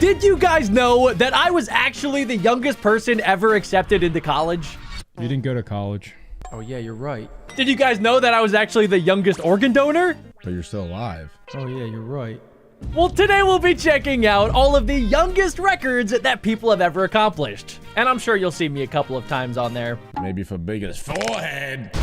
Did you guys know that I was actually the youngest person ever accepted into college? You didn't go to college. Oh, yeah, you're right. Did you guys know that I was actually the youngest organ donor? But you're still alive. Oh, yeah, you're right. Well, today we'll be checking out all of the youngest records that people have ever accomplished. And I'm sure you'll see me a couple of times on there. Maybe for biggest forehead.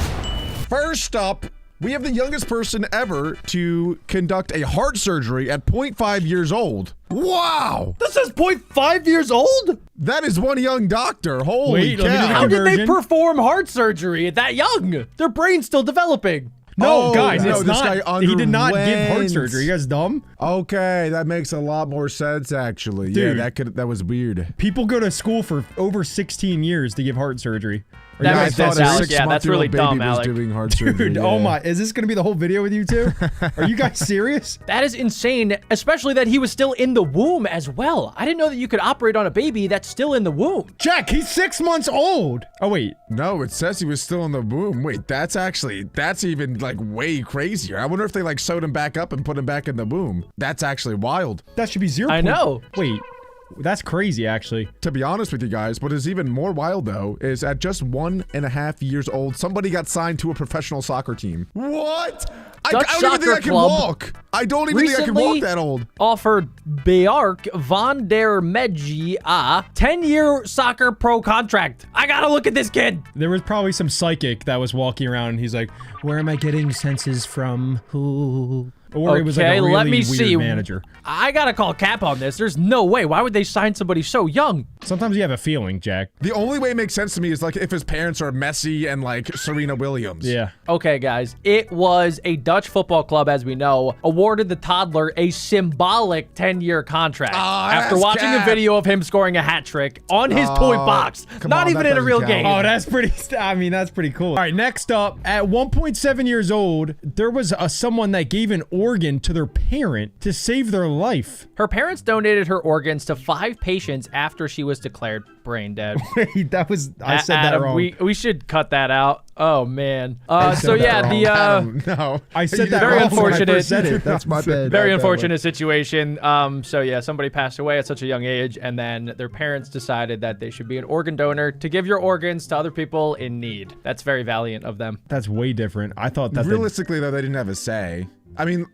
First up, we have the youngest person ever to conduct a heart surgery at 0.5 years old. Wow! This is 0.5 years old? That is one young doctor. Holy Wait, let me do cow. the How did they conversion. perform heart surgery at that young? Their brain's still developing. No, Oh, guys, no, it's this not. guy He did not give heart underwent. surgery. You guys dumb? Okay, that makes a lot more sense, actually. Dude. Yeah, that was weird. People go to school for over 16 years to give heart surgery. Are That you makes guys sense, a Alex. Yeah, that's really 6-month-old baby dumb, was Alex. doing heart surgery. Dude, yeah. oh my, is this gonna be the whole video with you two? Are you guys serious? That is insane, especially that he was still in the womb as well. I didn't know that you could operate on a baby that's still in the womb. Jack, he's 6 months old. Oh wait, No, it says he was still in the womb. Wait, that's even like way crazier. I wonder if they like sewed him back up and put him back in the womb. That's actually wild. that should be 0. I know. Wait, that's crazy actually. To be honest with you guys, what is even more wild though is at just 1.5 years old, somebody got signed to a professional soccer team. What? I Dutch don't even think soccer I can club walk. I don't even think I can walk that old. Offered Bjark van der Medji a 10-year soccer pro contract. I gotta look at this kid. There was probably some psychic that was walking around and he's like, where am I getting senses from? Who? Or it was like a really let me weird see. manager. I gotta call Cap on this. There's no way. Why would they sign somebody so young? Sometimes you have a feeling, Jack. The only way it makes sense to me is like if his parents are Messi and like Serena Williams. Yeah. Okay, guys. It was a Dutch football club, as we know, awarded the toddler a symbolic 10-year contract after that's watching a cap. video of him scoring a hat trick on his toy box. come Not on, even that in a real doesn't count. game. Oh, that's pretty, I mean, that's pretty cool. All right, next up, at 1.7 years old, there was someone that gave an organ to their parent to save their life. Her parents donated her organs to 5 patients after she was declared brain dead. Wait, that was, I said Adam, that wrong. We should cut that out. Oh, man. said So, that yeah, wrong. No. I said that Very wrong when I unfortunate. first said it. That's my bad. Very unfortunate situation. So yeah, somebody passed away at such a young age, and then their parents decided that they should be an organ donor to give your organs to other people in need. That's very valiant of them. That's way different. I thought that Realistically, though, they didn't have a say. I mean,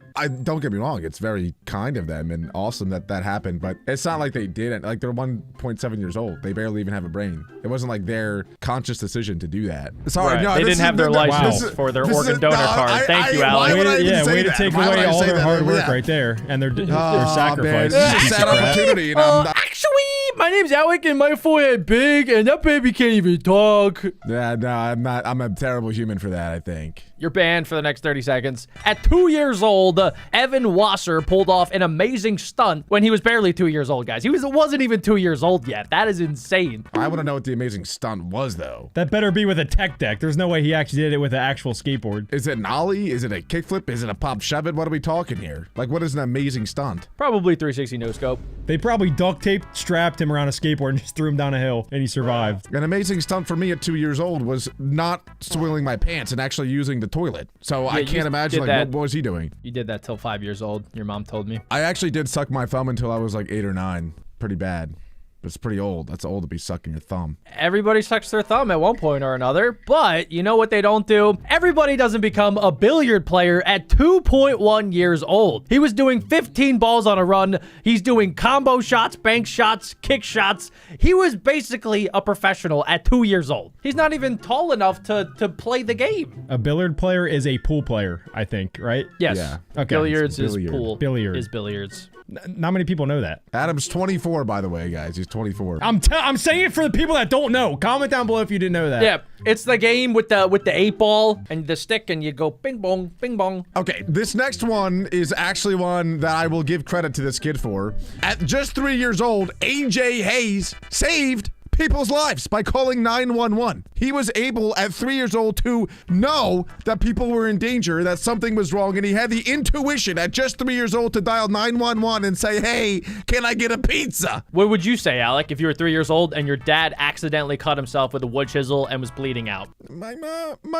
don't get me wrong. It's very kind of them and awesome that that happened, but it's not like they didn't. Like, they're 1.7 years old. They barely even have a brain. It wasn't like their conscious decision to do that. Sorry, Right. no, They this didn't have their license for their organ donor card. Thank you, Alex. Why would I even yeah, say way to that? take Why would away I all say their that? hard work Yeah. right there and their Oh, sacrifice. man, this is a sad opportunity. And I'm not, Actually, my name's Alec, and my forehead big, and that baby can't even talk. yeah, no, I'm not. I'm a terrible human for that, I think. You're banned for the next 30 seconds. At 2 years old, Evan Wasser pulled off an amazing stunt when he was barely 2 years old, guys. He wasn't even 2 years old yet. That is insane. I want to know what the amazing stunt was, though. That better be with a tech deck. There's no way he actually did it with an actual skateboard. Is it an ollie? Is it a kickflip? Is it a pop shove it? What are we talking here? Like, what is an amazing stunt? Probably 360 no scope. They probably duct taped, strapped him around a skateboard and just threw him down a hill, and he survived. An amazing stunt for me at 2 years old was not soiling my pants and actually using the toilet. So I you can't imagine, did like, that. what was he doing? You did that till 5 years old. Your mom told me. I actually did suck my thumb until I was like 8 or 9. Pretty bad. But it's pretty old. That's old to be sucking your thumb. Everybody sucks their thumb at one point or another, but you know what they don't do? Everybody doesn't become a billiard player at 2.1 years old. He was doing 15 balls on a run. He's doing combo shots, bank shots, kick shots. He was basically a professional at 2 years old. He's not even tall enough to play the game. A billiard player is a pool player, I think, right? Yes. Yeah. Okay. Billiards is Billiard. pool. Billiard. Is billiards. Not many people know that. Adam's 24, by the way, guys. He's 24. I'm saying it for the people that don't know. Comment down below if you didn't know that. Yeah, it's the game with the 8-ball and the stick, and you go bing bong, bing bong. Okay, this next one is actually one that I will give credit to this kid for. At just 3 years old, AJ Hayes saved people's lives by calling 911. He was able at 3 years old to know that people were in danger, that something was wrong, and he had the intuition at just 3 years old to dial 911 and say, hey, can I get a pizza? What would you say, Alec, if you were 3 years old and your dad accidentally cut himself with a wood chisel and was bleeding out? My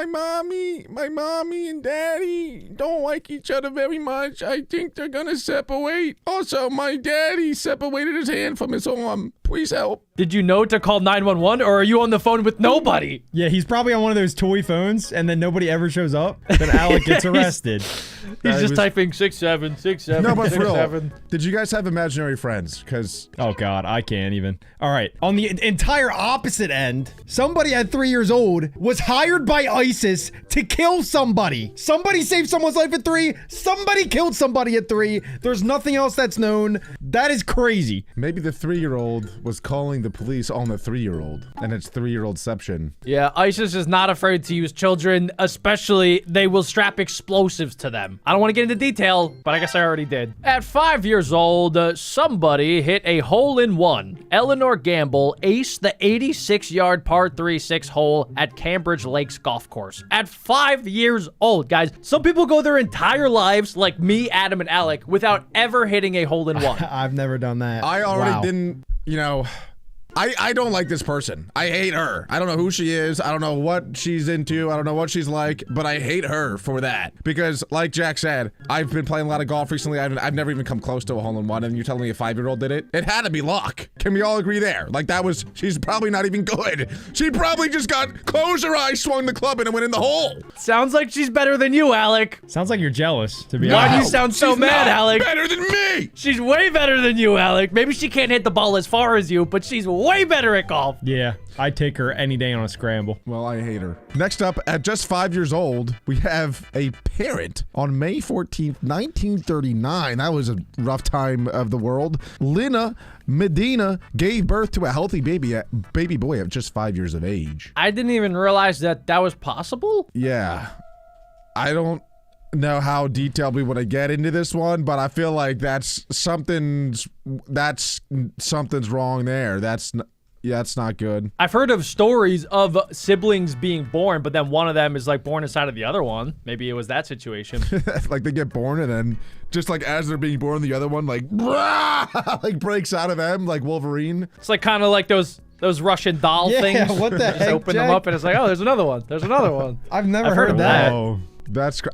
mommy and daddy don't like each other very much. I think they're gonna separate. Also, my daddy separated his hand from his arm. Please help. Did you know to call 911, or are you on the phone with nobody? Yeah, he's probably on one of those toy phones, and then nobody ever shows up. Then Alec gets arrested. He's just typing 6767. No, but for real, 67. did you guys have imaginary friends? Because Oh God, I can't even. All right, on the entire opposite end, somebody at 3 years old was hired by ISIS to kill somebody. Somebody saved someone's life at 3. Somebody killed somebody at 3. There's nothing else that's known. That is crazy. maybe the 3-year-old was calling the police on the 3-year-old, and it's 3-year-oldception. Yeah, ISIS is not afraid to use children, especially they will strap explosives to them. I don't want to get into detail, but I guess I already did. At 5 years old, somebody hit a hole-in-one. Eleanor Gamble aced the 86-yard par 3-6 hole at Cambridge Lakes Golf Course. At 5 years old, guys. Some people go their entire lives, like me, Adam, and Alec, without ever hitting a hole-in-one. I've never done that. I already Wow. didn't, I don't like this person. I hate her. I don't know who she is. I don't know what she's into. I don't know what she's like, but I hate her for that. Because like Jack said, I've been playing a lot of golf recently. I've never even come close to a hole-in-one, and you're telling me a 5-year-old did it? It had to be luck. Can we all agree there? Like she's probably not even good. She probably just closed her eyes, swung the club, and it went in the hole. Sounds like she's better than you, Alec. Sounds like you're jealous, to be Why do honest. you sound so She's mad, not Alec? better than me. She's way better than you, Alec. Maybe she can't hit the ball as far as you, but she's way better at golf. Yeah, I'd take her any day on a scramble. Well, I hate her. Next up, at just 5 years old, we have a parent on May 14th, 1939. That was a rough time of the world. Lina Medina gave birth to a healthy baby boy at just 5 years of age. I didn't even realize that was possible. Yeah. I don't know how detailed we want to get into this one, but I feel like that's something's wrong there. That's not good. I've heard of stories of siblings being born, but then one of them is like born inside of the other one. Maybe it was that situation. Like they get born and then just like as they're being born, the other one like like breaks out of them like Wolverine. It's like kind of like those Russian doll Yeah, things. what the Just heck, open them Jack? up and it's like, oh, there's another one. There's another one. I've never I've heard of that. Oh,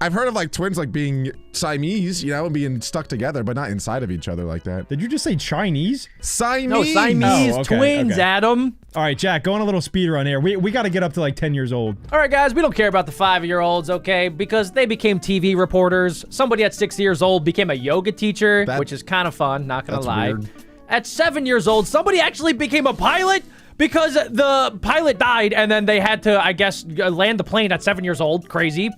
I've heard of like twins like being Siamese, and being stuck together, but not inside of each other like that. Did you just say Chinese? Siamese. No, Siamese Oh, okay, twins, okay. Adam. All right, Jack, go on a little speed run here. We got to get up to like 10 years old. All right, guys, we don't care about the 5-year-olds, okay? Because they became TV reporters. Somebody at 6 years old became a yoga teacher, which is kind of fun, not gonna That's lie. weird. At 7 years old, somebody actually became a pilot because the pilot died and then they had to, I guess, land the plane at 7 years old. Crazy.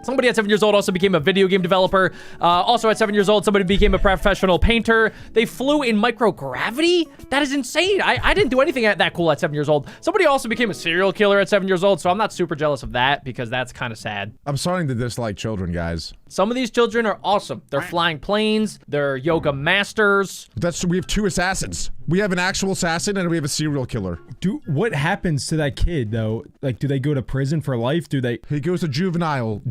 Somebody at 7 years old also became a video game developer. Also at 7 years old, somebody became a professional painter. They flew in microgravity? That is insane. I didn't do anything that cool at 7 years old. Somebody also became a serial killer at 7 years old, so I'm not super jealous of that because that's kind of sad. I'm starting to dislike children, guys. Some of these children are awesome. They're flying planes. They're yoga masters. We have 2 assassins. We have an actual assassin and we have a serial killer. What happens to that kid though? Like, do they go to prison for life? He goes to juvenile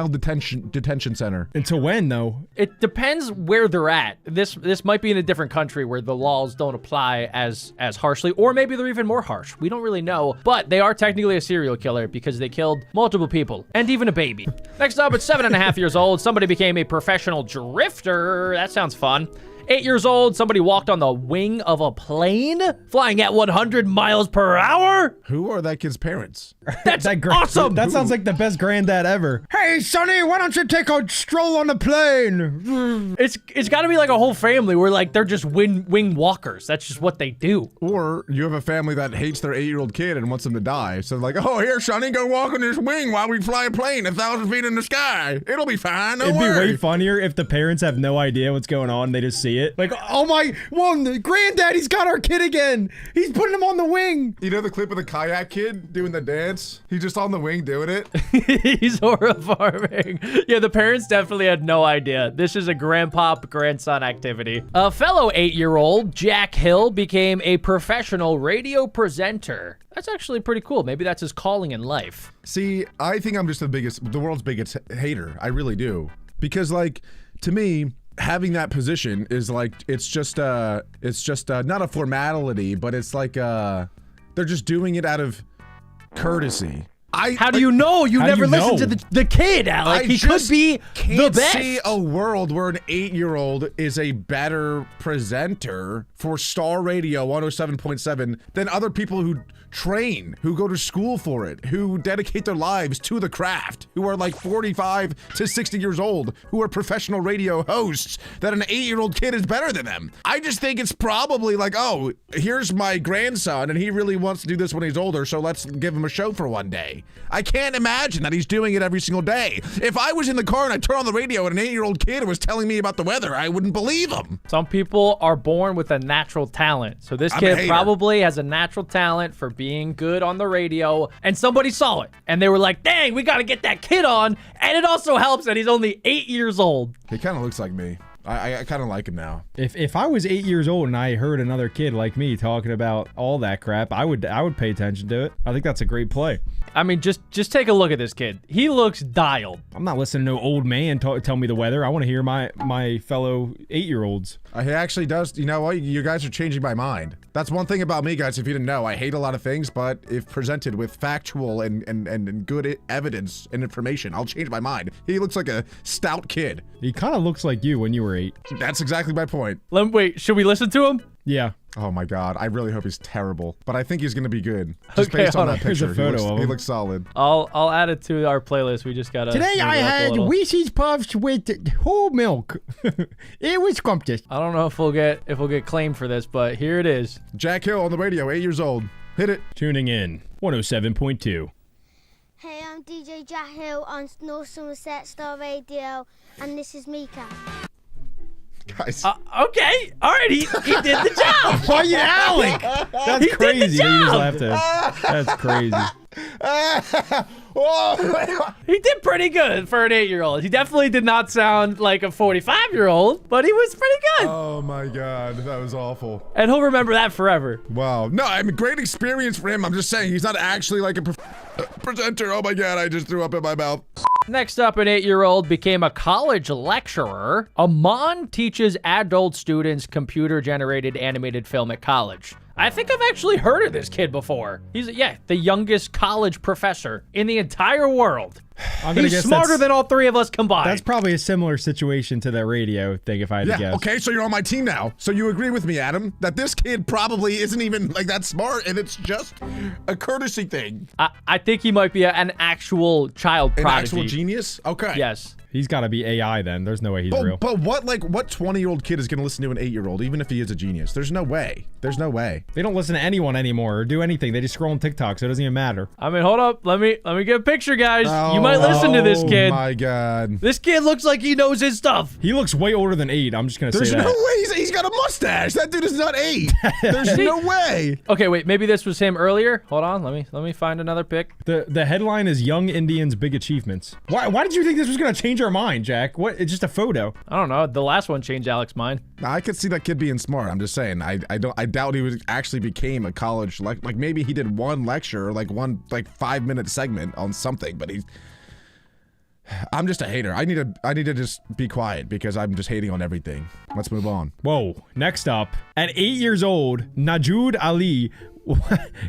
detention center. Until when though? It depends where they're at. This might be in a different country where the laws don't apply as harshly, or maybe they're even more harsh. We don't really know, but they are technically a serial killer because they killed multiple people and even a baby. Next up, at 7.5 years old, somebody became a professional drifter. That sounds fun. 8 years old, somebody walked on the wing of a plane, flying at 100 miles per hour. Who are that kid's parents? That's That awesome. That sounds like the best granddad ever. Hey, Sonny, why don't you take a stroll on the plane? It's got to be like a whole family where like they're just wing walkers. That's just what they do. Or you have a family that hates their 8-year-old kid and wants him to die. So like, oh, here, Sonny, go walk on this wing while we fly a plane 1,000 feet in the sky. It'll be fine. Don't It'd be worry. way funnier if the parents have no idea what's going on. They just see it. it. Like, oh my, well, granddaddy's got our kid again. He's putting him on the wing. You know the clip of the kayak kid doing the dance? He's just on the wing doing it. He's horrifying. Yeah, the parents definitely had no idea. This is a grandpa-grandson activity. A fellow 8-year-old, Jack Hill, became a professional radio presenter. That's actually pretty cool. Maybe that's his calling in life. See, I think I'm just the world's biggest hater. I really do. Because, like, to me, having that position is like, it's just not a formality, but it's like, they're just doing it out of courtesy. How do you know? You never listened to the kid, Alec. He could be the best. See a world where an 8-year-old is a better presenter for Star Radio 107.7 than other people who train, who go to school for it, who dedicate their lives to the craft, who are like 45 to 60 years old, who are professional radio hosts, that an 8-year-old kid is better than them. I just think it's probably like, oh, here's my grandson and he really wants to do this when he's older, so let's give him a show for one day. I can't imagine that he's doing it every single day. If I was in the car and I turned on the radio and an 8-year-old kid was telling me about the weather, I wouldn't believe him. Some people are born with a natural talent. So this kid probably has a natural talent for being good on the radio, and somebody saw it and they were like, dang, we got to get that kid on. And it also helps that he's only 8 years old. He kind of looks like me. I kind of like him now. If I was 8 years old and I heard another kid like me talking about all that crap, I would pay attention to it. I think that's a great play. I mean, just take a look at this kid. He looks dialed. I'm not listening to no old man tell me the weather. I want to hear my fellow 8-year-olds. He actually does. You know what? You guys are changing my mind. That's one thing about me, guys. If you didn't know, I hate a lot of things, but if presented with factual and good evidence and information, I'll change my mind. He looks like a stout kid. He kind of looks like you when you were 8. That's exactly my point. Wait, should we listen to him? Yeah. Oh my God, I really hope he's terrible, but I think he's gonna be good. Just based on that picture, Here's a photo of him. He looks solid. I'll add it to our playlist. We just gotta. Today I had Reese's Puffs with whole milk. It was scrumptious. I don't know if we'll get claimed for this, but here it is. Jack Hill on the radio, 8 years old. Hit it. Tuning in, 107.2. Hey, I'm DJ Jack Hill on North Somerset Star Radio, and this is Mika. Guys. Okay. All right. He did the job. Why you Alec? That's crazy. Did the job. You just laughed at. That's crazy. He did pretty good for an 8-year-old. He definitely did not sound like a 45-year-old, but he was pretty good. Oh my God, that was awful. And he'll remember that forever. Wow. No, I mean, great experience for him. I'm just saying, he's not actually like a presenter. Oh my God, I just threw up in my mouth. Next up, an 8-year-old became a college lecturer. Amon teaches adult students computer-generated animated film at college. I think I've actually heard of this kid before. He's, the youngest college professor in the entire world. He's smarter than all three of us combined. That's probably a similar situation to that radio thing, if I had to guess. Okay, so you're on my team now. So you agree with me, Adam, that this kid probably isn't even like that smart, and it's just a courtesy thing. I think he might be an actual child prodigy. An actual genius? Okay. Yes. He's got to be AI then. There's no way he's real. But what 20-year-old kid is going to listen to an 8-year-old, even if he is a genius? There's no way. There's no way. They don't listen to anyone anymore or do anything. They just scroll on TikTok, so it doesn't even matter. I mean, hold up. Let me get a picture, guys. You might listen to this kid. Oh my God. This kid looks like he knows his stuff. He looks way older than 8. I'm just going to say that. There's no way. He's got a mustache. That dude is not 8. There's no way. Okay, wait. Maybe this was him earlier. Hold on. Let me find another pic. The headline is Young Indians' Big Achievements. Why did you think this was going to change our mind, Jack? What? It's just a photo. I don't know. The last one changed Alex's mind. I could see that kid being smart. I'm just saying. I doubt he would actually became a college like maybe he did one lecture or like one 5-minute segment on something, but I'm just a hater. I need to just be quiet because I'm just hating on everything. Let's move on. Whoa. Next up, at 8 years old, Najood Ali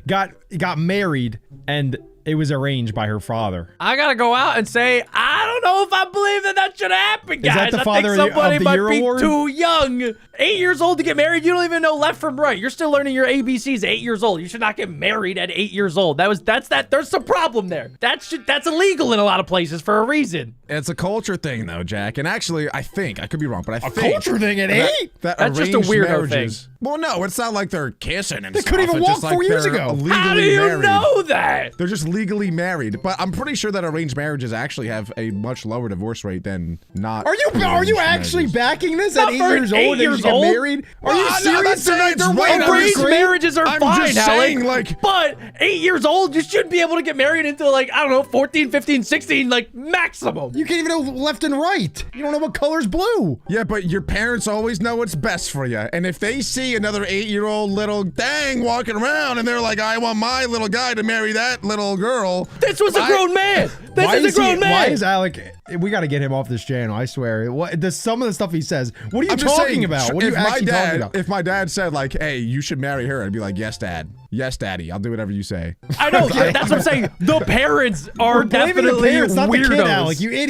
got married and it was arranged by her father. I gotta go out and say, I don't know if I believe that should happen, guys. Is that the father I think somebody of the might year be award? too young. 8 years old to get married? You don't even know left from right. You're still learning your ABCs at 8 years old. You should not get married at 8 years old. There's the problem there. That's illegal in a lot of places for a reason. It's a culture thing though, Jack. And actually, I think, I could be wrong, but I think culture thing at 8? That's just a weirdo thing. Well, no, it's not like they're kissing and They stuff. couldn't even It's walk just like 4 years they're ago. legally How do you married. know that? They're just legally married. But I'm pretty sure that arranged marriages actually have a much lower divorce rate than not. Are you actually marriages. backing this Not at 8 for years 8 old? They years should get old? married? Are you Well, I'm not serious? saying it's They're right. way I'm over Arranged just great. marriages are I'm fine, just saying, Alec. like- But 8 years old, you should be able to get married into like, I don't know, 14, 15, 16, like maximum. You can't even know left and right. You don't know what color's blue. Yeah, but your parents always know what's best for you. And if they see another 8-year-old little dang walking around and they're like, I want my little guy to marry that little girl. This was a grown man. This is a grown man. Why is Alec? We got to get him off this channel. I swear. Some of the stuff he says. What are you I'm just talking saying, about? What are you if my actually dad, talking about? If my dad said like, hey, you should marry her, I'd be like, yes, dad. Yes, daddy. I'll do whatever you say. I know. That's what I'm saying. The parents are We're blaming the definitely parents, not weirdos. the kid, Alec. You idiot.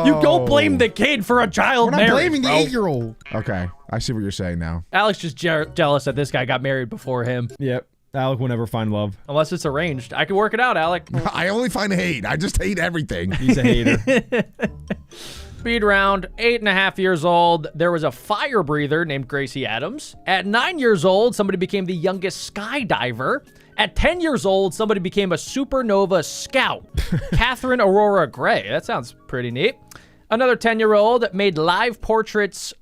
You don't blame the kid for a child We're not marriage, blaming the bro. 8-year-old. Okay, I see what you're saying now. Alex just jealous that this guy got married before him. Yep. Alec will never find love. Unless it's arranged. I can work it out, Alec. I only find hate. I just hate everything. He's a hater. Speed round, 8.5 years old. There was a fire breather named Gracie Adams. At 9 years old, somebody became the youngest skydiver. At 10 years old, somebody became a supernova scout. Catherine Aurora Gray. That sounds pretty neat. Another 10-year-old made live portraits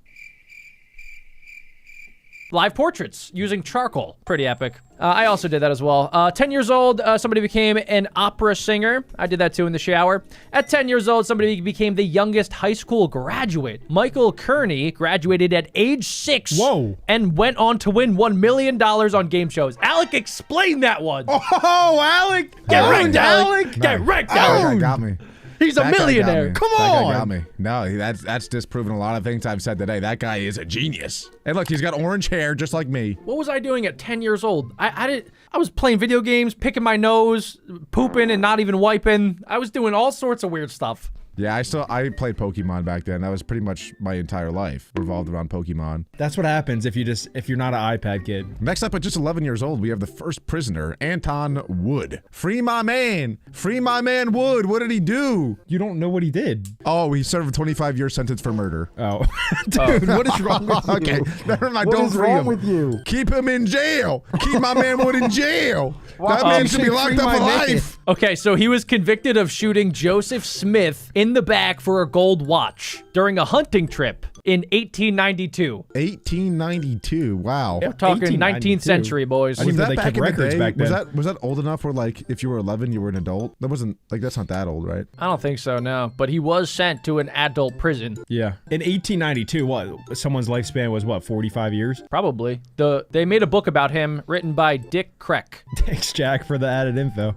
using charcoal. Pretty epic. I also did that as well. 10 years old, somebody became an opera singer. I did that too in the shower. At 10 years old, somebody became the youngest high school graduate. Michael Kearney graduated at age 6. Whoa. And went on to win $1 million on game shows. Alec, explain that one. Oh, Alec. Get wrecked, Owned, Alec. Get wrecked, That guy Alec. got me. He's a That guy got millionaire. me. Come That guy on. got me. No, that's disproving a lot of things I've said today. That guy is a genius. And look, he's got orange hair just like me. What was I doing at 10 years old? I was playing video games, picking my nose, pooping and not even wiping. I was doing all sorts of weird stuff. Yeah, I played Pokemon back then. That was pretty much my entire life revolved around Pokemon. That's what happens if you're not an iPad kid. Next up, at just 11 years old, we have the first prisoner, Anton Wood. Free my man. Free my man Wood. What did he do? You don't know what he did. Oh, he served a 25-year sentence for murder. Oh. Dude, what is wrong with you? Okay, never mind. What Don't is free wrong him. with you? Keep him in jail. Keep my man Wood in jail. That man should be locked Free up my for man. life. Okay, so he was convicted of shooting Joseph Smith in the back for a gold watch during a hunting trip in 1892. 1892. Wow. We're talking 19th 1892. century, boys. I didn't Was even that know they back kept in the records day? back then. Was that old enough where like if you were 11 you were an adult? That wasn't like that's not that old, right? I don't think so, no. But he was sent to an adult prison. Yeah. In 1892, what? Someone's lifespan was what? 45 years? Probably. They made a book about him written by Dick Kreck. Thanks, Jack, for the added info.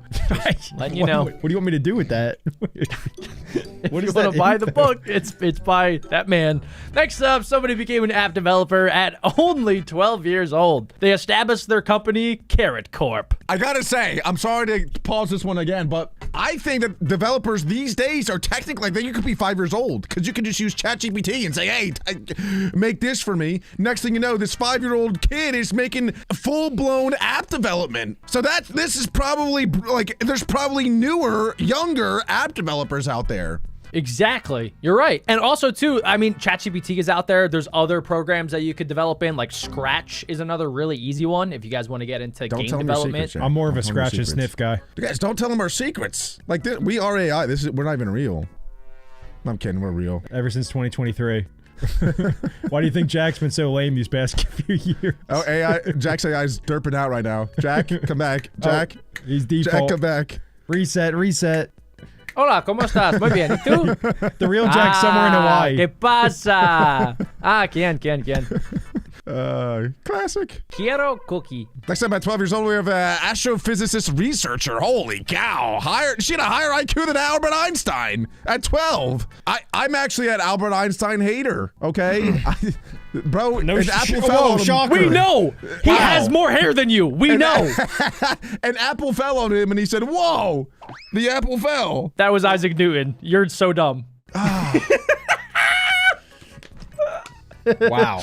Letting you know. What do you want me to do with that? If What you is want that to buy the info? book, it's by that man. Next up, somebody became an app developer at only 12 years old. They established their company, Carrot Corp. I gotta say, I'm sorry to pause this one again, but I think that developers these days are technically, like, you could be 5 years old because you can just use ChatGPT and say, hey, make this for me. Next thing you know, this 5-year-old kid is making full-blown app development. So this is probably, like, there's probably newer, younger app developers out there. Exactly. You're right. And also, too, I mean, ChatGPT is out there. There's other programs that you could develop in, like Scratch is another really easy one if you guys want to get into Don't game tell them your development. secrets, Jay. I'm more of a Don't tell them your scratch and secrets. sniff guy. You guys, don't tell them our secrets. Like, we are AI. We're not even real. I'm kidding. We're real. Ever since 2023. Why do you think Jack's been so lame these past few years? Oh, AI. Jack's AI is derping out right now. Jack, come back. Jack. He's Jack, default. come back. Reset. Hola, ¿cómo estás? Muy bien. ¿Y tú? The real Jack's somewhere in Hawaii. ¿Qué pasa? ¿Quién? Classic. Quiero cookie. Next up, at 12 years old, we have an astrophysicist researcher. Holy cow. She had a higher IQ than Albert Einstein at 12. I'm actually an Albert Einstein hater, okay? Bro, No an sh- apple whoa, fell on him. shocker. We know. He Wow. has more hair than you. We know. An apple fell on him, and he said, whoa, the apple fell. That was Isaac Newton. You're so dumb. Wow.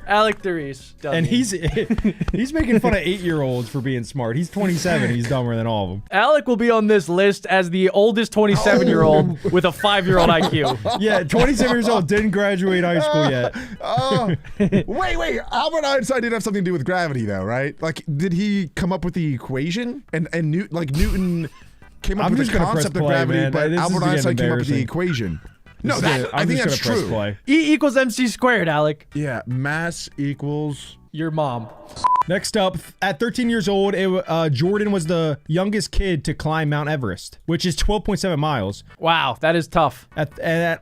Alec Therese. And he's making fun of 8-year-olds for being smart. He's 27. He's dumber than all of them. Alec will be on this list as the oldest 27-year-old with a 5-year-old IQ. Yeah, 27 years old, didn't graduate high school yet. Wait. Albert Einstein didn't have something to do with gravity, though, right? Like, did he come up with the equation? And Newton came up with the concept of gravity, man. but This is Albert getting Einstein came up with the embarrassing. equation. No, I I'm think just that's gonna press true. play. E equals MC squared, Alec. Yeah, mass equals. Your mom. Next up, at 13 years old, Jordan was the youngest kid to climb Mount Everest, which is 12.7 miles. Wow, that is tough.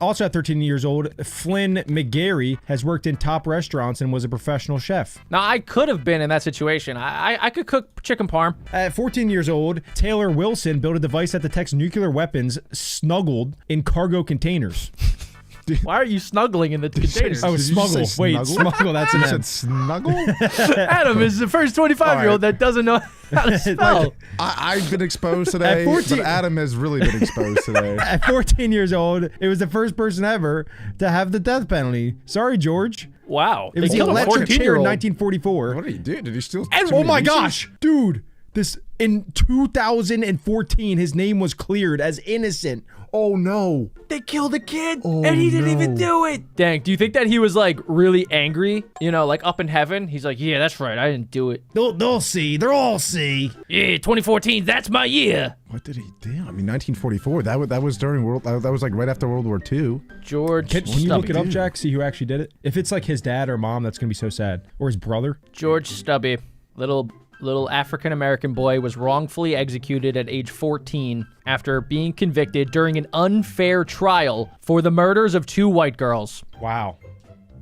Also at 13 years old, Flynn McGarry has worked in top restaurants and was a professional chef. Now, I could have been in that situation. I could cook chicken parm. At 14 years old, Taylor Wilson built a device that detects nuclear weapons snuggled in cargo containers. Why are you snuggling in the containers? Oh, Did you just smuggle. say Wait, snuggle? smuggle, that's an You M. said snuggle? Adam is the first 25-year-old that doesn't know how to spell. I've been exposed today, At 14 but Adam has really been exposed today. At 14 years old, it was the first person ever to have the death penalty. Sorry, George. Wow. It was They the killed a electric chair in 14-year-old. 1944. What did he do? Did he steal? And too oh many my Reese's? gosh, dude, this in 2014, his name was cleared as innocent. Oh no. They killed a kid, Oh, and he didn't even no. do it. Dang, do you think that he was, like, really angry? You know, like, up in heaven? He's like, yeah, that's right, I didn't do it. They'll see. They'll all see. Yeah, 2014, that's my year. What did he do? I mean, 1944. That was during that was like right after World War II. George Can you look it up, Stubby. Jack? See who actually did it? If it's like his dad or mom, that's gonna be so sad. Or his brother. George Stubby, little African-American boy, was wrongfully executed at age 14 after being convicted during an unfair trial for the murders of 2 white girls. Wow.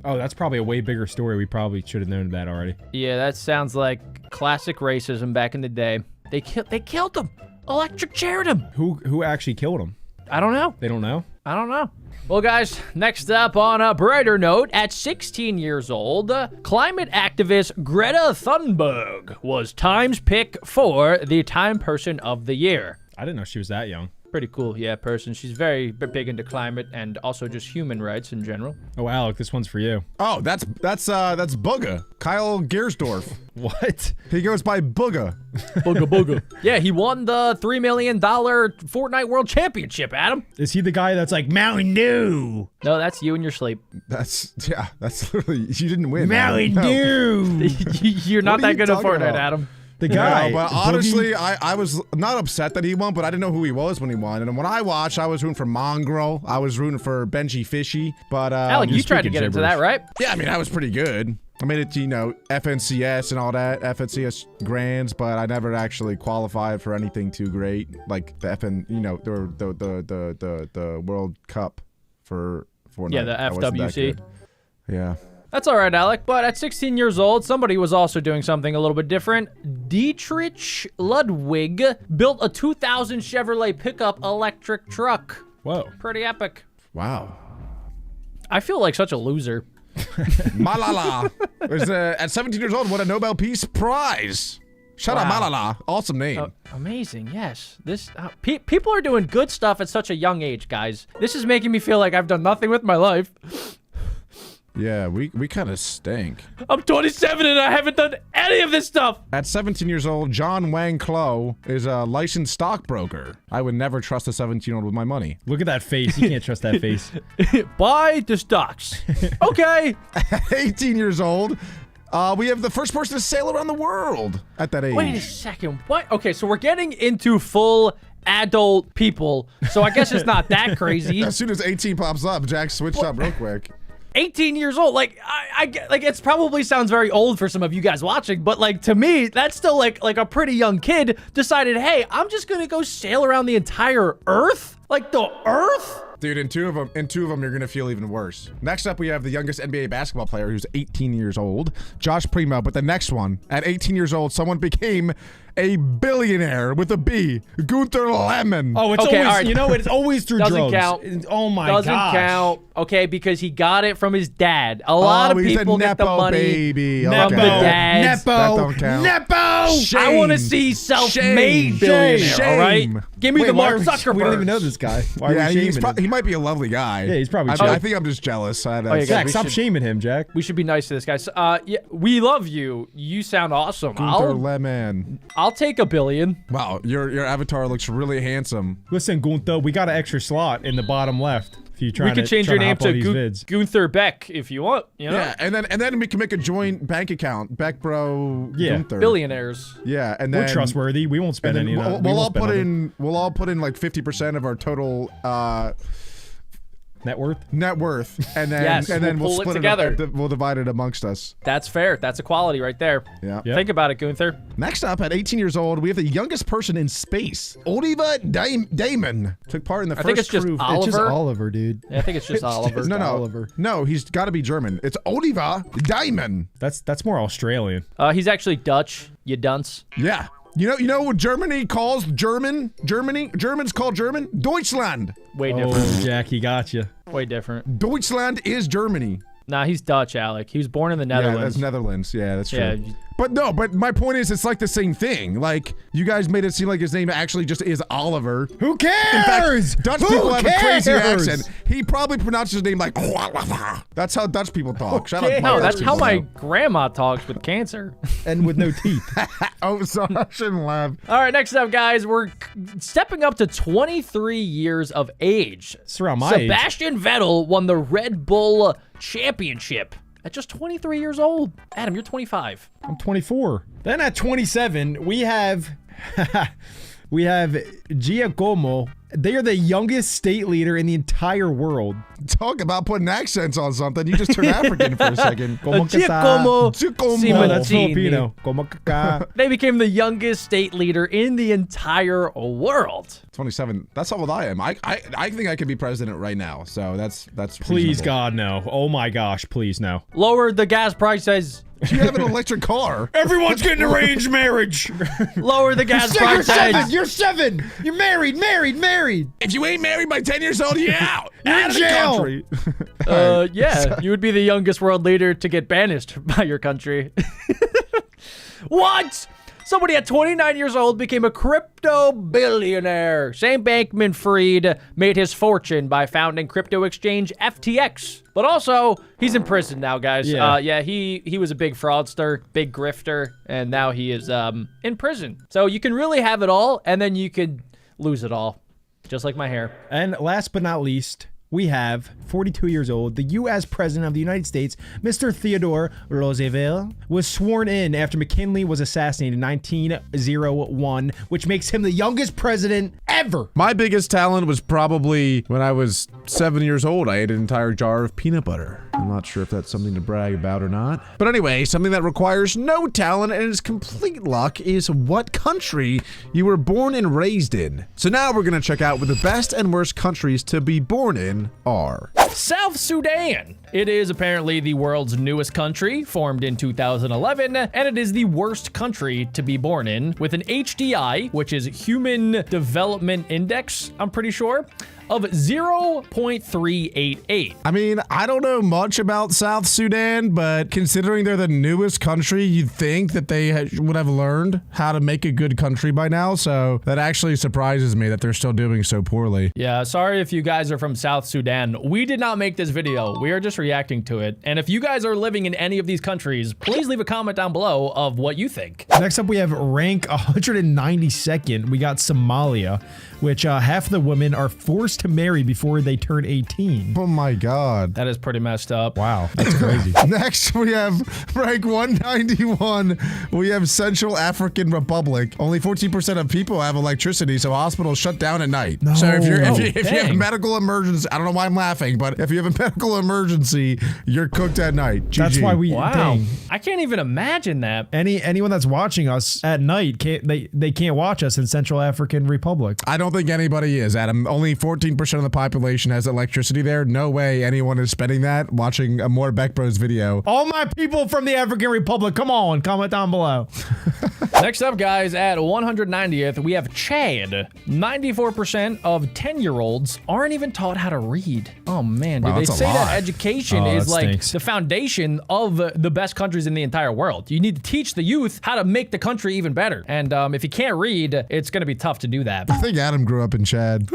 Oh, that's probably a way bigger story. We probably should have known that already. Yeah, that sounds like classic racism back in the day. They killed him. Electric chaired him. Who actually killed him? I don't know. They don't know. I don't know. Well, guys, next up on a brighter note, at 16 years old, climate activist Greta Thunberg was Time's pick for the Time Person of the Year. I didn't know she was that young. Pretty cool, yeah, person. She's very big into climate and also just human rights in general. Oh, Alec, this one's for you. Oh, that's Booga. Kyle Giersdorf. What? He goes by Booga. Booga. Yeah, he won the $3 million Fortnite World Championship, Adam. Is he the guy that's like Mountain Dew? No, that's you in your sleep. That's literally, you didn't win. Mountain Adam. No. Dew. You're not What are that you good at talking Fortnite, about? Adam. The guy. No, but Boogie. honestly, I was not upset that he won, but I didn't know who he was when he won. And when I watched, I was rooting for Mongrel. I was rooting for Benji Fishy. But Alec, you tried to speaking get into that, right? yeah, I mean, I was pretty good. I made it to, FNCS and all that, FNCS grands, but I never actually qualified for anything too great, like the the World Cup for Fortnite. Yeah, the I wasn't that FWC. good. Yeah. That's all right, Alec. But at 16 years old, somebody was also doing something a little bit different. Dietrich Ludwig built a 2000 Chevrolet pickup electric truck. Whoa. Pretty epic. Wow. I feel like such a loser. Malala was at 17 years old won a Nobel Peace Prize. Shout out Wow. Malala. Awesome name. Amazing, yes. This people are doing good stuff at such a young age, guys. This is making me feel like I've done nothing with my life. Yeah, we kind of stink. I'm 27 and I haven't done any of this stuff. At 17 years old, John Wang Klo is a licensed stockbroker. I would never trust a 17-year-old with my money. Look at that face. You can't trust that face. Buy the stocks. Okay. 18 years old, we have the first person to sail around the world at that age. Wait a second. What? Okay, so we're getting into full adult people. So I guess it's not that crazy. As soon as 18 pops up, Jack switched up real quick. 18 years old, like I like it's probably sounds very old for some of you guys watching, but like to me, that's still like a pretty young kid decided, hey, I'm just gonna go sail around the entire Earth, like the Earth. Dude, in two of them, you're gonna feel even worse. Next up, we have the youngest NBA basketball player, who's 18 years old, Josh Primo. But the next one, at 18 years old, someone became a billionaire with a B, Gunther Lemon. Oh, it's Okay, always, all right. it's always through Doesn't drugs. count. Oh my Doesn't gosh. count. Okay, because he got it from his dad. A lot of he's a people get the Nepo money baby. from Okay. the dads. That don't count. Nepo! I want to see self-made billionaire, all right? Give me the Mark Zuckerberg. We don't even know this guy. Why are we shaming him? He might be a lovely guy. Yeah, he's probably I think I'm just jealous. Jack, stop shaming him, Jack. We should be nice to this guy. Yeah, we love you. You sound awesome. Gunther Lemon. I'll take $1 billion. Wow, your avatar looks really handsome. Listen, Gunther, we got an extra slot in the bottom left. If you try We could change your name to vids. Gunther Beck if you want. You know? Yeah, and then we can make a joint bank account, BeckBro Gunther. Billionaires. Yeah, and then We're trustworthy. We won't spend any. We'll all put in like 50% of our total net worth, and then Yes, and then we'll we'll pull it split together. We'll divide it amongst us. That's fair. That's equality right there. Yeah. Yep. Think about it, Gunther. Next up, at 18 years old, we have the youngest person in space, Oliver Damon. Took part in the I first think it's just crew. Oliver. It's just Oliver, dude. Yeah, I think it's just Oliver. No, Oliver. no, he's got to be German. It's Oliver Damon. That's more Australian. He's actually Dutch. You dunce. Yeah. You know what Germany calls German? Germans call German Deutschland. Way different. Oh, Jack, he got you. Way different. Deutschland is Germany. Nah, he's Dutch, Alec. He was born in the Yeah, Netherlands. that's Netherlands. Yeah, that's true. Yeah. But my point is, it's like the same thing. Like, you guys made it seem like his name actually just is Oliver. Who cares? In fact, Dutch people have a crazy cares? accent. He probably pronounces his name like, that's how Dutch people talk. Shout out to No, my that's Dutch how people, my though. grandma talks with cancer. And with no teeth. Oh, sorry, I shouldn't laugh. All right, next up, guys, we're stepping up to 23 years of age. It's around my age. Sebastian Vettel won the Red Bull Championship at just 23 years old. Adam, you're 25. I'm 24. Then at 27, we have Giacomo. They are the youngest state leader in the entire world. Talk about putting accents on something. You just turned African for a second. Giacomo Giacomo. That's Simonini. Filipino. Como ka. They became the youngest state leader in the entire world. 27. That's how old I am. I think I could be president right now. So that's Please, reasonable. God, no. Oh my gosh, please, no. Lower the gas prices. You have an electric car. Everyone's getting arranged marriage. Lower the gas You're seven. prices. You're 7. You're married. If you ain't married by 10 years old, you're out. You're out in of the jail. country. Yeah, you would be the youngest world leader to get banished by your country. What? Somebody at 29 years old became a crypto billionaire. Sam Bankman-Fried made his fortune by founding crypto exchange FTX. But also, he's in prison now, guys. Yeah. He was a big fraudster, big grifter, and now he is in prison. So you can really have it all, and then you could lose it all. Just like my hair. And last but not least, we have 42 years old, the U.S. President of the United States, Mr. Theodore Roosevelt, was sworn in after McKinley was assassinated in 1901, which makes him the youngest president ever. My biggest talent was probably when I was 7 years old. I ate an entire jar of peanut butter. I'm not sure if that's something to brag about or not. But anyway, something that requires no talent and is complete luck is what country you were born and raised in. So now we're gonna check out what the best and worst countries to be born in are. South Sudan. It is apparently the world's newest country, formed in 2011, and it is the worst country to be born in, with an HDI, which is Human Development Index, I'm pretty sure, of 0.388. I mean, I don't know much about South Sudan, but considering they're the newest country, you'd think that they would have learned how to make a good country by now. So that actually surprises me that they're still doing so poorly. Yeah, sorry if you guys are from South Sudan. We did not make this video. We are just reacting to it. And if you guys are living in any of these countries, please leave a comment down below of what you think. Next up, we have rank 192nd. We got Somalia, which half of the women are forced to marry before they turn 18. Oh my God. That is pretty messed up. Wow, that's crazy. Next, we have rank 191. We have Central African Republic. Only 14% of people have electricity, so hospitals shut down at night. No. So if you have a Dang. medical emergency, I don't know why I'm laughing, but if you have a medical emergency, you're cooked at night. That's GG. why we. Wow. Dang. I can't even imagine that. Anyone that's watching us at night they can't watch us in Central African Republic. I don't think anybody is, Adam. Only 14% of the population has electricity there. No way anyone is spending that watching a more BeckBros video. All my people from the African Republic, come on, comment down below. Next up, guys, at 190th, we have Chad. 94% of 10-year-olds aren't even taught how to read. Oh, man. Wow, Dude, they that's a say lot. that education Oh, is that like stinks. the foundation of the best countries in the entire world. You need to teach the youth how to make the country even better. And if you can't read, it's going to be tough to do that. I think Adam grew up in Chad.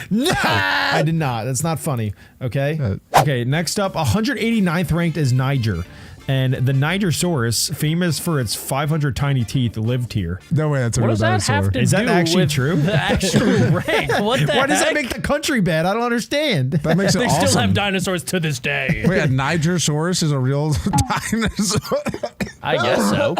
No, I did not. That's not funny. Okay. Okay. Next up, 189th ranked is Niger. And the Nigersaurus, famous for its 500 tiny teeth, lived here. No way, that's a What real does that dinosaur. have to Is that do actually with true? the actual rank? What the Why does that heck? make the country bad? I don't understand. That makes it They awesome. still have dinosaurs to this day. Wait, a Nigersaurus is a real dinosaur? I guess so.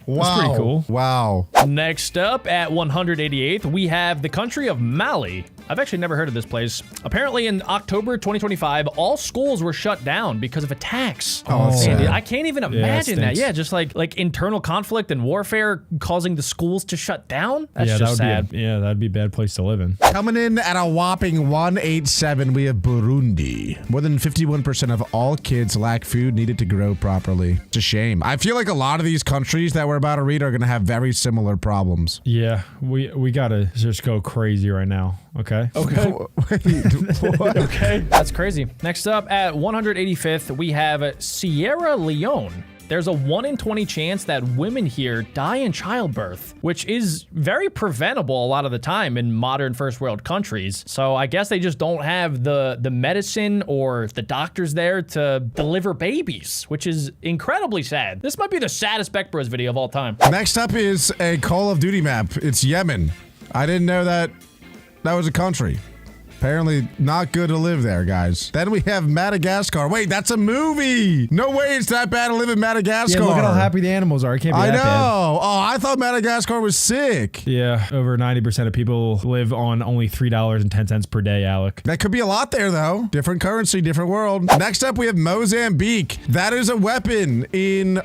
Wow. pretty cool. Wow. Next up at 188th, we have the country of Mali. I've actually never heard of this place. Apparently in October 2025, all schools were shut down because of attacks. Oh, that's Man, sad. I can't even that imagine that. stinks. Yeah, just like internal conflict and warfare causing the schools to shut down. That's yeah, just sad. that'd be a bad place to live in. Coming in at a whopping 187, we have Burundi. More than 51% of all kids lack food needed to grow properly. It's a shame. I feel like a lot of these countries that we're about to read are going to have very similar problems. Yeah, we gotta just go crazy right now. Okay. Okay. Wait, what? Okay. That's crazy. Next up at 185th, we have Sierra Leone. There's a 1 in 20 chance that women here die in childbirth, which is very preventable a lot of the time in modern first world countries. So I guess they just don't have the medicine or the doctors there to deliver babies, which is incredibly sad. This might be the saddest BeckBros video of all time. Next up is a Call of Duty map. It's Yemen. I didn't know that was a country. Apparently not good to live there, guys. Then we have Madagascar. Wait, that's a movie. No way it's that bad to live in Madagascar. Yeah, look at how happy the animals are. It can't be I that know. bad. Oh, I thought Madagascar was sick. Yeah, over 90% of people live on only $3.10 per day, Alec. That could be a lot there, though. Different currency, different world. Next up, we have Mozambique. That is a weapon in,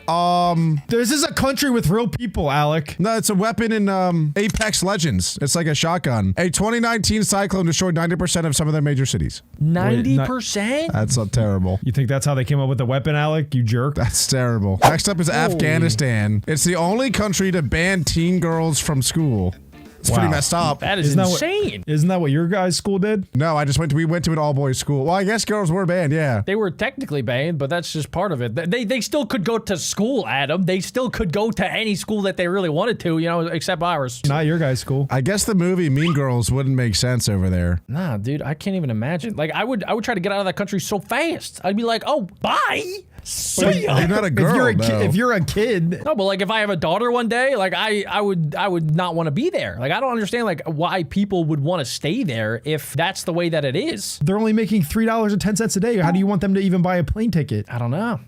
This is a country with real people, Alec. no, it's a weapon in, Apex Legends. It's like a shotgun. A 2019 cyclone destroyed 90% of some of their major cities. 90%? That's not terrible. You think that's how they came up with the weapon, Alec? You jerk. That's terrible. Next up is Afghanistan. It's the only country to ban teen girls from school. It's pretty Wow. messed up. That is Isn't that what- insane. Isn't that what your guys' school did? No, we went to an all-boys school. Well, I guess girls were banned, yeah. They were technically banned, but that's just part of it. They still could go to school, Adam. They still could go to any school that they really wanted to, except ours. Not your guys' school. I guess the movie Mean Girls wouldn't make sense over there. Nah, dude, I can't even imagine. Like, I would try to get out of that country so fast. I'd be like, oh, bye. See ya. You're not a girl, If you're a kid, No, but like if I have a daughter one day, like I would not want to be there. Like I don't understand like why people would want to stay there if that's the way that it is. they're only making $3.10 a day. How do you want them to even buy a plane ticket? I don't know.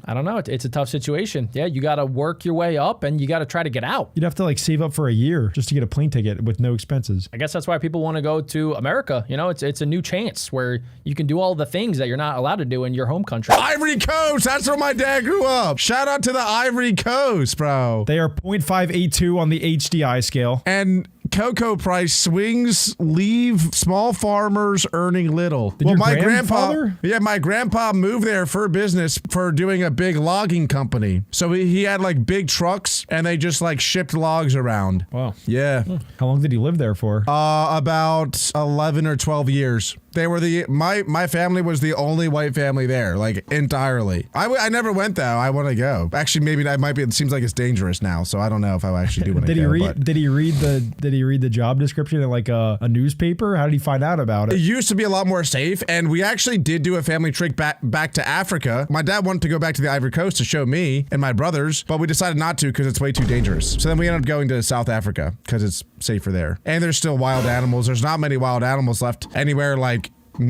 It's a tough situation. Yeah, you got to work your way up and you got to try to get out. You'd have to like save up for a year just to get a plane ticket with no expenses. I guess that's why people want to go to America. It's a new chance where you can do all the things that you're not allowed to do in your home country. Ivory Coast, that's where my dad grew up. Shout out to the Ivory Coast, bro. They are 0.582 on the HDI scale. And cocoa price swings leave small farmers earning little. your grandfather? My grandpa moved there for business for doing a big logging company. So he had like big trucks and they just like shipped logs around. Wow. Yeah. How long did he live there for? About 11 or 12 years. They were my family was the only white family there, like entirely. I never went though. I want to go. Actually, maybe that might be. It seems like it's dangerous now, so I don't know if I actually do want to Did go. he read the job description in like a newspaper? How did he find out about It it? used to be a lot more safe, and we actually did do a family trip back to Africa. My dad wanted to go back to the Ivory Coast to show me and my brothers, but we decided not to because it's way too dangerous. So then we ended up going to South Africa because it's safer there. And there's still wild animals. There's not many wild animals left anywhere like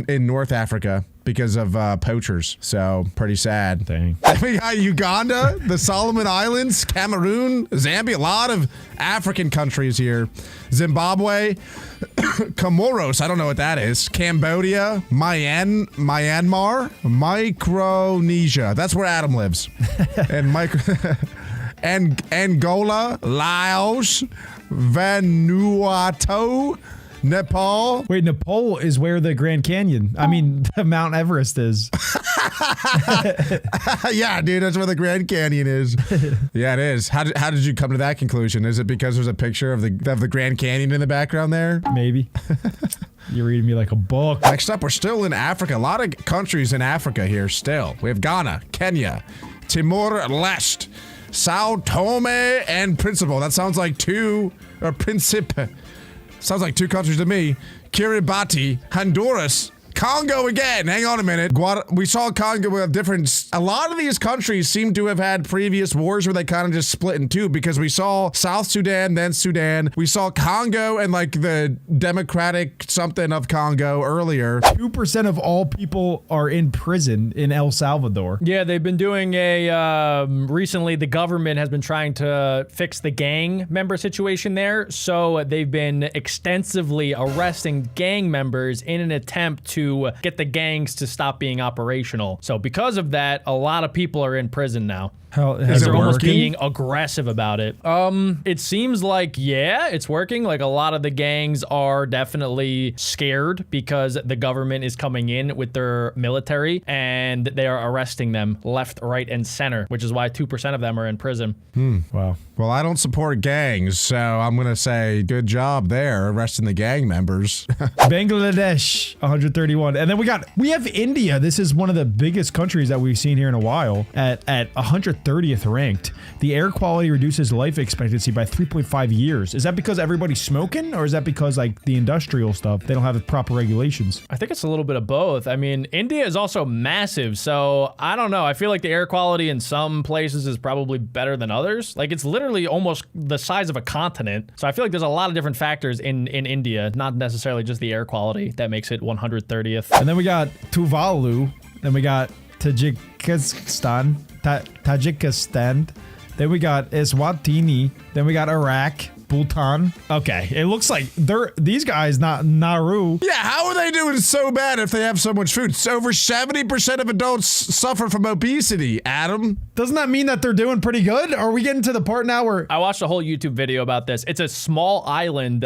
in North Africa because of poachers. So pretty sad. Dang. We got Uganda, the Solomon Islands, Cameroon, Zambia, a lot of African countries here. Zimbabwe, Comoros, I don't know what that is. Cambodia, Myanmar, Micronesia. That's where Adam lives. And Angola, Laos, Vanuatu, Nepal. Wait, Nepal is where the Grand Canyon, Mount Everest is. Yeah, dude, that's where the Grand Canyon is. Yeah, it is. How did you come to that conclusion? Is it because there's a picture of the Grand Canyon in the background there? Maybe. You're reading me like a book. Next up, we're still in Africa. A lot of countries in Africa here still. We have Ghana, Kenya, Timor-Leste, Sao Tome and Principe. That sounds like Principe. Sounds like two countries to me. Kiribati, Honduras, Congo again. Hang on a minute. We saw Congo with different. A lot of these countries seem to have had previous wars where they kind of just split in two, because we saw South Sudan, then Sudan. We saw Congo and like the Democratic something of Congo earlier. 2% of all people are in prison in El Salvador. Yeah, they've been doing recently the government has been trying to fix the gang member situation there. So they've been extensively arresting gang members in an attempt to get the gangs to stop being operational. So because of that, a lot of people are in prison now. They're almost being aggressive about it. It seems like, yeah, it's working. Like, a lot of the gangs are definitely scared because the government is coming in with their military and they are arresting them left, right, and center, which is why 2% of them are in prison. Wow. Well, I don't support gangs, so I'm going to say good job there, arresting the gang members. Bangladesh, 131. And then we have India. This is one of the biggest countries that we've seen here in a while at 130th ranked. The air quality reduces life expectancy by 3.5 years. Is that because everybody's smoking, or is that because like the industrial stuff, they don't have proper regulations? I think it's a little bit of both. I mean, India is also massive, so I don't know. I feel like the air quality in some places is probably better than others. Like, it's literally almost the size of a continent. So I feel like there's a lot of different factors in India, not necessarily just the air quality that makes it 130th. And then we got Tuvalu. Then we got Tajikistan. Then we got Eswatini. Then we got Iraq, Bhutan. Okay, it looks like these guys, not Nauru. Yeah, how are they doing so bad if they have so much food? So over 70% of adults suffer from obesity, Adam. Doesn't that mean that they're doing pretty good? Are we getting to the part now where... I watched a whole YouTube video about this. It's a small island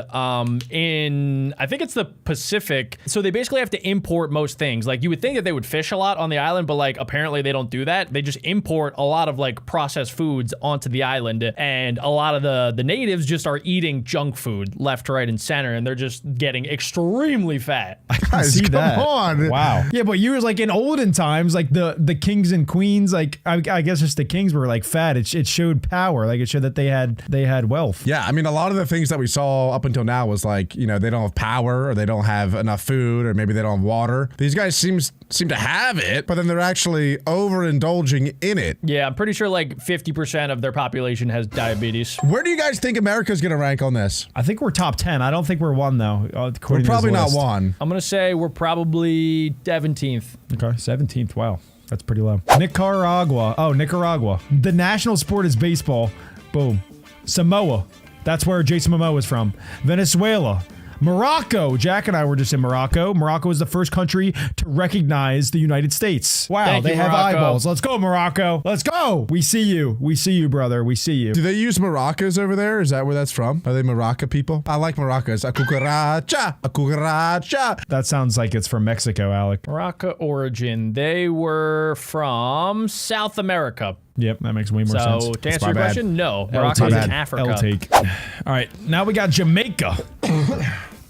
in, I think it's the Pacific. So they basically have to import most things. Like, you would think that they would fish a lot on the island, but like apparently they don't do that. They just import a lot of like processed foods onto the island, and a lot of the natives just are eating junk food left, right, and center, and they're just getting extremely fat. Guys, come on. Wow. Yeah, but you was like in olden times, like the kings and queens, like I guess just the kings were like fat. It showed power. Like, it showed that they had wealth. Yeah, I mean, a lot of the things that we saw up until now was like, you know, they don't have power, or they don't have enough food, or maybe they don't have water. These guys seem to have it, but then they're actually overindulging in it. Yeah, I'm pretty sure like 50% of their population has diabetes. Where do you guys think America's going to rank on this? I think we're top 10. I don't think we're 1 though. We're probably not 1. I'm going to say we're probably 17th. Okay, 17th. Wow. That's pretty low. Nicaragua. Oh, Nicaragua. The national sport is baseball. Boom. Samoa. That's where Jason Momoa is from. Venezuela. Morocco. Jack and I were just in Morocco. Morocco is the first country to recognize the United States. Wow, Thank they you, have Morocco. eyeballs. Let's go, Morocco. Let's go. We see you. We see you, brother. We see you. Do they use maracas over there? Is that where that's from? Are they maraca people? I like maracas. A cucaracha. A cucaracha. That sounds like it's from Mexico, Alec. Morocco origin. They were from South America. Yep, that makes way more sense. So, to answer your question, no. Morocco's in Africa. I'll take. All right, now we got Jamaica.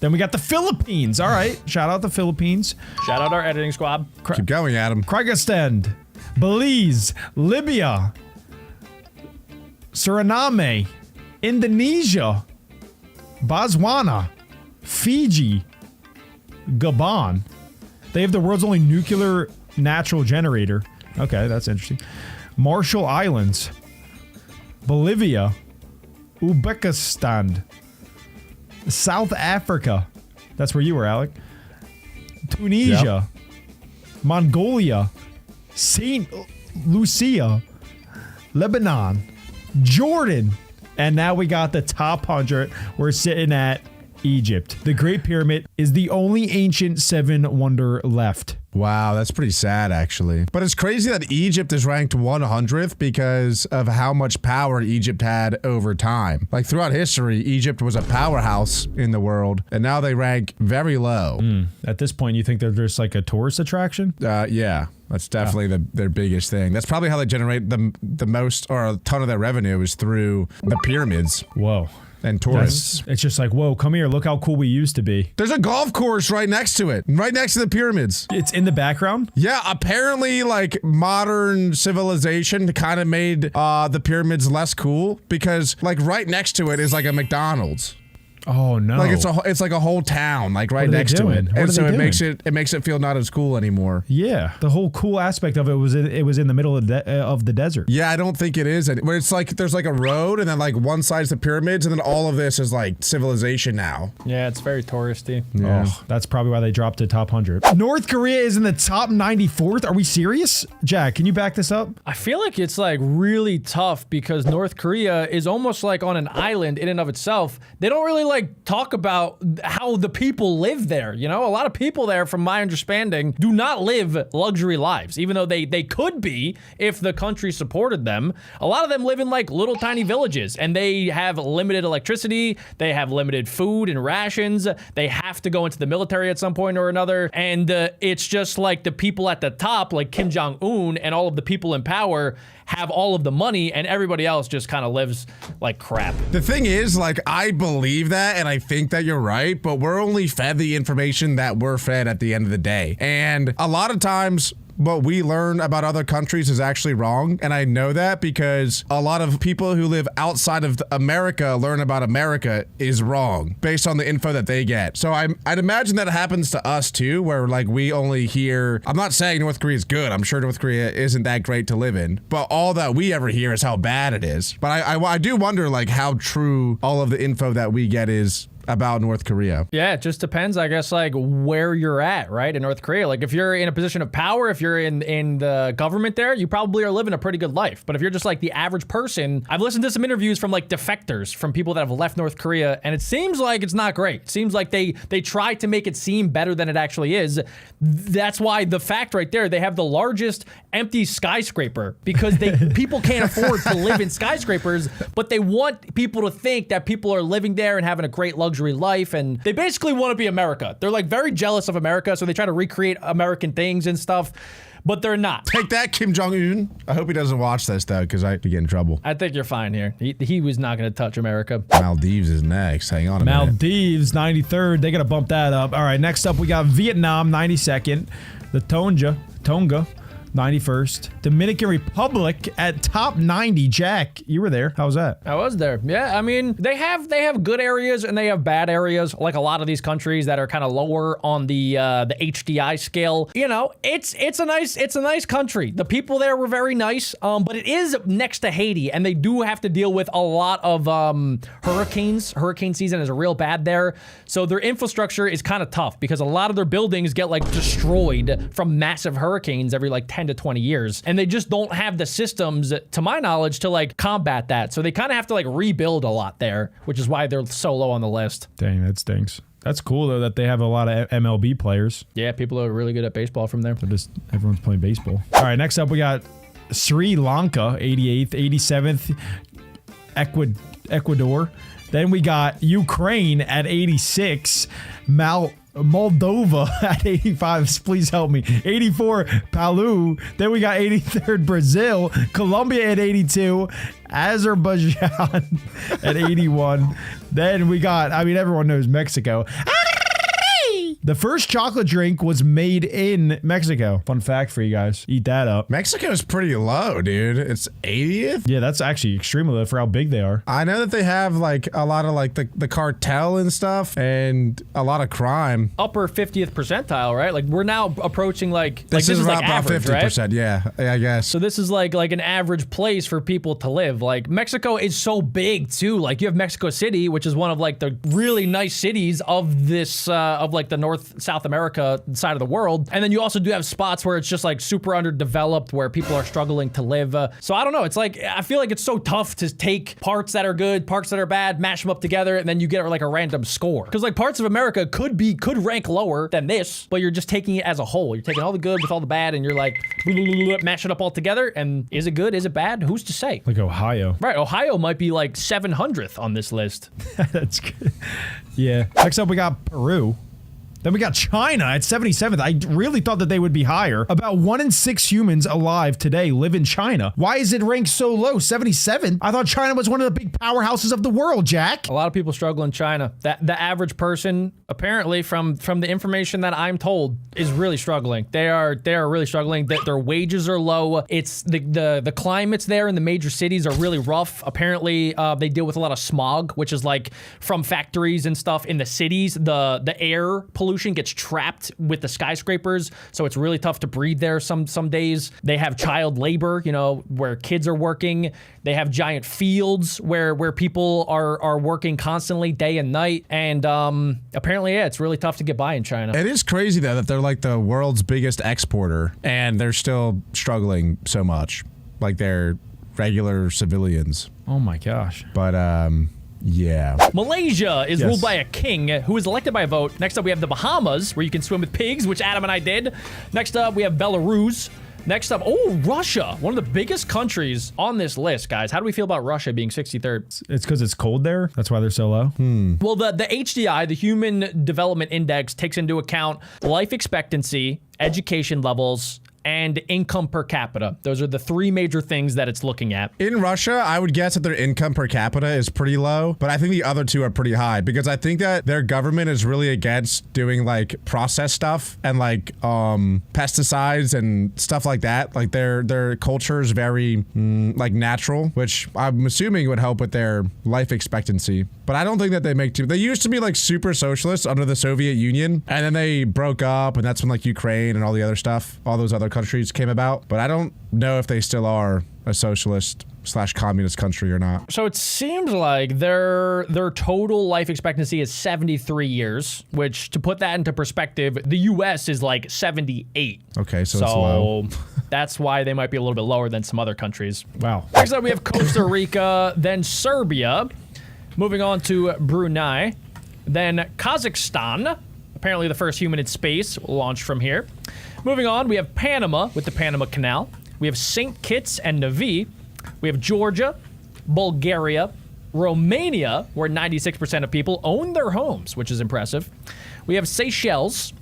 Then we got the Philippines. All right, shout out the Philippines. Shout out our editing squad. Keep going, Adam. Kyrgyzstan, Belize, Libya, Suriname, Indonesia, Botswana, Fiji, Gabon. They have the world's only nuclear natural generator. Okay, that's interesting. Marshall Islands, Bolivia, Uzbekistan, South Africa. That's where you were, Alec. Tunisia, Mongolia, St. Lucia, Lebanon, Jordan, and now we got the top 100. We're sitting at Egypt. The Great Pyramid is the only ancient 7 wonder left. Wow, that's pretty sad, actually. But it's crazy that Egypt is ranked 100th because of how much power Egypt had over time. Like, throughout history, Egypt was a powerhouse in the world, and now they rank very low. At this point, you think they're just like a tourist attraction? Yeah. That's definitely their biggest thing. That's probably how they generate the most, or a ton of their revenue is through the pyramids. Whoa. And tourists. It's just like, whoa, come here. Look how cool we used to be. There's a golf course right next to it. Right next to the pyramids. It's in the background? Yeah, apparently, like, modern civilization kind of made the pyramids less cool because, like, right next to it is, like, a McDonald's. Oh no! Like it's like a whole town, like right next to it, and so it makes it feel not as cool anymore. Yeah, the whole cool aspect of it was in the middle of the desert. Yeah, I don't think it is. Where it's like there's like a road, and then like one side's the pyramids, and then all of this is like civilization now. Yeah, it's very touristy. Yeah. Oh, that's probably why they dropped to top 100. North Korea is in the top 94th. Are we serious? Jack, can you back this up? I feel like it's like really tough because North Korea is almost like on an island in and of itself. They don't really like talk about how the people live there. You know, a lot of people there, from my understanding, do not live luxury lives, even though they could be if the country supported them. A lot of them live in like little tiny villages, and they have limited electricity. They have limited food and rations. They have to go into the military at some point or another. And it's just like the people at the top, like Kim Jong-un and all of the people in power, have all of the money, and everybody else just kind of lives like crap. The thing is, like, I believe that, and I think that you're right, but we're only fed the information that we're fed at the end of the day. And a lot of times, what we learn about other countries is actually wrong, and I know that because a lot of people who live outside of America learn about America is wrong based on the info that they get. So I'd imagine that happens to us too, where like we only hear, I'm not saying North Korea is good, I'm sure North Korea isn't that great to live in, but all that we ever hear is how bad it is. But I do wonder like how true all of the info that we get is about North Korea. Yeah, it just depends, I guess, like where you're at, right, in North Korea. Like if you're in a position of power, if you're in the government there, you probably are living a pretty good life. But if you're just like the average person, I've listened to some interviews from like defectors, from people that have left North Korea, and it seems like it's not great. It seems like they try to make it seem better than it actually is. That's why the fact right there, they have the largest empty skyscraper because people can't afford to live in skyscrapers, but they want people to think that people are living there and having a great luxury life, and they basically want to be America. They're like very jealous of America, so they try to recreate American things and stuff, but they're not. Take that, Kim Jong-un. I hope he doesn't watch this though, because I could get in trouble. I think you're fine here. He was not going to touch America. Maldives is next. Hang on a minute. Maldives, 93rd. They got to bump that up. All right, next up we got Vietnam, 92nd. The Tonga, 91st. Dominican Republic at top 90. Jack, you were there. How was that? I was there. Yeah, I mean, they have good areas and they have bad areas, like a lot of these countries that are kind of lower on the HDI scale. You know, it's a nice country. The people there were very nice, but it is next to Haiti, and they do have to deal with a lot of hurricanes. Hurricane season is real bad there, so their infrastructure is kind of tough because a lot of their buildings get like destroyed from massive hurricanes every like 10 to 20 years, and they just don't have the systems, to my knowledge, to like combat that. So they kind of have to like rebuild a lot there, which is why they're so low on the list. Dang, that stinks. That's cool though that they have a lot of MLB players. Yeah, people are really good at baseball from there. So just everyone's playing baseball. All right, next up we got Sri Lanka, 88th, 87th, Ecuador. Then we got Ukraine at 86, Moldova at 85. Please help me. 84, Palau. Then we got 83rd, Brazil. Colombia at 82. Azerbaijan at 81. Then we got, I mean, everyone knows Mexico. The first chocolate drink was made in Mexico. Fun fact for you guys. Eat that up. Mexico's pretty low, dude. It's 80th? Yeah, that's actually extremely low for how big they are. I know that they have like a lot of like the cartel and stuff and a lot of crime. Upper 50th percentile, right? Like we're now approaching this is like about average, 50%, right? Yeah, I guess. So this is like an average place for people to live. Like Mexico is so big too. Like you have Mexico City, which is one of like the really nice cities of this of like the North North, South America side of the world. And then you also do have spots where it's just like super underdeveloped, where people are struggling to live. So I don't know. It's like, I feel like it's so tough to take parts that are good, parts that are bad, mash them up together, and then you get like a random score. Because like parts of America could rank lower than this, but you're just taking it as a whole. You're taking all the good with all the bad, and you're like, mash it up all together. And is it good? Is it bad? Who's to say? Like Ohio. Right. Ohio might be like 700th on this list. That's good. Yeah. Next up, we got Peru. Then we got China at 77th. I really thought that they would be higher. About 1 in 6 humans alive today live in China. Why is it ranked so low? 77? I thought China was one of the big powerhouses of the world, Jack. A lot of people struggle in China. The average person, apparently, from the information that I'm told, is really struggling. They are really struggling. Their wages are low. It's the climates there in the major cities are really rough. Apparently, they deal with a lot of smog, which is like from factories and stuff in the cities. The air pollution gets trapped with the skyscrapers, so it's really tough to breathe there some days. They have child labor, you know, where kids are working. They have giant fields where people are working constantly day and night. And apparently, yeah, it's really tough to get by in China. It is crazy, though, that they're like the world's biggest exporter, and they're still struggling so much. Like they're regular civilians. Oh my gosh. But, yeah. Malaysia is ruled by a king who is elected by a vote. Next up, we have the Bahamas, where you can swim with pigs, which Adam and I did. Next up, we have Belarus. Next up, Russia, one of the biggest countries on this list, guys. How do we feel about Russia being 63rd? It's because it's cold there? That's why they're so low? Well, the HDI, the Human Development Index, takes into account life expectancy, education levels, and income per capita. Those are the 3 major things that it's looking at. In Russia, I would guess that their income per capita is pretty low, but I think the other 2 are pretty high because I think that their government is really against doing like processed stuff and like pesticides and stuff like that. Like their culture is very like natural, which I'm assuming would help with their life expectancy. But I don't think that they make too. They used to be like super socialist under the Soviet Union, and then they broke up, and that's when like Ukraine and all the other stuff, all those other countries came about. But I don't know if they still are a socialist/communist country or not. So it seems like their total life expectancy is 73 years, which, to put that into perspective, the U.S. is like 78. Okay, so it's low. That's why they might be a little bit lower than some other countries. Wow. Next up, we have Costa Rica, then Serbia. Moving on to Brunei, then Kazakhstan. Apparently the first human in space launched from here. Moving on, we have Panama with the Panama Canal. We have St. Kitts and Nevis. We have Georgia, Bulgaria, Romania, where 96% of people own their homes, which is impressive. We have Seychelles,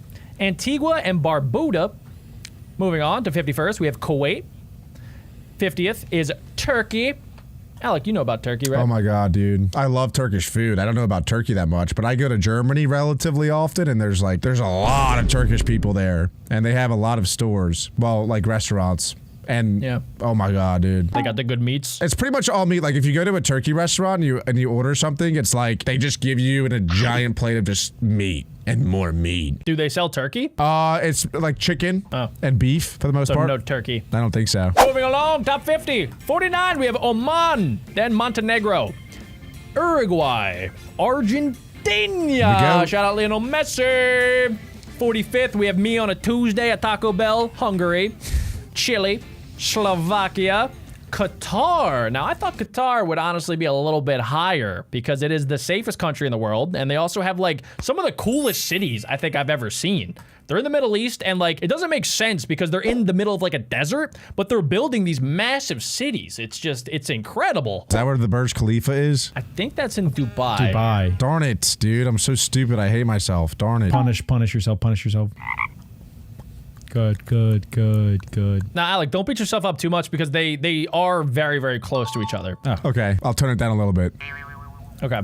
Antigua and Barbuda. Moving on to 51st, we have Kuwait. 50th is Turkey. Alec, you know about Turkey, right? Oh my God, dude. I love Turkish food. I don't know about Turkey that much, but I go to Germany relatively often, and there's a lot of Turkish people there, and they have a lot of stores, well, like restaurants. And yeah. Oh my God, dude. They got the good meats. It's pretty much all meat. Like if you go to a turkey restaurant and you order something, it's like they just give you a giant plate of just meat and more meat. Do they sell turkey? It's like chicken and beef for the most So part. no turkey. I don't think so. Moving along, top 50. 49, we have Oman, then Montenegro, Uruguay, Argentina. Shout out Lionel Messi. 45th, we have me on a Tuesday at Taco Bell, Hungary, Chile, Slovakia, Qatar. Now, I thought Qatar would honestly be a little bit higher because it is the safest country in the world, and they also have like some of the coolest cities I think I've ever seen. They're in the Middle East, and like it doesn't make sense because they're in the middle of like a desert, but they're building these massive cities. It's incredible. Is that where the Burj Khalifa is? I think that's in Dubai. Dubai. Darn it, dude. I'm so stupid. I hate myself. Darn it. Punish yourself. Good. Now, Alec, don't beat yourself up too much because they are very, very close to each other. Okay, I'll turn it down a little bit. Okay.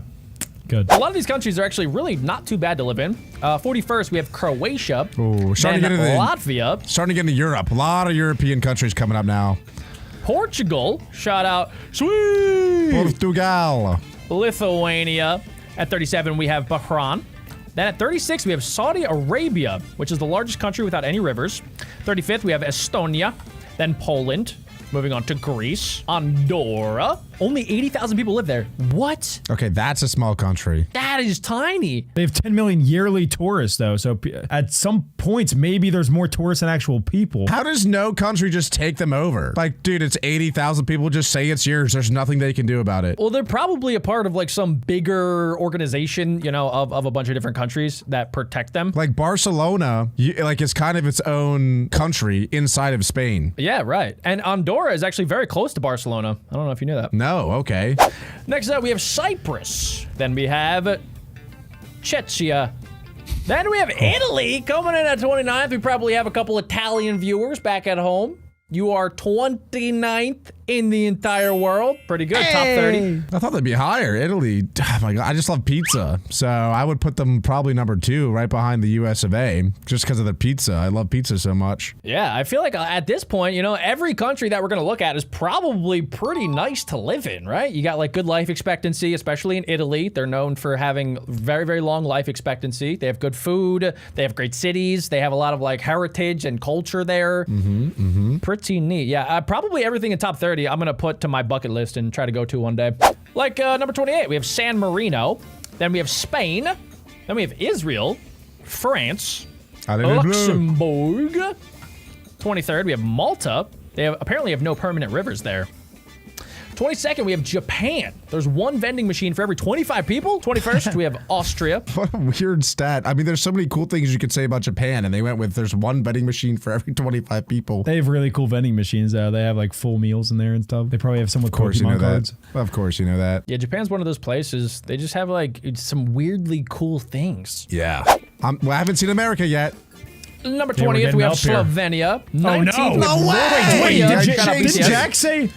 Good. A lot of these countries are actually really not too bad to live in. 41st, we have Croatia. Ooh, starting then to get into Latvia. Starting to get into Europe. A lot of European countries coming up now. Portugal. Shout out. Sweet. Portugal. Lithuania. At 37, we have Bahrain. Then at 36, we have Saudi Arabia, which is the largest country without any rivers. 35th, we have Estonia. Then Poland. Moving on to Greece, Andorra, Only 80,000 people live there. What? Okay, that's a small country. That is tiny. They have 10 million yearly tourists, though. So at some points, maybe there's more tourists than actual people. How does no country just take them over? Like, dude, it's 80,000 people. Just say it's yours. There's nothing they can do about it. Well, they're probably a part of like some bigger organization, you know, of a bunch of different countries that protect them. Like Barcelona, like it's kind of its own country inside of Spain. Yeah, right. And Andorra is actually very close to Barcelona. I don't know if you knew that. No, okay. Next up, we have Cyprus. Then we have Czechia. Then we have Italy coming in at 29th. We probably have a couple Italian viewers back at home. You are 29th in the entire world. Pretty good, top 30. I thought they'd be higher. Italy, oh my God, I just love pizza. So I would put them probably number 2, right behind the US of A, just because of the pizza. I love pizza so much. Yeah, I feel like at this point, you know, every country that we're going to look at is probably pretty nice to live in, right? You got like good life expectancy, especially in Italy. They're known for having very, very long life expectancy. They have good food. They have great cities. They have a lot of like heritage and culture there. Pretty neat. Yeah, probably everything in top 30 I'm going to put to my bucket list and try to go to one day. Like number 28, we have San Marino. Then we have Spain. Then we have Israel, France, Luxembourg. 23rd, we have Malta. They apparently have no permanent rivers there. 22nd, we have Japan. There's one vending machine for every 25 people. 21st, we have Austria. What a weird stat. I mean, there's so many cool things you could say about Japan, and they went with there's one vending machine for every 25 people. They have really cool vending machines, though. They have like full meals in there and stuff. They probably have some with Pokemon cards. Of course you know that. Yeah, Japan's one of those places. They just have like some weirdly cool things. Yeah. Well, I haven't seen America yet. Number 20th, we have Slovenia. 19th, no. we have No way! Wait, Did Jack say...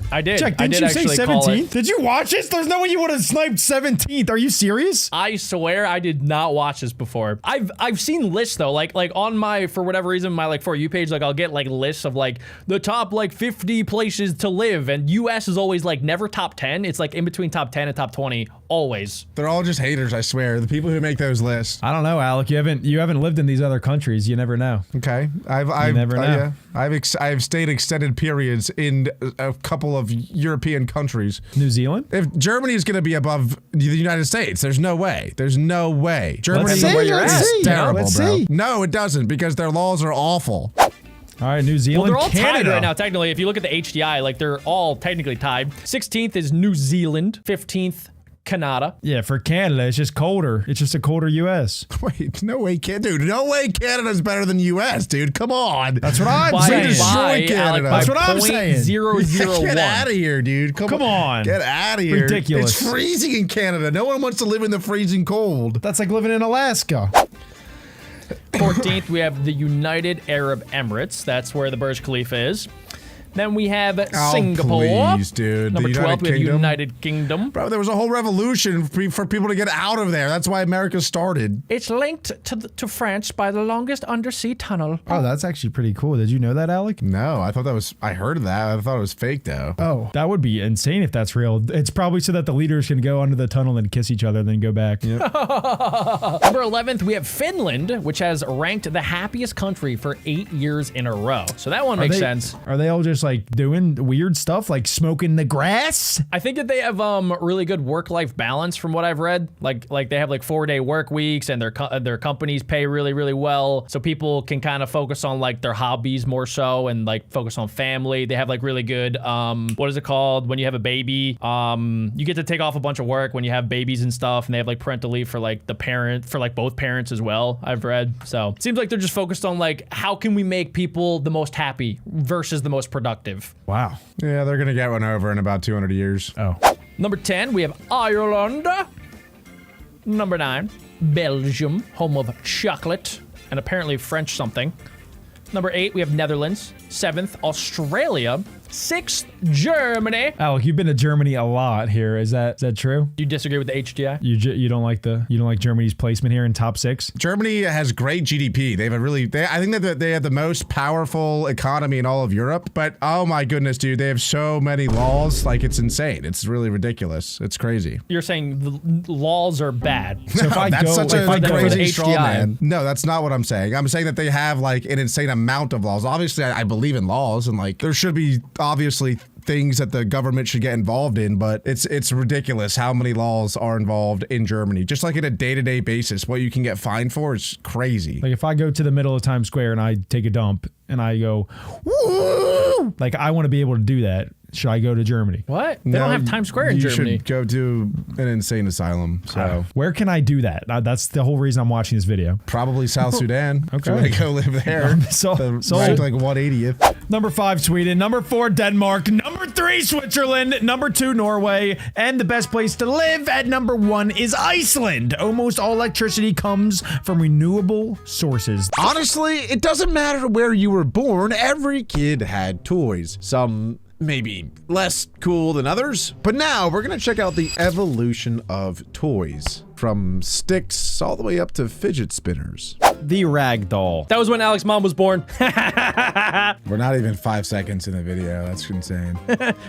I did. Jack, I didn't did you say actually call it. 17th? Did you watch this? There's no way you would have sniped 17th. Are you serious? I swear I did not watch this before. I've seen lists though, like on my, for whatever reason, my like For You page, like I'll get like lists of like the top like 50 places to live, and US is always like never top 10. It's like in between top 10 and top 20, always. They're all just haters, I swear. The people who make those lists. I don't know, Alec. You haven't lived in these other countries. You never know. Okay. You never know. Yeah. I've stayed extended periods in a couple of European countries. New Zealand? If Germany is going to be above the United States, there's no way. There's no way. Germany is terrible, bro. No, it doesn't, because their laws are awful. All right, New Zealand, Well, they're all Canada. tied right now, technically. If you look at the HDI, like they're all technically tied. 16th is New Zealand. 15th, Canada. Yeah, for Canada, it's just colder. It's just a colder U.S. Wait, no way, dude. No way Canada's better than U.S., dude. Come on. That's what I'm By- saying. by, Canada. Alec, by That's what I'm saying. 0.001. Get out of here, dude. Come on. Get out of here. Ridiculous. It's freezing in Canada. No one wants to live in the freezing cold. That's like living in Alaska. 14th, we have the United Arab Emirates. That's where the Burj Khalifa is. Then we have Singapore. Please, dude. Number The 12, we have Kingdom? United Kingdom. Bro, there was a whole revolution for people to get out of there. That's why America started. It's linked to France by the longest undersea tunnel. Oh, that's actually pretty cool. Did you know that, Alec? No, I thought that was, I heard of that. I thought it was fake, though. Oh, that would be insane if that's real. It's probably so that the leaders can go under the tunnel and kiss each other, then go back. Yep. Number 11th, we have Finland, which has ranked the happiest country for 8 years in a row. So that one makes sense. Are they all just like doing weird stuff, like smoking the grass? I think that they have really good work-life balance from what I've read. Like they have like 4-day work weeks, and their companies pay really, really well. So people can kind of focus on like their hobbies more so, and like focus on family. They have like really good, what is it called? When you have a baby, you get to take off a bunch of work when you have babies and stuff, and they have like parental leave for like for like both parents as well, I've read. So it seems like they're just focused on like, how can we make people the most happy versus the most productive. Wow. Yeah, they're going to get run over in about 200 years. Oh. Number 10, we have Ireland. Number 9, Belgium, home of chocolate and apparently French something. Number 8, we have Netherlands. 7th, Australia. 6th, Germany. Alec, you've been to Germany a lot here. Is that true? Do you disagree with the HDI? You don't like Germany's placement here in top 6? Germany has great GDP. They have I think that they have the most powerful economy in all of Europe. But oh my goodness, dude, they have so many laws. Like, it's insane. It's really ridiculous. It's crazy. You're saying the laws are bad. So if I that's go, such if a I go crazy HDI. straw man. No, that's not what I'm saying. I'm saying that they have like an insane amount of laws. Obviously, I believe in laws, and like there should be obviously things that the government should get involved in, but it's ridiculous how many laws are involved in Germany. Just like in a day-to-day basis, what you can get fined for is crazy. Like if I go to the middle of Times Square and I take a dump and I go, woo! Like I want to be able to do that. Should I go to Germany? What? They don't have Times Square in Germany. You should go to an insane asylum. So where can I do that? That's the whole reason I'm watching this video. probably South Sudan. Okay. If you want to go live there. So Ranked like 180th. Number 5, Sweden. Number 4, Denmark. Number 3, Switzerland. Number 2, Norway. And the best place to live at number 1 is Iceland. Almost all electricity comes from renewable sources. Honestly, it doesn't matter where you were born. Every kid had toys. Some maybe less cool than others. But now we're gonna check out the evolution of toys. From sticks all the way up to fidget spinners. The rag doll. That was when Alex's mom was born. We're not even 5 seconds in the video. That's insane.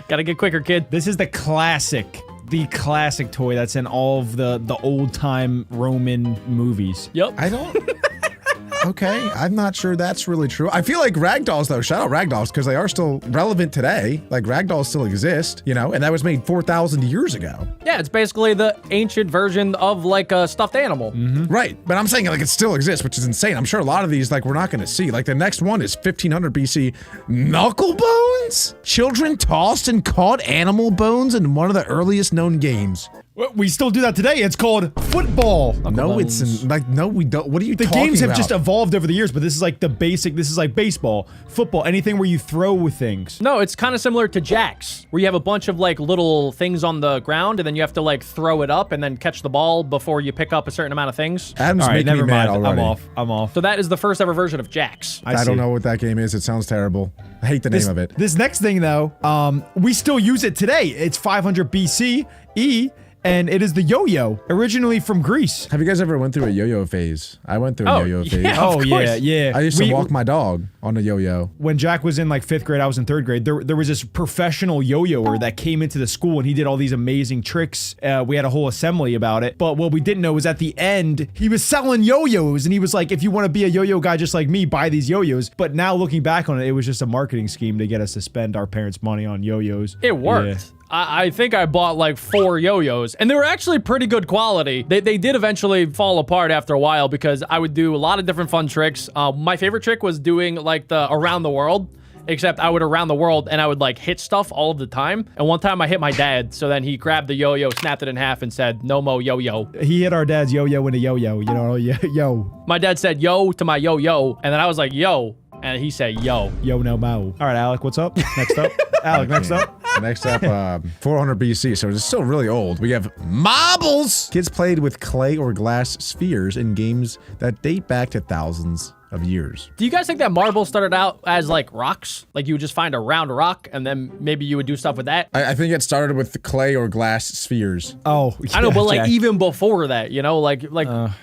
Gotta get quicker, kid. This is the classic toy that's in all of the old-time Roman movies. Yep. I don't... Okay, I'm not sure that's really true. I feel like ragdolls, though, shout out ragdolls, because they are still relevant today. Like, ragdolls still exist, you know, and that was made 4,000 years ago. Yeah, it's basically the ancient version of like a stuffed animal. Right, but I'm saying, like, it still exists, which is insane. I'm sure a lot of these, like, we're not going to see. Like, the next one is 1500 BC. Knuckle bones? Children tossed and caught animal bones in one of the earliest known games. We still do that today. It's called football. No, it's like, no, we don't. What are you talking about? The games have just evolved over the years, but this is like the basic. This is like baseball, football, anything where you throw with things. No, it's kind of similar to jacks, where you have a bunch of like little things on the ground, and then you have to like throw it up and then catch the ball before you pick up a certain amount of things. Adam's All right, making me never mad mind. already. I'm off. So that is the first ever version of jacks. I don't know what that game is. It sounds terrible. I hate the name of it. This next thing, though, we still use it today. It's 500 BCE, and it is the yo-yo, originally from Greece. Have you guys ever went through a yo-yo phase? I went through a yo-yo phase. Yeah, of course. yeah. I used to walk my dog on a yo-yo. When Jack was in like 5th grade, I was in 3rd grade. There was this professional yo-yoer that came into the school, and he did all these amazing tricks. We had a whole assembly about it. But what we didn't know was at the end, he was selling yo-yos, and he was like, if you want to be a yo-yo guy just like me, buy these yo-yos. But now looking back on it, it was just a marketing scheme to get us to spend our parents' money on yo-yos. It worked. Yeah. I think I bought like 4 yo-yos, and they were actually pretty good quality. They did eventually fall apart after a while because I would do a lot of different fun tricks. My favorite trick was doing like the around the world, except I would around the world and I would like hit stuff all of the time. And one time I hit my dad, so then he grabbed the yo-yo, snapped it in half, and said, "No mo yo-yo." He hit our dad's yo-yo in a yo-yo, you know, yo. My dad said yo to my yo-yo, and then I was like, yo. And he said, yo. Yo, no mo. All right, Alec, what's up? Next up. Alec, next up. Next up, 400 BC, so it's still really old. We have marbles! Kids played with clay or glass spheres in games that date back to thousands of years. Do you guys think that marbles started out as like rocks? Like you would just find a round rock and then maybe you would do stuff with that? I think it started with clay or glass spheres. Oh, I know, but like Jack. even before that, you know, like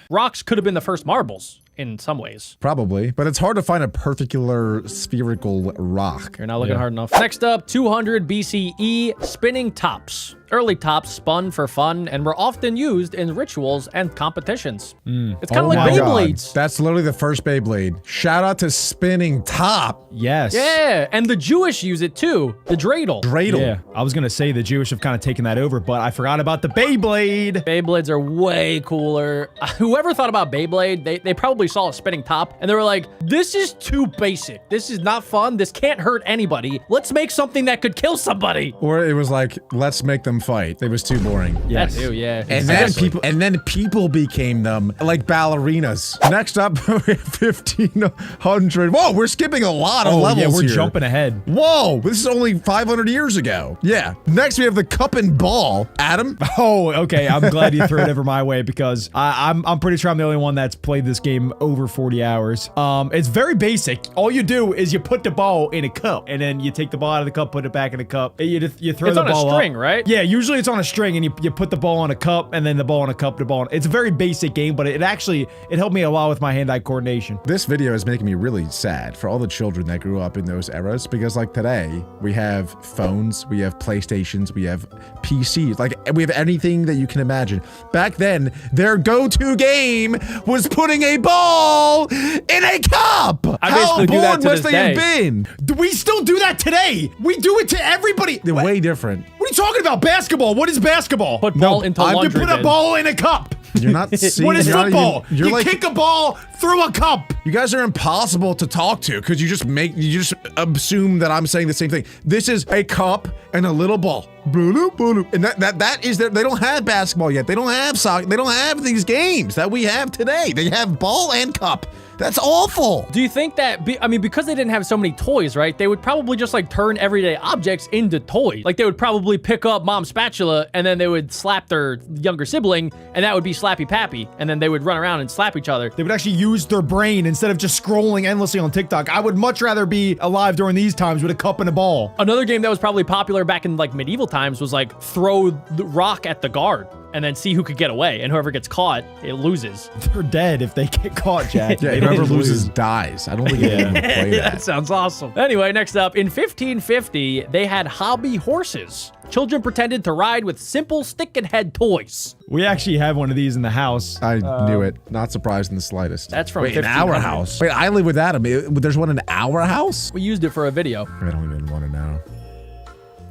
rocks could have been the first marbles in some ways. Probably, but it's hard to find a particular spherical rock. You're not looking hard enough. Next up, 200 BCE, spinning tops. Early tops spun for fun and were often used in rituals and competitions. It's kind of like my God. Beyblades. That's literally the first Beyblade. Shout out to spinning top. Yes. Yeah, and the Jewish use it too. The dreidel. Dreidel. Yeah, I was gonna say the Jewish have kind of taken that over, but I forgot about the Beyblade. Beyblades are way cooler. Whoever thought about Beyblade, they probably saw a spinning top and they were like, this is too basic. This is not fun. This can't hurt anybody. Let's make something that could kill somebody. Or it was like, let's make them fight. It was too boring. Yes. That too, yeah. And then people became them, like ballerinas. Next up, we have 1500. Whoa, we're skipping a lot of levels yeah, we're here. jumping ahead. Whoa, this is only 500 years ago. Yeah. Next, we have the cup and ball. Adam? Oh, okay. I'm glad you threw it over my way because I'm pretty sure I'm the only one that's played this game over 40 hours. It's very basic. All you do is you put the ball in a cup, and then you take the ball out of the cup, put it back in the cup. You throw It's the on a ball string, up. right? Yeah, usually it's on a string and you put the ball on a cup and then the ball on a cup, the ball on. It's a very basic game, but it helped me a lot with my hand-eye coordination. This video is making me really sad for all the children that grew up in those eras because like today we have phones, we have PlayStations, we have PCs, like we have anything that you can imagine. Back then, their go-to game was putting a ball in a cup. How bored must they have been? Do we still do that today? We do it to everybody. They're way different. What are you talking about? Basketball. What is basketball? Put ball into laundry You put a ball in a cup. You're not seeing. What is football? You're you like, kick a ball through a cup. You guys are impossible to talk to because you just assume that I'm saying the same thing. This is a cup and a little ball. And that is they don't have basketball yet. They don't have soccer. They don't have these games that we have today. They have ball and cup. That's awful. Do you think that, because they didn't have so many toys, right? They would probably just like turn everyday objects into toys. Like they would probably pick up mom's spatula and then they would slap their younger sibling and that would be Slappy Pappy. And then they would run around and slap each other. They would actually use their brain instead of just scrolling endlessly on TikTok. I would much rather be alive during these times with a cup and a ball. Another game that was probably popular back in like medieval times was like throw the rock at the guard and then see who could get away. And whoever gets caught, it loses. They're dead if they get caught, Jack. Yeah, whoever loses dies. I don't think you can play that. That sounds awesome. Anyway, next up, in 1550, they had hobby horses. Children pretended to ride with simple stick and head toys. We actually have one of these in the house. I knew it. Not surprised in the slightest. That's from in our house. Wait, I live with Adam. There's one in our house? We used it for a video. I don't even want to know.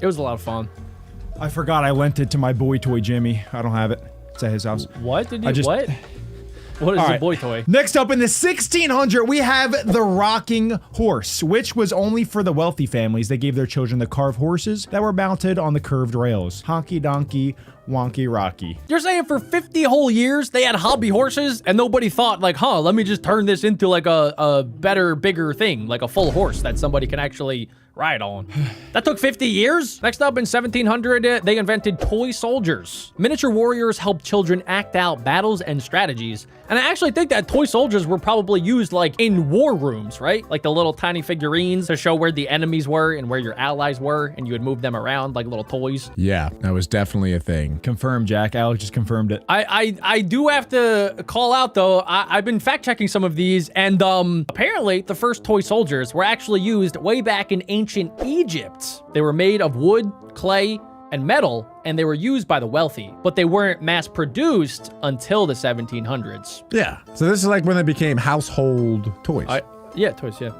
It was a lot of fun. I forgot I lent it to my boy toy Jimmy. I don't have it. It's at his house. What did you? What? What is a boy toy? Next up in the 1600, we have the rocking horse, which was only for the wealthy families. They gave their children the carved horses that were mounted on the curved rails. Honky donkey, wonky rocky. You're saying for 50 whole years, they had hobby horses and nobody thought like, let me just turn this into like a better, bigger thing, like a full horse that somebody can actually ride on. That took 50 years. Next up in 1700, they invented toy soldiers. Miniature warriors helped children act out battles and strategies. And I actually think that toy soldiers were probably used like in war rooms, right? Like the little tiny figurines to show where the enemies were and where your allies were, and you would move them around like little toys. Yeah, that was definitely a thing. Confirmed, Jack. Alex just confirmed it. I do have to call out though, I've been fact checking some of these, and apparently the first toy soldiers were actually used way back in ancient Egypt. They were made of wood, clay, and metal, and they were used by the wealthy, but they weren't mass produced until the 1700s. Yeah. So this is like when they became household toys. Yeah, toys, yeah.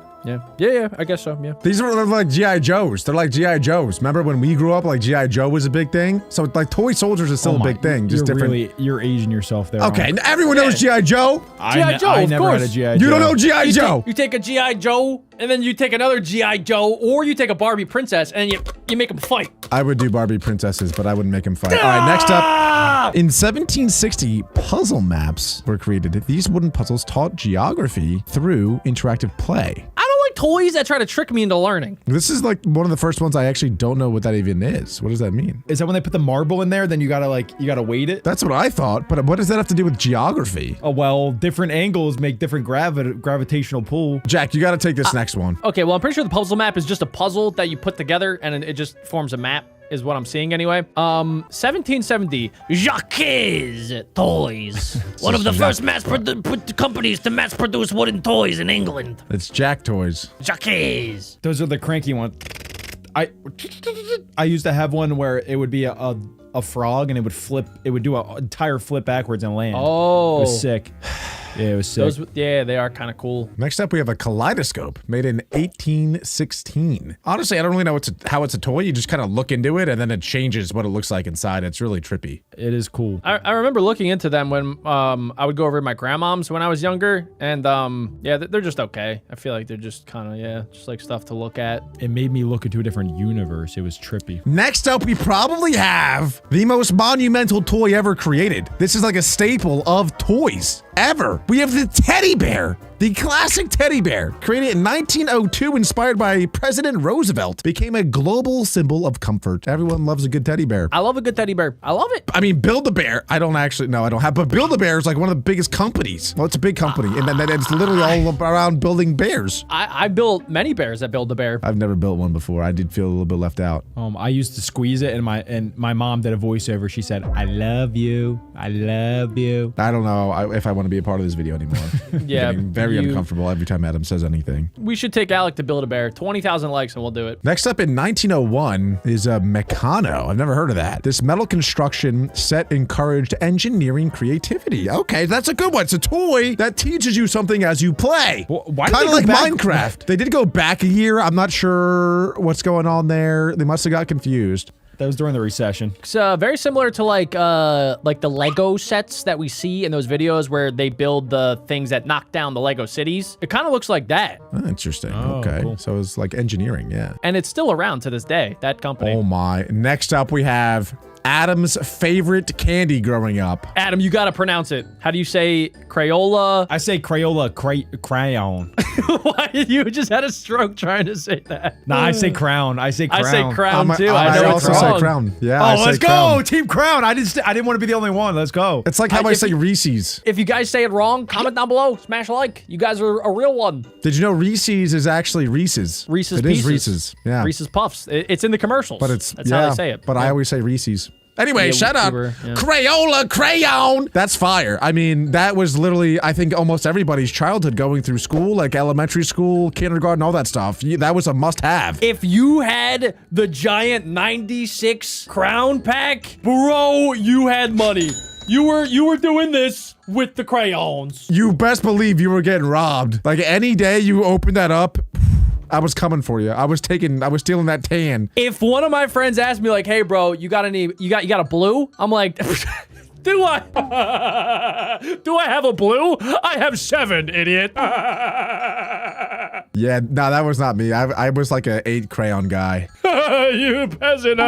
Yeah, I guess so, yeah. These are like G.I. Joes. They're like G.I. Joes. Remember when we grew up, like G.I. Joe was a big thing? So like toy soldiers is still a big thing, just different. You're aging yourself there. Okay, everyone knows G.I. Joe. G.I. Joe, I never had a G.I. Joe. You don't know G.I. Joe. You take a G.I. Joe, and then you take another G.I. Joe, or you take a Barbie princess, and you make them fight. I would do Barbie princesses, but I wouldn't make them fight. All right, next up. In 1760, puzzle maps were created. These wooden puzzles taught geography through interactive play. I don't like toys that try to trick me into learning. This is like one of the first ones I actually don't know what that even is. What does that mean? Is that when they put the marble in there, then you gotta weight it? That's what I thought, but what does that have to do with geography? Oh, well, different angles make different gravitational pull. Jack, you gotta take this next one. Okay, well, I'm pretty sure the puzzle map is just a puzzle that you put together, and it just forms a map, is what I'm seeing anyway. 1770, Jacques Toys. One of the first companies to mass produce wooden toys in England. It's Jack Toys. Jacques. Those are the cranky ones. I used to have one where it would be a frog and it would flip. It would do an entire flip backwards and land. Oh. It was sick. Yeah, it was sick. Yeah, they are kind of cool. Next up, we have a kaleidoscope made in 1816. Honestly, I don't really know how it's a toy. You just kind of look into it and then it changes what it looks like inside. It's really trippy. It is cool. I remember looking into them when I would go over to my grandmom's when I was younger, and yeah, they're just okay. I feel like they're just kind of, just like stuff to look at. It made me look into a different universe. It was trippy. Next up, we probably have the most monumental toy ever created. This is like a staple of toys ever. We have the teddy bear. The classic teddy bear, created in 1902, inspired by President Roosevelt, became a global symbol of comfort. Everyone loves a good teddy bear. I love a good teddy bear. I love it. I mean, Build-A-Bear, I don't have, but Build-A-Bear is like one of the biggest companies. Well, it's a big company, and then it's literally all around building bears. I built many bears at Build-A-Bear. I've never built one before. I did feel a little bit left out. I used to squeeze it, and my mom did a voiceover. She said, "I love you. I love you." I don't know if I want to be a part of this video anymore. Yeah, I'm getting very uncomfortable every time Adam says anything. We should take Alec to Build-A-Bear. 20,000 likes and we'll do it. Next up in 1901 is a Meccano. I've never heard of that. This metal construction set encouraged engineering creativity. Okay, that's a good one. It's a toy that teaches you something as you play. Well, why did kind they of go like back? Minecraft. They did go back a year. I'm not sure what's going on there. They must have got confused. That was during the recession. It's very similar to like the Lego sets that we see in those videos where they build the things that knock down the Lego cities. It kind of looks like that. Oh, interesting. Oh, okay. cool. So it's like engineering, yeah. And it's still around to this day, that company. Oh my. Next up we have Adam's favorite candy growing up. Adam, you gotta pronounce it. How do you say Crayola? I say Crayola crayon. Why? You just had a stroke trying to say that. Nah, I say crown. I say crown. I say crown too. I I know also it's say wrong. crown. Yeah. Oh, I let's say go, crown. Team Crown. I didn't want to be the only one. Let's go. It's like how I if say you- Reese's. If you guys say it wrong, comment down below. Smash a like. You guys are a real one. Did you know Reese's is actually Reese's? Reese's It is Pieces. Reese's. Yeah. Reese's Puffs. It's in the commercials. But it's That's how they say it. But I always say Reese's. Anyway, Yeah, shut up. yeah. Crayola, crayon. That's fire. I mean, that was literally, I think, almost everybody's childhood going through school, like elementary school, kindergarten, all that stuff. That was a must-have. If you had the giant 96 crown pack, bro, you had money. You were doing this with the crayons. You best believe you were getting robbed. Like any day you opened that up, I was coming for you. I was stealing that tan. If one of my friends asked me like, "Hey, bro, you got a blue?" I'm like, "Do I? Do I have a blue? I have 7, idiot." Yeah, no, that was not me. I was like a 8 crayon guy. You peasant.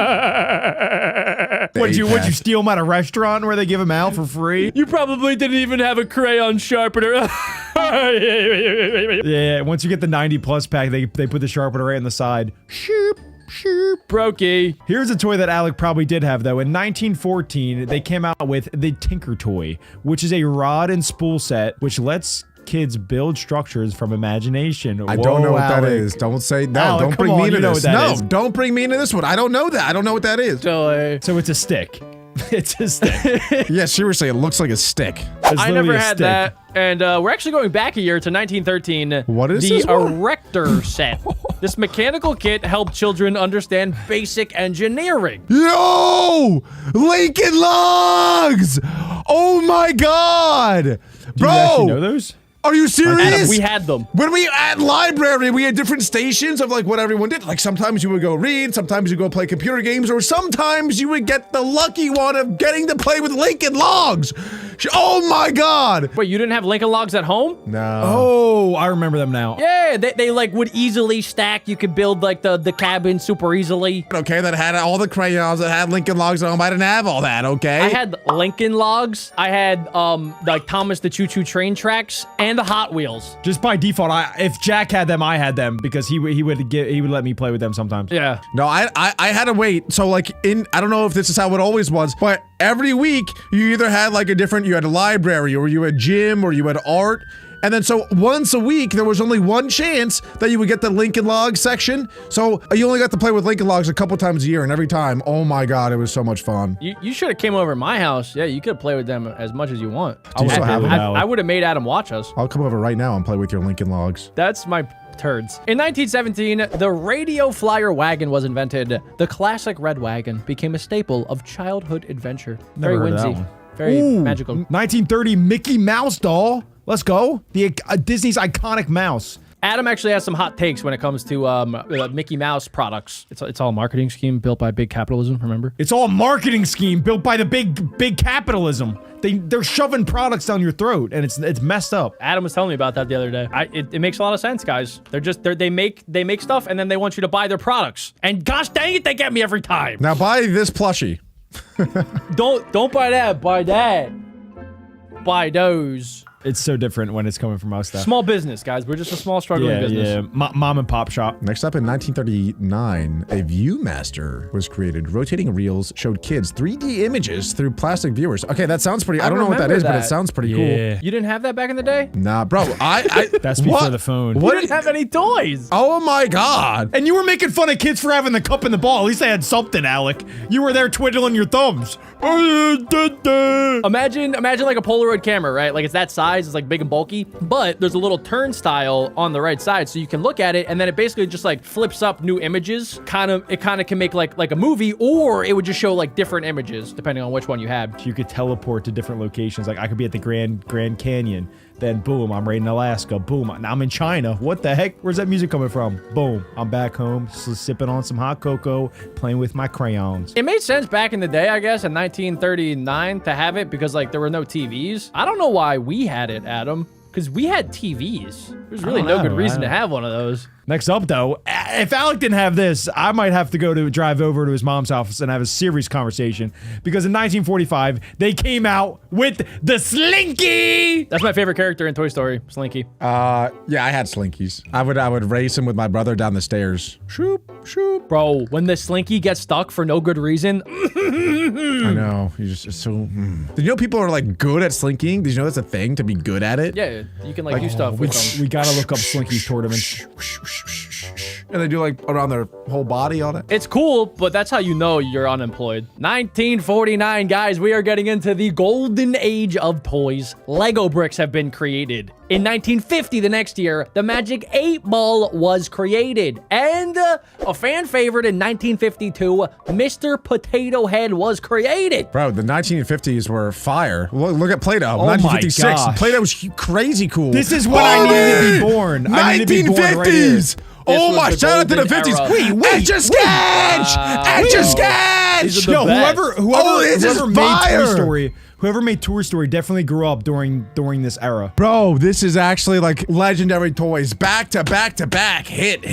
Would you steal them at a restaurant where they give them out for free? You probably didn't even have a crayon sharpener. Yeah, once you get the 90+ pack, they put the sharpener right on the side. Shoop, shoop. Brokey. Here's a toy that Alec probably did have, though. In 1914, they came out with the Tinker Toy, which is a rod and spool set, which lets kids build structures from imagination. I don't know what Alec. that is. Don't say no. Alec, Don't come bring on, me into you know this. what that No, is. don't bring me into this one. I don't know that. I don't know what that is. So, So it's a stick. It's a stick. Yeah, seriously, it looks like a stick. It's I literally never a had stick. that. And we're actually going back a year to 1913. What is the this one? Erector set. This mechanical kit helped children understand basic engineering. Yo! Lincoln Logs! Oh my god! Do you actually know Bro! those? Are you serious? Adam, we had them. When we at library, we had different stations of like what everyone did. Like sometimes you would go read, sometimes you go play computer games, or sometimes you would get the lucky one of getting to play with Lincoln Logs. Oh my god! Wait, you didn't have Lincoln Logs at home? No. Oh, I remember them now. Yeah, they like would easily stack. You could build like the cabin super easily. Okay, that had all the crayons, that had Lincoln Logs at home. I didn't have all that, okay? I had Lincoln Logs. I had like Thomas the Choo Choo Train tracks and the Hot Wheels. Just by default, if Jack had them, I had them because he would let me play with them sometimes. Yeah. No, I had to wait. So like I don't know if this is how it always was, but every week you either had like you had a library or you had gym or you had art. And then so once a week, there was only one chance that you would get the Lincoln Logs section. So you only got to play with Lincoln Logs a couple times a year, and every time, oh my god, it was so much fun. You should have came over to my house. Yeah, you could play with them as much as you want. Do you still have them? I would have made Adam watch us. I'll come over right now and play with your Lincoln Logs. That's my turds. In 1917, the radio flyer wagon was invented. The classic red wagon became a staple of childhood adventure. Never Very heard of that whimsy. one. Very Ooh, magical. 1930 Mickey Mouse doll. Let's go. The Disney's iconic mouse. Adam actually has some hot takes when it comes to Mickey Mouse products. It's all a marketing scheme built by big capitalism, remember? It's all a marketing scheme built by the big capitalism. They're shoving products down your throat, and it's messed up. Adam was telling me about that the other day. It makes a lot of sense, guys. They make stuff and then they want you to buy their products. And gosh dang it, they get me every time. Now buy this plushie. Don't buy that. Buy that. Buy those. It's so different when it's coming from us, though. Small business, guys. We're just a small struggling business. Yeah, mom and pop shop. Next up in 1939, a Viewmaster was created. Rotating reels showed kids 3D images through plastic viewers. Okay, that sounds pretty. I don't know what that is, but it sounds pretty cool. You didn't have that back in the day? Nah, bro. That's before the phone. You didn't have any toys. Oh my god. And you were making fun of kids for having the cup and the ball. At least they had something, Alec. You were there twiddling your thumbs. Imagine like a Polaroid camera, right? Like it's that size, it's like big and bulky, but there's a little turnstile on the right side, so you can look at it, and then it basically just like flips up new images. It kind of can make like a movie, or it would just show like different images depending on which one you had. You could teleport to different locations. Like I could be at the Grand Canyon, then boom, I'm right in Alaska. Boom, now I'm in China. What the heck? Where's that music coming from? Boom, I'm back home, sipping on some hot cocoa, playing with my crayons. It made sense back in the day, I guess, in 1939 to have it because like there were no TVs. I don't know why we had it, Adam, because we had TVs. There's really no good reason to have one of those. Next up, though, if Alec didn't have this, I might have to drive over to his mom's house and have a serious conversation. Because in 1945, they came out with the Slinky! That's my favorite character in Toy Story, Slinky. Yeah, I had Slinkies. I would race him with my brother down the stairs. Shoop, shoop. Bro, when the Slinky gets stuck for no good reason. I know. He's just so. Did you know people are like good at slinking? Did you know that's a thing to be good at it? Yeah, you can like do stuff with them. We gotta look up Slinky's tournament. And they do like around their whole body on it. It's cool, but that's how you know you're unemployed. 1949, guys, we are getting into the golden age of toys. Lego bricks have been created. In 1950, the next year, the Magic 8 Ball was created. And a fan favorite in 1952, Mr. Potato Head was created. Bro, the 1950s were fire. Look at Play-Doh. Oh my 1956. gosh. Play-Doh was crazy cool. This is when I needed to be born. 1950s. Oh was my! the Shout out to the golden 50s. era. Wait, Etch-a-Sketch! Etch-a-Sketch! These are the Yo, best. whoever made Toy Story definitely grew up during this era. Bro, this is actually like legendary toys. Back to back to back. Hit.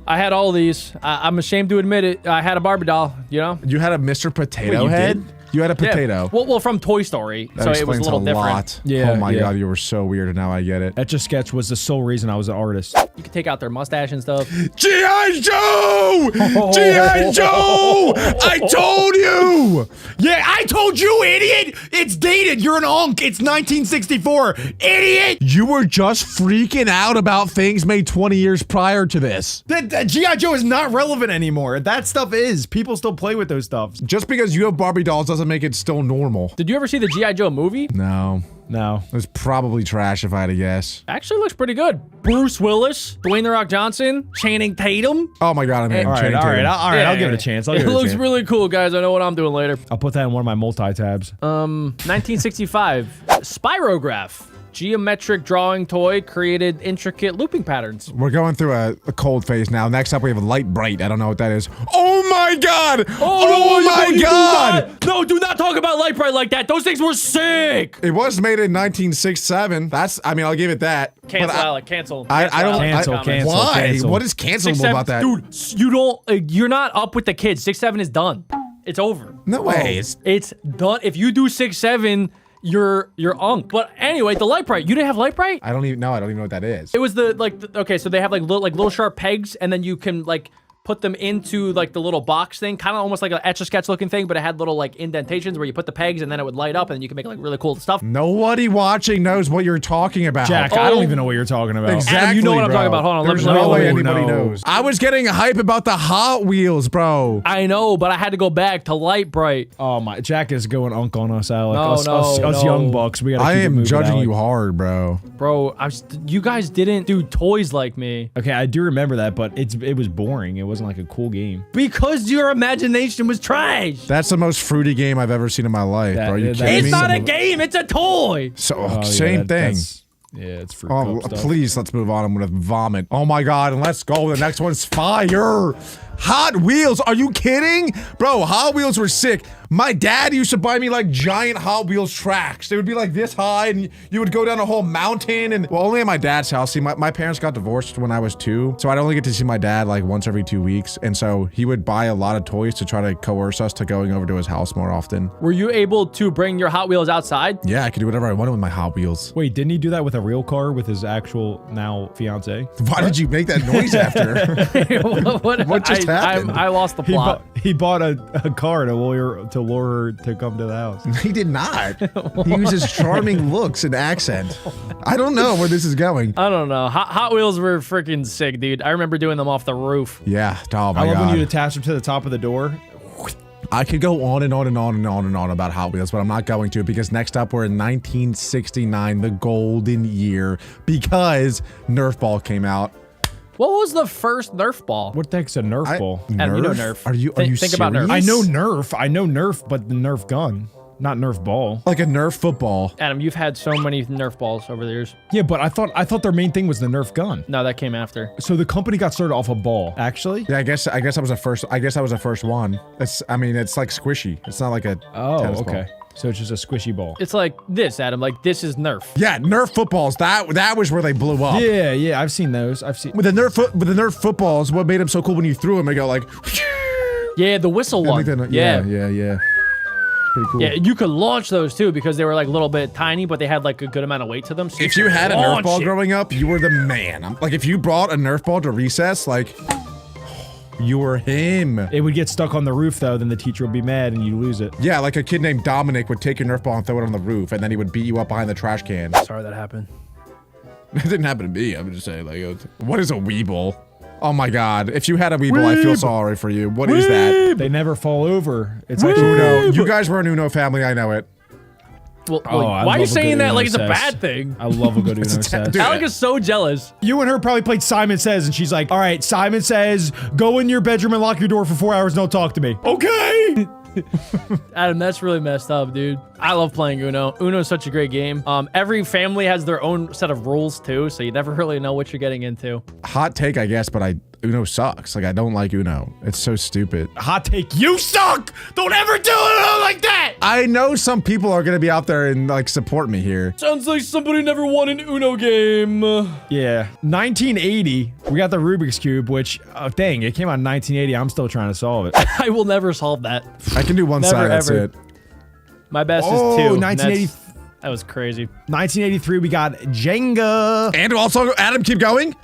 I had all these. I'm ashamed to admit it. I had a Barbie doll, you know? You had a Mr. Potato you Head? did? You had a potato. Yeah. Well, from Toy Story, That so it was a explains little different. lot. Yeah, Oh my yeah. god, you were so weird and now I get it. Etch-a-Sketch was the sole reason I was an artist. You could take out their mustache and stuff. G.I. Joe! G.I. Joe! I told you! Yeah, I told you, idiot! It's dated. You're an unk. It's 1964. Idiot! You were just freaking out about things made 20 years prior to this. That G.I. Joe is not relevant anymore. That stuff is. People still play with those stuff. Just because you have Barbie dolls doesn't make it still normal. Did you ever see the G.I. Joe movie? No. No. It was probably trash if I had to guess. Actually looks pretty good. Bruce Willis, Dwayne The Rock Johnson, Channing Tatum. Oh my god, I mean, All right, Channing all right, Tatum. I'll give it a chance. It looks really cool, guys. I know what I'm doing later. I'll put that in one of my multi-tabs. 1965, Spirograph. Geometric drawing toy created intricate looping patterns. We're going through a cold phase now. Next up, we have a Light Bright. I don't know what that is. Oh my god! Oh my god! No, do not talk about Light Bright like that. Those things were sick. It was made in 1967. That's, I mean, I'll give it that. Cancel, But Alec. Cancel. I don't. Cancel. Why? What is cancelable about that? Dude, you don't. You're not up with the kids. 6-7 is done. It's over. No way. It's done. If you do 6-7, you're unk. But anyway, the Light Bright. You didn't have Light Bright? I don't even know what that is. It was okay, so they have like little sharp pegs, and then you can like put them into like the little box thing, kind of almost like an Etch-a-Sketch looking thing, but it had little like indentations where you put the pegs and then it would light up and then you can make like really cool stuff. Nobody watching knows what you're talking about. Jack, I don't even know what you're talking about. Exactly, Adam, you know what I'm bro. talking about. Hold on, There's let me no way know. anybody knows. I was getting hype about the Hot Wheels, bro. I know, but I had to go back to Light Bright. Oh my, Jack is going unk on us, Alec. No, us young bucks. We gotta I keep it am moving, judging Alec. you hard, bro. Bro, you guys didn't do toys like me. Okay, I do remember that, but it was boring. It wasn't like a cool game. Because your imagination was trash. That's the most fruity game I've ever seen in my life, bro. You that kidding It's me? not a game, it's a toy. So Oh, same yeah, thing. Yeah, it's fruit Oh, cup stuff. please, let's move on. I'm gonna vomit. Oh my god, and let's go. The next one's fire. Hot Wheels. Are you kidding? Bro, Hot Wheels were sick. My dad used to buy me like giant Hot Wheels tracks. They would be like this high and you would go down a whole mountain and well, only at my dad's house. See, my parents got divorced when I was 2. So I'd only get to see my dad like once every 2 weeks. And so he would buy a lot of toys to try to coerce us to going over to his house more often. Were you able to bring your Hot Wheels outside? Yeah, I could do whatever I wanted with my Hot Wheels. Wait, didn't he do that with a real car with his actual now fiance? Why did you make that noise after? What just happened? I lost the plot. He bought a car to lure her to come to the house. He did not. He uses charming looks and accent. I don't know where this is going. I don't know. Hot Wheels were freaking sick, dude. I remember doing them off the roof. Yeah. Oh my I love God. when you attach them to the top of the door. I could go on and on and on and on and on about Hot Wheels, but I'm not going to because next up we're in 1969, the golden year, because Nerf Ball came out. What was the first Nerf ball? What the heck's a Nerf ball? Adam, you know Nerf. Are you Think about Nerf. I know Nerf, but the Nerf gun, not Nerf ball. Like a Nerf football. Adam, you've had so many Nerf balls over the years. Yeah, but I thought their main thing was the Nerf gun. No, that came after. So the company got started off a ball, actually. Yeah, I guess I was the first. I guess I was the first one. It's like squishy. It's not like a tennis ball. Okay. So it's just a squishy ball. It's like this, Adam. Like this is Nerf. Yeah, Nerf footballs. That was where they blew up. Yeah, I've seen those. With the Nerf footballs, what made them so cool when you threw them, they go like. Yeah, the whistle one. Yeah. Pretty cool. Yeah, you could launch those too because they were like a little bit tiny, but they had like a good amount of weight to them. So If you had a Nerf launch ball it. growing up, you were the man. Like if you brought a Nerf ball to recess, like you were him. It would get stuck on the roof though, then the teacher would be mad and you lose it. Yeah, like a kid named Dominic would take your Nerf ball and throw it on the roof, and then he would beat you up behind the trash can. Sorry that happened. It didn't happen to me. I'm just saying, like, what is a Weeble? Oh my God! If you had a Weeble, I feel sorry for you. What is that? They never fall over. It's Uno. You guys were an Uno family. I know it. Well, I why are love you a saying good that like Uno it's a cess. bad thing? I love a good Uno set. Dude, Alec is so jealous. You and her probably played Simon Says, and she's like, all right, Simon Says, go in your bedroom and lock your door for 4 hours and don't talk to me. Okay. Adam, that's really messed up, dude. I love playing Uno. Uno is such a great game. Every family has their own set of rules too, so you never really know what you're getting into. Hot take, I guess, but Uno sucks. Like I don't like Uno. It's so stupid. Hot take, you suck. Don't ever do it like that. I know some people are gonna be out there and like support me here. Sounds like somebody never won an Uno game. Yeah. 1980, we got the Rubik's Cube, which, dang, it came out in 1980. I'm still trying to solve it. I will never solve that. I can do one Never, side. That's ever. it. My best is Oh, 2. 1980. That was crazy. 1983, we got Jenga. And also, Adam, keep going.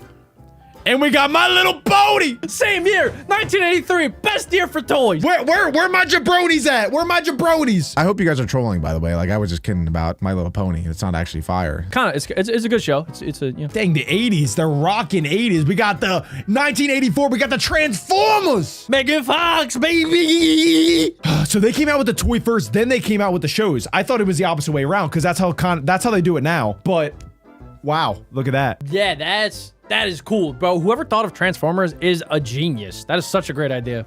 And we got My Little Pony. Same year, 1983, best year for toys. Where my jabronis at? Where my jabronis? I hope you guys are trolling, by the way. Like I was just kidding about My Little Pony. It's not actually fire. Kind of, it's a good show. It's a, you know. Dang, the 80s, the rockin' 80s. We got the 1984, we got the Transformers. Megan Fox, baby. So they came out with the toy first, then they came out with the shows. I thought it was the opposite way around because that's how they do it now. But wow, look at that. Yeah, that is cool, bro. Whoever thought of Transformers is a genius. That is such a great idea.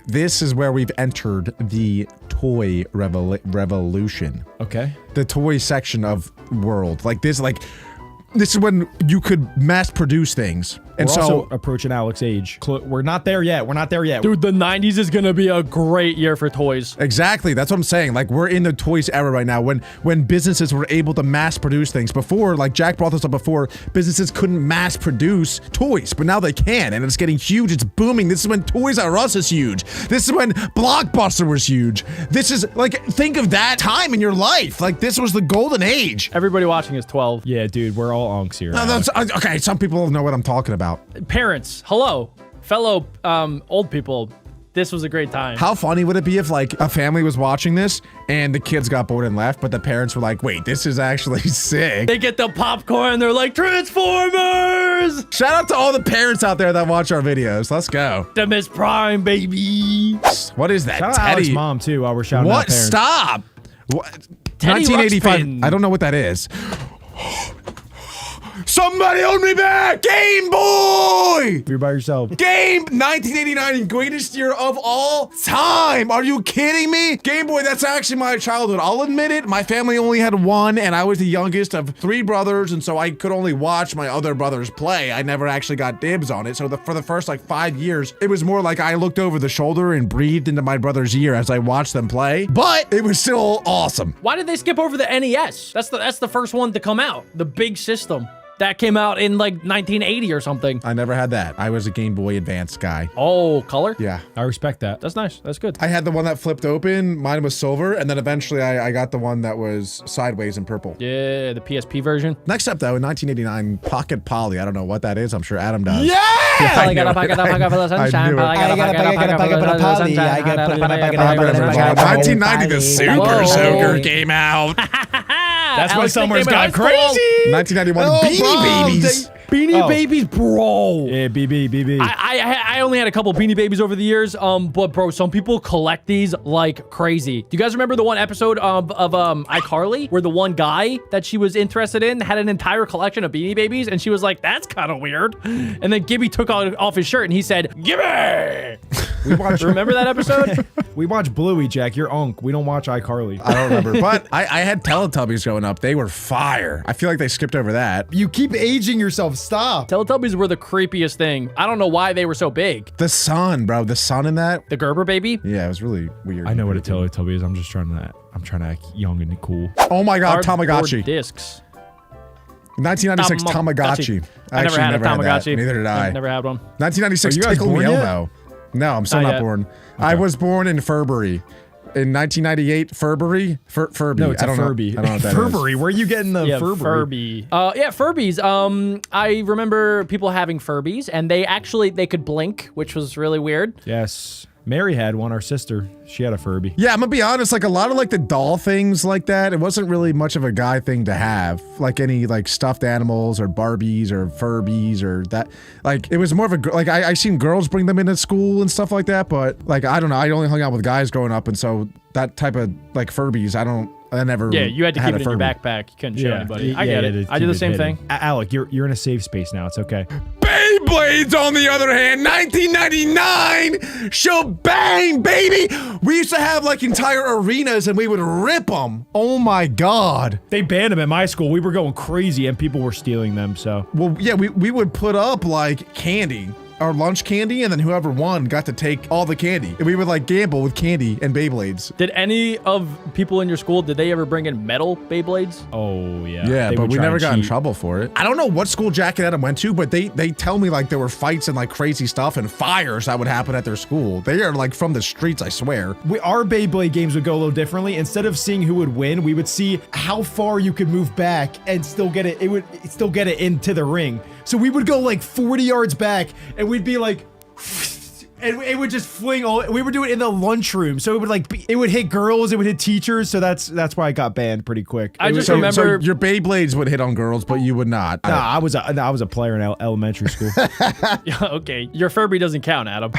This is where we've entered the toy revolution. Okay. The toy section of world. Like this is when you could mass produce things. And We're so also approaching Alex's age. We're not there yet. We're not there yet. Dude, the 90s is gonna be a great year for toys. exactly, that's what I'm saying. Like we're in the toys era right now when businesses were able to mass produce things. Before, like Jack brought this up before, businesses couldn't mass produce toys, but now they can, and it's getting huge. It's booming. This is when Toys R Us is huge. This is when Blockbuster was huge. This is like, think of that time in your life. Like this was the golden age. Everybody watching is 12. Yeah, dude, we're all unks here. Okay, some people know what I'm talking about. Parents, hello. Fellow old people, this was a great time. How funny would it be if like a family was watching this and the kids got bored and left, but the parents were like, wait, this is actually sick. They get the popcorn, they're like, Transformers! Shout out to all the parents out there that watch our videos. Let's go. Optimus Prime, baby. What is that? Shout out Teddy. Alex's mom too while we're shouting out What? parents. Stop. What? Teddy 1985. Ruxpin. I don't know what that is. Somebody hold me back! Game Boy! You're by yourself. 1989, greatest year of all time. Are you kidding me? Game Boy, that's actually my childhood. I'll admit it. My family only had one, and I was the youngest of 3 brothers, and so I could only watch my other brothers play. I never actually got dibs on it. So for the first like 5 years, it was more like I looked over the shoulder and breathed into my brother's ear as I watched them play. But it was still awesome. Why did they skip over the NES? That's the first one to come out. The big system. That came out in like 1980 or something. I never had that. I was a Game Boy Advance guy. Oh, color? Yeah. I respect that. That's nice. That's good. I had the one that flipped open. Mine was silver. And then eventually I got the one that was sideways and purple. Yeah, the PSP version. Next up, though, in 1989, Pocket Polly. I don't know what that is. I'm sure Adam does. Yeah! I got a pocket for the sunshine. I knew it. I got a pocket for the sunshine. I got a pocket for the sunshine. 1990, the Super Whoa. Soaker came out. That's when summers got crazy. 1991, Oh, Beanie bro, Babies. Beanie Babies, bro. Yeah, BB. I only had a couple Beanie Babies over the years, but bro, some people collect these like crazy. Do you guys remember the one episode of iCarly where the one guy that she was interested in had an entire collection of Beanie Babies, and she was like, "That's kind of weird," and then Gibby took off his shirt and he said, "Gibby." We watch. Remember that episode? We watch Bluey, Jack. You're Unk. We don't watch iCarly. I don't remember, but I had Teletubbies growing up. They were fire. I feel like they skipped over that. You keep aging yourself. Stop. Teletubbies were the creepiest thing. I don't know why they were so big. The sun, bro. The sun in that. The Gerber baby? Yeah, it was really weird. I know what a Teletubby is. I'm just trying to act young and cool. Oh my God, Cardboard Tamagotchi. discs. 1996 Tamagotchi. I never had a Tamagotchi. That. Neither did I. Never had one. 1996 Are you guys Tickle Me born yet? Elmo. No, I'm still Not not yet. born. I was born in Furbury. In 1998, Furbury? Furby. No, it's I don't a Furby. Know. I don't know what that is. Furbury. Where are you getting the Yeah, Furbury? Furby. Yeah, Furbies. I remember people having Furbies, and they could blink, which was really weird. Yes. Mary had one, our sister. She had a Furby. Yeah, I'm gonna be honest, like a lot of like the doll things like that, it wasn't really much of a guy thing to have. Like any like stuffed animals or Barbies or Furbies or that. Like it was more of a, like I seen girls bring them into school and stuff like that, but like, I don't know, I only hung out with guys growing up, and so that type of like Furbies, I never Yeah, you had to keep it in your Furby. backpack. You couldn't show anybody. I Yeah, get it. I do the same thing. Alec, you're in a safe space now. It's okay. Beyblades, on the other hand, 1999, shebang, baby. We used to have like entire arenas and we would rip them. Oh my God. They banned them at my school. We were going crazy and people were stealing them, so. Well, yeah, we would put up like candy, our lunch candy, and then whoever won got to take all the candy. And we would like gamble with candy and Beyblades. Did any of people in your school, did they ever bring in metal Beyblades? Oh, yeah. Yeah, They but would we try never and got in cheat. trouble for it. I don't know what school Jack and Adam went to, but they tell me like there were fights and like crazy stuff and fires that would happen at their school. They are like from the streets, I swear. Our Beyblade games would go a little differently. Instead of seeing who would win, we would see how far you could move back and still get it. It would still get it into the ring. So we would go like 40 yards back and we'd be like, and it would just fling all. We would do it in the lunchroom, so it would like it would hit girls, it would hit teachers. So that's why I got banned pretty quick. I just So remember. your Beyblades would hit on girls, but you would not. Nah, I was a player in elementary school. Okay, your Furby doesn't count, Adam.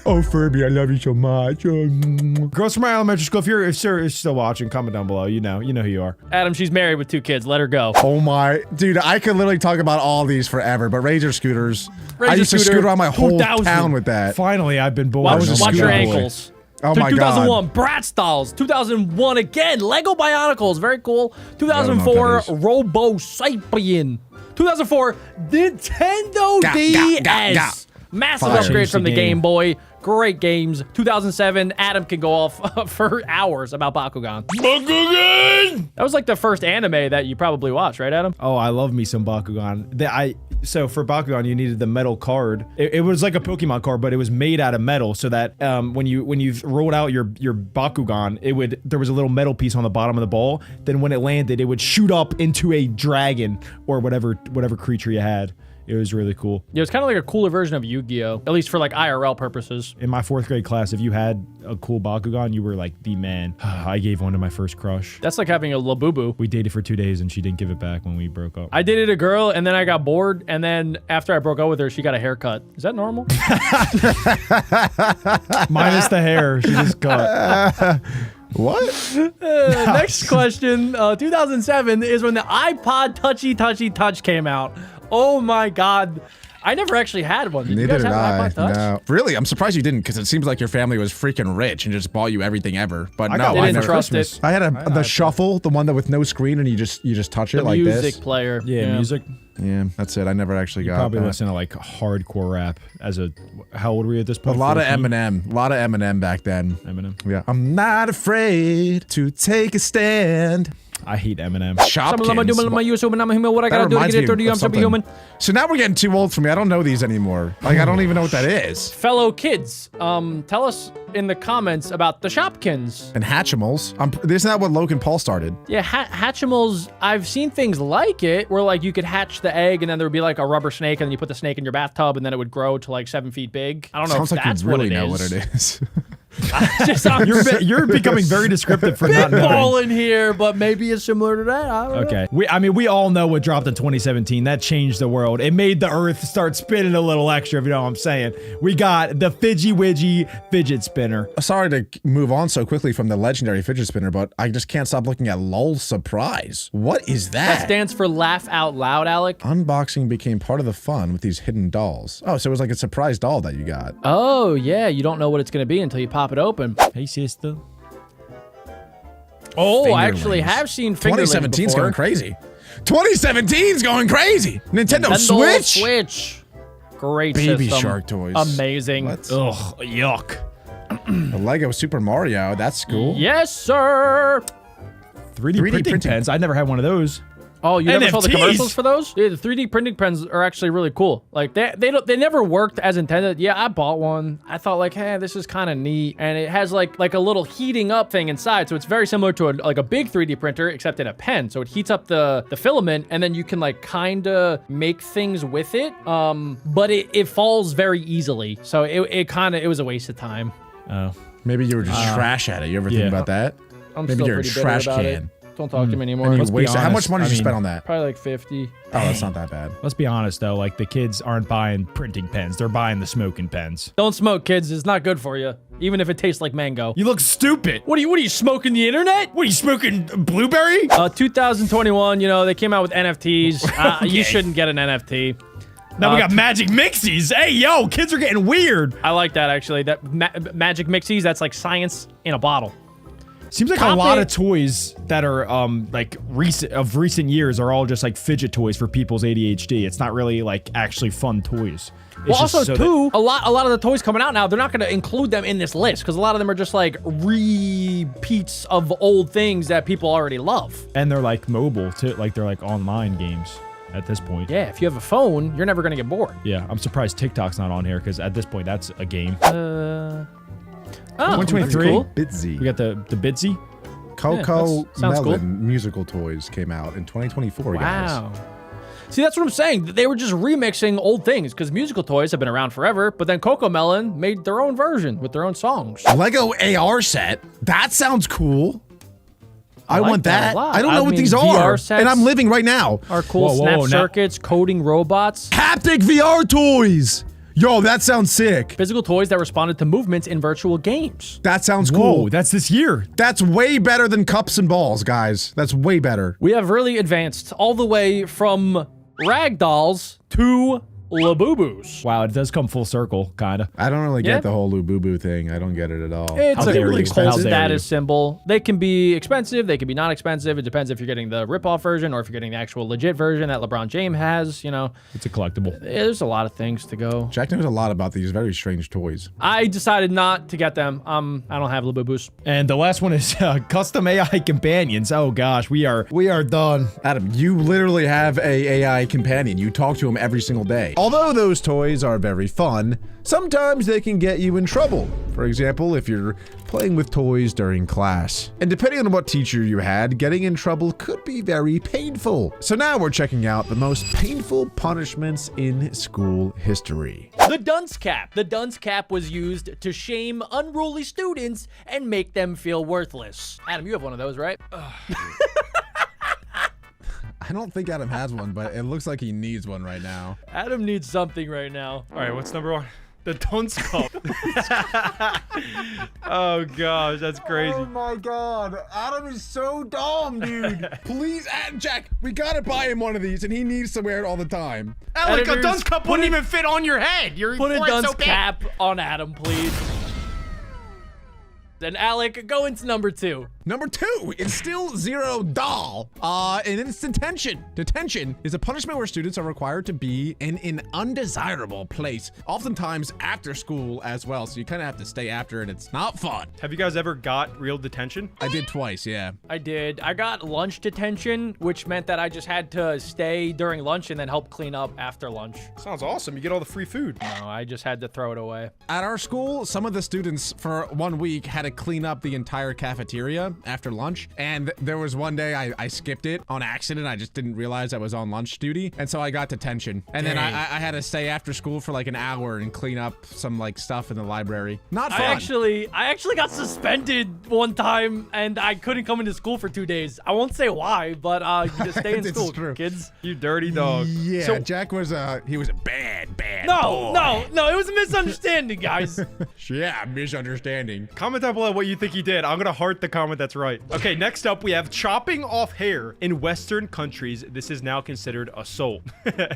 Oh, Furby, I love you so much. Girls from my elementary school, if you're still watching, comment down below. You know who you are. Adam, she's married with 2 kids. Let her go. Oh my, dude, I could literally talk about all these forever, but Razor scooters. I used to scooter, scoot around my whole 2000. town with that. Finally, I've been born. Watch, was a watch your scooter boy. ankles. Oh my 2001, Bratz dolls. 2001 again, Lego Bionicles, very cool. 2004, I don't Robo Cyprian. 2004, Nintendo DS. Massive Fire. upgrade Changed from the the game. Game Boy. Great games. 2007, Adam can go off for hours about Bakugan. Bakugan! That was like the first anime that you probably watched, right, Adam? Oh, I love me some Bakugan. So for Bakugan, you needed the metal card. It was like a Pokemon card, but it was made out of metal, so that when you rolled out your Bakugan, there was a little metal piece on the bottom of the ball. Then when it landed, it would shoot up into a dragon or whatever creature you had. It was really cool. Yeah, it's kind of like a cooler version of Yu-Gi-Oh! At least for like IRL purposes. In my 4th grade class, if you had a cool Bakugan, you were like the man. I gave one to my first crush. That's like having a Labubu. We dated for 2 days and she didn't give it back when we broke up. I dated a girl and then I got bored, and then after I broke up with her, she got a haircut. Is that normal? Minus the hair, she just cut. What? Next question. 2007 is when the iPod Touch came out. Oh my God. I never actually had one. Did you guys Neither did have I. iPod Touch? No. Really? I'm surprised you didn't, because it seems like your family was freaking rich and just bought you everything ever. But I no, got They I didn't never. trust Christmas. it. I had the shuffle, the one that with no screen, and you just touch it The like music this. player. Yeah, music. Yeah, that's it. I never actually got Probably that. listen to like hardcore rap as a. How old were you at this A point? lot of 14? Eminem. A lot of Eminem back then. Eminem. Yeah. I'm not afraid to take a stand. I hate Eminem. Shopkins. What I That gotta do to reminds get me it through to you? of I'm something. superhuman. So now we're getting too old for me. I don't know these anymore. Like, I don't even know what that is. Fellow kids, tell us in the comments about the Shopkins. And Hatchimals. Isn't that what Logan Paul started? Yeah, Hatchimals, I've seen things like it where like you could hatch the egg and then there would be like a rubber snake and then you put the snake in your bathtub and then it would grow to like 7 feet big. I don't know Sounds if like that's you really what it know is. what it is. You're becoming very descriptive for not knowing. Spitballing here, but maybe it's similar to that. I don't know. Okay. We all know what dropped in 2017. That changed the world. It made the earth start spinning a little extra, if you know what I'm saying. We got the Fidgy Widgy fidget spinner. Sorry to move on so quickly from the legendary fidget spinner, but I just can't stop looking at LOL Surprise. What is that? That stands for laugh out loud, Alec. Unboxing became part of the fun with these hidden dolls. Oh, so it was like a surprise doll that you got. Oh, yeah, you don't know what it's going to be until you pop it open. Hey, sister. Oh, I actually Fingerlings. have seen fingerlings 2017's before. going crazy. 2017's going crazy. Nintendo Nintendo Switch. Switch. Great Baby system. Shark toys. Amazing. What? Ugh, yuck. The Lego Super Mario. That's cool. Yes, sir. 3D, 3D printing printing. pens. I never had one of those. Oh, you never saw the NFTs? commercials for those? Yeah, the 3D printing pens are actually really cool. Like they never worked as intended. Yeah, I bought one. I thought like, hey, this is kind of neat, and it has like a little heating up thing inside, so it's very similar to a big 3D printer except in a pen. So it heats up the filament, and then you can like kind of make things with it. But it falls very easily, so it was a waste of time. Oh. Maybe you were just trash at it. You ever yeah. think about that? I'm Maybe still you're a pretty bitter trash about can. it. Don't talk to me anymore. And you Let's be wasted. How much honest, money I did you mean- spend on that? Probably like 50. Oh, that's not that bad. Let's be honest, though. Like, the kids aren't buying printing pens. They're buying the smoking pens. Don't smoke, kids. It's not good for you, even if it tastes like mango. You look stupid. What are you smoking the internet? What are you smoking? Blueberry? 2021, they came out with NFTs. You shouldn't get an NFT. Now we got Magic Mixies. Hey, yo, kids are getting weird. I like that, actually. That Magic Mixies, that's like science in a bottle. Seems like a lot of toys that are like recent years are all just like fidget toys for people's ADHD. It's not really like actually fun toys. It's Well, just also, so too, a lot of the toys coming out now, they're not going to include them in this list because a lot of them are just like repeats of old things that people already love. and they're like mobile too, like they're like online games at this point. Yeah, if you have a phone, you're never going to get bored. Yeah, I'm surprised TikTok's not on here because at this point that's a game. Oh, 123. that's cool. Bitsy. We got the Bidsy. Coco sounds cool. Melon musical toys came out in 2024, guys. Wow. See, that's what I'm saying. They were just remixing old things because musical toys have been around forever, but then Coco Melon made their own version with their own songs. Lego AR set. That sounds cool. I like want that that. a lot. I don't know I what mean, these VR are. sets And I'm living right now. Our cool Whoa, snap now- circuits, coding robots, Haptic VR toys. Yo, that sounds sick. physical toys that responded to movements in virtual games. That sounds Whoa, cool. that's this year. That's way better than cups and balls, guys. That's way better. We have really advanced all the way from rag dolls to Labubu's. Wow, it does come full circle, kind of. I don't really Yeah. get the whole Lububu thing. I don't get it at all. It's How a dare really you. cool How dare you. status symbol. They can be expensive, they can be not expensive. It depends if you're getting the rip-off version or if you're getting the actual legit version that LeBron James has, It's a collectible. There's a lot of things to go. Jack knows a lot about these very strange toys. I decided not to get them. I don't have Labubu's. And the last one is custom AI companions. Oh gosh, we are done. Adam, you literally have a AI companion. You talk to him every single day. Although those toys are very fun, sometimes they can get you in trouble. For example, if you're playing with toys during class. And depending on what teacher you had, getting in trouble could be very painful. So now we're checking out the most painful punishments in school history. The dunce cap. The dunce cap was used to shame unruly students and make them feel worthless. Adam, you have one of those, right? I don't think Adam has one, but it looks like he needs one right now. Adam needs something right now. All right, what's number one? The dunce cup. Oh gosh, that's crazy. Oh my god, Adam is so dumb, dude. Please, Jack, we gotta buy him one of these, and he needs to wear it all the time. Alec, a Editors, dunce cup wouldn't even fit on your head. You're Put a so dunce big. cap on Adam, please. Then Alec, go into number 2. Number 2 is still zero doll. And it's detention. Detention is a punishment where students are required to be in an undesirable place, oftentimes after school as well. So you kind of have to stay after, and it's not fun. Have you guys ever got real detention? I did twice, yeah. I did. I got lunch detention, which meant that I just had to stay during lunch and then help clean up after lunch. Sounds awesome. You get all the free food. No, I just had to throw it away. At our school, some of the students for 1 week had to clean up the entire cafeteria after lunch. And there was one day I skipped it on accident. I just didn't realize I was on lunch duty. And so I got detention. And then I had to stay after school for like an hour and clean up some like stuff in the library. Not fun. I actually got suspended one time and I couldn't come into school for 2 days. I won't say why, but you just stay in It's school, true. kids. You dirty dog. Yeah, So, Jack was he was a bad No, boy. no, it was a misunderstanding, guys. Yeah, misunderstanding. comment down below what you think he did. I'm gonna heart the comment that's right. Okay, next up we have chopping off hair. In Western countries, this is now considered assault. Yeah,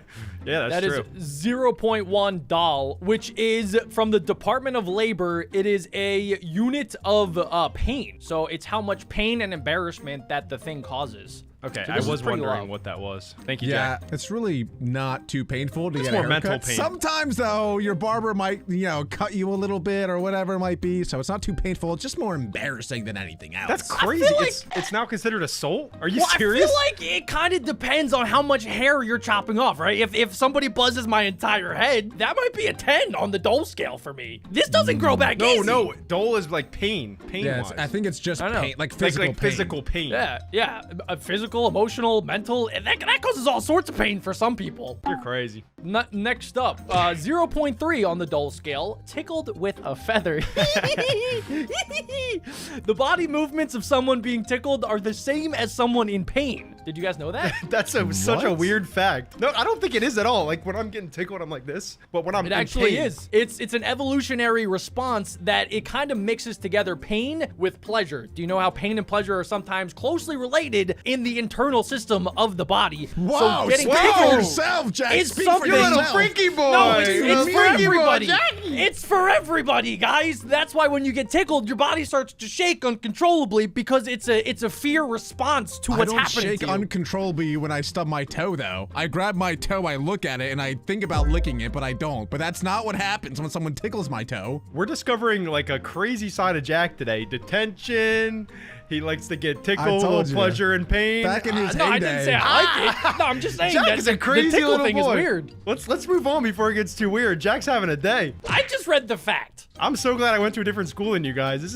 that's That true. is 0.1 doll, which is from the Department of Labor. It is a unit of pain. So it's how much pain and embarrassment that the thing causes. Okay, So I this is was pretty wondering low. what that was. Thank you, Yeah, Jack. it's really not too painful to It's get a more mental haircut. pain. Sometimes though, your barber might, cut you a little bit or whatever it might be. So it's not too painful. It's just more embarrassing than anything else. That's crazy. feel like- It's now considered assault? Are you Well, serious? I feel like it kind of depends on how much hair you're chopping off, right? If somebody buzzes my entire head, that might be a 10 on the Dole scale for me. This doesn't grow back No, easy. no. Dole is like pain. Yeah, Pain-wise. I think it's just I know. pain, like physical like pain. physical pain. Yeah. Physical, emotional, mental. And that causes all sorts of pain for some people. You're crazy. Next up, 0.3 on the Dole scale, tickled with a feather. The body movements of someone being tickled are the same as someone in pain. Did you guys know that? That's such a What? weird fact. No, I don't think it is at all. Like when I'm getting tickled, I'm like this. But when I'm It in actually pain, is. It's an evolutionary response that it kind of mixes together pain with pleasure. Do you know how pain and pleasure are sometimes closely related in the internal system of the body? Whoa, so getting speak for tickled yourself, Jack. is Speak for something. You're a little yourself. freaky boy. No, it's You're a for freaky boy, everybody. Jackie. It's for everybody, guys. That's why when you get tickled, your body starts to shake uncontrollably because it's a fear response to I what's don't happening shake to you. uncontrollably when I stub my toe, though. I grab my toe, I look at it, and I think about licking it, but I don't. But that's not what happens when someone tickles my toe. We're discovering like a crazy side of Jack today. Detention. He likes to get tickled, told you. pleasure and pain. Back in his no, I heyday. didn't say I like it. No, I'm just saying Jack that is a the crazy tickle little thing boy. is weird. Let's move on before it gets too weird. Jack's having a day. I just read the fact. I'm so glad I went to a different school than you guys. This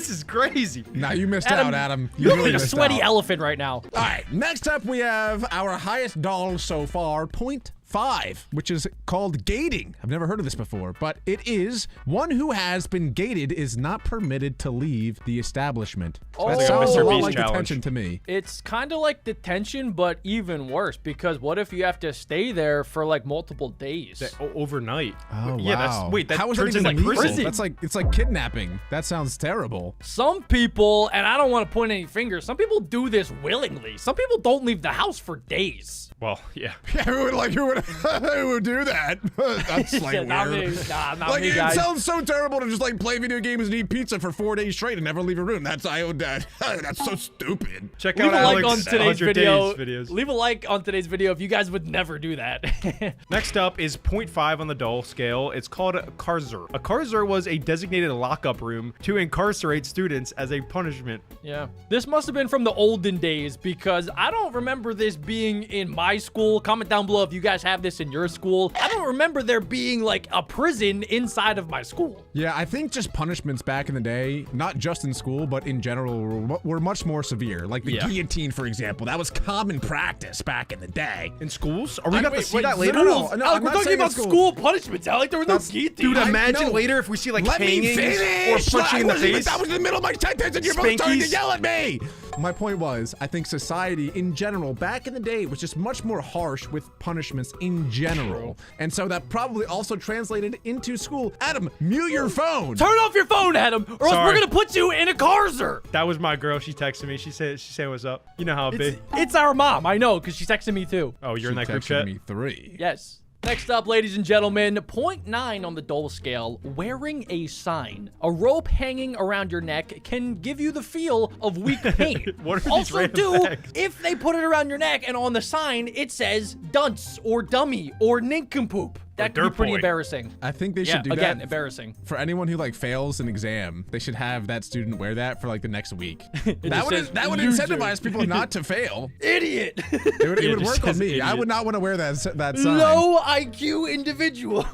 is crazy. Nah, you missed Adam, out, Adam. You look really like a missed sweaty out. elephant right now. All right, next up we have our highest doll so far, 0.5, which is called gating. I've never heard of this before, but it is one who has been gated is not permitted to leave the establishment. Oh. That Like a sounds a Mr. lot Beast like challenge. detention to me. It's kind of like detention, but even worse, because what if you have to stay there for like multiple days? Overnight. Oh, Yeah, wow. that's wait, that How is that turns even into legal? prison. That's like, it's like kidnapping. That sounds terrible. Some people, and I don't want to point any fingers, some people do this willingly. Some people don't leave the house for days. Well, yeah. Yeah, who would do that? That's like Yeah, not weird. me. Nah, not Like me, it guys. sounds so terrible to just like play video games and eat pizza for 4 days straight and never leave a room. That's that's so stupid. Check Leave out a like on Alex today's 100 video. days videos. Leave a like on today's video if you guys would never do that. Next up is 0.5 on the Dole scale. It's called a Karzer. A Karzer was a designated lockup room to incarcerate students as a punishment. Yeah. This must have been from the olden days because I don't remember this being in my school. Comment down below if you guys have this in your school. I don't remember there being like a prison inside of my school. Yeah, I think just punishments back in the day, not just in school, but in general, were much more severe. Like the Yeah. guillotine, for example. That was common practice back in the day. In schools? Are we I- going to wait, see wait, that later? no, no, Schools? no, Alec, I'm we're not talking saying about in school. school punishments, Alec. There was no That's- guillotine. Dude, imagine no. later if we see like Let me hangings finish! or punching in the face. That was in the middle of my sentence and you're both starting to Spankies. yell at me! my point was, I think society in general, back in the day, was just much more harsh with punishments in general. And so that probably also translated into school. Adam, mute your phone. Turn off your phone, Adam, or else Sorry. we're gonna put you in a carcer. That was my girl. She texted me. She said what's up. You know how it be. It's our mom. I know, because she's texting me too. Oh, you're in that She group texted chat? me 3. Yes. Next up, ladies and gentlemen, 0.9 on the Dole scale, wearing a sign. A rope hanging around your neck can give you the feel of weak pain. What are these Also, random facts? if they put it around your neck and on the sign, it says dunce or dummy or nincompoop. That could be dirt pretty boy. embarrassing. I think they Yeah, should do again, that. embarrassing. For anyone who like fails an exam, they should have that student wear that for like the next week. just says, that would "Loser." incentivize people not to fail. Idiot. It would, Yeah, it would just work on says me. I idiot. would not want to wear that sign. Low IQ individual.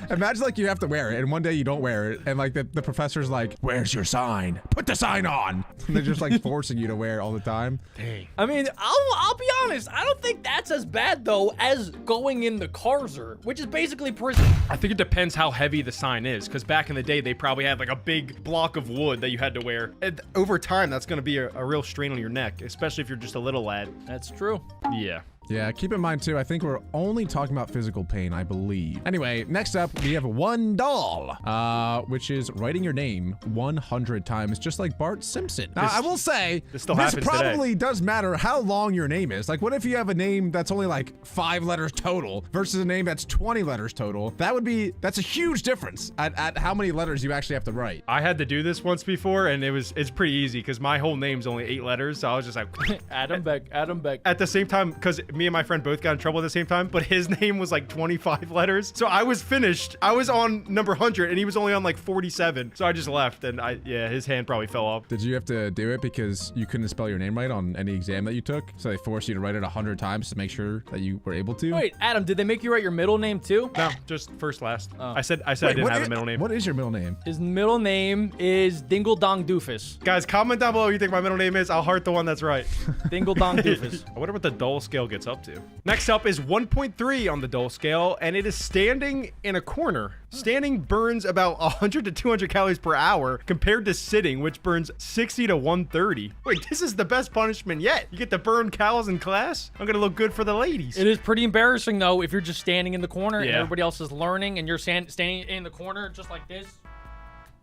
Imagine like you have to wear it, and one day you don't wear it, and like the professor's like, "Where's your sign? Put the sign on." And they're just like forcing you to wear it all the time. Dang. I mean, I'll be honest. I don't think that's as bad though as going in the carcer, which is basically prison. I think it depends how heavy the sign is, because back in the day, they probably had like a big block of wood that you had to wear. And over time, that's going to be a real strain on your neck, especially if you're just a little lad. That's true. Yeah. Yeah, keep in mind too, I think we're only talking about physical pain, I believe. Anyway, next up, we have $1, which is writing your name 100 times, just like Bart Simpson. Now, I will say, this still happens today. probably does matter how long your name is. Like, what if you have a name that's only like 5 letters total versus a name that's 20 letters total? That's a huge difference at how many letters you actually have to write. I had to do this once before, and it's pretty easy, because my whole name's only 8 letters, so I was just like... Adam Beck. At the same time, because me and my friend both got in trouble at the same time, but his name was like 25 letters. So I was finished. I was on number 100 and he was only on like 47. So I just left, and his hand probably fell off. Did you have to do it because you couldn't spell your name right on any exam that you took? So they forced you to write it 100 times to make sure that you were able to? Wait, Adam, did they make you write your middle name too? No, just first last. I said I Wait, didn't what have is- a middle name. What is your middle name? His middle name is Dingle Dong Doofus. Guys, comment down below what you think my middle name is. I'll heart the one that's right. Dingle Dong Doofus. I wonder what the Dole scale gets up to. Next up is 1.3 on the Dole scale, and it is standing in a corner. Standing burns about 100 to 200 calories per hour compared to sitting, which burns 60 to 130. Wait, this is the best punishment yet. You get to burn calories in class? I'm gonna look good for the ladies. It is pretty embarrassing though if you're just standing in the corner and Yeah. everybody else is learning and you're standing in the corner just like this.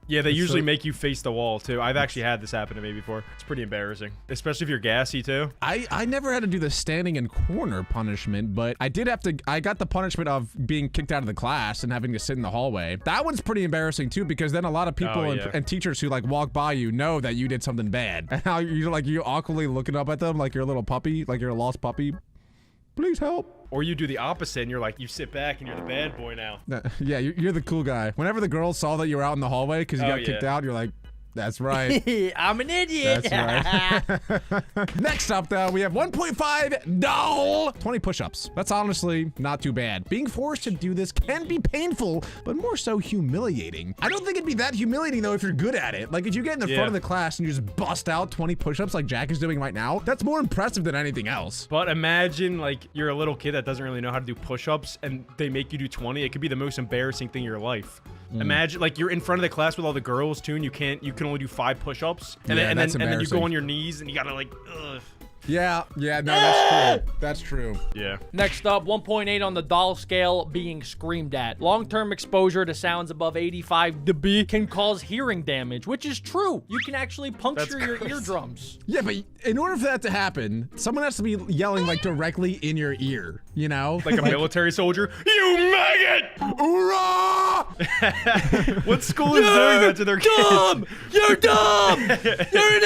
Yeah, they It's usually so- make you face the wall too. I've actually had this happen to me before. It's pretty embarrassing, especially if you're gassy too. I never had to do the standing in corner punishment, but I got the punishment of being kicked out of the class and having to sit in the hallway. That one's pretty embarrassing too, because then a lot of people Oh, yeah. and teachers who like walk by you know that you did something bad. And how you're awkwardly looking up at them like you're a little puppy, like you're a lost puppy. Please help. Or you do the opposite and you're like, you sit back and you're the bad boy now. Yeah, you're the cool guy. Whenever the girls saw that you were out in the hallway because you Oh, got kicked yeah. out, you're like, that's right. I'm an idiot. That's right. Next up, though, we have 1.5 20 push-ups. That's honestly not too bad. Being forced to do this can be painful, but more so humiliating. I don't think it'd be that humiliating, though, if you're good at it. Like, if you get in the Yeah. front of the class and you just bust out 20 push-ups like Jack is doing right now, that's more impressive than anything else. But imagine like you're a little kid that doesn't really know how to do push-ups and they make you do 20. It could be the most embarrassing thing in your life. Imagine like you're in front of the class with all the girls too, and you can only do 5 push-ups, and Yeah, then that's and then you go embarrassing. on your knees and you gotta like, ugh. Yeah, no, that's true. That's true. Yeah. Next up, 1.8 on the doll scale, being screamed at. Long-term exposure to sounds above 85 dB can cause hearing damage, which is true. You can actually puncture That's your crazy. eardrums. Yeah, but in order for that to happen, someone has to be yelling like directly in your ear, you know? Like a military soldier. You maggot! Hoorah! What school is doing that to their kids? Dumb! You're dumb! You're an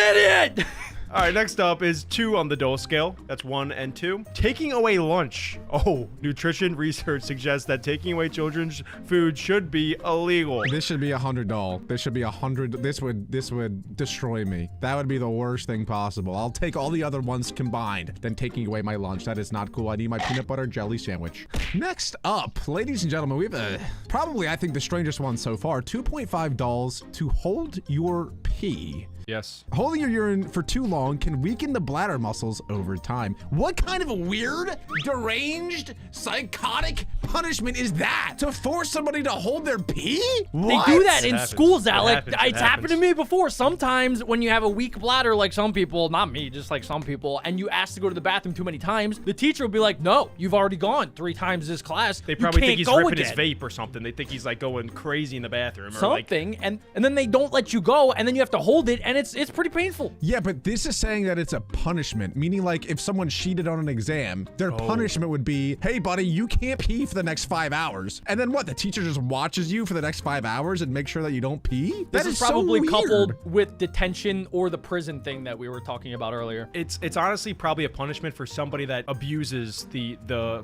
idiot! All right, next up is 2 on the Dole scale. That's 1 and 2. Taking away lunch. Oh, nutrition research suggests that taking away children's food should be illegal. This should be $100. This should be 100. This would destroy me. That would be the worst thing possible. I'll take all the other ones combined than taking away my lunch. That is not cool. I need my peanut butter jelly sandwich. Next up, ladies and gentlemen, we have probably I think the strangest one so far. $2.5 to hold your pee. Yes. Holding your urine for too long can weaken the bladder muscles over time. What kind of weird, deranged, psychotic punishment is that? To force somebody to hold their pee? What? They do that It in happens. schools, It Alec. happens. It's happened to me before. Sometimes when you have a weak bladder, like some people, not me, just like some people, and you ask to go to the bathroom too many times, the teacher will be like, no, you've already gone 3 times this class. They probably you think he's can't go ripping again. his vape or something. They think he's like going crazy in the bathroom. Or like, Something, and then they don't let you go, and then you have to hold it, and it's pretty painful. Yeah, but this is saying that it's a punishment, meaning like if someone cheated on an exam, their punishment would be, hey buddy, you can't pee for the next 5 hours. And then what, the teacher just watches you for the next 5 hours and make sure that you don't pee? This That is is probably so weird. coupled with detention or the prison thing that we were talking about earlier. it's honestly probably a punishment for somebody that abuses the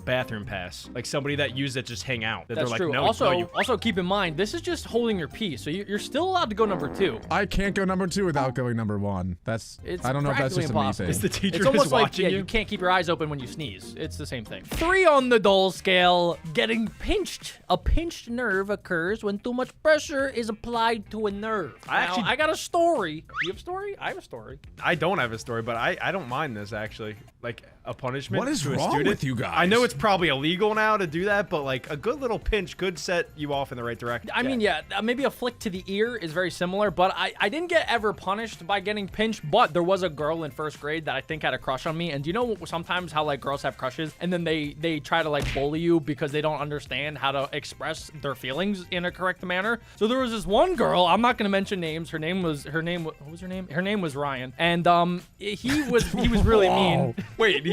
bathroom pass. Like somebody that uses it to just hang out. That That's they're true. like, no, also, no, you also keep in mind, this is just holding your pee, so you're still allowed to go number 2. I can't go number 2 without going number 1. It's I don't know if that's practically just a me impossible. thing. It's the teacher It's almost is like watching you can't keep your eyes open when you sneeze. It's the same thing. 3 on the Dole scale. Getting pinched. A pinched nerve occurs when too much pressure is applied to a nerve. I got a story. You have a story? I have a story. I don't have a story, but I don't mind this actually. Like a punishment. What is to a wrong student. with you guys? I know it's probably illegal now to do that, but like a good little pinch could set you off in the right direction. I mean, yeah, maybe a flick to the ear is very similar, but I didn't get ever punished by getting pinched, but there was a girl in 1st grade that I think had a crush on me. And do you know sometimes how like girls have crushes and then they try to like bully you because they don't understand how to express their feelings in a correct manner? So there was this one girl, I'm not going to mention names. What was her name? Her name was Ryan. And he was really mean. Wait,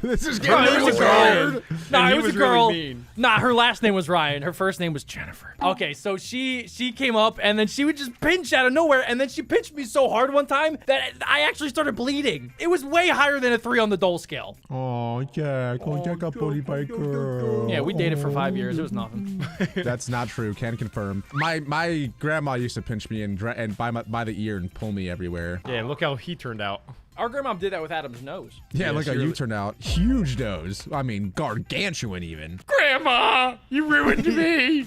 This is Her name getting was really Ryan. weird. Nah, And it he was a was really girl. mean. Nah, her last name was Ryan. Her first name was Jennifer. Okay, so she came up and then she would just pinch out of nowhere, and then she pinched me so hard one time that I actually started bleeding. It was way higher than a 3 on the Dole scale. Oh, yeah. Go check up Buddy Biker. Yeah, we dated for 5 years. It was nothing. That's not true. Can confirm. My grandma used to pinch me and by the ear and pull me everywhere. yeah, look how he turned out. Our grandma did that with Adam's nose. Yeah, Yeah, look how she you really- turned out. Huge nose. I mean, gargantuan even. Grandma, you ruined me.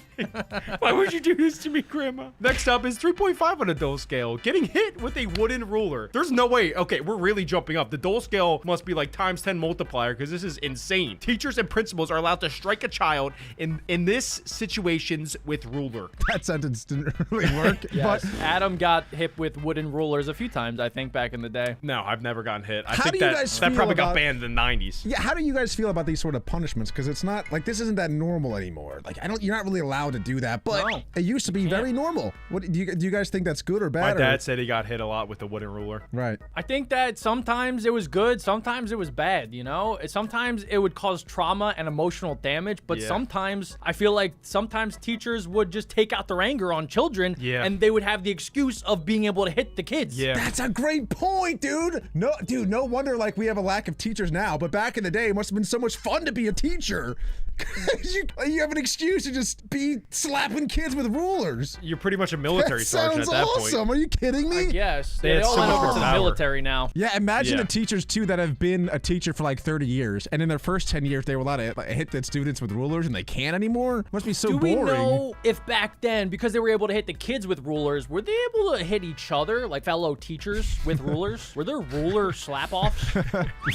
Why would you do this to me, Grandma? Next up is 3.5 on the Dole scale. Getting hit with a wooden ruler. There's no way. Okay, we're really jumping up. The Dole scale must be like times 10 multiplier because this is insane. Teachers and principals are allowed to strike a child in this situations with ruler. That sentence didn't really work. Yes. But Adam got hit with wooden rulers a few times, I think, back in the day. No, I've never gotten hit. I How think do you that guys that feel probably got about- banned in the 90s. yeah, how do you guys feel about these sort of punishments? Because it's not like this isn't that normal anymore. Like you're not really allowed to do that, but No. it used to be very normal. What do you guys think that's good or My bad? or- dad said he got hit a lot with the wooden ruler. Right. I think that sometimes it was good, sometimes it was bad, you know? Sometimes it would cause trauma and emotional damage, but Yeah. sometimes I feel like sometimes teachers would just take out their anger on children Yeah. and they would have the excuse of being able to hit the kids. Yeah. That's a great point, dude. No wonder like we have a lack of teachers now, but back in the day, it must have been so much fun to be a teacher. you have an excuse to just be slapping kids with rulers. You're pretty much a military That sergeant sounds at that awesome. point. Are you kidding me? Yes. They They had all so went much over more to the power. military now. Yeah, imagine Yeah. the teachers too that have been a teacher for like 30 years, and in their first 10 years they were allowed to like, hit the students with rulers, and they can't anymore. Must be so Do boring. we know if back then, because they were able to hit the kids with rulers, were they able to hit each other, like fellow teachers with rulers? Were there ruler slap-offs?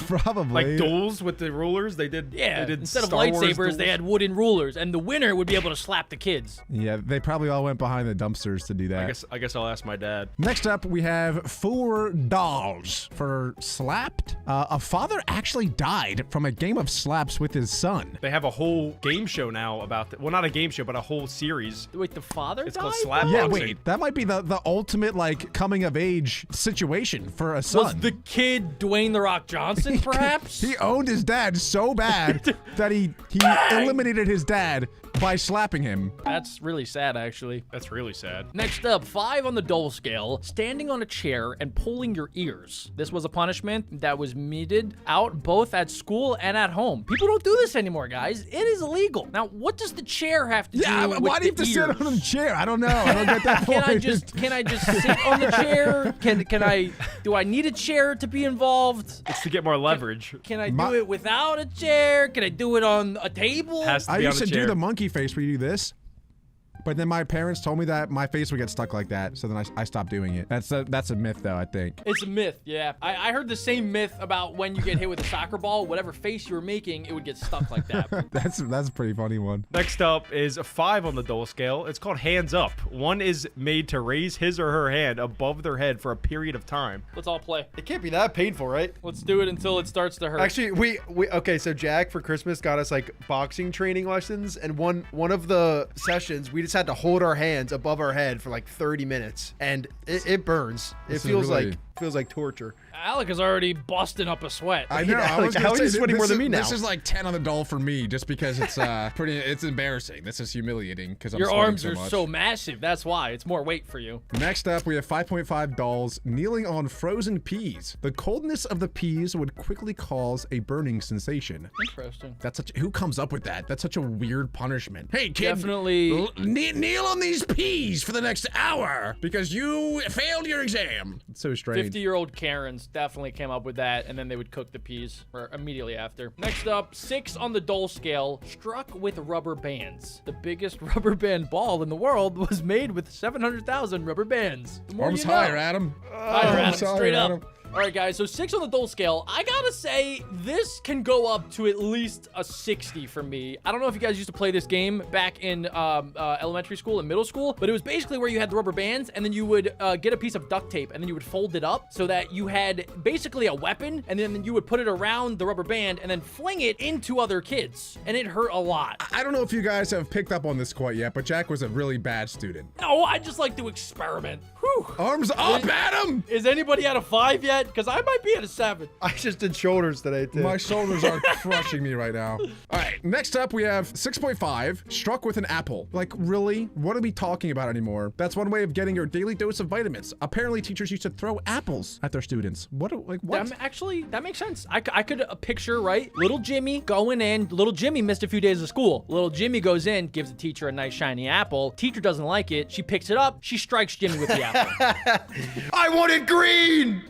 Probably. Like duels with the rulers, they did. Yeah, they did instead of Star Wars lightsabers, duels. they had wooden rulers, and the winner would be able to slap the kids. Yeah, they probably all went behind the dumpsters to do that. I guess I'll ask my dad. Next up, we have $4 for slapped. A father actually died from a game of slaps with his son. They have a whole game show now about that. Well, not a game show, but a whole series. Wait, the father It's died? called slap Yeah, boxing. wait, that might be the ultimate like coming of age situation for a son. Was the kid Dwayne The Rock Johnson, perhaps? He owned his dad so bad that he eliminated his dad by slapping him. That's really sad, actually. That's really sad. Next up, 5 on the Dole scale, standing on a chair and pulling your ears. This was a punishment that was meted out both at school and at home. People don't do this anymore, guys. It is illegal. Now, what does the chair have to Yeah, do with why do you have the to ears? sit on a chair? I don't know. I don't get that point. Can I just sit on the chair? Do I need a chair to be involved? It's to get more leverage. Can I My- do it without a chair? Can I do it on a table? Has to I be used on to a chair. do the monkey face where you do this. But then my parents told me that my face would get stuck like that, so then I stopped doing it. That's a myth, though, I think. It's a myth, yeah. I heard the same myth about when you get hit with a soccer ball, whatever face you were making, it would get stuck like that. That's a pretty funny one. Next up is a 5 on the Dole scale. It's called hands up. One is made to raise his or her hand above their head for a period of time. Let's all play. It can't be that painful, right? Let's do it until it starts to hurt. Actually, okay, so Jack for Christmas got us like boxing training lessons, and one of the sessions we just had to hold our hands above our head for like 30 minutes, and it burns. It feels like torture. Alec is already busting up a sweat. I know. I was how gonna are you say, sweating more than me now? This is like 10 on the Dole for me, just because it's it's embarrassing. This is humiliating because Your arms are so massive. That's why. It's more weight for you. Next up, we have 5.5 dolls kneeling on frozen peas. The coldness of the peas would quickly cause a burning sensation. Interesting. Who comes up with that? That's such a weird punishment. Hey, kid, Definitely. kneel on these peas for the next hour because you failed your exam. It's so strange. 50-year-old Karens definitely came up with that, and then they would cook the peas or immediately after. Next up, 6 on the Dole scale, struck with rubber bands. The biggest rubber band ball in the world was made with 700,000 rubber bands. The more Arms you know. higher, Adam. Higher, Adam, Sorry, straight up. Adam. All right, guys, so 6 on the Dole scale. I gotta say, this can go up to at least a 60 for me. I don't know if you guys used to play this game back in elementary school and middle school, but it was basically where you had the rubber bands, and then you would get a piece of duct tape, and then you would fold it up so that you had basically a weapon, and then you would put it around the rubber band and then fling it into other kids, and it hurt a lot. I don't know if you guys have picked up on this quite yet, but Jack was a really bad student. No, I just like to experiment. Whew. Arms up, Adam! Is anybody at a 5 yet? Because I might be at a 7. I just did shoulders today too. My shoulders are crushing me right now. All right, next up we have 6.5, struck with an apple. Like, really? What are we talking about anymore? That's one way of getting your daily dose of vitamins. Apparently, teachers used to throw apples at their students. What? That makes sense. I could picture, right? Little Jimmy going in. Little Jimmy missed a few days of school. Little Jimmy goes in, gives the teacher a nice shiny apple. Teacher doesn't like it. She picks it up. She strikes Jimmy with the apple. I wanted green!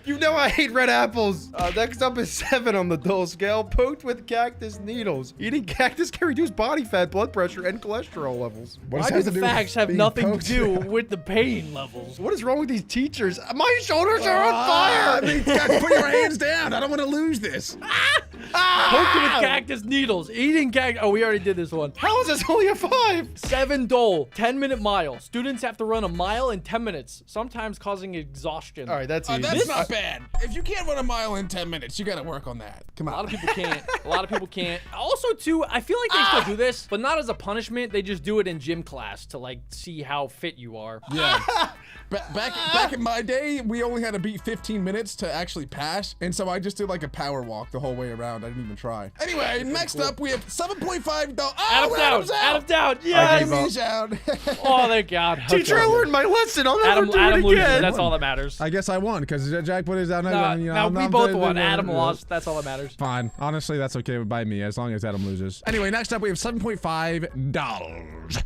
You know I hate red apples. Next up is 7 on the Dole scale, poked with cactus needles. Eating cactus can reduce body fat, blood pressure, and cholesterol levels. Why do the facts have nothing to do with the pain levels? What is wrong with these teachers? My shoulders are on fire! I mean, guys, put your hands down. I don't want to lose this. Poked with cactus needles. Eating cactus. Oh, we already did this one. How is this only a 5? 7 Dole, 10-minute mile. Students have to run a mile in 10 minutes, sometimes causing exhaustion. All right, that's easy. That's not bad. If you can't run a mile in 10 minutes, you got to work on that. Come on. A lot of people can't. A lot of people can't. Also, too, I feel like they still do this, but not as a punishment. They just do it in gym class to, like, see how fit you are. Yeah. Back in my day, we only had to beat 15 minutes to actually pass, and so I just did like a power walk the whole way around. I didn't even try. Anyway, next up we have 7.5. Adam's down. Yes. Oh, thank God. Teacher, I learned my lesson. I'll never do it again. Loses. That's all that matters. I guess I won because Jack put his down. No, we both won. Adam lost. That's all that matters. Fine. Honestly, that's okay by me as long as Adam loses. Anyway, next up we have $7.5.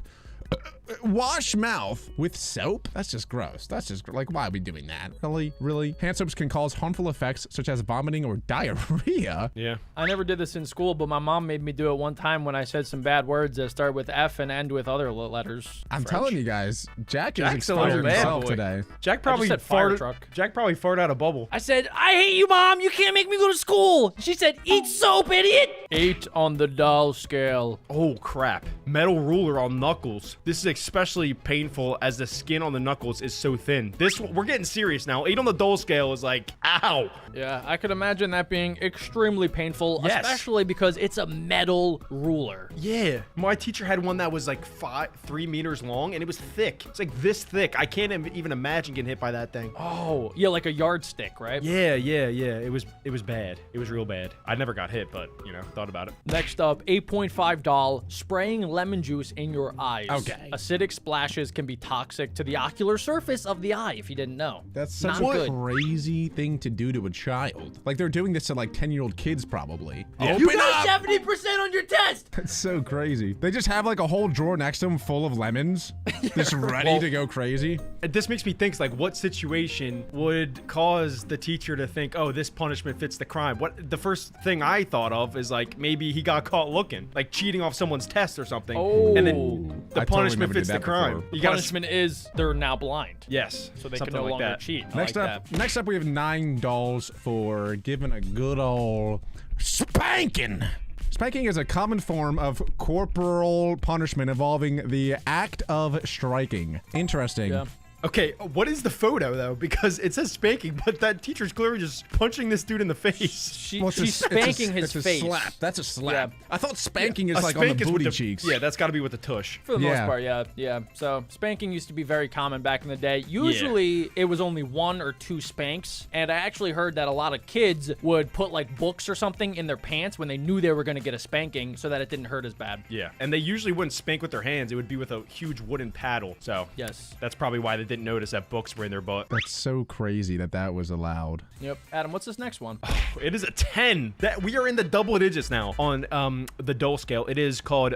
Wash mouth with soap? That's just gross. That's just like, why are we doing that? Really? Hand soaps can cause harmful effects such as vomiting or diarrhea. Yeah. I never did this in school, but my mom made me do it one time when I said some bad words that start with F and end with other letters. I'm telling you guys, Jack's a little himself bad today. Jack probably said fire farted. truck. Jack probably farted out a bubble. I said, I hate you, Mom. You can't make me go to school. She said, eat soap, idiot. 8 on the Dole scale. Oh crap. Metal ruler on knuckles. This is especially painful as the skin on the knuckles is so thin. We're getting serious now. 8 on the Dole scale is like, ow. Yeah, I could imagine that being extremely painful, Yes. especially because it's a metal ruler. Yeah. My teacher had one that was like 3 meters long and it was thick. It's like this thick. I can't even imagine getting hit by that thing. Oh, yeah, like a yardstick, right? Yeah. It was bad. It was real bad. I never got hit, but thought about it. Next up, $8.5 spraying lemon juice in your eyes. Okay. A acidic splashes can be toxic to the ocular surface of the eye, if you didn't know. That's such Not a good. crazy thing to do to a child. Like, they're doing this to like 10-year-old kids probably. Yeah. You got 70% on your test! That's so crazy. They just have like a whole drawer next to them full of lemons, just ready to go crazy. This makes me think, like, what situation would cause the teacher to think, oh, this punishment fits the crime? What the first thing I thought of is like maybe he got caught looking, like cheating off someone's test or something, and then the I totally punishment never did fits the that crime. before. You gotta Punishment is they're now blind. yes, So they can something no like longer that. cheat. I Next like up, that. next up, we have 9 dolls for giving a good old spanking. Spanking is a common form of corporal punishment involving the act of striking. Interesting. Yeah. Okay, what is the photo though? Because it says spanking, but that teacher's clearly just punching this dude in the face. Well, it's She's spanking his it's face. A slap. That's a slap. Yeah. I thought spanking is A like on the spank is with booty cheeks. Yeah, that's got to be with the tush. For the most Yeah. part, yeah. So spanking used to be very common back in the day. Usually it was only 1 or 2 spanks. And I actually heard that a lot of kids would put like books or something in their pants when they knew they were going to get a spanking so that it didn't hurt as bad. Yeah, and they usually wouldn't spank with their hands. It would be with a huge wooden paddle. So Yes. that's probably why they didn't notice that books were in their butt. That's so crazy that that was allowed. Yep. Adam, what's this next one? It is a 10. That we are in the double digits now on the dole scale. It is called.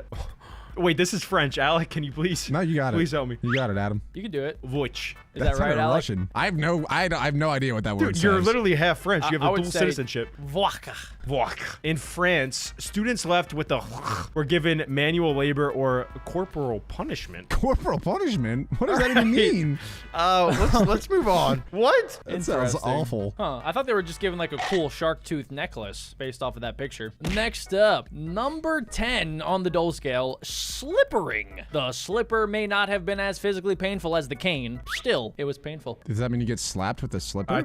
Wait, this is French. Alec, can you please? No, you got it. Please help me. You got it, Adam. You can do it. Voich. Is That's that right, not Alec? Russian. I have no idea what that word Dude, says. you're literally half French. You have I a would dual say citizenship. Voaka. In France, students left with the were given manual labor or corporal punishment. corporal punishment. What does that even mean? Let's move on. What? That sounds Interesting. awful. Huh. I thought they were just giving like a cool shark tooth necklace based off of that picture. Next up, number 10 on the dole scale, slippering. The slipper may not have been as physically painful as the cane. Still, it was painful. Does that mean you get slapped with a slipper? I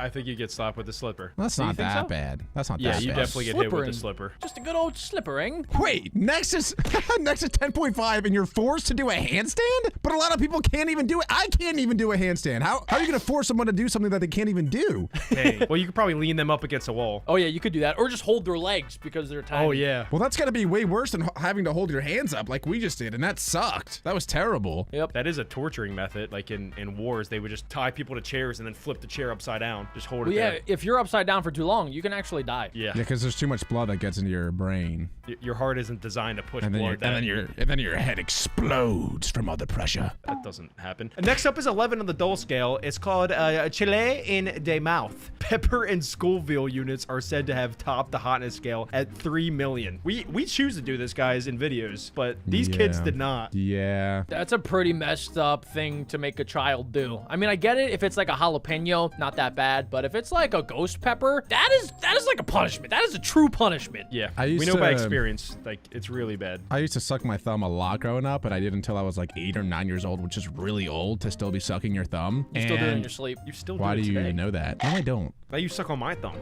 think you get slapped with a slipper. That's Do you not think that so? bad. That's not Yeah, that you bad. definitely get hit with the Slippering. slipper. Just a good old slippering. Wait, next is next is 10.5 and you're forced to do a handstand? But a lot of people can't even do it. I can't even do a handstand. How are you going to force someone to do something that they can't even do? Hey, well, you could probably lean them up against a wall. Oh yeah, you could do that. Or just hold their legs because they're tiny. Oh yeah. Well, that's got to be way worse than having to hold your hands up like we just did, and that sucked. That was terrible. Yep. That is a torturing method. Like in wars, they would just tie people to chairs and then flip the chair upside down. Just hold it Well, yeah, there. if you're upside down for too long, you can actually die. Yeah. Yeah, because there's too much blood that gets into your brain, Your heart isn't designed to push and then blood. and then your head explodes from all the pressure. That doesn't happen. Next up is 11 on the dole scale. It's called Chile in de Mouth. Pepper and Scoville units are said to have topped the hotness scale at 3 million. We choose to do this, guys, in videos, but these kids Yeah. did not. Yeah. That's a pretty messed up thing to make a child do. I mean, I get it if it's like a jalapeno, not that bad, but if it's like a ghost pepper, that is like a punishment. That is a true punishment. Yeah, I we used know by to- experience, like, it's really bad. I used to suck my thumb a lot growing up, but I did until I was like 8 or 9 years old, which is really old to still be sucking your thumb. You still do it in And your sleep. You still why do do it you today. know that? No, I don't. Now you suck on my thumb.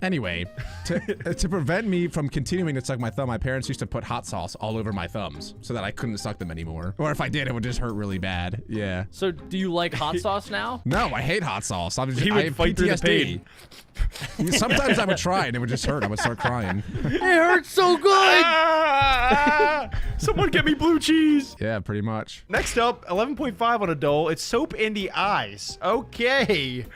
Anyway, to prevent me from continuing to suck my thumb, my parents used to put hot sauce all over my thumbs so that I couldn't suck them anymore. Or if I did, it would just hurt really bad. Yeah. So do you like hot sauce now? No, I hate hot sauce. I He would have fight through the PTSD. Sometimes I would try and it would just hurt. I would start crying. It hurts so good. Someone get me blue cheese. Yeah, pretty much. Next up, 11.5 on a dole. It's soap in the eyes. Okay.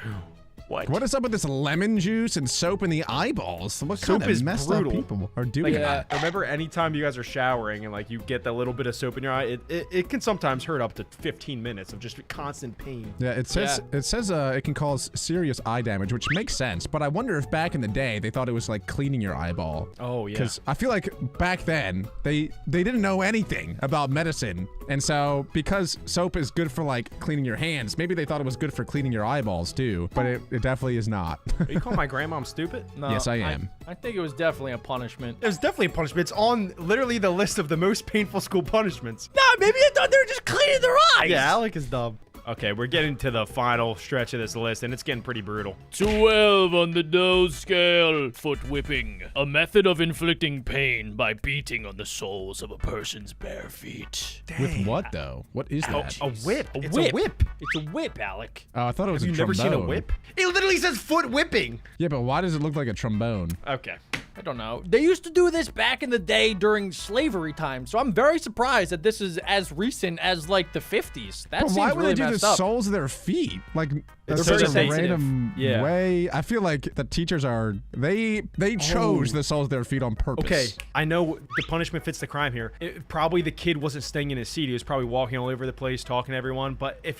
What is up with this lemon juice and soap in the eyeballs? What Soap kind of is messed brutal. up people are doing Like, that? remember anytime you guys are showering and like you get that little bit of soap in your eye, it can sometimes hurt up to 15 minutes of just constant pain. Yeah, it says it can cause serious eye damage, which makes sense. But I wonder if back in the day they thought it was like cleaning your eyeball. Oh, yeah. Because I feel like back then they didn't know anything about medicine, and so because soap is good for like cleaning your hands, maybe they thought it was good for cleaning your eyeballs too. But it definitely is not. Are you calling my grandmom stupid? No, Yes, I am. I think it was definitely a punishment. There's definitely a punishment. It's on literally the list of the most painful school punishments. Nah, maybe I thought they were just cleaning their eyes. Yeah, Alec is dumb. Okay, we're getting to the final stretch of this list, and it's getting pretty brutal. 12 on the dole scale. Foot whipping. A method of inflicting pain by beating on the soles of a person's bare feet. With what though? What is that? A whip. A It's whip. a whip. It's a whip, Alec. Oh, I thought it was Have a you never trombone. seen a whip? It literally says foot whipping. Yeah, but why does it look like a trombone? Okay. I don't know. They used to do this back in the day during slavery time, so I'm very surprised that this is as recent as like the 50s. That But seems why would really they do the messed up. soles of their feet? Like, It's such so a sensitive. random Yeah. way. I feel like the teachers are, they chose the soles of their feet on purpose. Okay, I know the punishment fits the crime here. Probably the kid wasn't staying in his seat. He was probably walking all over the place, talking to everyone. But if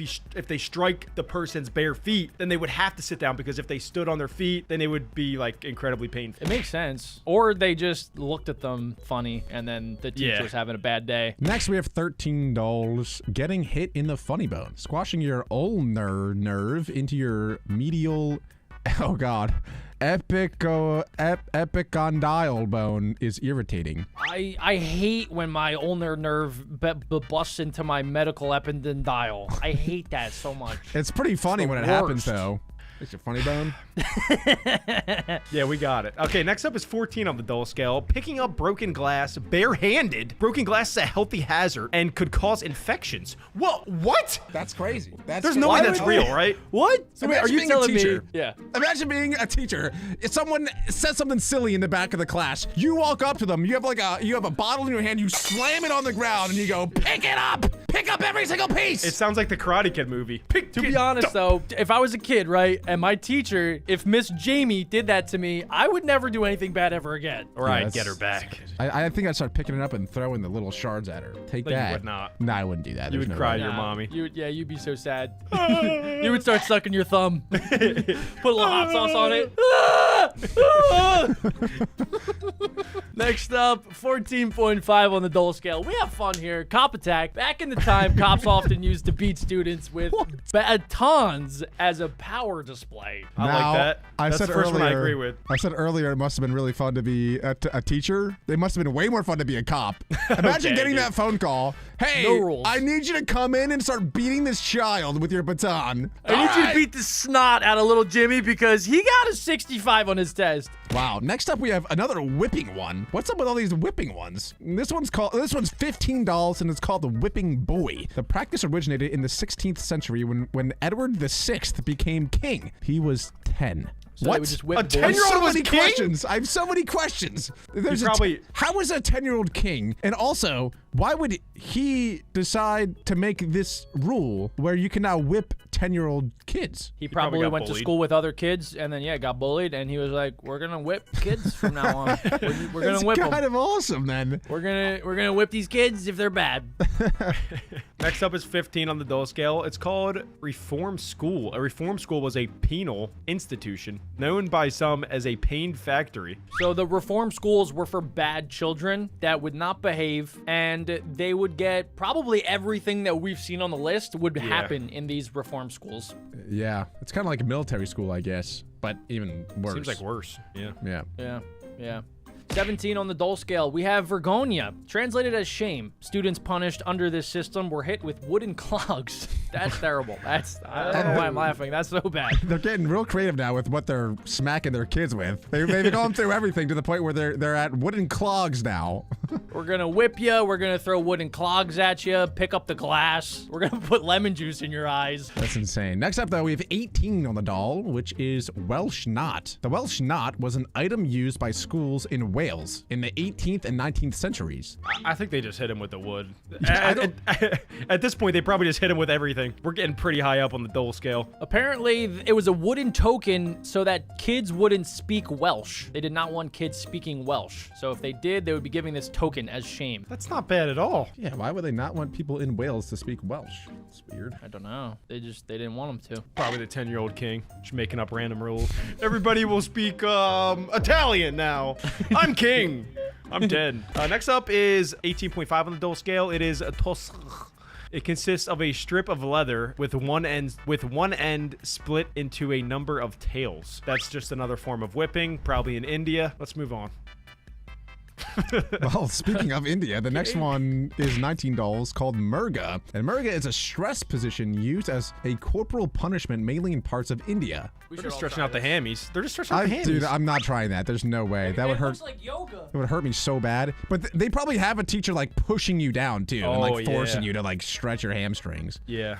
they strike the person's bare feet, then they would have to sit down, because if they stood on their feet, then it would be like incredibly painful. It makes sense. Or they just looked at them funny, and then the teacher Yeah. was having a bad day. Next, we have 13 dolls getting hit in the funny bone, squashing your ulnar nerve into your medial, oh god, epicondyle bone is irritating. I hate when my ulnar nerve busts into my medical epicondyle. I hate that so much. It's pretty funny the when it happens, worst. though. It's your funny bone. Yeah, we got it. Okay, next up is 14 on the dull scale. Picking up broken glass barehanded. Broken glass is a healthy hazard and could cause infections. Whoa, what? That's crazy. There's no way that's real, right? What? So wait, are Imagine you being a telling me? teacher. Yeah. Imagine being a teacher. If someone says something silly in the back of the class, you walk up to them. You have a bottle in your hand. You slam it on the ground and you go, "Pick it up! Pick up every single piece!" It sounds like the Karate Kid movie. To be honest, though, if I was a kid, right, and my teacher, if Miss Jamie did that to me, I would never do anything bad ever again. All right, Yeah, get her that's- back. I think I'd start picking it up and throwing the little shards at her. Take No, you that. would not. No, I wouldn't do that. You There's would no cry way. to your mommy. You'd be so sad. You would start sucking your thumb. Put a little hot sauce on it. Next up, 14.5 on the dull scale. We have fun here. Cop attack. Back in the time, cops often used to beat students with batons as a power display. I Now, like that. I That's said the first earlier, one I agree with. I said earlier it must have been really fun to be a teacher. It must have been way more fun to be a cop. Imagine Okay, getting dude. that phone call. Hey, No rules. I need you to come in and start beating this child with your baton. I need you to Alright. beat the snot out of little Jimmy because he got a 65 on his test. Wow. Next up, we have another whipping one. What's up with all these whipping ones? This one's $15 and it's called the whipping boy. The practice originated in the 16th century when Edward VI became king. He was 10. So what? they would just whip A boys. 10-year-old so was many king? questions. I have so many questions. There's probably- how is a 10-year-old king? And also, why would he decide to make this rule where you can now whip 10-year-old kids? He probably probably got went to bullied. school with other kids and then, got bullied. And he was like, we're going to whip kids from now on. We're going It's to whip them. kind of awesome, then. We're gonna whip these kids if they're bad. Next up is 15 on the dull scale. It's called Reform School. A reform school was a penal institution known by some as a pain factory. So the reform schools were for bad children that would not behave, and they would get probably everything that we've seen on the list would happen in these reform schools. Yeah, it's kind of like a military school, I guess, but even worse. Seems like worse. Yeah. Yeah. Yeah. 17 on the dull scale, we have Vergonia, translated as shame. Students punished under this system were hit with wooden clogs. That's terrible. I don't know why I'm laughing. That's so bad. They're getting real creative now with what they're smacking their kids with. They've gone through everything to the point where they're at wooden clogs now. We're gonna whip you. We're gonna throw wooden clogs at you. Pick up the glass. We're gonna put lemon juice in your eyes. That's insane. Next up, though, we have 18 on the doll, which is Welsh knot. The Welsh knot was an item used by schools in Wales in the 18th and 19th centuries. I think they just hit him with the wood. At this point, they probably just hit him with everything. We're getting pretty high up on the dull scale. Apparently, it was a wooden token so that kids wouldn't speak Welsh. They did not want kids speaking Welsh. So if they did, they would be giving this token as shame. That's not bad at all. Yeah, why would they not want people in Wales to speak Welsh? It's weird. I don't know. They didn't want them to. Probably the 10-year-old king, just making up random rules. Everybody will speak Italian now. I'm king. I'm dead. Next up is 18.5 on the dull scale. It is a tos. It consists of a strip of leather with one end split into a number of tails. That's just another form of whipping, probably in India. Let's move on. Well, speaking of India, the next one is 19 dolls called Murga. And Murga is a stress position used as a corporal punishment mainly in parts of India. They're just stretching out the hammies. They're just stretching out the hammies. Dude, I'm not trying that. There's no way. That would hurt. like yoga. It would hurt me so bad. But they probably have a teacher like pushing you down too, and Oh, like forcing yeah. you to like stretch your hamstrings. Yeah.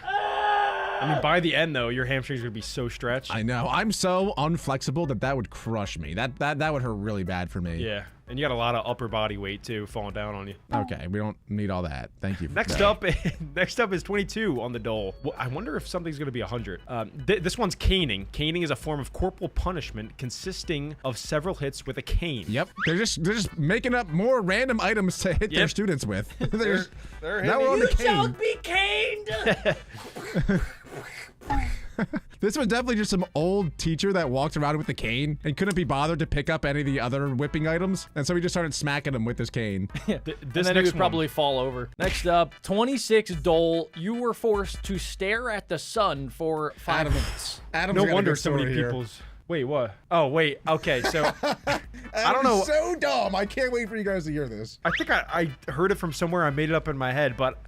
I mean, by the end though, your hamstrings are gonna be so stretched. I know. I'm so unflexible that would crush me. That would hurt really bad for me. Yeah, and you got a lot of upper body weight too falling down on you. Okay, we don't need all that. Thank you. Next up is 22 on the dole. Well, I wonder if something's gonna be 100. This one's caning. Caning is a form of corporal punishment consisting of several hits with a cane. Yep. They're just making up more random items to hit their students with. They're now we're on the cane. be caned. This was definitely just some old teacher that walked around with the cane and couldn't be bothered to pick up any of the other whipping items, and so he just started smacking them with his cane. And then he would probably fall over. Next up, 26 dole. You were forced to stare at the sun for 5 minutes. Adam's No got a wonder good so many story here. people's. Wait, what? Oh, wait. Okay, so I don't know. So dumb. I can't wait for you guys to hear this. I think I heard it from somewhere. I made it up in my head, but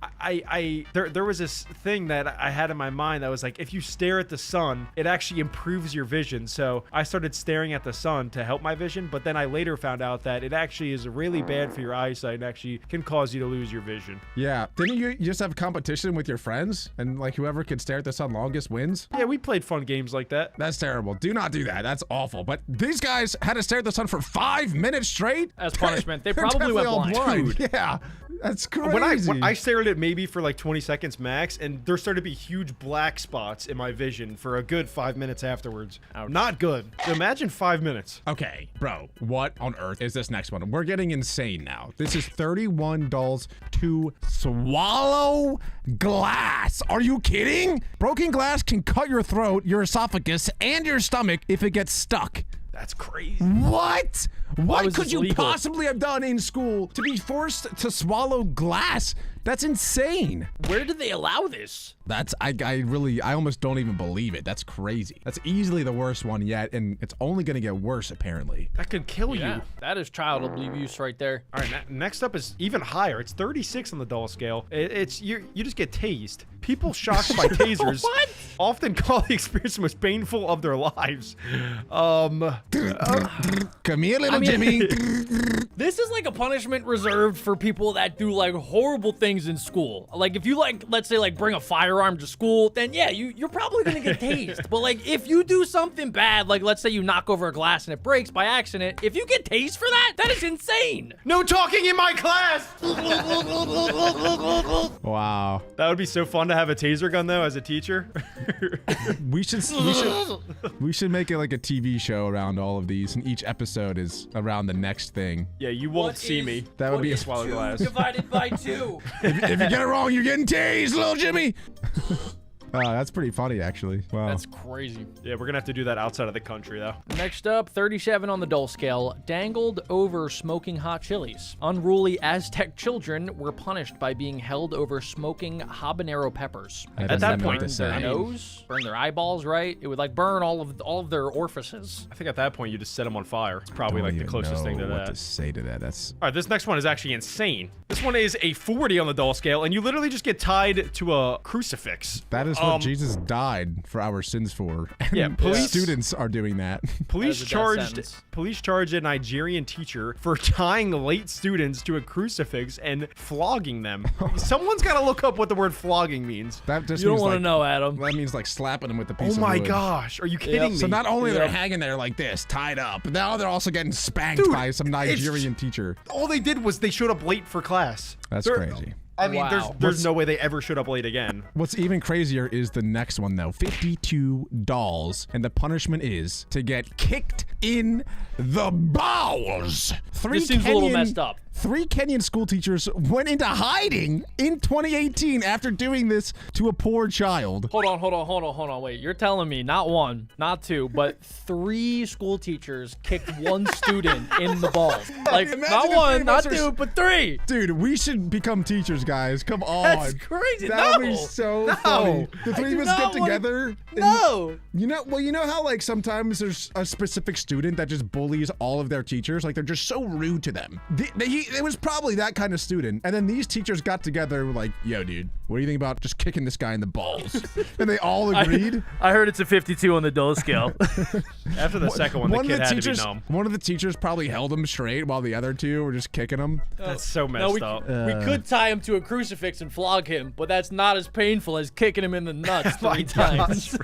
there was this thing that I had in my mind that was like, if you stare at the sun, it actually improves your vision. So I started staring at the sun to help my vision, but then I later found out that it actually is really bad for your eyesight and actually can cause you to lose your vision. Yeah. Didn't you just have a competition with your friends and like whoever could stare at the sun longest wins? Yeah, we played fun games like that. That's terrible. Do not do that. That's awful. But these guys had to stare at the sun for 5 minutes straight As punishment. They They're probably went definitely all blind. Yeah. That's crazy. When I stared at it maybe for like 20 seconds max, and there started to be huge black spots in my vision for a good 5 minutes afterwards. Ouch. Not good. So imagine 5 minutes. Okay, bro, what on earth is this next one? We're getting insane now. This is 31 dolls to swallow glass. Are you kidding? Broken glass can cut your throat, your esophagus, and your stomach if it gets stuck. That's crazy. What? What was could this you legal? possibly have done in school to be forced to swallow glass? That's insane. Where did they allow this? That's, I almost don't even believe it. That's crazy. That's easily the worst one yet, and it's only gonna get worse, apparently. That could kill Yeah, you. that is child abuse right there. All right, next up is even higher. It's 36 on the doll scale. It's you just get tased. People shocked by tasers What? often call the experience the most painful of their lives. Come here, little Jimmy. This is like a punishment reserved for people that do like horrible things in school. Like if you like, let's say like bring a firearm to school, then yeah, you're probably gonna get tased. But like if you do something bad, like let's say you knock over a glass and it breaks by accident, if you get tased for that, that is insane. No talking in my class. Wow. That would be so fun to have a taser gun though as a teacher. We should make it like a TV show around all of these, and each episode is around the next thing. Yeah, you won't What see is- me. That would what be a is swallow 2 glass. divided by 2. If you get it wrong, you're getting tased, little Jimmy. That's pretty funny, actually. Wow. That's crazy. Yeah, we're gonna have to do that outside of the country though. Next up, 37 on the dole scale, dangled over smoking hot chilies. Unruly Aztec children were punished by being held over smoking habanero peppers. That At doesn't that know what point, to Burn say. their nose, burn their eyeballs, right? It would like burn all of their orifices. I think at that point you just set them on fire. It's probably Don't like the even closest thing to know what that. to say to that. That's All right, this next one is actually insane. This one is a 40 on the doll scale, and you literally just get tied to a crucifix. that is what Jesus died for our sins for. Yeah, And police- students are doing that. Police That is a death charged sentence. police charged a Nigerian teacher for tying late students to a crucifix and flogging them. Someone's got to look up what the word flogging means. That just You don't means want to like, know, Adam. That means like slapping them with a piece Oh of my wood. gosh, are you kidding me? So not only Yeah. they're hanging there like this, tied up, but now they're also getting spanked Dude, by some Nigerian teacher. All they did was they showed up late for class. That's They're- crazy. I mean, Wow. there's no way they ever showed up late again. What's even crazier is the next one, though. 52 dolls, and the punishment is to get kicked in the bowels. This seems a little messed up. 3 Kenyan school teachers went into hiding in 2018 after doing this to a poor child. Hold on. Wait, you're telling me not 1, not 2, but 3 school teachers kicked 1 student in the balls. Like, Imagine not if 3 1, of not us are 2, but 3. Dude, we should become teachers, guys. Come on. That's crazy. That would No. be so No. funny. The 3 do of us not get wanna- together. and- No. You know how like sometimes there's a specific student that just bullies all of their teachers? Like they're just so rude to them. it was probably that kind of student. And then these teachers got together and were like, yo, dude, what do you think about just kicking this guy in the balls? And they all agreed. I heard it's a 52 on the Dole scale. After the second one, the kid had to be numb. One of the teachers probably held him straight while the other two were just kicking him. That's so messed up. We could tie him to a crucifix and flog him, but that's not as painful as kicking him in the nuts 3 times.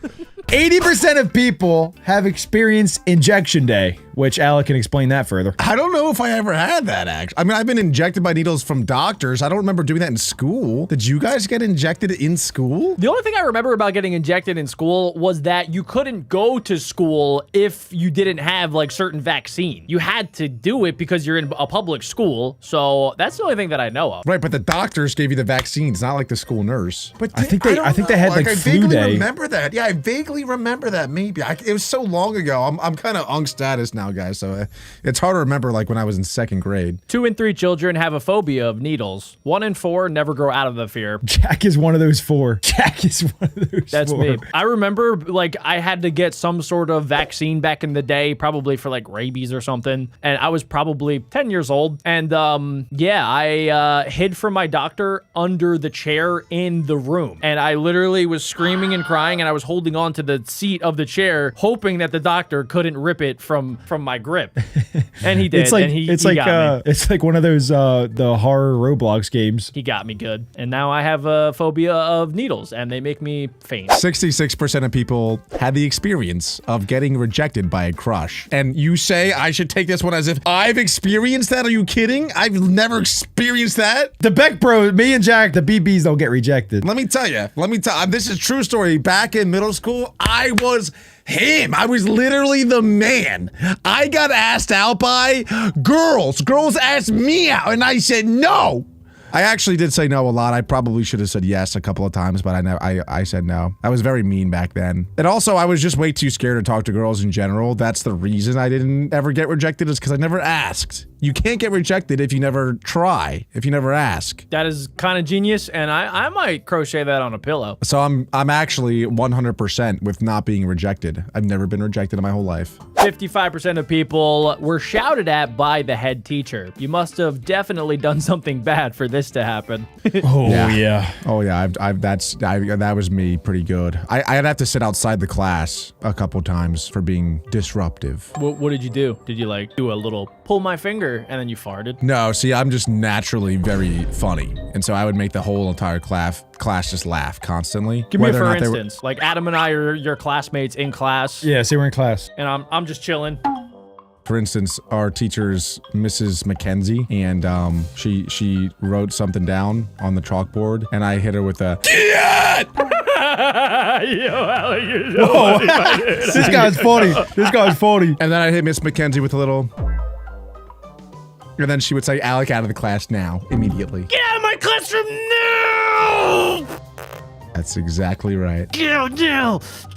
80% of people have experienced injection day, which Alec can explain that further. I don't know if I ever had that, actually. I mean, I've been injected by needles from doctors. I don't remember doing that in school. Did you guys get injected in school? The only thing I remember about getting injected in school was that you couldn't go to school if you didn't have like certain vaccine. You had to do it because you're in a public school. So that's the only thing that I know of. Right, but the doctors gave you the vaccines, not like the school nurse. But I think they had like I flu vaguely day. remember that. Yeah, I vaguely remember that. Maybe it was so long ago. I'm kind of ung status now, guys. So it's hard to remember like when I was in 2nd grade. 2 in 3 children have a phobia of needles. 1 in 4 never grow out of the fear. Jack is one of those 4. Jack is one of those That's 4. me. I remember like I had to get some sort of vaccine back in the day, probably for like rabies or something. And I was probably 10 years old. And yeah, I hid from my doctor under the chair in the room. And I literally was screaming and crying, and I was holding on to the seat of the chair, hoping that the doctor couldn't rip it from my grip. And he did. It's like and he it's got me. it's like one of those the horror Roblox games. He got me good. And now I have a phobia of needles, and they make me faint. 66% of people had the experience of getting rejected by a crush. And you say I should take this one as if I've experienced that? Are you kidding? I've never experienced that. The BeckBros, me and Jack, the BBs don't get rejected. Let me tell you, this is true story. Back in middle school, I was him. I was literally the man. I got asked out by girls. Girls asked me out, and I said no. I actually did say no a lot. I probably should have said yes a couple of times, but I said no. I was very mean back then. And also, I was just way too scared to talk to girls in general. That's the reason I didn't ever get rejected, is because I never asked. You can't get rejected if you never try, if you never ask. That is kind of genius, and I might crochet that on a pillow. So I'm actually 100% with not being rejected. I've never been rejected in my whole life. 55% of people were shouted at by the head teacher. You must have definitely done something bad for this to happen. Oh yeah. Oh yeah, that was me pretty good. I'd have to sit outside the class a couple times for being disruptive. What did you do? Did you like do a little pull my finger and then you farted? No, see, I'm just naturally very funny. And so I would make the whole entire class just laugh constantly. Give me a for instance. Like Adam and I are your classmates in class. Yeah, say we're in class. And I'm just chilling. For instance, our teacher's Mrs. Mackenzie, and she wrote something down on the chalkboard, and I hit her with a "Get!" Yo, Alec, you're so funny. This guy's funny. This guy's funny. And then I hit Miss Mackenzie with a little, and then she would say, "Alec, out of the class now, immediately." Get out of my classroom now! That's exactly right. Now!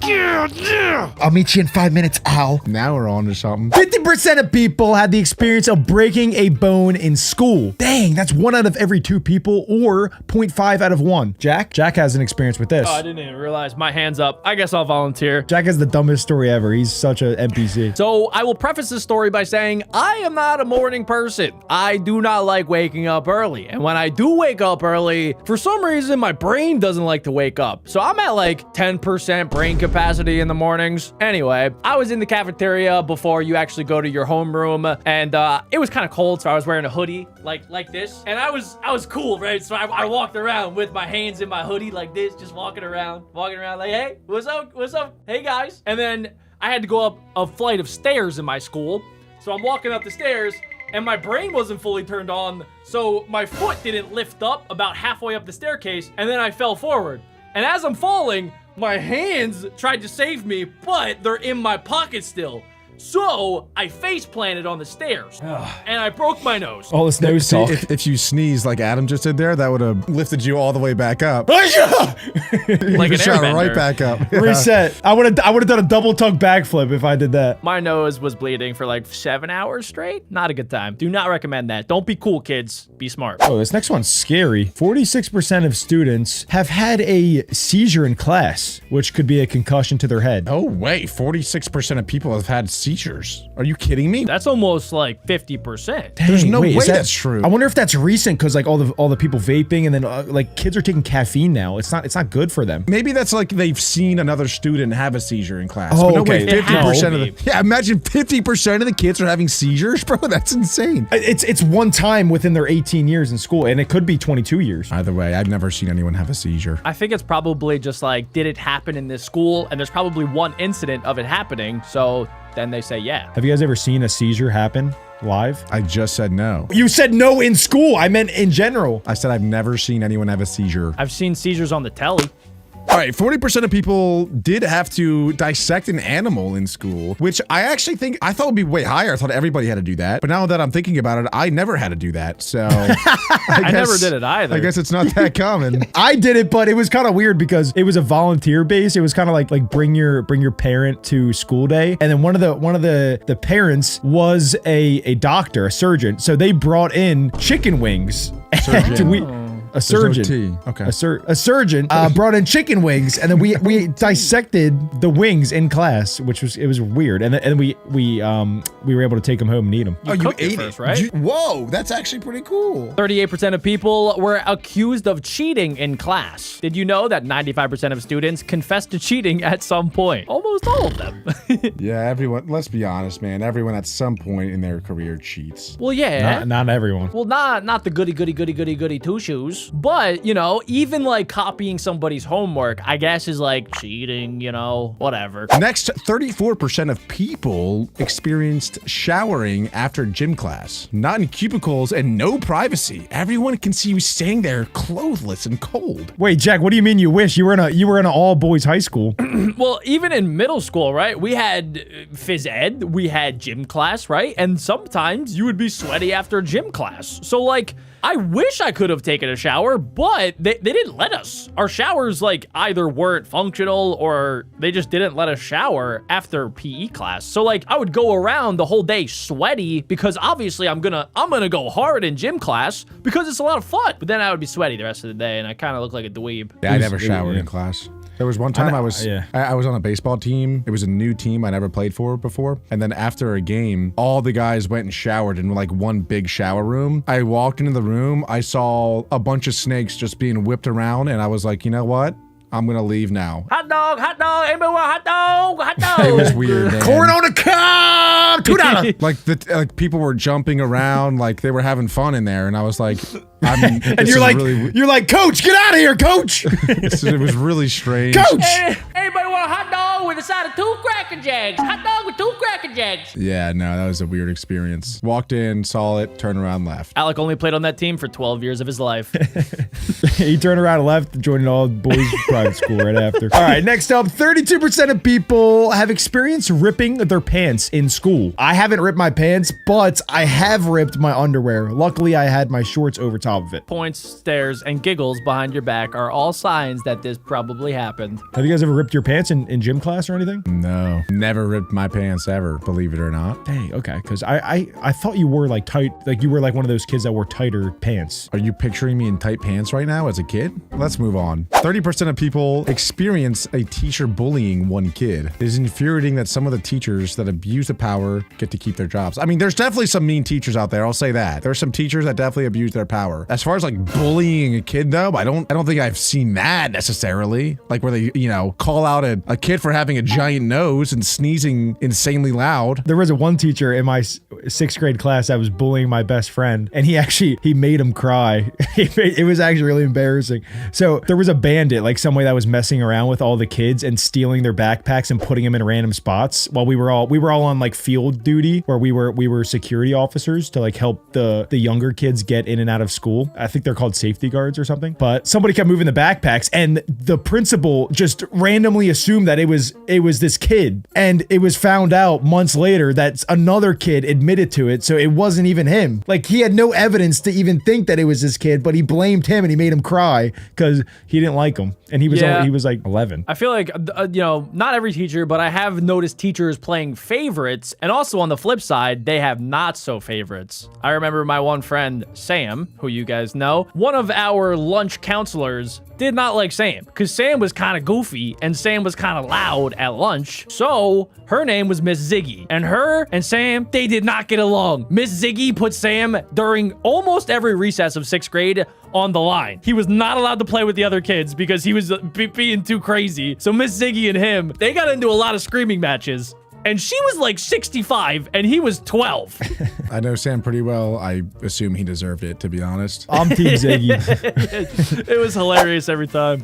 I'll meet you in 5 minutes, Al. Now we're on to something. 50% of people had the experience of breaking a bone in school. Dang, that's 1 out of every 2 people, or 0.5 out of 1. Jack has an experience with this. Oh, I didn't even realize. My hand's up. I guess I'll volunteer. Jack has the dumbest story ever. He's such an NPC. So I will preface this story by saying I am not a morning person. I do not like waking up early. And when I do wake up early, for some reason, my brain doesn't like to wake up. So I'm at like 10% brain capacity in the mornings. Anyway, I was in the cafeteria before you actually go to your homeroom, and it was kind of cold, so I was wearing a hoodie like this. And I was cool, right? So I walked around with my hands in my hoodie like this, just walking around like, hey, what's up? Hey guys. And then I had to go up a flight of stairs in my school. So I'm walking up the stairs, and my brain wasn't fully turned on, so my foot didn't lift up about halfway up the staircase, and then I fell forward. And as I'm falling, my hands tried to save me, but they're in my pocket still. So I face planted on the stairs, and I broke my nose. All this nose See, talk. if you sneeze like Adam just did there, that would have lifted you all the way back up. Like an shot airbender. right back up. Yeah. Reset. I would have done a double tuck backflip if I did that. My nose was bleeding for like 7 hours straight. Not a good time. Do not recommend that. Don't be cool, kids. Be smart. Oh, this next one's scary. 46% of students have had a seizure in class, which could be a concussion to their head. Oh, wait. 46% of people have had seizures. Are you kidding me? That's almost like 50%. There's no Wait, way is that- that's true. I wonder if that's recent because like all the people vaping and then like kids are taking caffeine now. It's not good for them. Maybe that's like they've seen another student have a seizure in class. Oh, But no okay. way, It 50% of has the to be. yeah. Imagine 50% of the kids are having seizures, bro. That's insane. It's one time within their 18 years in school, and it could be 22 years. Either way, I've never seen anyone have a seizure. I think it's probably just like, did it happen in this school? And there's probably one incident of it happening. So then they say, yeah. Have you guys ever seen a seizure happen live? I just said no. You said no in school. I meant in general. I said I've never seen anyone have a seizure. I've seen seizures on the telly. All right, 40% of people did have to dissect an animal in school, which I actually think I thought would be way higher. I thought everybody had to do that. But now that I'm thinking about it, I never had to do that. So I never did it either. I guess it's not that common. I did it, but it was kind of weird because it was a volunteer base. It was kind of like bring your parent to school day, and then one of the parents was a doctor, a surgeon. So they brought in chicken wings. A surgeon. There's no T. Okay. A surgeon brought in chicken wings, and then we dissected the wings in class, which was weird. And then we were able to take them home and eat them. You cooked it first, right? Whoa, that's actually pretty cool. 38% of people were accused of cheating in class. Did you know that 95% of students confessed to cheating at some point? Almost all of them. Yeah, everyone. Let's be honest, man. Everyone at some point in their career cheats. Well, yeah. Not everyone. Well, not the goody two shoes, but you know, even like copying somebody's homework, I guess is like cheating, you know, whatever. Next, 34% of people experienced showering after gym class. Not in cubicles and no privacy. Everyone can see you staying there clothless and cold. Wait, Jack, what do you mean you wish? You were in an all boys high school. Well, even in middle school, right? We had phys ed, we had gym class, right? And sometimes you would be sweaty after gym class. So like, I wish I could have taken a shower, but they didn't let us. Our showers like either weren't functional or they just didn't let us shower after PE class. So like I would go around the whole day sweaty because obviously I'm gonna go hard in gym class because it's a lot of fun. But then I would be sweaty the rest of the day and I kind of look like a dweeb. Yeah, I never showered in class. There was one time I was on a baseball team. It was a new team I never played for before. And then after a game, all the guys went and showered in like one big shower room. I walked into the room. I saw a bunch of snakes just being whipped around. And I was like, you know what? I'm going to leave now. Hot dog, anybody want hot dog, hot dog. It was weird, man. Corn on the cob, $2. Like people were jumping around, like they were having fun in there. And I was like, and You're like, Coach, get out of here, Coach. It was really strange. Coach. Anybody want a hot dog with a side of 2 Cracker Jacks? Hot dog with 2 Cracker Jacks. Yeah, no, that was a weird experience. Walked in, saw it, turned around, left. Alec only played on that team for 12 years of his life. He turned around and left, joining all boys private school right after. All right, next up, 32% of people have experienced ripping their pants in school. I haven't ripped my pants, but I have ripped my underwear. Luckily, I had my shorts over top of it. Points, stares, and giggles behind your back are all signs that this probably happened. Have you guys ever ripped your pants in gym class or anything? No, never ripped my pants ever, believe it or not. Dang, okay, because I thought you were like tight, like you were like one of those kids that wore tighter pants. Are you picturing me in tight pants right now as a kid? Let's move on. 30% of people experience a teacher bullying one kid. It is infuriating that some of the teachers that abuse the power get to keep their jobs. I mean, there's definitely some mean teachers out there. I'll say that. There are some teachers that definitely abuse their power. As far as like bullying a kid though, I don't think I've seen that necessarily. Like where they, you know, call out a kid for having a giant nose and sneezing insanely loud. There was one teacher in my 6th grade class that was bullying my best friend, and he made him cry. It was actually really embarrassing. So there was a bandit, like somebody that was messing around with all the kids and stealing their backpacks and putting them in random spots while we were all on like field duty where we were security officers to like help the younger kids get in and out of school. I think they're called safety guards or something. But somebody kept moving the backpacks and the principal just randomly assumed that it was this kid, and it was found out months later that another kid admitted to it, so it wasn't even him. Like he had no evidence to even think that it was this kid, but he blamed him and he made him cry because he didn't like him, and he was like 11. I feel like you know, not every teacher, but I have noticed teachers playing favorites, and also on the flip side, they have not so favorites. I remember my one friend Sam, who you guys know, one of our lunch counselors did not like Sam because Sam was kind of goofy and Sam was kind of loud at lunch. So her name was Miss Ziggy. And her and Sam, they did not get along. Miss Ziggy put Sam during almost every recess of 6th grade on the line. He was not allowed to play with the other kids because he was being too crazy. So Miss Ziggy and him, they got into a lot of screaming matches. And she was like 65 and he was 12. I know Sam pretty well. I assume he deserved it, to be honest. I'm Team Ziggy. It was hilarious every time.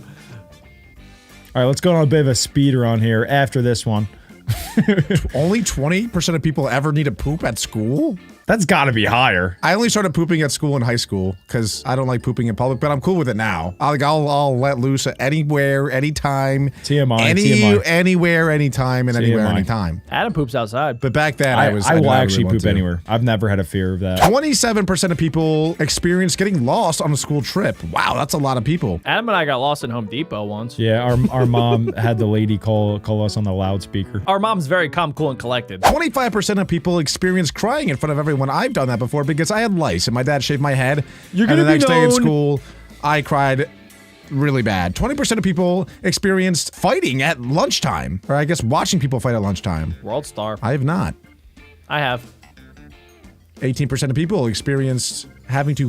All right, let's go on a bit of a speeder on here after this one. Only 20% of people ever need to poop at school? That's got to be higher. I only started pooping at school in high school because I don't like pooping in public, but I'm cool with it now. I'll let loose anywhere, anytime. TMI. Anywhere, anytime, and anywhere, anytime. Adam poops outside. But back then, I will actually really poop anywhere. I've never had a fear of that. 27% of people experience getting lost on a school trip. Wow, that's a lot of people. Adam and I got lost in Home Depot once. Yeah, our mom had the lady call us on the loudspeaker. Our mom's very calm, cool, and collected. 25% of people experience crying in front of everyone. I've done that before because I had lice and my dad shaved my head. You're gonna and the be next day in known. school, I cried really bad. 20% of people experienced fighting at lunchtime, or I guess watching people fight at lunchtime. World Star. I have not. I have. 18% of people experienced having to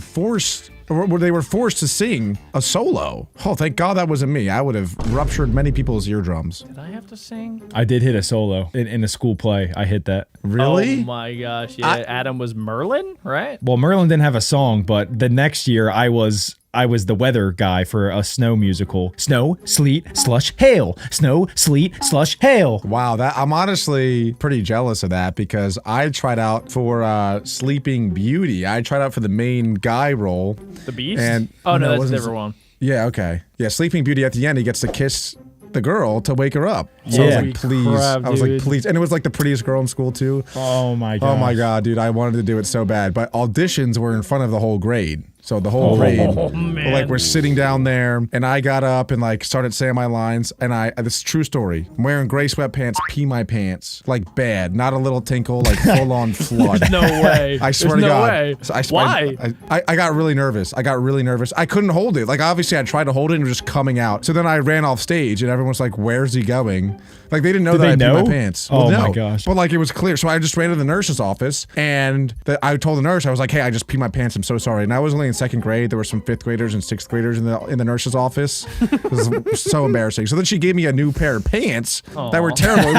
they were forced to sing a solo. Oh, thank God that wasn't me. I would have ruptured many people's eardrums. Did I have to sing? I did hit a solo in a school play. I hit that. Really? Oh my gosh. Yeah, Adam was Merlin, right? Well, Merlin didn't have a song, but the next year I was the weather guy for a snow musical. Snow, sleet, slush, hail. Snow, sleet, slush, hail. Wow, I'm honestly pretty jealous of that because I tried out for Sleeping Beauty. I tried out for the main guy role. The Beast? And oh, no, it that's a wasn't- different one. Yeah, okay. Yeah, Sleeping Beauty at the end, he gets to kiss the girl to wake her up. So I was Yeah. like, please. Crap, I was like, dude. please. And it was like the prettiest girl in school too. Oh my god. Oh my God, dude. I wanted to do it so bad. But auditions were in front of the whole grade. So the whole grade, man. like we're sitting down there and I got up and like started saying my lines and this is a true story. I'm wearing gray sweatpants, pee my pants, like bad, not a little tinkle, like full on flood. No way. I swear There's to no God. way. So Why? I got really nervous. I couldn't hold it. Like obviously I tried to hold it and it was just coming out. So then I ran off stage and everyone's like, where's he going? Like they didn't know Did that I they peed my know? pants. Oh Well, my no. gosh. But like it was clear. So I just ran to the nurse's office and I told the nurse, I was like, hey, I just peed my pants. I'm so sorry. And I was only in 2nd grade. There were some 5th graders and 6th graders in the nurse's office. It was so embarrassing. So then she gave me a new pair of pants that were terrible.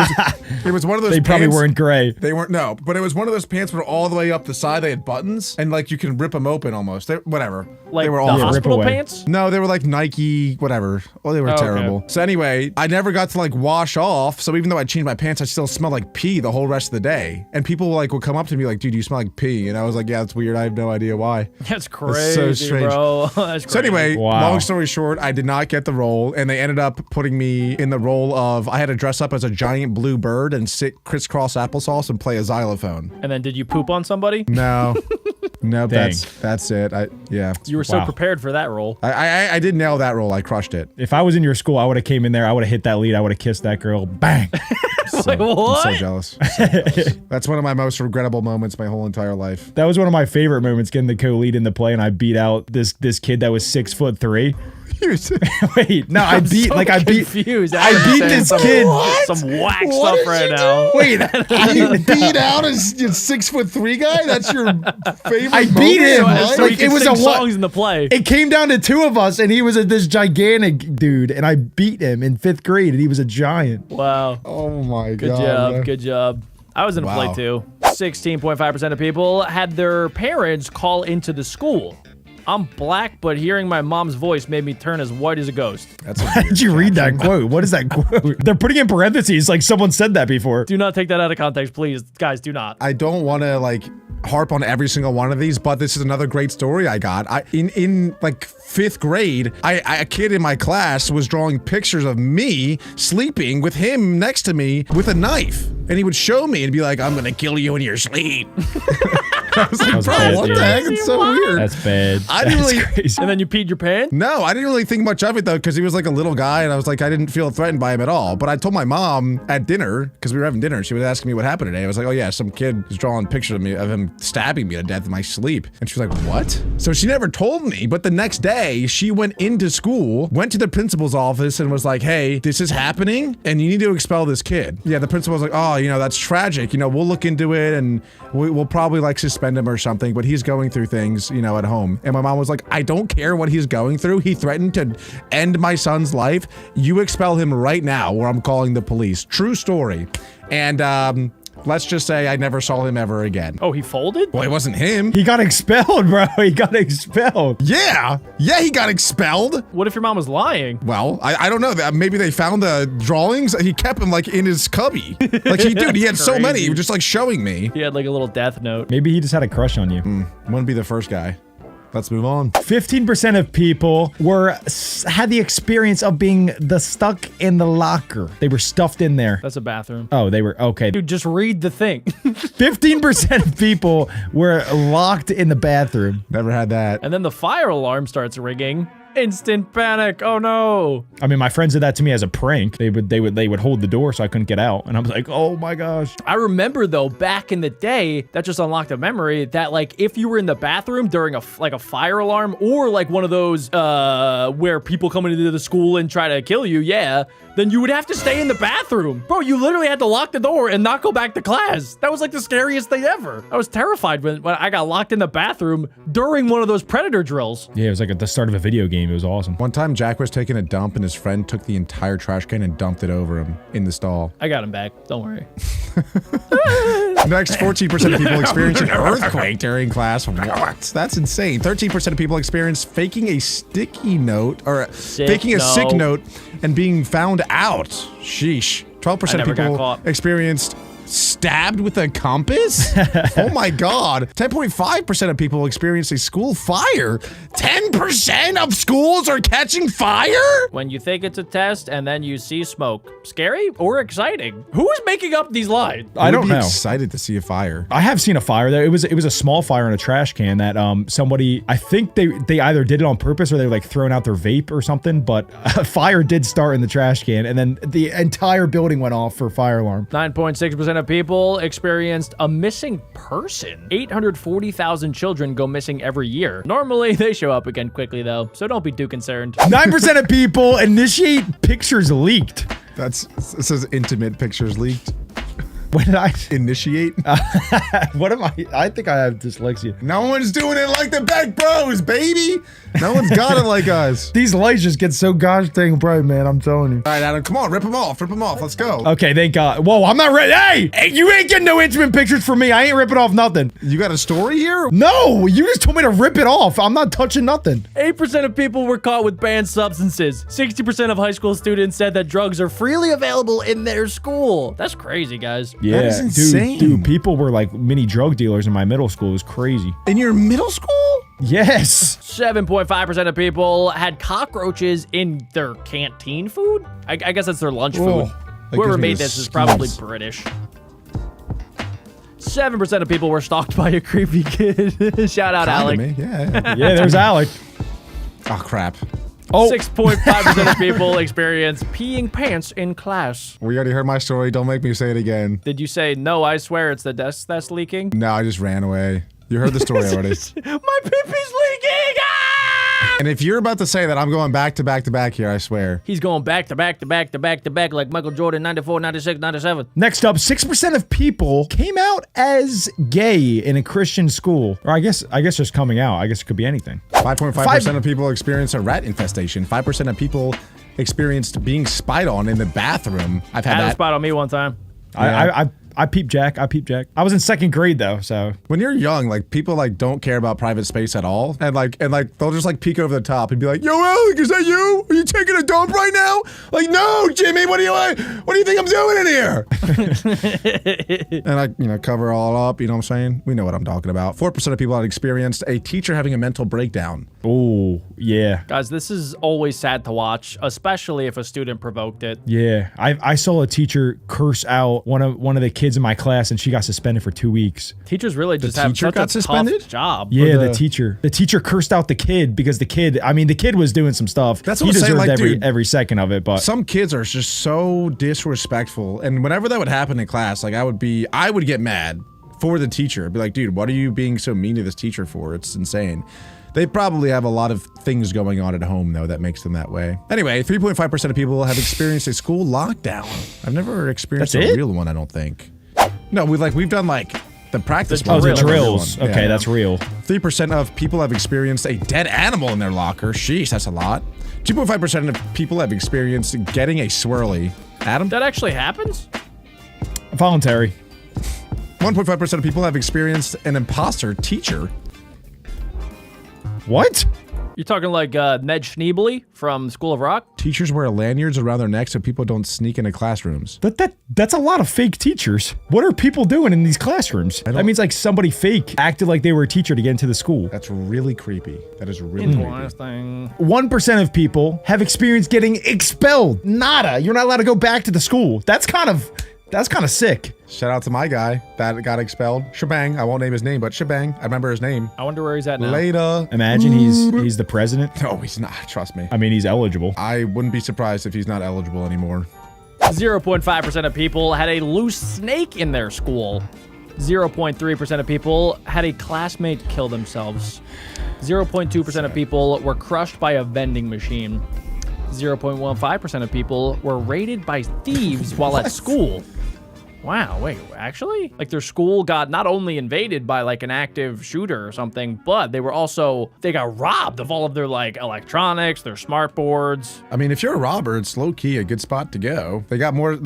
It was one of those They probably pants- weren't gray. They weren't, no, but it was one of those pants were all the way up the side. They had buttons and like you can rip them open almost. Whatever. Like they were the awful. hospital away. pants? No, they were like Nike, whatever. Well, they were okay. terrible. So anyway, I never got to like wash off. So even though I changed my pants, I still smelled like pee the whole rest of the day. And people like would come up to me like, dude, you smell like pee. And I was like, yeah, that's weird. I have no idea why. That's crazy, strange. bro. That's crazy. So anyway, Wow. long story short, I did not get the role, and they ended up putting me in the role of I had to dress up as a giant blue bird and sit crisscross applesauce and play a xylophone. And then did you poop on somebody? No, no, Dang. that's it. Yeah, You were so Wow. prepared for that role. I did nail that role. I crushed it. If I was in your school, I would have came in there. I would have hit that lead. I would have kissed that girl. Bang. Like, what? I'm so jealous. So jealous. That's one of my most regrettable moments my whole entire life. That was one of my favorite moments, getting the co-lead in the play, and I beat out this kid that was 6'3". Wait, no, I beat Confused. I beat this kid. Some whack stuff right now. Wait, you beat out a 6'3" guy? That's your favorite? I beat moment in him. life? So Like, you can it was sing a what- songs in the play. It came down to 2 of us, and he was this gigantic dude, and I beat him in 5th grade, and he was a giant. Wow. Oh my Good God. job. man. Good job. I was in a play Wow. too. 16.5% of people had their parents call into the school. I'm black, but hearing my mom's voice made me turn as white as a ghost. That's a How did you read that quote? What is that quote? They're putting in parentheses like someone said that before. Do not take that out of context, please. Guys, do not. I don't want to like harp on every single one of these, but this is another great story I got. In like 5th grade, a kid in my class was drawing pictures of me sleeping with him next to me with a knife. And he would show me and be like, I'm gonna kill you in your sleep. I was like, was bro, bad, what dude. the heck? It's so weird. That's bad. I didn't That's really- crazy. And then you peed your pants? No, I didn't really think much of it though, because he was like a little guy, and I was like, I didn't feel threatened by him at all. But I told my mom at dinner, because we were having dinner, she was asking me what happened today. I was like, oh yeah, some kid was drawing pictures of me of him stabbing me to death in my sleep. And she was like, what? So she never told me, but the next day she went into school, went to the principal's office and was like, hey, this is happening and you need to expel this kid. Yeah, the principal was like, oh, you know, that's tragic. You know, we'll look into it and we'll probably like suspend him or something, but he's going through things, you know, at home. And my mom was like, I don't care what he's going through. He threatened to end my son's life. You expel him right now or I'm calling the police. True story. And let's just say I never saw him ever again. Oh, he folded? Well, it wasn't him. He got expelled, bro. He got expelled. Yeah, he got expelled. What if your mom was lying? Well, I don't know. Maybe they found the drawings. He kept them like in his cubby. Like he had so many. He was just like showing me. He had like a little death note. Maybe he just had a crush on you. Wouldn't be the first guy. Let's move on. 15% of people had the experience of being stuck in the locker. They were stuffed in there. That's a bathroom. Oh, they were okay. Dude, just read the thing. 15% of people were locked in the bathroom. Never had that. And then the fire alarm starts ringing. Instant panic. Oh no. I mean, my friends did that to me as a prank. They would hold the door so I couldn't get out, and I was like, oh my gosh. I remember though, back in the day, that just unlocked a memory that like if you were in the bathroom during a fire alarm or like one of those where people come into the school and try to kill you, yeah, then you would have to stay in the bathroom. Bro, you literally had to lock the door and not go back to class. That was like the scariest thing ever. I was terrified when I got locked in the bathroom during one of those predator drills. Yeah, it was like at the start of a video game. It was awesome. One time Jack was taking a dump and his friend took the entire trash can and dumped it over him in the stall. I got him back. Don't worry. Next, 14% of people experience an earthquake during class. What? That's insane. 13% of people experience faking a sticky note or faking a sick note and being found out. Sheesh. 12% of people experienced stabbed with a compass? Oh my god. 10.5% of people experience a school fire. 10% of schools are catching fire? When you think it's a test and then you see smoke. Scary or exciting? Who is making up these lines? I don't know. Excited to see a fire. I have seen a fire there. It was a small fire in a trash can that somebody, I think they either did it on purpose or they were like throwing out their vape or something, but a fire did start in the trash can and then the entire building went off for fire alarm. 9.6% of people experienced a missing person. 840,000 children go missing every year. Normally, they show up again quickly though, so don't be too concerned. 9% of people initiate pictures leaked. It says intimate pictures leaked. When did I Initiate? what am I? I think I have dyslexia. No one's doing it like the BeckBros, baby. No one's got it like us. These lights just get so gosh dang bright, man. I'm telling you. All right, Adam, come on, rip them off. Rip them off. Let's go. Okay, thank God. Whoa, I'm not ready. Hey, you ain't getting no intimate pictures from me. I ain't ripping off nothing. You got a story here? No, you just told me to rip it off. I'm not touching nothing. 8% of people were caught with banned substances. 60% of high school students said that drugs are freely available in their school. That's crazy, guys. Yeah, That is insane. Dude, people were like mini drug dealers in my middle school. It was crazy. In your middle school? Yes. 7.5% of people had cockroaches in their canteen food. I guess that's their lunch food. that Whoever gives me made the this is probably skeevs. British. 7% of people were stalked by a creepy kid. Shout out, Alec. Me. Yeah. Yeah, there's Alec. Oh, crap. Oh, 6.5% of people experience peeing pants in class. We already heard my story. Don't make me say it again. Did you say, no, I swear it's the desk that's leaking? No, I just ran away. You heard the story already. My pee-pee's leaking! Ah! And if you're about to say that, I'm going back to back to back here, I swear. He's going back to back to back to back to back like Michael Jordan, 94, 96, 97. next up, 6% of people came out as gay in a Christian school. Or I guess just coming out. I guess it could be anything. 5.5% of people experience a rat infestation. 5% of people experienced being spied on in the bathroom. I've had Had a that. spot on me one time. I peeped Jack. I was in 2nd grade though, so. When you're young, like people like don't care about private space at all, and like they'll just like peek over the top and be like, "Yo, Alec, is that you? Are you taking a dump right now?" Like, no, Jimmy, what do you think I'm doing in here? And I cover all up. You know what I'm saying? We know what I'm talking about. 4% of people had experienced a teacher having a mental breakdown. Oh, Yeah. Guys, this is always sad to watch, especially if a student provoked it. Yeah. I saw a teacher curse out one of the kids in my class, and she got suspended for 2 weeks. Teachers really just have teacher such got a suspended? tough job. Yeah, the teacher. The teacher cursed out the kid because the kid was doing some stuff. That's he what I'm saying, deserved like, dude, every second of it, but some kids are just so disrespectful, and whenever that would happen in class, like I would get mad for the teacher. I'd be like, dude, what are you being so mean to this teacher for? It's insane. They probably have a lot of things going on at home, though, that makes them that way. Anyway, 3.5% of people have experienced a school lockdown. I've never experienced That's a it? real one, I don't think. No, we've done like the practice oh, ones. the I've never done drills. one. Okay, Yeah. that's real. 3% of people have experienced a dead animal in their locker. Sheesh, that's a lot. 2.5% of people have experienced getting a swirly. Adam? That actually happens? Voluntary. 1.5% of people have experienced an imposter teacher. What? You're talking like Ned Schneebly from School of Rock? Teachers wear lanyards around their necks so people don't sneak into classrooms. That's a lot of fake teachers. What are people doing in these classrooms? That means like somebody fake acted like they were a teacher to get into the school. That's really creepy. That is really creepy. Interesting. 1% of people have experienced getting expelled. Nada. You're not allowed to go back to the school. That's kind of sick. Shout out to my guy that got expelled. Shebang. I won't name his name, but Shebang. I remember his name. I wonder where he's at now. Later. Imagine he's the president. No, he's not. Trust me. I mean, he's eligible. I wouldn't be surprised if he's not eligible anymore. 0.5% of people had a loose snake in their school. 0.3% of people had a classmate kill themselves. 0.2% of people were crushed by a vending machine. 0.15% of people were raided by thieves while at school. Wow, wait, actually? Like their school got not only invaded by like an active shooter or something, but they got robbed of all of their like electronics, their smart boards. I mean, if you're a robber, it's low key a good spot to go. They got more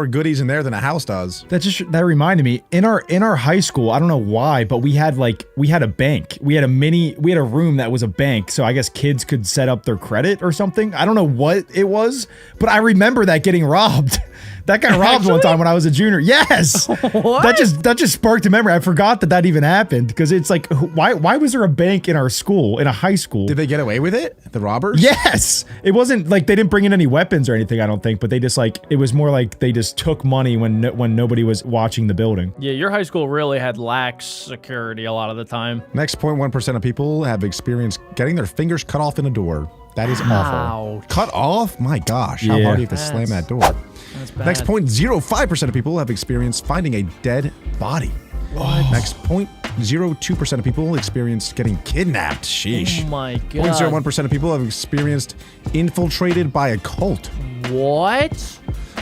goodies in there than a house does. That reminded me, in our high school, I don't know why, but we had a bank. We had a room that was a bank, so I guess kids could set up their credit or something. I don't know what it was, but I remember that getting robbed. That got robbed one time when I was a junior. Yes. What? That just sparked a memory. I forgot that even happened because it's like, why was there a bank in our school, in a high school? Did they get away with it? The robbers? Yes. It wasn't like they didn't bring in any weapons or anything, I don't think, but they just it was more like they just took money when nobody was watching the building. Yeah, your high school really had lax security a lot of the time. Next 0.1% of people have experienced getting their fingers cut off in a door. That is awful. Ouch. Cut off? My gosh. How Yeah. hard do you have to slam that door? That's bad. Next 0.05% of people have experienced finding a dead body. What? Next 0.02% of people experienced getting kidnapped. Sheesh. Oh my god. 0.01% of people have experienced infiltrated by a cult. What?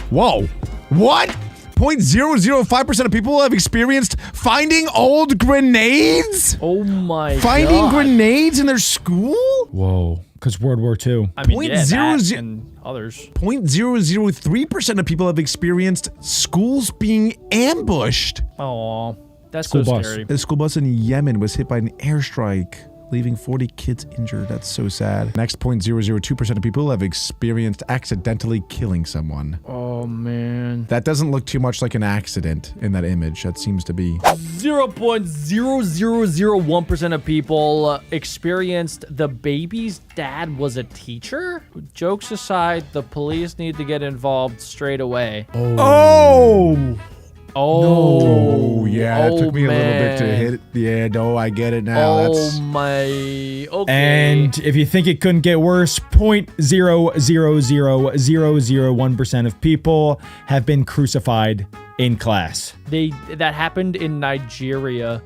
Whoa. What? 0.005% of people have experienced finding old grenades? Oh my Finding god. grenades in their school? Whoa. Because World War II. I mean, yeah, that 0.00 and others. 0.003% of people have experienced schools being ambushed. Oh, that's School so bus. scary. A school bus in Yemen was hit by an airstrike, leaving 40 kids injured. That's so sad. Next 0.002% of people have experienced accidentally killing someone. Oh man. That doesn't look too much like an accident in that image. That seems to be. 0.0001% of people experienced the baby's dad was a teacher? Jokes aside, the police need to get involved straight away. Oh! Oh, yeah. It took me a little bit to man. hit it. Yeah, no, I get it now. Oh That's. my. Okay. And if you think it couldn't get worse, 0.000001% of people have been crucified in class. that happened in Nigeria.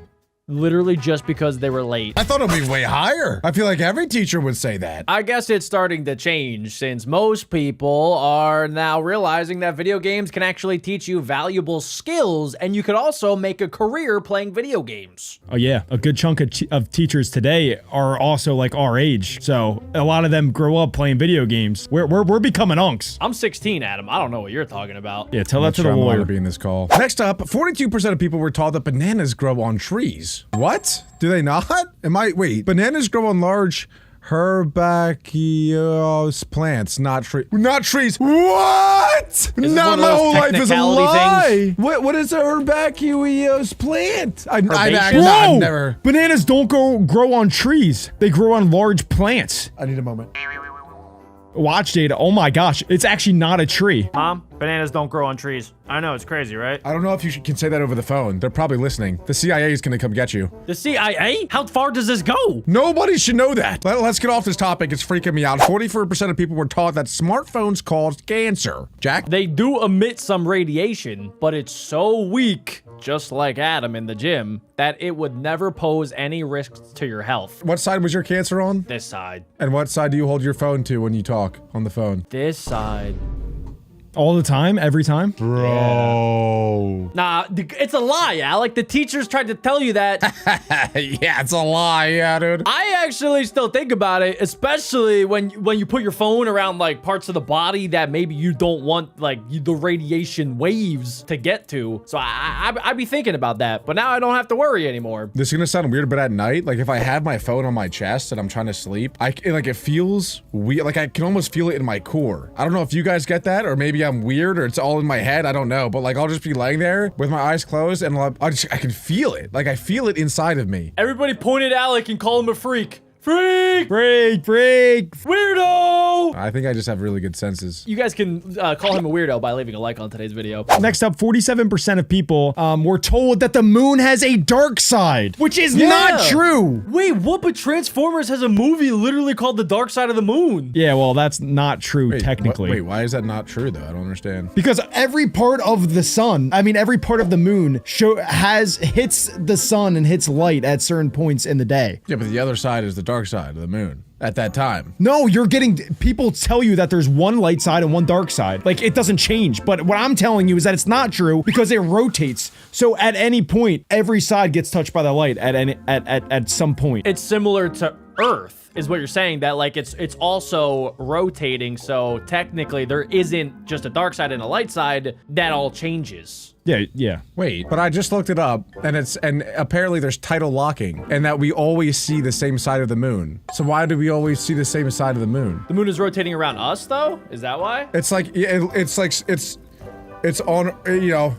Literally just because they were late. I thought it would be way higher. I feel like every teacher would say that. I guess it's starting to change since most people are now realizing that video games can actually teach you valuable skills and you could also make a career playing video games. Oh yeah, a good chunk of teachers today are also like our age. So a lot of them grow up playing video games. We're becoming unks. I'm 16, Adam. I don't know what you're talking about. Yeah, tell that to Sure, the I'm allowed to lawyer. be in this call. Next up, 42% of people were taught that bananas grow on trees. What? Do they not? Wait, bananas grow on large Herbaceous plants, not trees. Not trees. What? one Not of my those whole life is a technicality lie. things. What is a herbaceous plant? I've Whoa! never. Bananas don't grow on trees. They grow on large plants. I need a moment. Watch data. Oh my gosh, it's actually not a tree. Mom, bananas don't grow on trees. I know, it's crazy, right? I don't know if you can say that over the phone. They're probably listening. The CIA is gonna come get you. The CIA? How far does this go? Nobody should know that. Let's get off this topic. It's freaking me out. 44% of people were taught that smartphones cause cancer. Jack? They do emit some radiation, but it's so weak, just like Adam in the gym, that it would never pose any risks to your health. What side was your cancer on? This side. And what side do you hold your phone to when you talk on the phone? This side. All the time, every time. Bro. Nah, it's a lie, Alec. The teachers tried to tell you that. Yeah, it's a lie, yeah, dude. I actually still think about it, especially when you put your phone around like parts of the body that maybe you don't want like the radiation waves to get to. So I'd be thinking about that, but now I don't have to worry anymore. This is gonna sound weird, but at night, like if I have my phone on my chest and I'm trying to sleep, it feels weird. Like I can almost feel it in my core. I don't know if you guys get that, or maybe I'm weird, or it's all in my head. I don't know, but like I'll just be laying there with my eyes closed, and I can feel it. Like I feel it inside of me. Everybody point at Alec and call him a freak. Freak! Break. Weirdo! I think I just have really good senses. You guys can call him a weirdo by leaving a like on today's video. Next up, 47% of people were told that the moon has a dark side, which is not true. Wait, what? But Transformers has a movie literally called The Dark Side of the Moon. Yeah, well, that's not true Wait, technically. wait, why is that not true though? I don't understand. Because every part of the sun, every part of the moon hits the sun and hits light at certain points in the day. Yeah, but the other side is the dark side of the moon at that time. No, people tell you that there's one light side and one dark side. Like, it doesn't change. But what I'm telling you is that it's not true because it rotates. So at any point, every side gets touched by the light at some point. It's similar to Earth, is what you're saying, that like it's also rotating, so technically there isn't just a dark side and a light side. That all changes. Yeah. Wait, but I just looked it up, and apparently there's tidal locking, and that we always see the same side of the moon. So why do we always see the same side of the moon? The moon is rotating around us, though? Is that why? It's like it's on, you know.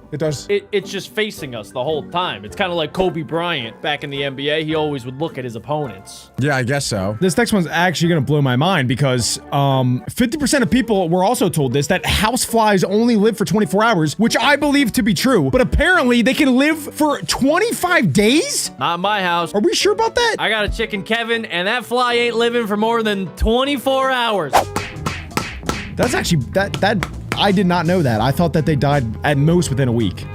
It does. It's just facing us the whole time. It's kind of like Kobe Bryant back in the NBA. He always would look at his opponents. Yeah, I guess so. This next one's actually gonna blow my mind because 50% of people were also told this, that houseflies only live for 24 hours, which I believe to be true, but apparently they can live for 25 days? Not in my house. Are we sure about that? I got a chicken, Kevin, and that fly ain't living for more than 24 hours. That's actually, I did not know that. I thought that they died at most within a week.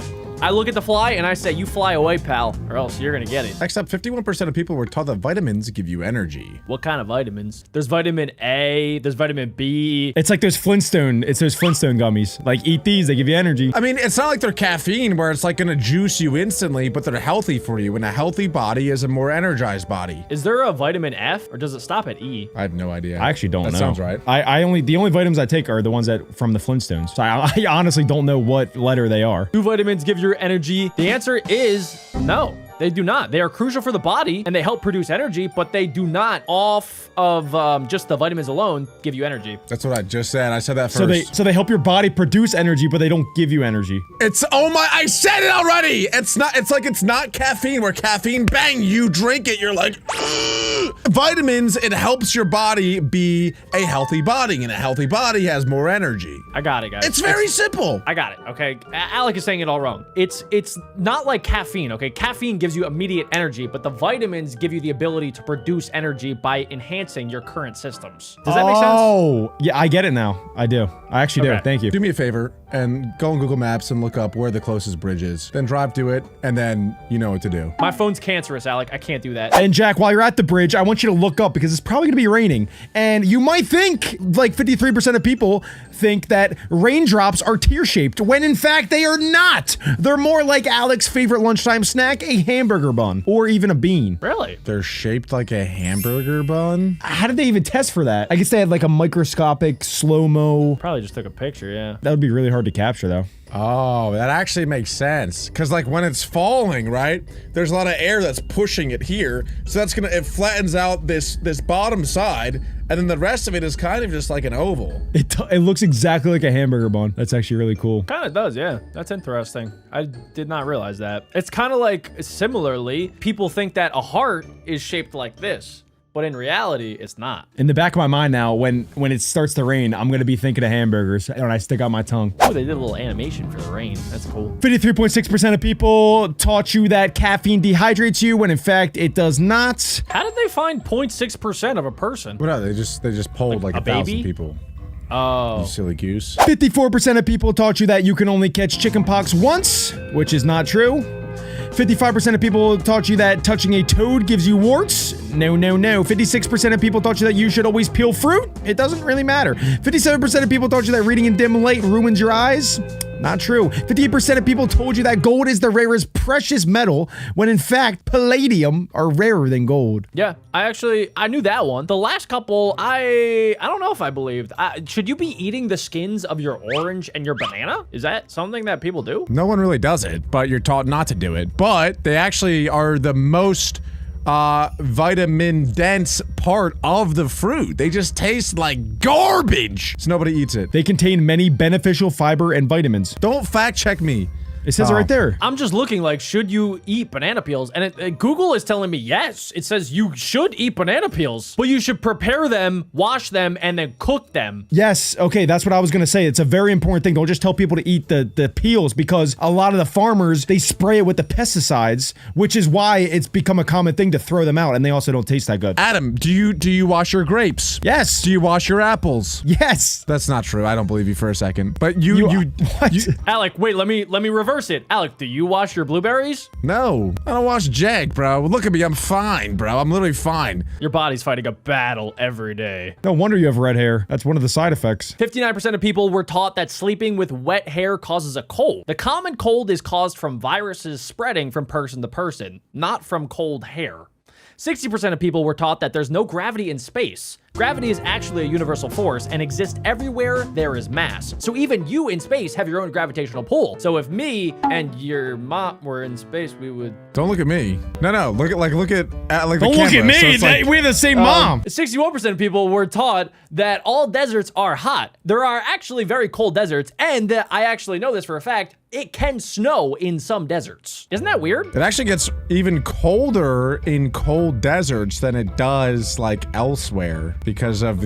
I look at the fly and I say, you fly away, pal, or else you're gonna get it. Next up, 51% of people were taught that vitamins give you energy. What kind of vitamins? There's vitamin A, there's vitamin B. It's like those Flintstone gummies. Like, eat these, they give you energy. I mean, it's not like they're caffeine where it's like gonna juice you instantly, but they're healthy for you, and a healthy body is a more energized body. Is there a vitamin F, or does it stop at E? I have no idea. I actually don't know. That sounds right. The only vitamins I take are the ones from the Flintstones. So I honestly don't know what letter they are. Do vitamins give you energy? The answer is no. They do not. They are crucial for the body and they help produce energy, but they do not, off of just the vitamins alone, give you energy. That's what I just said. I said that first. So they help your body produce energy, but they don't give you energy. It's, oh my, I said it already. It's not caffeine, where caffeine, bang, you drink it, you're like, ugh. Vitamins, it helps your body be a healthy body, and a healthy body has more energy. I got it, guys. It's very simple. I got it, okay? Alec is saying it all wrong. It's not like caffeine, okay? Caffeine gives you immediate energy, but the vitamins give you the ability to produce energy by enhancing your current systems. Does that make sense? Oh, yeah, I get it now. I do. I actually do. Thank you. Do me a favor and go on Google Maps and look up where the closest bridge is. Then drive to it, and then you know what to do. My phone's cancerous, Alec. I can't do that. And Jack, while you're at the bridge, I want you to look up because it's probably gonna be raining. And you might think, like 53% of people think that raindrops are tear-shaped, when in fact they are not. They're more like Alec's favorite lunchtime snack, a hamburger bun, or even a bean. Really? They're shaped like a hamburger bun? How did they even test for that? I guess they had like a microscopic slow-mo. Probably just took a picture, yeah. That would be really hard to capture though. Oh, that actually makes sense. Because, like, when it's falling, right, there's a lot of air that's pushing it here. So that's gonna, it flattens out this bottom side, and then the rest of it is kind of just like an oval. It looks exactly like a hamburger bun. That's actually really cool. Kind of does, yeah. That's interesting. I did not realize that. It's kind of like, similarly, people think that a heart is shaped like this. But in reality, it's not. In the back of my mind now, when it starts to rain, I'm gonna be thinking of hamburgers when I stick out my tongue. Oh, they did a little animation for the rain. That's cool. 53.6% of people taught you that caffeine dehydrates you, when in fact it does not. How did they find 0.6% of a person? Well, no, they just polled like a 1,000 baby? people. Oh. You silly goose. 54% of people taught you that you can only catch chickenpox once, which is not true. 55% of people taught you that touching a toad gives you warts. No, no, no. 56% of people taught you that you should always peel fruit. It doesn't really matter. 57% of people taught you that reading in dim light ruins your eyes. Not true. 58% of people told you that gold is the rarest precious metal, when in fact, palladium are rarer than gold. Yeah, I knew that one. The last couple, I don't know if I believed. Should you be eating the skins of your orange and your banana? Is that something that people do? No one really does it, but you're taught not to do it. But they actually are the most vitamin dense part of the fruit. They just taste like garbage. So nobody eats it. They contain many beneficial fiber and vitamins. Don't fact check me. It says it right there. I'm just looking like, should you eat banana peels? And Google is telling me yes. It says you should eat banana peels, but you should prepare them, wash them, and then cook them. Yes, okay, that's what I was gonna say. It's a very important thing. Don't just tell people to eat the peels, because a lot of the farmers, they spray it with the pesticides, which is why it's become a common thing to throw them out, and they also don't taste that good. Adam, do you wash your grapes? Yes. Do you wash your apples? Yes. That's not true. I don't believe you for a second. But What? Alec, wait, let me reverse it. Alec, do you wash your blueberries? No, I don't wash jack, bro. Look at me. I'm fine, bro. I'm literally fine. Your body's fighting a battle every day. No wonder you have red hair. That's one of the side effects. 59% of people were taught that sleeping with wet hair causes a cold. The common cold is caused from viruses spreading from person to person, not from cold hair. 60% of people were taught that there's no gravity in space. Gravity is actually a universal force and exists everywhere there is mass. So even you in space have your own gravitational pull. So if me and your mom were in space, we would... Don't look at me. No. Look at like Don't the look at camera. me. So it's like, We have the same mom. 61% of people were taught that all deserts are hot. There are actually very cold deserts, and I actually know this for a fact, it can snow in some deserts. Isn't that weird? it actually gets even colder in cold deserts than it does like elsewhere because of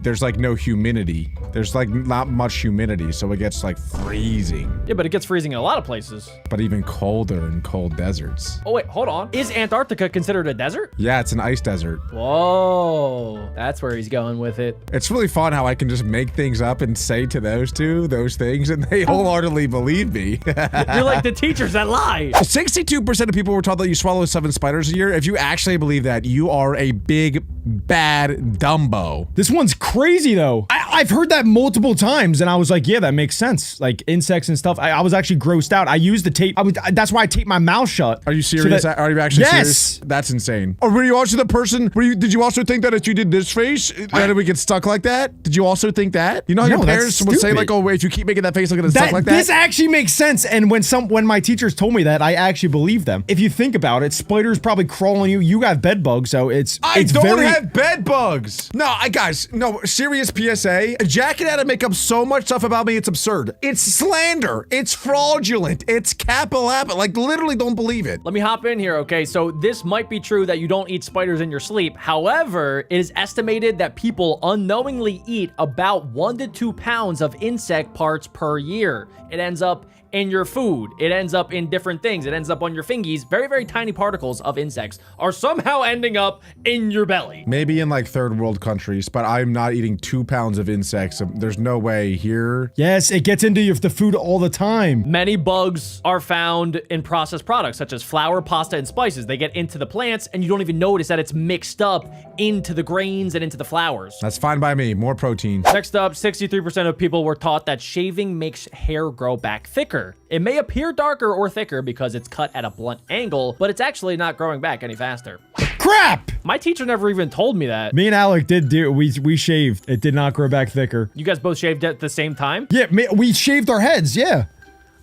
there's like no humidity. There's like not much humidity, so it gets like freezing. Yeah, but it gets freezing in a lot of places. But even colder in cold deserts. Oh wait, hold on. Is Antarctica considered a desert? Yeah, it's an ice desert. Whoa, that's where he's going with it. It's really fun how I can just make things up and say to those things, and they wholeheartedly believe me. You're like the teachers that lie. 62% of people were taught that you swallow 7 spiders a year. If you actually believe that, you are a big, bad Dumbo. This one's crazy though. I've heard that multiple times, and I was like, yeah, that makes sense. Like insects and stuff. I was actually grossed out. I used the tape. That's why I taped my mouth shut. Are you serious? Are you actually serious? That's insane. Or were you also the person, did you also think that if you did this face, that it would get stuck like that? Did you also think that? You know how No, your that's parents would say stupid. like, oh, wait, if you keep making that face, look at it stuck like that? This actually makes sense, and when my teachers told me that, I actually believed them. If you think about it, spiders probably crawl on you. You have bed bugs, so it's I it's don't very... have bed bugs. No, guys, no, serious PSA. Jack and Adam make up so much stuff about me, it's absurd. It's slander. It's fraudulent. It's kappa-lappa. Like, literally don't believe it. Let me hop in here, okay? So this might be true that you don't eat spiders in your sleep. However, it is estimated that people unknowingly eat about 1 to 2 pounds of insect parts per year. It ends up in your food. It ends up in different things. It ends up on your fingies. Very, very tiny particles of insects are somehow ending up in your belly. Maybe in like third world countries, but I'm not eating 2 pounds of insects. There's no way here. Yes, it gets into the food all the time. Many bugs are found in processed products such as flour, pasta, and spices. They get into the plants and you don't even notice that it's mixed up into the grains and into the flours. That's fine by me. More protein. Next up, 63% of people were taught that shaving makes hair grow back thicker. It may appear darker or thicker because it's cut at a blunt angle, but it's actually not growing back any faster. Crap! My teacher never even told me that. Me and Alec we shaved. It did not grow back thicker. You guys both shaved at the same time? Yeah, we shaved our heads, yeah.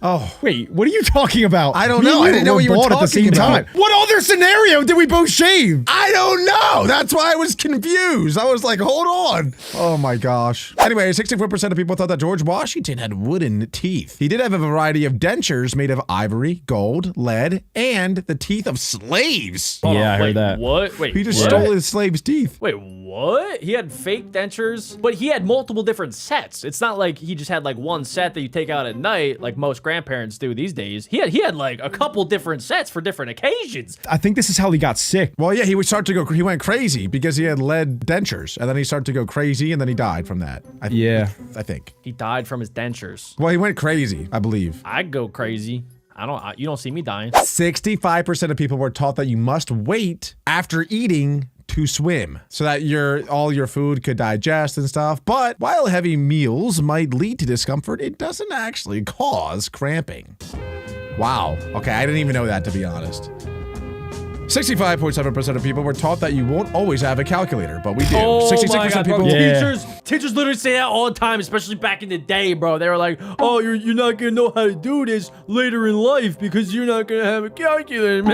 Oh, wait, what are you talking about? I don't know. I didn't know what you were bald at the talking same about. time. What other scenario did we both shave? I don't know. That's why I was confused. I was like, hold on. Oh my gosh. Anyway, 64% of people thought that George Washington had wooden teeth. He did have a variety of dentures made of ivory, gold, lead, and the teeth of slaves. Hold Yeah, on, I heard wait, that. What? Wait, He just what? stole his slaves' teeth. Wait, what? He had fake dentures, but he had multiple different sets. It's not like he just had like one set that you take out at night, like most grandparents do these days. He had like a couple different sets for different occasions. I think this is how he got sick. Well, yeah, he would start to go. He went crazy because he had lead dentures, and then he started to go crazy, and then he died from that. I think. He died from his dentures. Well, he went crazy, I believe. I'd go crazy. You don't see me dying. 65% of people were taught that you must wait after eating to swim so that all your food could digest and stuff. But while heavy meals might lead to discomfort, it doesn't actually cause cramping. Wow. Okay, I didn't even know that, to be honest. 65.7% of people were taught that you won't always have a calculator, but we do. Oh 66% my God, of people. bro. Yeah. Teachers literally say that all the time, especially back in the day, bro. They were like, "Oh, you're not gonna know how to do this later in life because you're not gonna have a calculator."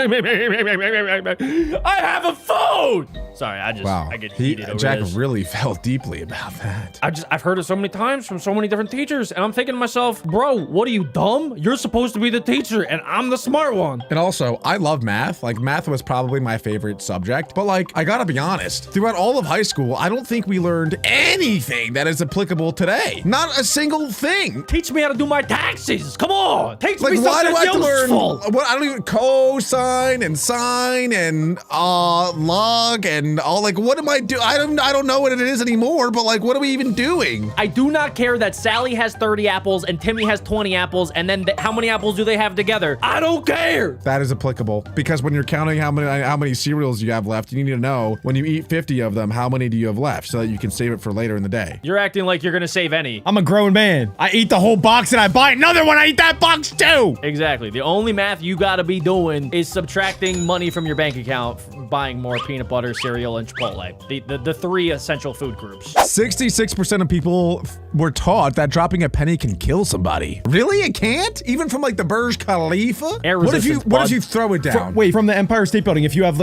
I have a phone. Sorry, Wow. I get heated over Jack this. really felt deeply about that. I've heard it so many times from so many different teachers, and I'm thinking to myself, bro, what are you, dumb? You're supposed to be the teacher, and I'm the smart one. And also, I love math. Like, math was probably my favorite subject. But, like, I gotta be honest. Throughout all of high school, I don't think we learned anything that is applicable today. Not a single thing. Teach me how to do my taxes. Come on, teach Like, me why do something I have to learn? useful. What, I don't even cosine and sine and log and all. Like, what am I do? I don't know what it is anymore. But like, what are we even doing? I do not care that Sally has 30 apples and Timmy has 20 apples, and then how many apples do they have together? I don't care. That is applicable because when you're counting how many cereals you have left, you need to know when you eat 50 of them, how many do you have left, so that you can save it for later in the day. You're acting like you're gonna save any. I'm a grown man. I eat the whole box and I buy another one. I eat that box too. Exactly. The only math you gotta be doing is subtracting money from your bank account, buying more peanut butter, cereal, and Chipotle. The three essential food groups. 66% of people were taught that dropping a penny can kill somebody. Really? It can't? Even from like the Burj Khalifa? Air What if you resistance, throw it down? Wait, from the Empire State Building, if you have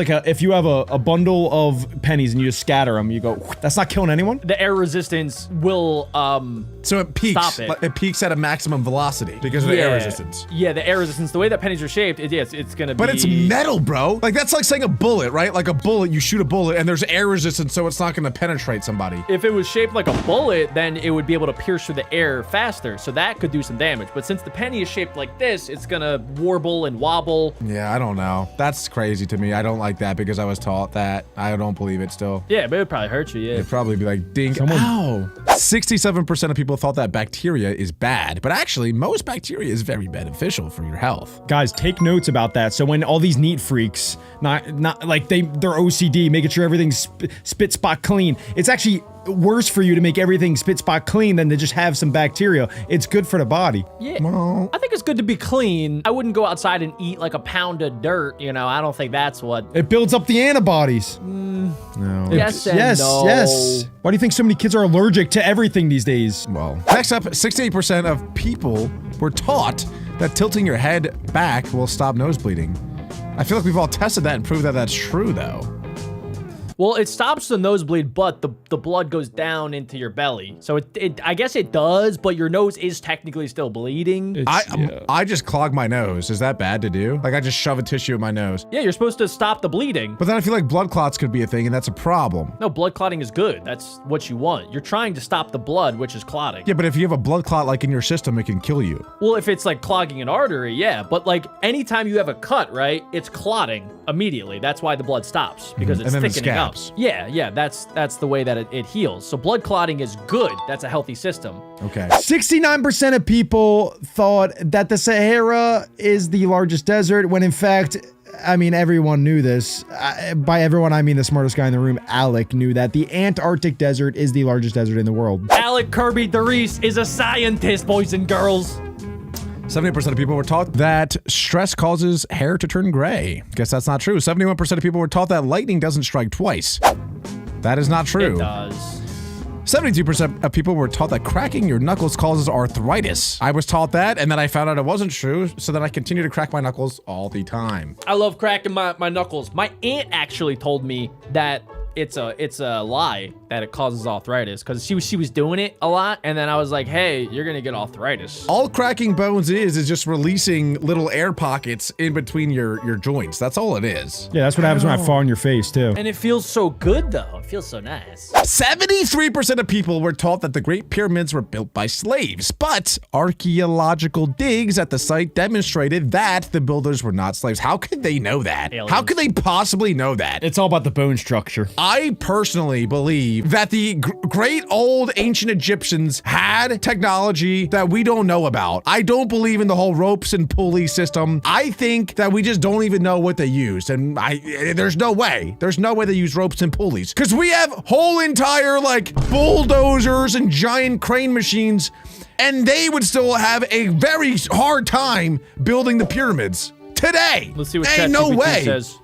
a bundle of pennies and you just scatter them, you go, that's not killing anyone? The air resistance will So it peaks. Stop it. It peaks at a maximum velocity because of the air resistance. Yeah, the air resistance. The way that pennies are shaped, it's gonna be. But it's metal, bro. Like, that's like saying a bullet, right? Like a bullet, you shoot a bullet and there's air resistance, so it's not gonna penetrate somebody. If it was shaped like a bullet, then it would be able to pierce through the air faster, so that could do some damage. But since the penny is shaped like this, it's gonna warble and wobble. Yeah, I don't know. That's crazy to me. I don't like that because I was taught that. I don't believe it still. Yeah, but it would probably hurt you, yeah. It'd probably be like, ding, ow. 67% of people thought that bacteria is bad, but actually, most bacteria is very beneficial for your health. Guys, take notes about that. So when all these neat freaks, not like they're OCD, making sure everything's spit spot clean, it's actually worse for you to make everything spit spot clean than to just have some bacteria. It's good for the body. Yeah, Well, I think it's good to be clean. I wouldn't go outside and eat like a pound of dirt, you know. I don't think that's what. It builds up the antibodies. no. Yes and yes, no. yes. Why do you think so many kids are allergic to everything these days? Well, next up, 68% of people were taught that tilting your head back will stop nosebleeding. I feel like we've all tested that and proved that that's true, though. Well, it stops the nosebleed, but the blood goes down into your belly. So I guess it does, but your nose is technically still bleeding. I just clog my nose. Is that bad to do? Like, I just shove a tissue in my nose. Yeah, you're supposed to stop the bleeding. But then I feel like blood clots could be a thing, and that's a problem. No, blood clotting is good. That's what you want. You're trying to stop the blood, which is clotting. Yeah, but if you have a blood clot, like, in your system, it can kill you. Well, if it's like clogging an artery, yeah. But like anytime you have a cut, right, it's clotting immediately. That's why the blood stops, because it's And then it thickening up. scabs. Yeah, that's the way that it heals. So blood clotting is good. That's a healthy system. Okay. 69% of people thought that the Sahara is the largest desert, when in fact, I mean, everyone knew this. By everyone, I mean the smartest guy in the room, Alec, knew that the Antarctic desert is the largest desert in the world. Alec Kirby DeReese is a scientist, boys and girls. 70% of people were taught that stress causes hair to turn gray. Guess that's not true. 71% of people were taught that lightning doesn't strike twice. That is not true. It does. 72% of people were taught that cracking your knuckles causes arthritis. I was taught that, and then I found out it wasn't true, so then I continue to crack my knuckles all the time. I love cracking my knuckles. My aunt actually told me that it's a lie that it causes arthritis because she was doing it a lot, and then I was like, hey, you're gonna get arthritis. All cracking bones is just releasing little air pockets in between your joints. That's all it is. Yeah, that's what happens when I fall on your face, too. And it feels so good though. It feels so nice. 73% of people were taught that the Great Pyramids were built by slaves, but archaeological digs at the site demonstrated that the builders were not slaves. How could they know that? Aliens. How could they possibly know that? It's all about the bone structure. I personally believe that the great old ancient Egyptians had technology that we don't know about. I don't believe in the whole ropes and pulley system. I think that we just don't even know what they used. And there's no way they use ropes and pulleys. Because we have whole entire like bulldozers and giant crane machines, and they would still have a very hard time building the pyramids today. Let's see what Ain't no ChatGPT way. says.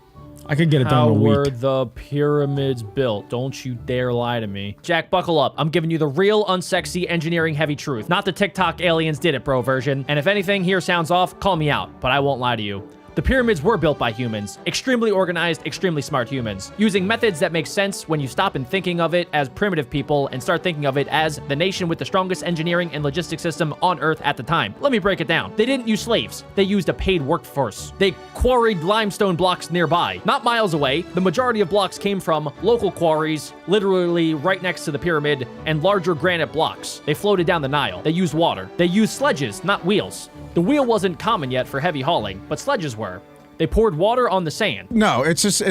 I could get it How done in a were week. the pyramids built? Don't you dare lie to me. Jack, buckle up. I'm giving you the real, unsexy, engineering-heavy truth. Not the TikTok aliens did it, bro version. And if anything here sounds off, call me out, but I won't lie to you. The pyramids were built by humans, extremely organized, extremely smart humans, using methods that make sense when you stop and thinking of it as primitive people and start thinking of it as the nation with the strongest engineering and logistics system on Earth at the time. Let me break it down. They didn't use slaves. They used a paid workforce. They quarried limestone blocks nearby, not miles away. The majority of blocks came from local quarries, literally right next to the pyramid, and larger granite blocks. They floated down the Nile. They used water. They used sledges, not wheels. The wheel wasn't common yet for heavy hauling, but sledges were. They poured water on the sand. No, it's just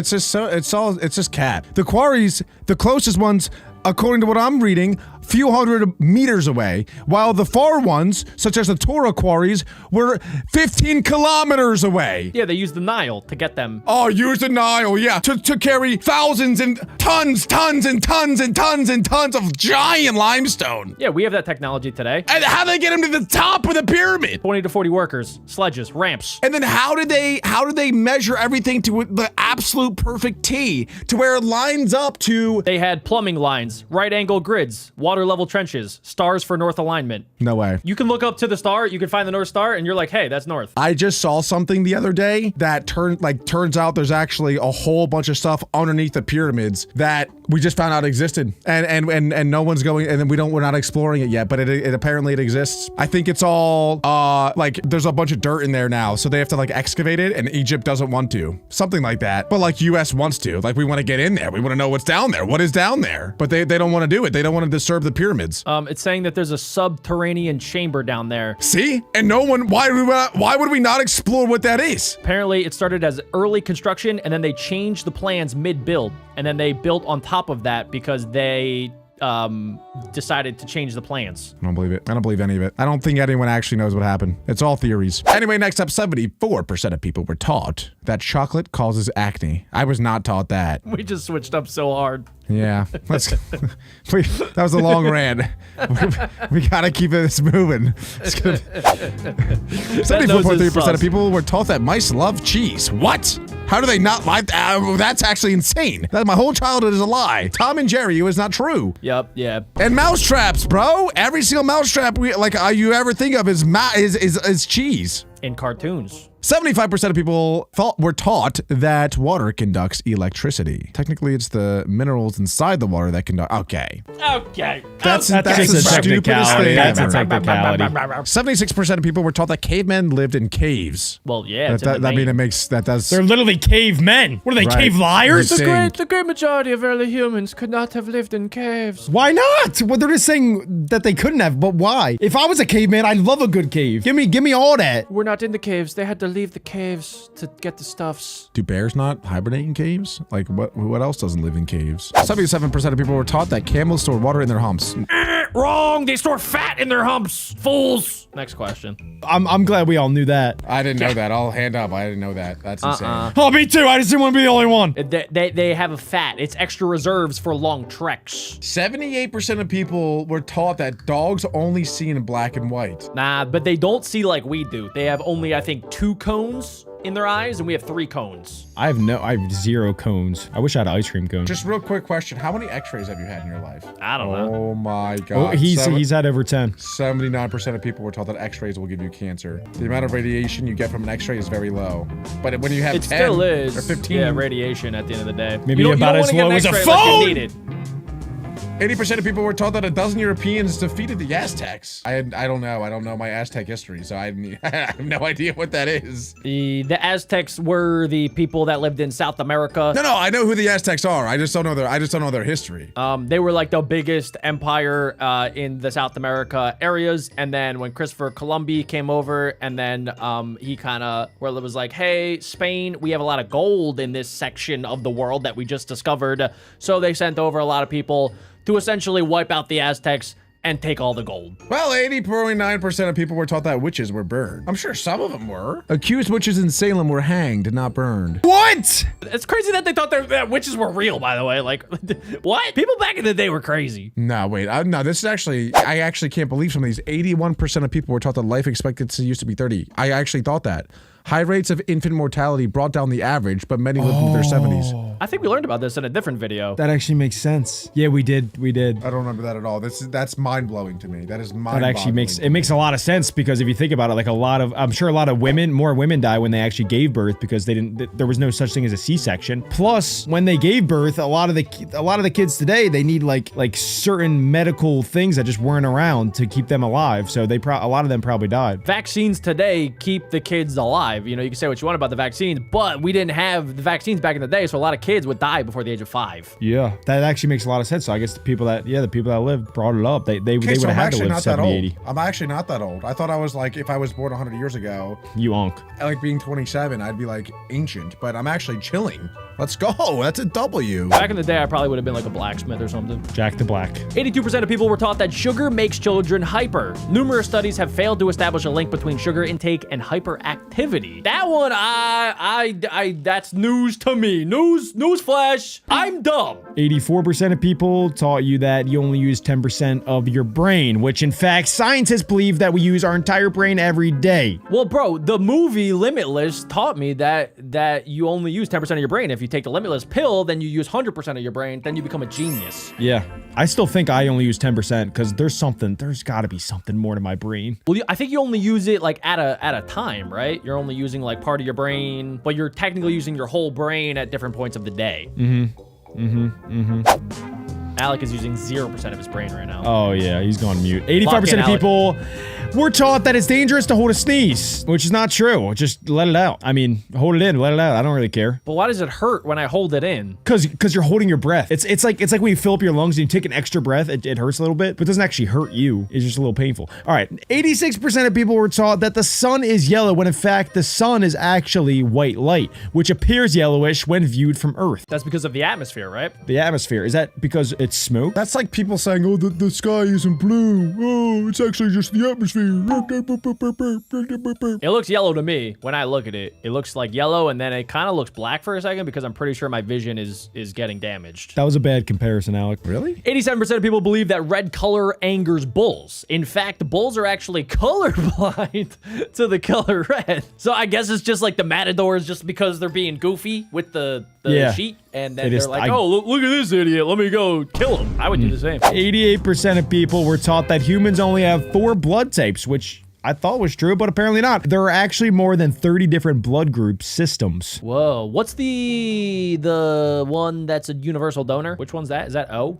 cat. The quarries, the closest ones, according to what I'm reading, few hundred meters away, while the far ones, such as the Torah quarries, were 15 kilometers away. Yeah, they used the Nile to get them. Oh, use the Nile, yeah, to carry thousands and tons of giant limestone. Yeah, we have that technology today. And how do they get them to the top of the pyramid? 20 to 40 workers, sledges, ramps. And then how did they measure everything to the absolute perfect T to where it lines up to? They had plumbing lines, right angle grids, water level trenches, stars for north alignment. No way. You can look up to the star, you can find the North Star, and you're like, hey, that's north. I just saw something the other day that turns out there's actually a whole bunch of stuff underneath the pyramids that we just found out existed, and no one's going, and then we're not exploring it yet, but it apparently it exists. I think it's all like there's a bunch of dirt in there now, so they have to like excavate it, and Egypt doesn't want to, something like that. But like US wants to, like we want to get in there, we want to know what's down there, what is down there, but they don't want to do it. They don't want to disturb the pyramids. It's saying that there's a subterranean chamber down there. See, and no one. Why would we not explore what that is? Apparently, it started as early construction, and then they changed the plans mid-build, and then they built on top of that because they decided to change the plans. I don't believe it. I don't believe any of it. I don't think anyone actually knows what happened. It's all theories. Anyway, next up, 74% of people were taught that chocolate causes acne. I was not taught that. We just switched up so hard. Yeah, that was a long rant. We gotta keep this moving. 74.3% of people were taught that mice love cheese. What? How do they not like that? That's actually insane. That my whole childhood is a lie. Tom and Jerry, it was not true. Yep, yeah. And mouse traps, bro. Every single mouse trap you ever think of is cheese. In cartoons. 75% of people were taught that water conducts electricity. Technically, it's the minerals inside the water that conduct. Okay. That's just the a stupidest technicality. thing That's a ever. technicality. 76% of people were taught that cavemen lived in caves. Well, yeah, it's in the That mean name. it makes that does. They're literally cavemen. What are they, Right. cave liars? Insane. The great majority of early humans could not have lived in caves. Why not? Well, they're just saying that they couldn't have, but why? If I was a caveman, I'd love a good cave. Give me all that. We're not in the caves. They had to leave the caves to get the stuffs. Do bears not hibernate in caves? Like what else doesn't live in caves? 77% of people were taught that camels store water in their humps. Wrong! They store fat in their humps! Fools! Next question. I'm glad we all knew that. I didn't know that. I'll hand up. I didn't know that. That's insane. Oh, me too. I just didn't want to be the only one. They have a fat. It's extra reserves for long treks. 78% of people were taught that dogs only see in black and white. Nah, but they don't see like we do. They have only, I think, 2 cones in their eyes, and we have 3 cones. I have 0 cones. I wish I had an ice cream cone. Just real quick question. How many x-rays have you had in your life? I don't know. Oh my God. Oh, he's had over 10. 79% of people were told that x-rays will give you cancer. The amount of radiation you get from an x-ray is very low. But when you have It 10 still is. or 15, Yeah, radiation at the end of the day. Maybe you don't about as wanna get low an as a X-ray unless you phone! need it. 80% of people were told that a dozen Europeans defeated the Aztecs. I don't know. I don't know my Aztec history, so I have no idea what that is. The Aztecs were the people that lived in South America. No, I know who the Aztecs are. I just don't know their history. They were like the biggest empire in the South America areas, and then when Christopher Columbus came over, and then he kind of, well, it was like, hey, Spain, we have a lot of gold in this section of the world that we just discovered, so they sent over a lot of people to essentially wipe out the Aztecs and take all the gold. Well, 80.9% of people were taught that witches were burned. I'm sure some of them were. Accused witches in Salem were hanged, not burned. What? It's crazy that they thought that witches were real, by the way. Like, what? People back in the day were crazy. No, wait. No, this is actually, I actually can't believe some of these. 81% of people were taught that life expectancy used to be 30. I actually thought that. High rates of infant mortality brought down the average, but many lived into their 70s. I think we learned about this in a different video. That actually makes sense. Yeah, we did. I don't remember that at all. That's mind-blowing to me. That is mind-boggling. That actually makes a lot of sense, because if you think about it, like I'm sure a lot of more women die when they actually gave birth, because there was no such thing as a C-section. Plus, when they gave birth, a lot of the kids today, they need like certain medical things that just weren't around to keep them alive. So a lot of them probably died. Vaccines today keep the kids alive. You know, you can say what you want about the vaccines, but we didn't have the vaccines back in the day, so a lot of kids would die before the age of 5. Yeah, that actually makes a lot of sense. So I guess the people that lived brought it up. They would have had to live 70, 80. I'm actually not that old. I thought I was like, if I was born 100 years ago, You unk. like being 27, I'd be like ancient, but I'm actually chilling. Let's go. That's a W. Back in the day, I probably would have been like a blacksmith or something. Jack the Black. 82% of people were taught that sugar makes children hyper. Numerous studies have failed to establish a link between sugar intake and hyperactivity. That one, that's news to me. Newsflash. I'm dumb. 84% of people taught you that you only use 10% of your brain, which in fact, scientists believe that we use our entire brain every day. Well, bro, the movie Limitless taught me that you only use 10% of your brain. If you take the Limitless pill, then you use 100% of your brain, then you become a genius. Yeah, I still think I only use 10% because there's gotta be something more to my brain. Well, I think you only use it like at a time, right? You're only using like part of your brain, but you're technically using your whole brain at different points of the day. Alec is using 0% of his brain right now. Oh yeah, he's gone mute. 85% of people were taught that it's dangerous to hold a sneeze, which is not true. Just let it out. I mean, hold it in, let it out. I don't really care. But why does it hurt when I hold it in? Cause you're holding your breath. It's like when you fill up your lungs and you take an extra breath, it hurts a little bit, but it doesn't actually hurt you. It's just a little painful. All right, 86% of people were taught that the sun is yellow when in fact the sun is actually white light, which appears yellowish when viewed from Earth. That's because of the atmosphere, right? The atmosphere, is that because it's smoke? That's like people saying, oh, the sky isn't blue. Oh, it's actually just the atmosphere. It looks yellow to me when I look at it. It looks like yellow, and then it kind of looks black for a second because I'm pretty sure my vision is getting damaged. That was a bad comparison, Alec. Really? 87% of people believe that red color angers bulls. In fact, bulls are actually colorblind to the color red. So I guess it's just like the matadors just because they're being goofy with the sheet. And then they're like, oh, look at this idiot. Let me go kill him. I would do the same. 88% of people were taught that humans only have 4 blood types, which I thought was true, but apparently not. There are actually more than 30 different blood group systems. Whoa. What's the one that's a universal donor? Which one's that? Is that O?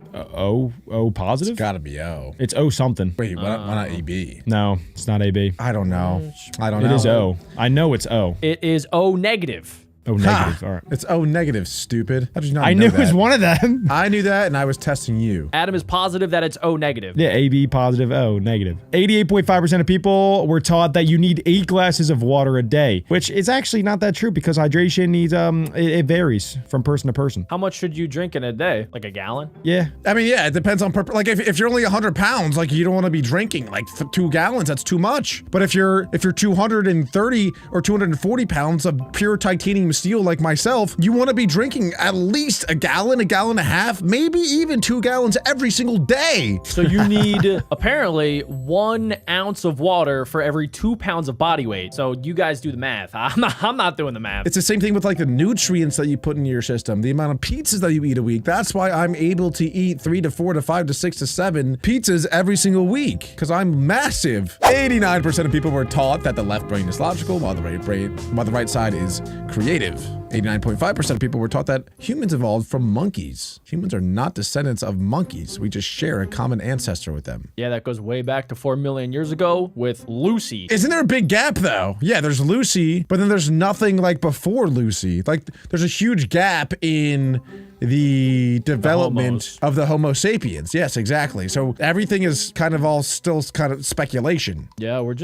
O positive? It's gotta be O. It's O something. Wait, why not AB? No, it's not AB. I don't know. I don't know. It is O. I know it's O. It is O negative. Oh, negative. All right. It's O negative, stupid. How did you not I know knew that? it was one of them. I knew that, and I was testing you. Adam is positive that it's O negative. Yeah, AB positive, O negative. 88.5% of people were taught that you need 8 glasses of water a day, which is actually not that true because hydration needs, it varies from person to person. How much should you drink in a day? Like a gallon? Yeah. I mean, yeah, it depends on like if you're only 100 pounds, like you don't want to be drinking like 2 gallons. That's too much. But if you're 230 or 240 pounds of pure titanium volume steel like myself, you want to be drinking at least a gallon and a half, maybe even 2 gallons every single day. So you need apparently 1 ounce of water for every 2 pounds of body weight. So you guys do the math. I'm not doing the math. It's the same thing with like the nutrients that you put into your system, the amount of pizzas that you eat a week. That's why I'm able to eat 3 to 4 to 5 to 6 to 7 pizzas every single week, because I'm massive. 89% of people were taught that the left brain is logical while the right side is creative. 89.5% of people were taught that humans evolved from monkeys. Humans are not descendants of monkeys. We just share a common ancestor with them. Yeah, that goes way back to 4 million years ago with Lucy. Isn't there a big gap though? Yeah, there's Lucy, but then there's nothing like before Lucy. Like there's a huge gap in the development of the Homo sapiens. Yes, exactly. So everything is kind of all still kind of speculation. Yeah, we're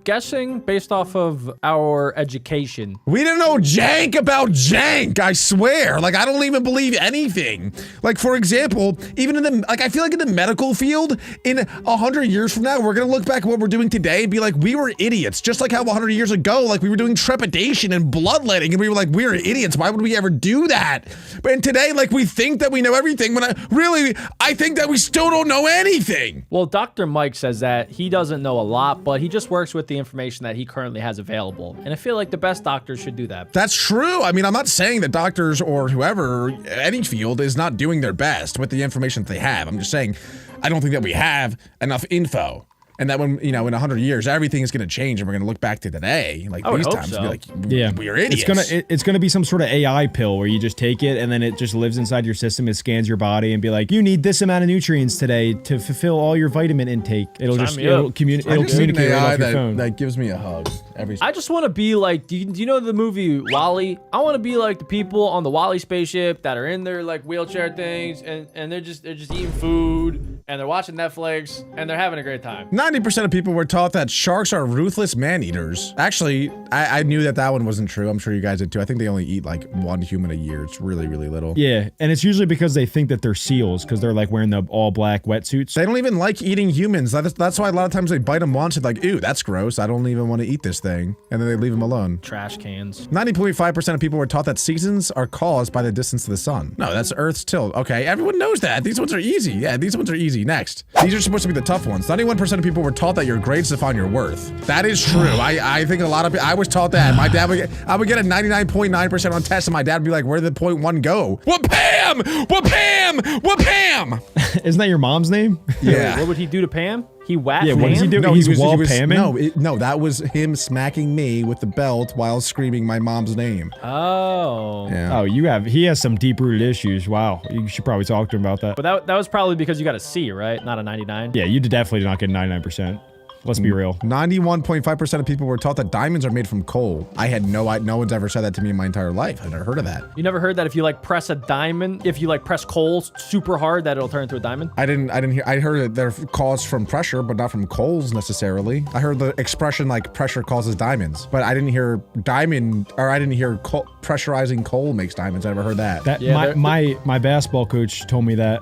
guessing based off of our education. We didn't know jank about jank, I swear. Like, I don't even believe anything. Like, for example, even in the, like, I feel like in the medical field, in 100 years from now, we're gonna look back at what we're doing today and be like, we were idiots. Just like how 100 years ago, like, we were doing trepidation and bloodletting, and we were like, we were idiots. Why would we ever do that? But today, like, we think that we know everything, when I think that we still don't know anything. Well, Dr. Mike says that he doesn't know a lot, but he just works with the information that he currently has available. And I feel like the best doctors should do that. That's true. I mean, I'm not saying that doctors or whoever, any field, is not doing their best with the information that they have. I'm just saying, I don't think that we have enough info. And that when, you know, in 100 years, everything is going to change and we're going to look back to today, like these times, and be like, yeah, we're idiots. It's gonna be some sort of AI pill where you just take it and then it just lives inside your system. It scans your body and be like, you need this amount of nutrients today to fulfill all your vitamin intake. It'll communicate right off your phone. That gives me a hug. I just want to be like, do you know the movie WALL-E? I want to be like the people on the WALL-E spaceship that are in their like wheelchair things and they're just eating food and they're watching Netflix and they're having a great time. 90% of people were taught that sharks are ruthless man-eaters. Actually, I knew that one wasn't true. I'm sure you guys did too. I think they only eat like 1 human a year. It's really, really little. Yeah, and it's usually because they think that they're seals because they're like wearing the all-black wetsuits. They don't even like eating humans. That's why a lot of times they bite them once and like, ew, that's gross. I don't even want to eat this thing. And then they leave them alone. Trash cans. 90.5% of people were taught that seasons are caused by the distance to the sun. No, that's Earth's tilt. Okay, everyone knows that. These ones are easy. Yeah, these ones are easy. Next. These are supposed to be the tough ones. 91% of people were taught that your grades define your worth. That is true. I think a lot of people, I was taught that. My dad I would get a 99.9% on tests and my dad would be like, where did the 0.1 go? Wha-pam! Wha-pam! Wha-pam! Isn't that your mom's name? Yeah. What would he do to Pam? He whacked What does he do? No, He's he was pamming? No, that was him smacking me with the belt while screaming my mom's name. Oh. Yeah. Oh, he has some deep-rooted issues. Wow. You should probably talk to him about that. But that was probably because you got a C, right? Not a 99. Yeah, you definitely did not get 99%. Let's be real. 91.5% of people were taught that diamonds are made from coal. no one's ever said that to me in my entire life. I've never heard of that. You never heard that if you like press a diamond, if you like press coal super hard, that it'll turn into a diamond? I didn't hear. I heard that they're caused from pressure, but not from coals necessarily. I heard the expression like pressure causes diamonds, but I didn't hear pressurizing coal makes diamonds. I never heard that. My basketball coach told me that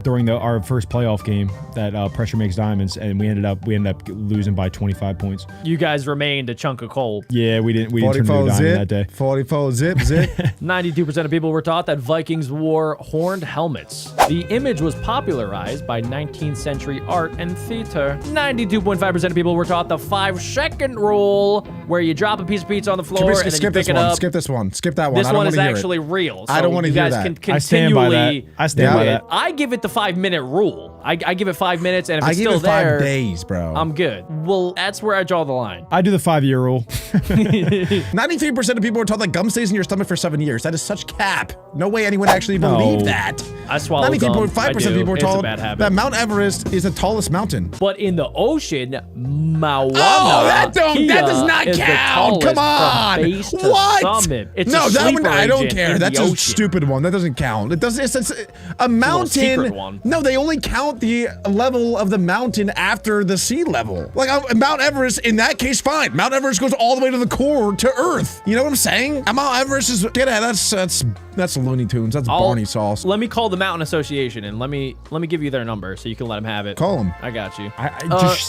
during our first playoff game that pressure makes diamonds, and we ended up losing by 25 points. You guys remained a chunk of coal. Yeah, we didn't turn into a diamond that day. 44 zip. 92% of people were taught that Vikings wore horned helmets. The image was popularized by 19th century art and theater. 92.5% of people were taught the 5-second rule, where you drop a piece of pizza on the floor and then you pick it up. Skip this one. Skip that one. This one is actually real. So I don't want to hear that. You guys can continually I stand by that. I give it the 5-minute rule. I give it 5 minutes, and if it's I give still it 5 there, days, bro. I'm good. Well, that's where I draw the line. I do the 5-year rule. 93% of people were taught that gum stays in your stomach for 7 years. That is such cap. No way anyone actually believed that. I swallow gum. 93.5% of people were told that Mount Everest is the tallest mountain. But in the ocean, Mauna that does not count. Come on. What? Summit. It's no, a that one I don't agent care. in That's the a ocean. stupid one. That doesn't count. It doesn't. It's a mountain. secret one. No, they only count the level of the mountain after the sea level. Like Mount Everest, in that case, fine. Mount Everest goes all the way to the core to Earth. You know what I'm saying? And Mount Everest is that's Looney Tunes. That's Barney sauce. Let me call the Mountain Association and let me give you their number so you can let them have it. Call him. I got you.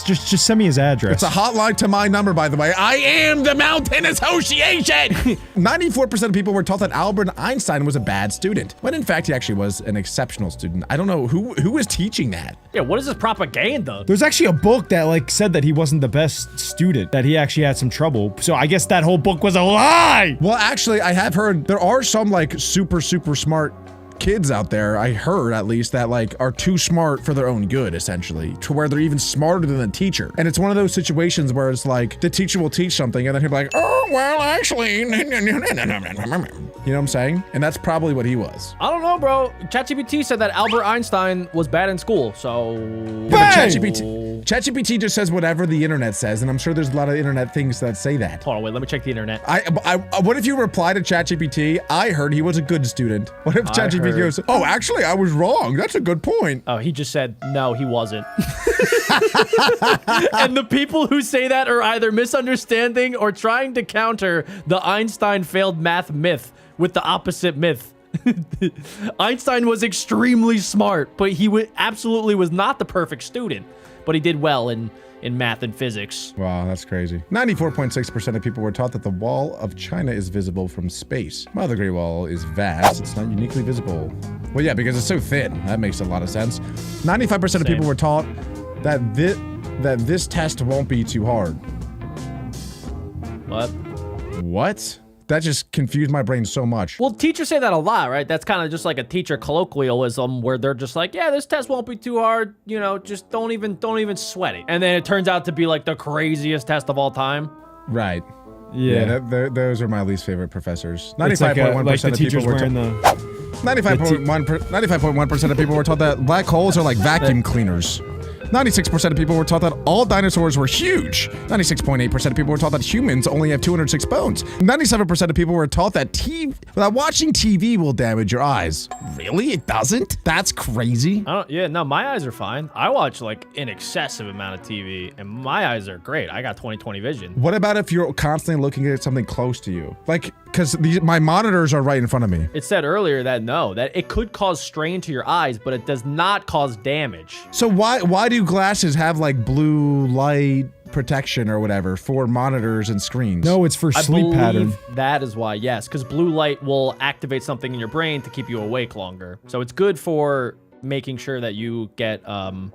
Just send me his address. It's a hotline to my number, by the way. I am the Mountain Association. 94% of people were taught that Albert Einstein was a bad student, when in fact he actually was an exceptional student. I don't know who was teaching that. Yeah, what is this propaganda? There's actually a book that like said that he wasn't the best student, that he actually had some trouble. So I guess that whole book was a lie. Well, actually, I have heard there are some like super smart kids out there, I heard at least, that like are too smart for their own good, essentially, to where they're even smarter than the teacher. And it's one of those situations where it's like the teacher will teach something and then he'll be like, oh, well, actually, you know what I'm saying? And that's probably what he was. I don't know, bro. ChatGPT said that Albert Einstein was bad in school, so... Yeah, but ChatGPT just says whatever the internet says, and I'm sure there's a lot of internet things that say that. Hold on, wait, let me check the internet. What if you reply to ChatGPT, I heard he was a good student? What if ChatGPT goes, oh, actually, I was wrong. That's a good point. Oh, he just said, no, he wasn't. And the people who say that are either misunderstanding or trying to counter the Einstein failed math myth with the opposite myth. Einstein was extremely smart, but he absolutely was not the perfect student. But he did well in math and physics. Wow, that's crazy. 94.6% of people were taught that the Wall of China is visible from space. While the Great Wall is vast, it's not uniquely visible. Well, yeah, because it's so thin. That makes a lot of sense. 95% of people were taught that this test won't be too hard. What? What? That just confused my brain so much. Well, teachers say that a lot, right? That's kind of just like a teacher colloquialism where they're just like, yeah, this test won't be too hard. You know, just don't even sweat it. And then it turns out to be like the craziest test of all time. Right. Yeah. Those are my least favorite professors. 95.1% of people were wearing 95.1% of people were taught that black holes are like vacuum cleaners. 96% of people were taught that all dinosaurs were huge. 96.8% of people were taught that humans only have 206 bones. 97% of people were taught that watching TV will damage your eyes. Really? It doesn't? That's crazy. Yeah, no, my eyes are fine. I watch like an excessive amount of TV and my eyes are great. I got 20/20 vision. What about if you're constantly looking at something close to you? Like, because my monitors are right in front of me. It said earlier that that it could cause strain to your eyes, but it does not cause damage. So why do glasses have like blue light protection or whatever for monitors and screens? No, it's for sleep pattern. That is why, yes, because blue light will activate something in your brain to keep you awake longer. So it's good for making sure that you get tired.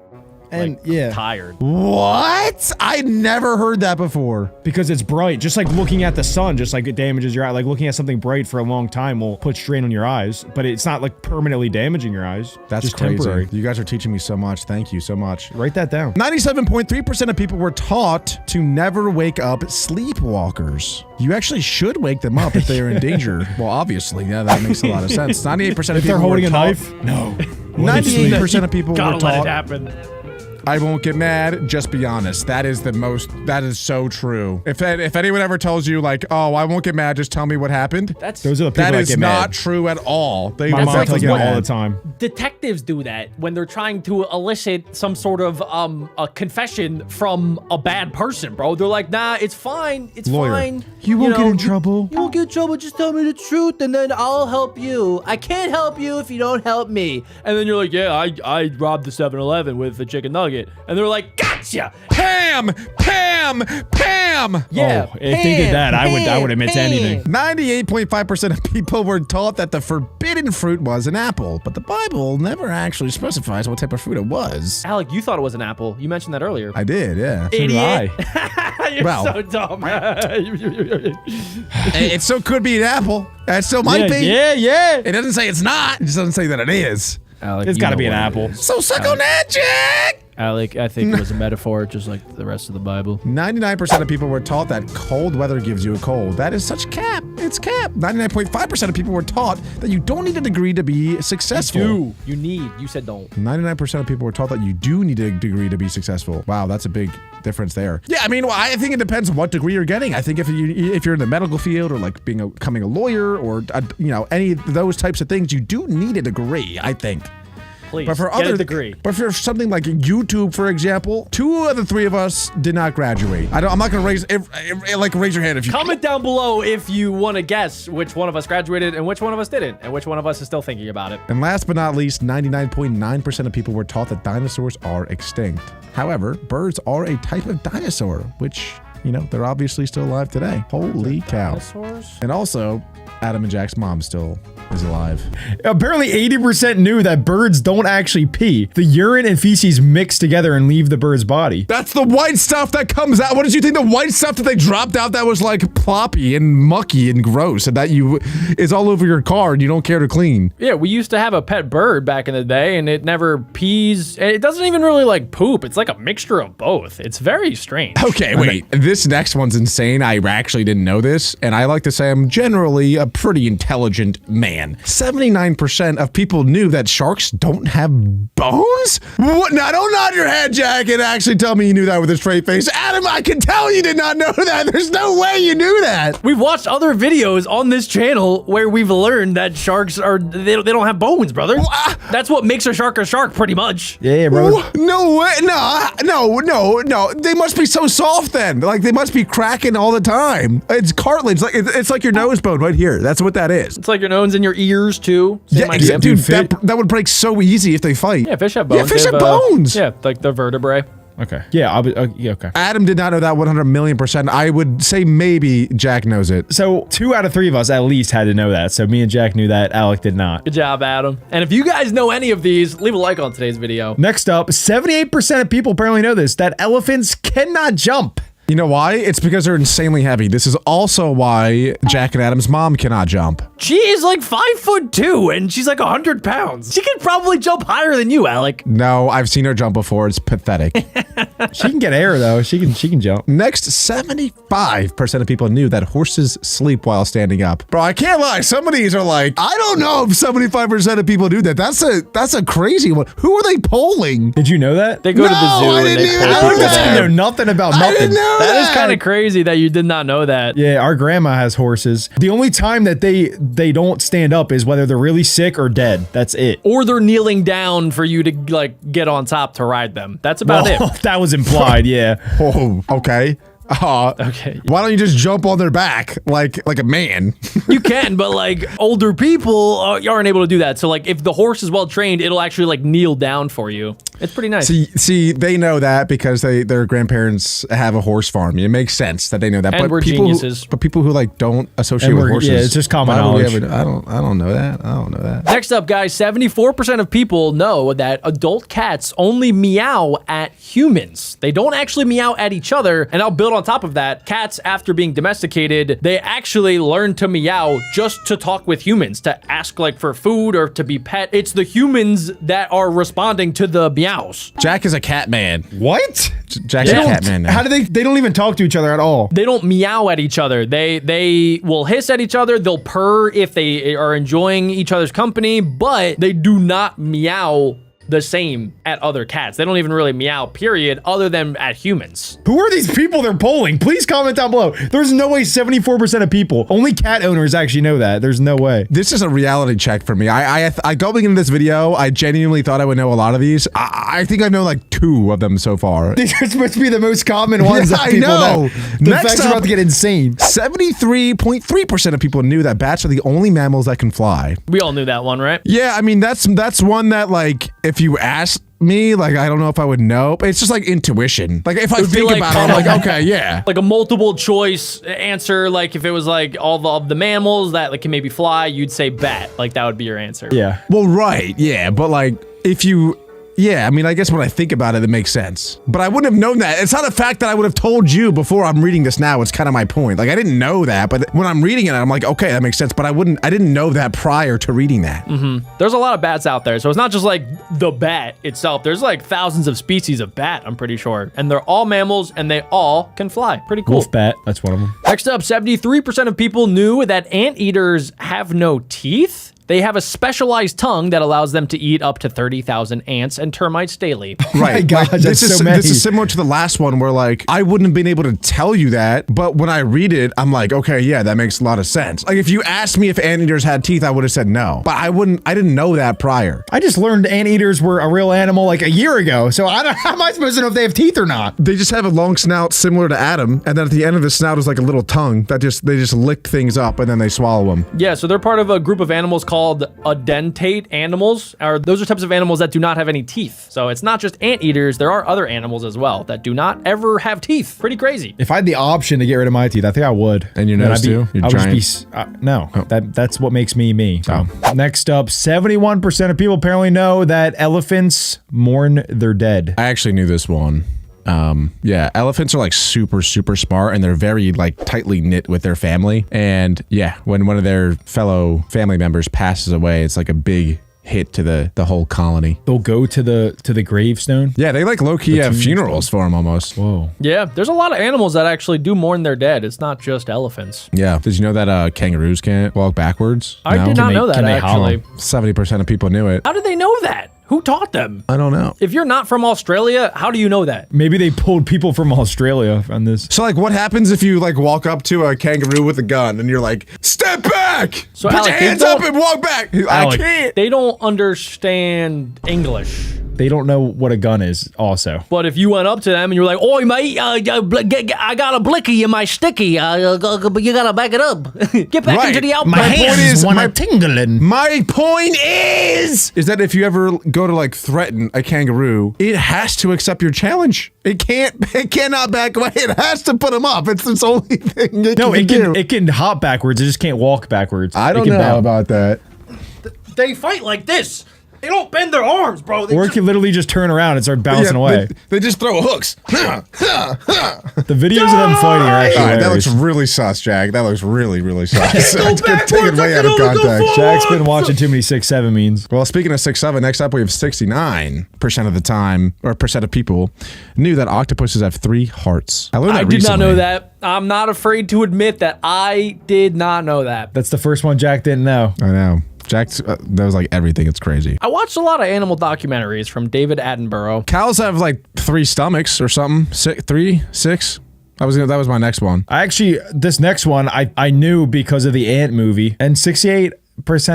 What? I never heard that before. Because it's bright, just like looking at the sun, just like it damages your eye. Like looking at something bright for a long time will put strain on your eyes, but it's not like permanently damaging your eyes. That's just crazy. Temporary. You guys are teaching me so much. Thank you so much. Write that down. 97.3% of people were taught to never wake up sleepwalkers. You actually should wake them up if they are in danger. Well, obviously, yeah, that makes a lot of sense. 98% of people if they're holding were a knife? No. 98% of people were Gotta taught. let it happen. I won't get mad, just be honest. That is so true. If anyone ever tells you like, oh, I won't get mad, just tell me what happened. Those are the people that is get not mad. true at all. My mom tells me all the time. Detectives do that when they're trying to elicit some sort of a confession from a bad person, bro. They're like, nah, it's fine. It's fine. You won't get in trouble. You won't get in trouble. Just tell me the truth and then I'll help you. I can't help you if you don't help me. And then you're like, yeah, I robbed the 7-Eleven with a chicken nugget. And they're like, gotcha! Pam! Yeah. Oh, if they did that, I would admit to anything. 98.5% of people were taught that the forbidden fruit was an apple, but the Bible never actually specifies what type of fruit it was. Alec, you thought it was an apple. You mentioned that earlier. I did, yeah. Idiot. You're so dumb. It still could be an apple. It still might be. Yeah. It doesn't say it's not. It just doesn't say that it is. Alec, It's gotta be an apple. So suck on that, Jack! Alec, I think it was a metaphor, just like the rest of the Bible. 99% of people were taught that cold weather gives you a cold. That is such cap. It's cap. 99.5% of people were taught that you don't need a degree to be successful. You said don't. 99% of people were taught that you do need a degree to be successful. Wow, that's a big difference there. Yeah, I mean, I think it depends what degree you're getting. I think if you're in the medical field or like becoming a lawyer or any of those types of things, you do need a degree, I think. Please, But for get other a degree. But for something like YouTube, for example, 2 of the 3 of us did not graduate. I'm not gonna raise raise your hand if you Comment down below if you want to guess which one of us graduated and which one of us didn't, and which one of us is still thinking about it. And last but not least, 99.9% of people were taught that dinosaurs are extinct. However, birds are a type of dinosaur, which, you know, they're obviously still alive today. Holy cow. Dinosaurs? And also, Adam and Jack's mom still is alive. Apparently 80% knew that birds don't actually pee. The urine and feces mix together and leave the bird's body. That's the white stuff that comes out. What did you think? The white stuff that they dropped out that was like ploppy and mucky and gross and that is all over your car and you don't care to clean. Yeah, we used to have a pet bird back in the day, and it never pees. It doesn't even really like poop. It's like a mixture of both. It's very strange. Okay, wait. This next one's insane. I actually didn't know this, and I like to say I'm generally a pretty intelligent man. 79% of people knew that sharks don't have bones? What? Now, don't nod your head, Jack, and actually tell me you knew that with a straight face. Adam, I can tell you did not know that. There's no way you knew that. We've watched other videos on this channel where we've learned that sharks they don't have bones, brother. That's what makes a shark, pretty much. Yeah, bro. No way. No. They must be so soft then. Like, they must be cracking all the time. It's cartilage. Like it's like your nose bone right here. That's what that is. It's like your nose and your ears too. Yeah, dude, that would break so easy if they fight. Yeah, fish have bones. Yeah, fish They have bones. Yeah, like the vertebrae. Okay. Yeah, yeah, okay. Adam did not know that 100,000,000%. I would say maybe Jack knows it. So 2 out of 3 of us at least had to know that. So me and Jack knew that. Alec did not. Good job, Adam. And if you guys know any of these, leave a like on today's video. Next up, 78% of people apparently know this, that elephants cannot jump. You know why? It's because they're insanely heavy. This is also why Jack and Adam's mom cannot jump. She is like 5'2" and she's like 100 pounds. She could probably jump higher than you, Alec. No, I've seen her jump before. It's pathetic. She can get air though. She can jump. Next, 75% of people knew that horses sleep while standing up. Bro, I can't lie. Some of these are like, I don't know if 75% of people knew that. That's a crazy one. Who are they polling? Did you know that? They go to the zoo I and didn't they even pull know people that. I there. know nothing about I nothing. didn't know That is kind of crazy that you did not know that. Yeah, our grandma has horses. The only time that they don't stand up is whether they're really sick or dead. That's it. Or they're kneeling down for you to like get on top to ride them. That's about Well, it. that was implied, yeah. Oh, okay. Okay. Why don't you just jump on their back like a man? You can, but like older people aren't able to do that. So like if the horse is well trained, it'll actually like kneel down for you. It's pretty nice. See, they know that because their grandparents have a horse farm. It makes sense that they know that. And but we're people geniuses. But people who like don't associate And with we're- horses, yeah, it's just common why would we knowledge. ever- I don't know that. I don't know that. Next up, guys, 74% of people know that adult cats only meow at humans. They don't actually meow at each other. And I'll build on top of that. Cats, after being domesticated, they actually learn to meow just to talk with humans, to ask like for food or to be pet. It's the humans that are responding to the meows. Jack is a cat man. What? Jack's a cat man now. How do they don't even talk to each other at all. They don't meow at each other. They will hiss at each other. They'll purr if they are enjoying each other's company, but they do not meow the same at other cats. They don't even really meow, period, other than at humans. Who are these people they're polling? Please comment down below. There's no way 74% of people, only cat owners actually know that. There's no way. This is a reality check for me. I going into this video, I genuinely thought I would know a lot of these. I think I know like 2 of them so far. These are supposed to be the most common ones Yeah, that I people know. The Next facts are up- about to get insane. 73.3% of people knew that bats are the only mammals that can fly. We all knew that one, right? Yeah, I mean that's one that like if you ask me, like I don't know if I would know. But it's just like intuition. Like if I would be think like- about it, I'm like, okay, yeah. Like a multiple choice answer, like if it was like all of the mammals that like can maybe fly, you'd say bat. Like that would be your answer. Yeah. Well, right, yeah, but like if you. Yeah, I mean, I guess when I think about it, it makes sense. But I wouldn't have known that. It's not a fact that I would have told you before I'm reading this now. It's kind of my point. Like, I didn't know that, but when I'm reading it, I'm like, okay, that makes sense. But I didn't know that prior to reading that. There's a lot of bats out there. So it's not just like the bat itself. There's like thousands of species of bat, I'm pretty sure. And they're all mammals and they all can fly. Pretty cool. Wolf bat, that's one of them. Next up, 73% of people knew that anteaters have no teeth. They have a specialized tongue that allows them to eat up to 30,000 ants and termites daily. Right. my gosh, Like, that's so many. This is similar to the last one where like I wouldn't have been able to tell you that, but when I read it, I'm like, okay, yeah, that makes a lot of sense. Like if you asked me if anteaters had teeth, I would have said no. But I didn't know that prior. I just learned anteaters were a real animal like a year ago, so how am I supposed to know if they have teeth or not? They just have a long snout similar to Adam, and then at the end of the snout is like a little tongue that they just lick things up and then they swallow them. Yeah, so they're part of a group of animals called edentate animals. Those are types of animals that do not have any teeth. So it's not just anteaters, there are other animals as well that do not ever have teeth. Pretty crazy. If I had the option to get rid of my teeth, I think I would. And your Then nose I'd be- too? Your I would just giant- be no. That's what makes me me. So. Oh. Next up, 71% of people apparently know that elephants mourn their dead. I actually knew this one. Yeah, elephants are like super smart and they're very like tightly knit with their family. And yeah, when one of their fellow family members passes away, it's like a big hit to the whole colony. They'll go to the gravestone. Yeah, they like low-key have funerals for them almost. Whoa. Yeah, there's a lot of animals that actually do mourn their dead. It's not just elephants. Yeah. Did you know that kangaroos can't walk backwards? I did not know that, can they actually. holler? 70% of people knew it. How did they know that? Who taught them? I don't know. If you're not from Australia, how do you know that? Maybe they pulled people from Australia on this. So like what happens if you like walk up to a kangaroo with a gun and you're like, step back! So, Put Alec, your they hands up don't- and walk back! Alec, I can't! They don't understand English. They don't know what a gun is also. But if you went up to them and you were like, "Oi, mate, I got a blicky in my sticky. You gotta back it up. Get back Right. into the My outback." hand is- wanna my- tingling. My point is that if you ever go to like threaten a kangaroo, it has to accept your challenge. It cannot back away. It has to put him up. It's its only thing it No, can do. it can hop backwards. It just can't walk backwards. I It don't can know bounce. about that. They fight like this. They don't bend their arms, bro. They Or it can literally just turn around and start bouncing away. They just throw hooks. The videos of them fighting are actually All right, that looks hilarious. really sus, Jack. That looks really sus. Go It's backwards, taken way I out of can only go context. forward. Jack's been watching too many 6-7 memes. Well, speaking of 6'7", next up we have 69% of the time, or percent of people, knew that octopuses have 3 hearts. I learned that I did not know recently. that. I'm not afraid to admit that I did not know that. That's the first one Jack didn't know. I know. Jack's knows like everything. It's crazy. I watched a lot of animal documentaries from David Attenborough. Cows have like 3 stomachs or something. 3, 6. That was my next one. I actually, this next one, I knew because of the ant movie. And 68%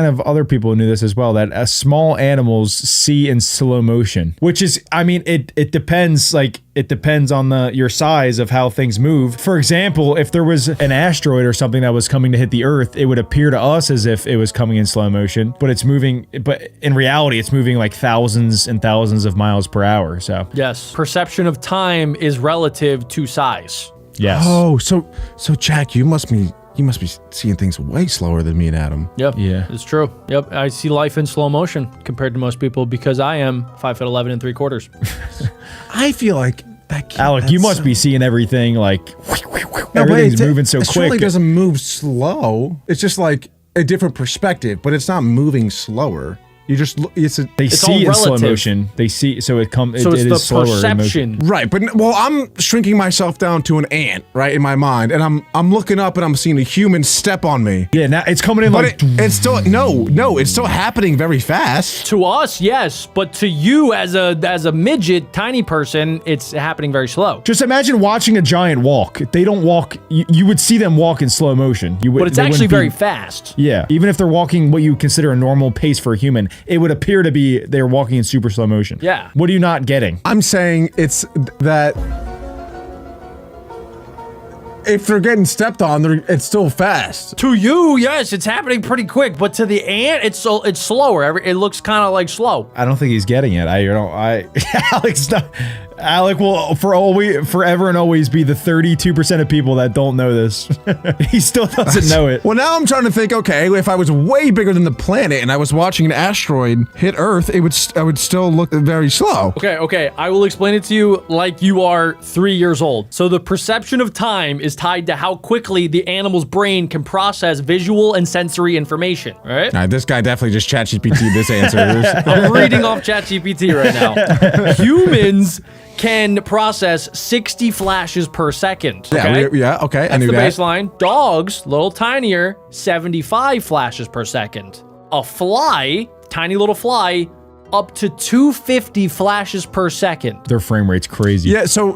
of other people knew this as well, that small animals see in slow motion. Which is, I mean, it depends, like, it depends on your size of how things move. For example, if there was an asteroid or something that was coming to hit the Earth, it would appear to us as if it was coming in slow motion, but it's moving, but in reality, it's moving like thousands and thousands of miles per hour, so. Yes, perception of time is relative to size. Yes. Oh, so Jack, you must be seeing things way slower than me and Adam. Yep. Yeah. It's true. Yep. I see life in slow motion compared to most people because I am 5'11" and 3/4. I feel like that kid, Alec, you must be seeing everything like No, but everything's moving so it surely quick. doesn't move slow. It's just like a different perspective, but it's not moving slower. You just They It's see all in slow relative. motion. They see, so it comes. So it it's is the slower in motion. perception. right, but well, I'm shrinking myself down to an ant, right, in my mind, and I'm looking up and I'm seeing a human step on me. Yeah, now it's coming in But like. it's still no, it's still happening very fast. To us, yes, but to you as a midget, tiny person, it's happening very slow. Just imagine watching a giant walk. They don't walk. You would see them walk in slow motion. You would, But it's they actually wouldn't be- very fast. Yeah, even if they're walking what you consider a normal pace for a human, it would appear to be they're walking in super slow motion. Yeah. What are you not getting? I'm saying it's that if they're getting stepped on, it's still fast. To you, yes, it's happening pretty quick, but to the ant, it's slower. It looks kind of like slow. I don't think he's getting it. Alex, Alec will forever and always be the 32% of people that don't know this. He still doesn't know it. Well, now I'm trying to think, okay, if I was way bigger than the planet and I was watching an asteroid hit Earth, I would still look very slow. Okay, I will explain it to you like you are 3 years old. So the perception of time is tied to how quickly the animal's brain can process visual and sensory information, right? All right, this guy definitely just ChatGPT this answer. I'm reading off ChatGPT right now. Humans can process 60 flashes per second. Okay? Okay, I That's knew the that. baseline. Dogs, a little tinier, 75 flashes per second. a fly, tiny little fly, up to 250 flashes per second. Their frame rate's crazy. Yeah, so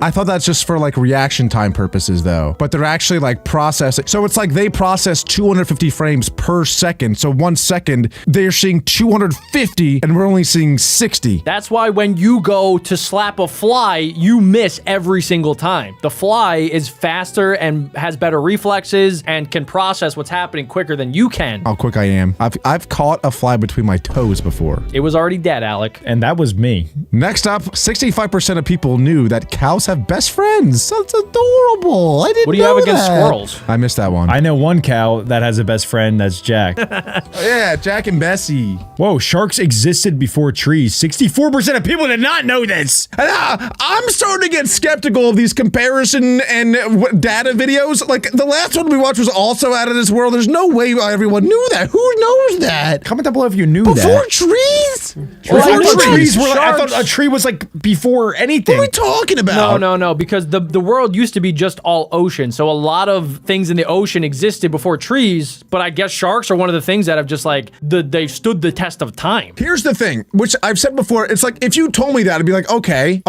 I thought that's just for like reaction time purposes though. But they're actually like processing. So it's like they process 250 frames per second. So 1 second, they're seeing 250 and we're only seeing 60. That's why when you go to slap a fly, you miss every single time. The fly is faster and has better reflexes and can process what's happening quicker than you can. How quick I am. I've caught a fly between my toes before. It was already dead, Alec. And that was me. Next up, 65% of people knew that cows have best friends. That's adorable. I didn't know What do you have against that. squirrels? I missed that one. I know one cow that has a best friend. That's Jack. Yeah, Jack and Bessie. Whoa, sharks existed before trees. 64% of people did not know this. And, I'm starting to get skeptical of these comparison and data videos. Like, the last one we watched was also out of this world. There's no way everyone knew that. Who knows that? Comment down below if you knew Before trees? Well, I thought trees. trees were like, I thought Sharks. a tree was like before anything. What are we talking about? No, because the world used to be just all ocean. So a lot of things in the ocean existed before trees, but I guess sharks are one of the things that have just like, they've stood the test of time. Here's the thing, which I've said before. It's like, if you told me that, I'd be like, okay,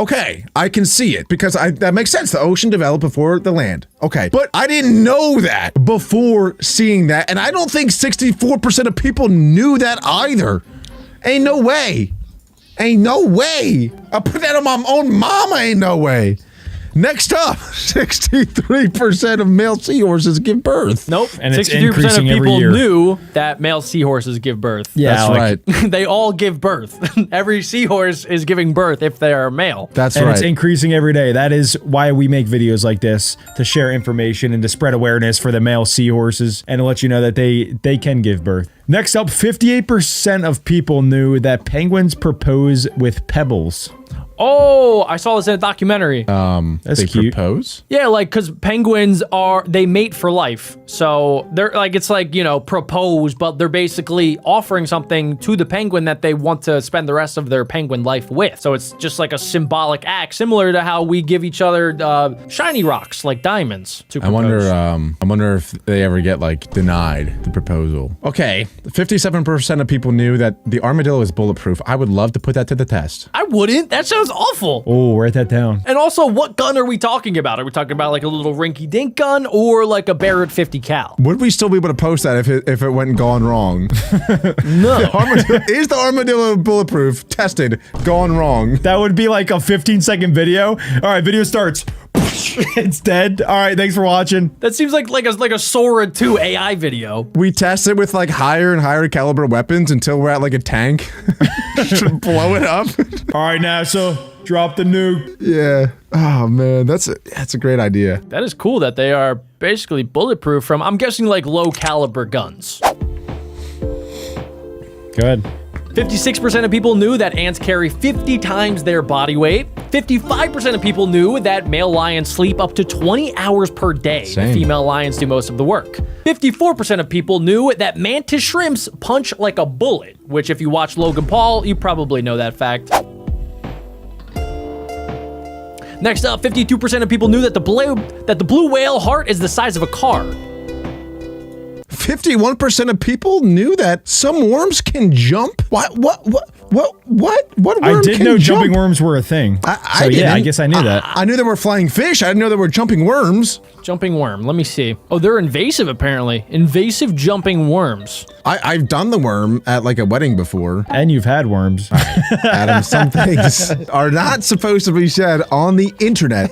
I can see it because that makes sense. The ocean developed before the land. Okay. But I didn't know that before seeing that. And I don't think 64% of people knew that either. Ain't no way. Ain't no way. I put that on my own mama. Ain't no way. Next up, 63% of male seahorses give birth. Nope. And it's 63% of increasing every people year. knew that male seahorses give birth. Yeah, That's right. They all give birth. Every seahorse is giving birth if they are male. That's And right. it's increasing every day. That is why we make videos like this, to share information and to spread awareness for the male seahorses and to let you know that they can give birth. Next up, 58% of people knew that penguins propose with pebbles. Oh, I saw this in a documentary. That's they cute. propose? Yeah, like, because penguins they mate for life. So they're like, it's like, propose, but they're basically offering something to the penguin that they want to spend the rest of their penguin life with. So it's just like a symbolic act, similar to how we give each other shiny rocks, like diamonds, to I propose. wonder if they ever get like denied the proposal. Okay, 57% of people knew that the armadillo is bulletproof. I would love to put that to the test. I wouldn't. That sounds awful. Oh, write that down. And also, what gun are we talking about? Are we talking about like a little rinky-dink gun or like a Barrett 50 cal? Would we still be able to post that if it went and gone wrong? No. Is the armadillo bulletproof? Tested, gone wrong. That would be like a 15-second video. All right, video starts. It's dead. All right, thanks for watching. That seems like a Sora 2 AI video. We test it with like higher and higher caliber weapons until we're at like a tank. Should blow it up. All right, NASA, drop the nuke. Yeah. Oh man, that's a great idea. That is cool that they are basically bulletproof from, I'm guessing, like low caliber guns. Go ahead. 56% of people knew that ants carry 50 times their body weight. 55% of people knew that male lions sleep up to 20 hours per day. Same. Female lions do most of the work. 54% of people knew that mantis shrimps punch like a bullet, which if you watch Logan Paul, you probably know that fact. Next up, 52% of people knew that the blue whale heart is the size of a car. 51% of people knew that some worms can jump. What worm I did can know jump? jumping worms were a thing. I So yeah, I didn't. guess I knew that. I knew there were flying fish. I didn't know there were jumping worms. Jumping worm, let me see. Oh, they're invasive apparently. Invasive jumping worms. I've done the worm at like a wedding before. And you've had worms. Adam, some things are not supposed to be said on the internet.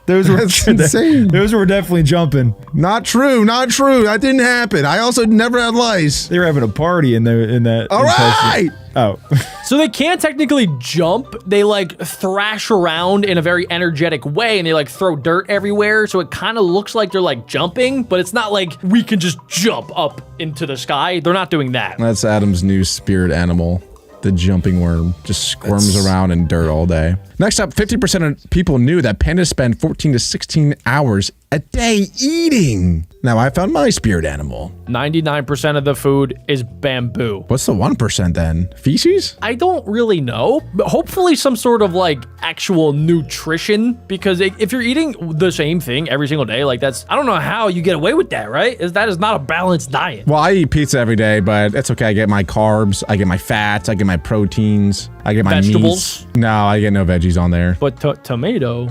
Those were That's insane. Those were definitely jumping. Not true. Not true. That didn't happen. I also never had lice. They were having a party in that. All right. Oh. So they can't technically jump. They like thrash around in a very energetic way and they like throw dirt everywhere. So it kind of looks like they're like jumping, but it's not like we can just jump up into the sky. They're not doing that. That's Adam's new spirit animal. The jumping worm just squirms around in dirt all day. Next up, 50% of people knew that pandas spend 14 to 16 hours a day eating. Now I found my spirit animal. 99% of the food is bamboo. What's the 1% then? Feces? I don't really know, but hopefully some sort of like actual nutrition, because if you're eating the same thing every single day, like that's, I don't know how you get away with that, right? That is not a balanced diet. Well, I eat pizza every day, but it's okay. I get my carbs, I get my fats, I get my proteins, I get my Vegetables? meats. No, I get no veggies on there. But tomato.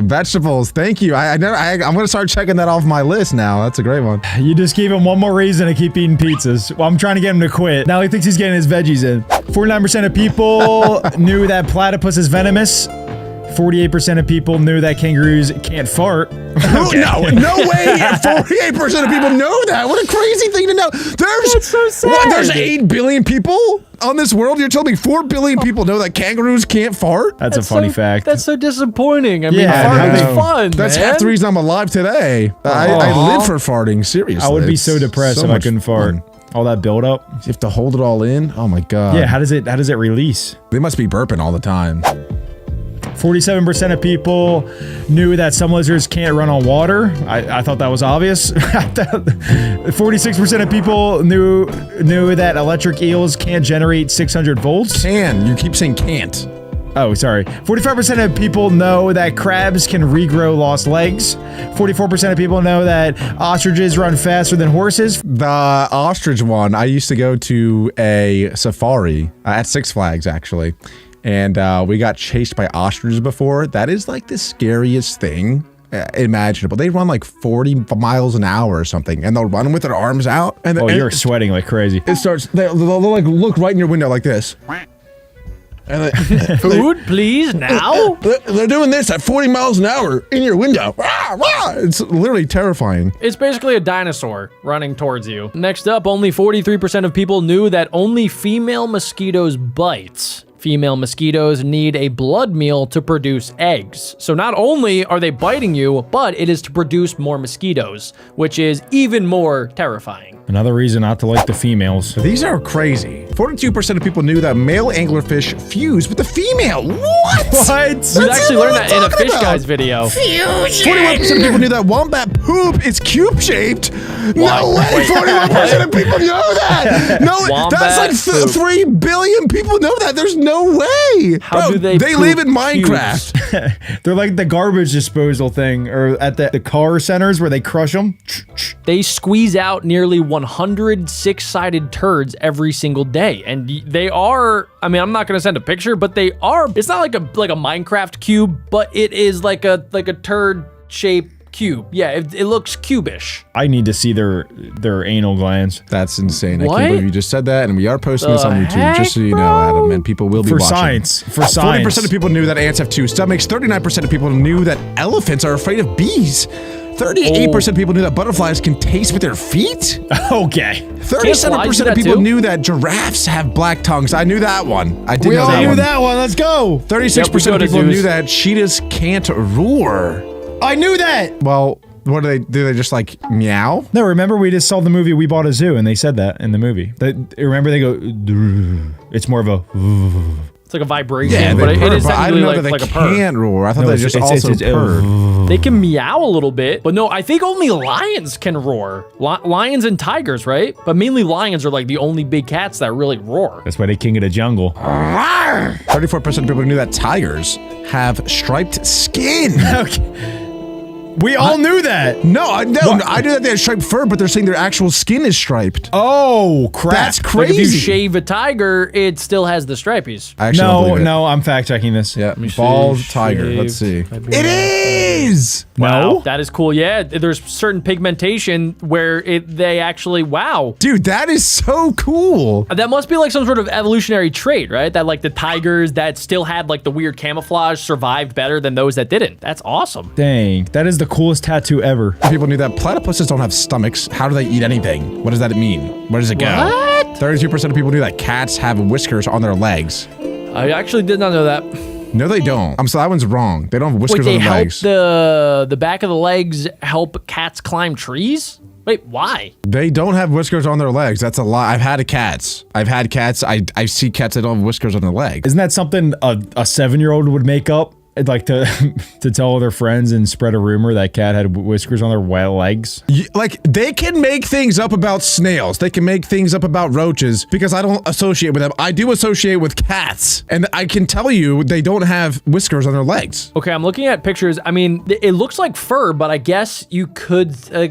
Vegetables, thank you. I'm gonna start checking that off my list now. That's a great one. You just gave him one more reason to keep eating pizzas. Well, I'm trying to get him to quit. Now he thinks he's getting his veggies in. 49% of people knew that platypus is venomous. 48% of people knew that kangaroos can't fart. Okay. No way. 48% of people know that. What a crazy thing to know. That's so sad. What, there's 8 billion people on this world? You're telling me 4 billion people know that kangaroos can't fart? That's a funny fact. That's so disappointing. I mean, Yeah, I farting is know. fun, That's man. half the reason I'm alive today. I live for farting, seriously. I would be It's so depressed so if I much couldn't fart. fun. All that buildup. You have to hold it all in? Oh my god. Yeah, how does it release? They must be burping all the time. 47% of people knew that some lizards can't run on water. I thought that was obvious. 46% of people knew that electric eels can't generate 600 volts. Can. You keep saying can't. Oh, sorry. 45% of people know that crabs can regrow lost legs. 44% of people know that ostriches run faster than horses. The ostrich one, I used to go to a safari at Six Flags, actually. And we got chased by ostriches before. That is like the scariest thing imaginable. They run like 40 miles an hour or something, and they'll run with their arms out. And Oh, you're sweating like crazy. it starts. They'll like look right in your window like this. And Food, please, now? they're doing this at 40 miles an hour in your window. Rah, rah. It's literally terrifying. It's basically a dinosaur running towards you. Next up, only 43% of people knew that only female mosquitoes bite. Female mosquitoes need a blood meal to produce eggs. So not only are they biting you, but it is to produce more mosquitoes, which is even more terrifying. Another reason not to like the females. These are crazy. 42% of people knew that male anglerfish fuse with the female. What? What? You actually learned that in a Fish Guys video. 41% of people knew that wombat poop is cube-shaped. No What? way. Wait, 41% of people know that. No, Wombat that's like poop. 3 billion people know that. There's no way. How do they They live in poop Minecraft. They're like the garbage disposal thing, or at the car centers where they crush them. They squeeze out nearly 100 six-sided turds every single day, and they are, I mean, I'm not gonna send a picture, but they are, it's not like a Minecraft cube, but it is like a turd shaped cube. Yeah, it looks cubish. I need to see their anal glands. That's insane. I What? can't believe you just said that, and we are posting this on The YouTube, just so you know, heck, Adam, and people will be For watching. science. For 40% science. of people knew that ants have 2 stomachs. 39% of people knew that elephants are afraid of bees. 38% of people knew that butterflies can taste with their feet. Okay. 37% that of people too? knew that giraffes have black tongues. I knew that one. I did We know all that knew one. that one. Let's go. 36% Yep, we of go to people knew zoos. that cheetahs can't roar. I knew that. Well, what do? They just like meow? No, remember we just saw the movie We Bought a Zoo, and they said that in the movie. Remember they go, it's more of a. It's like a vibration, but they it purr, is but I technically didn't know that like they a purr. can't roar. I thought No, they it's- just it's- also it's- purred. They can meow a little bit, but no, I think only lions can roar. Lions and tigers, right? But mainly lions are like the only big cats that really roar. That's why they king of the jungle. 34% of people knew that tigers have striped skin. Okay. We all knew that. No, I knew that they had striped fur, but they're saying their actual skin is striped. Oh, crap. That's Like crazy. if you shave a tiger, it still has the stripies. I actually don't believe it. No, I'm fact checking this. Yeah, me see. bald tiger. Let's see. Shave. It is. No. That is cool. Yeah, there's certain pigmentation where they actually, wow. Dude, that is so cool. That must be like some sort of evolutionary trait, right? That like the tigers that still had like the weird camouflage survived better than those that didn't. That's awesome. Dang, that is the coolest tattoo ever. People knew that platypuses don't have stomachs. How do they eat anything? What does that mean? Where does it go? What? 32% of people knew that cats have whiskers on their legs. I actually did not know that. No, they don't. I'm sorry, that one's wrong. They don't have Wait, whiskers they on their help legs. the back of the legs help cats climb trees? Wait, why? They don't have whiskers on their legs. That's a lie. I've had cats. I see cats that don't have whiskers on their legs. Isn't that something a 7-year-old would make up? like to to tell their friends and spread a rumor that cat had whiskers on their legs. Like, they can make things up about snails. They can make things up about roaches because I don't associate with them. I do associate with cats. And I can tell you they don't have whiskers on their legs. Okay, I'm looking at pictures. I mean, it looks like fur, but I guess you could, I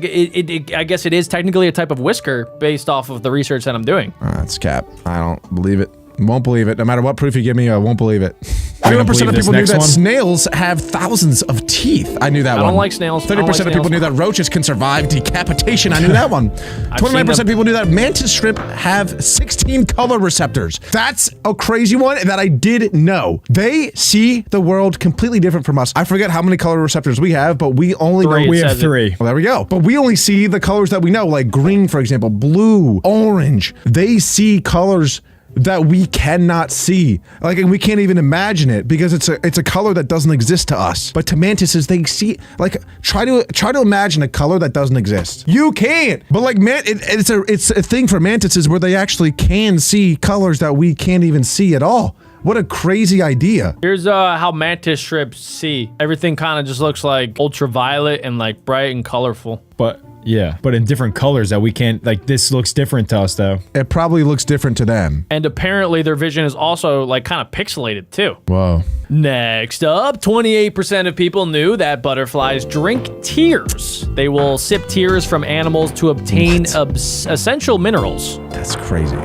guess it is technically a type of whisker based off of the research that I'm doing. That's cap. I don't believe it. Won't believe it. No matter what proof you give me, I won't believe it. I don't 31% believe of this people knew next that one. snails have thousands of teeth. I knew that one. I don't like snails. 30% of people knew that roaches can survive decapitation. I knew that one. 29% of people knew that mantis shrimp have 16 color receptors. That's a crazy one that I did know. They see the world completely different from us. I forget how many color receptors we have, but we only know We have 3. well, there we go. But we only see the colors that we know, like green, for example, blue, orange. They see colors that we cannot see. Like, and we can't even imagine it because it's a color that doesn't exist to us. But to mantises, they see, like, try to imagine a color that doesn't exist. You can't. But like, it's a thing for mantises where they actually can see colors that we can't even see at all. What a crazy idea. Here's how mantis shrimp see. Everything kind of just looks like ultraviolet and like bright and colorful. But yeah, but in different colors that we can't, like, this looks different to us though. It probably looks different to them. And apparently their vision is also like kind of pixelated too. Whoa. Next up, 28% of people knew that butterflies drink tears. They will sip tears from animals to obtain essential minerals. That's crazy.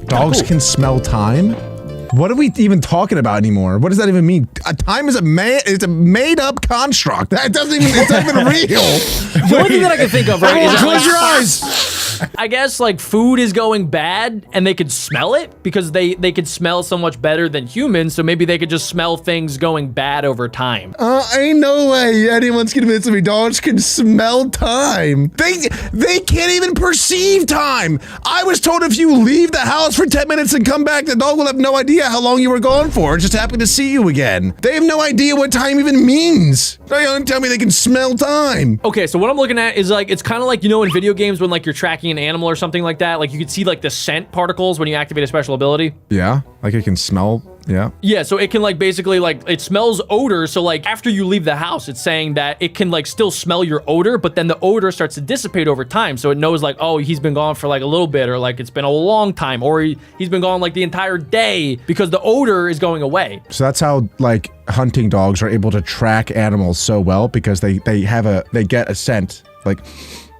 Dogs can smell time? What are we even talking about anymore? What does that even mean? Time is a made-up construct. That doesn't even, it's not even real. The only thing that I can think of, right, is that, Close like, your eyes. I guess like food is going bad and they could smell it because they could smell so much better than humans, so maybe they could just smell things going bad over time. Ain't no way anyone's convincing me dogs can smell time. They can't even perceive time. I was told if you leave the house for 10 minutes and come back, the dog will have no idea how long you were gone for. Just happy to see you again. They have no idea what time even means. They don't tell me they can smell time. Okay, so what I'm looking at is like, it's kind of like, you know, in video games when like you're tracking an animal or something like that, like you could see like the scent particles when you activate a special ability. Yeah, like it can smell. Yeah. Yeah, so it can like basically like, it smells odor. So like after you leave the house, it's saying that it can like still smell your odor, but then the odor starts to dissipate over time. So it knows like, oh, he's been gone for like a little bit, or like it's been a long time, or he's been gone like the entire day because the odor is going away. So that's how like hunting dogs are able to track animals so well, because they get a scent, like,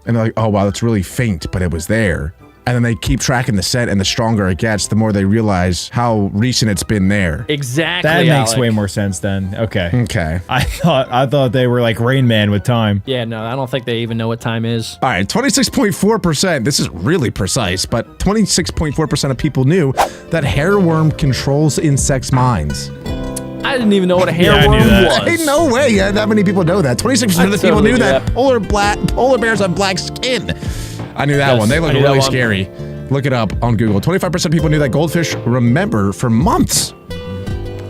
and they're like, oh wow, that's really faint, but it was there. And then they keep tracking the scent, and the stronger it gets, the more they realize how recent it's been there. Exactly. That makes Alec. way more sense then. Okay. Okay. I thought they were like Rain Man with time. Yeah, no, I don't think they even know what time is. All right, 26.4%. This is really precise, but 26.4% of people knew that hairworm controls insects' minds. I didn't even know what a Yeah, I knew hairworm that. was. Ain't no way that many people know that. 26% of the people totally knew knew that that. polar bears have black skin. I knew that Yes, one. They look I knew that really one. scary. Look it up on Google. 25% of people knew that goldfish remember for months.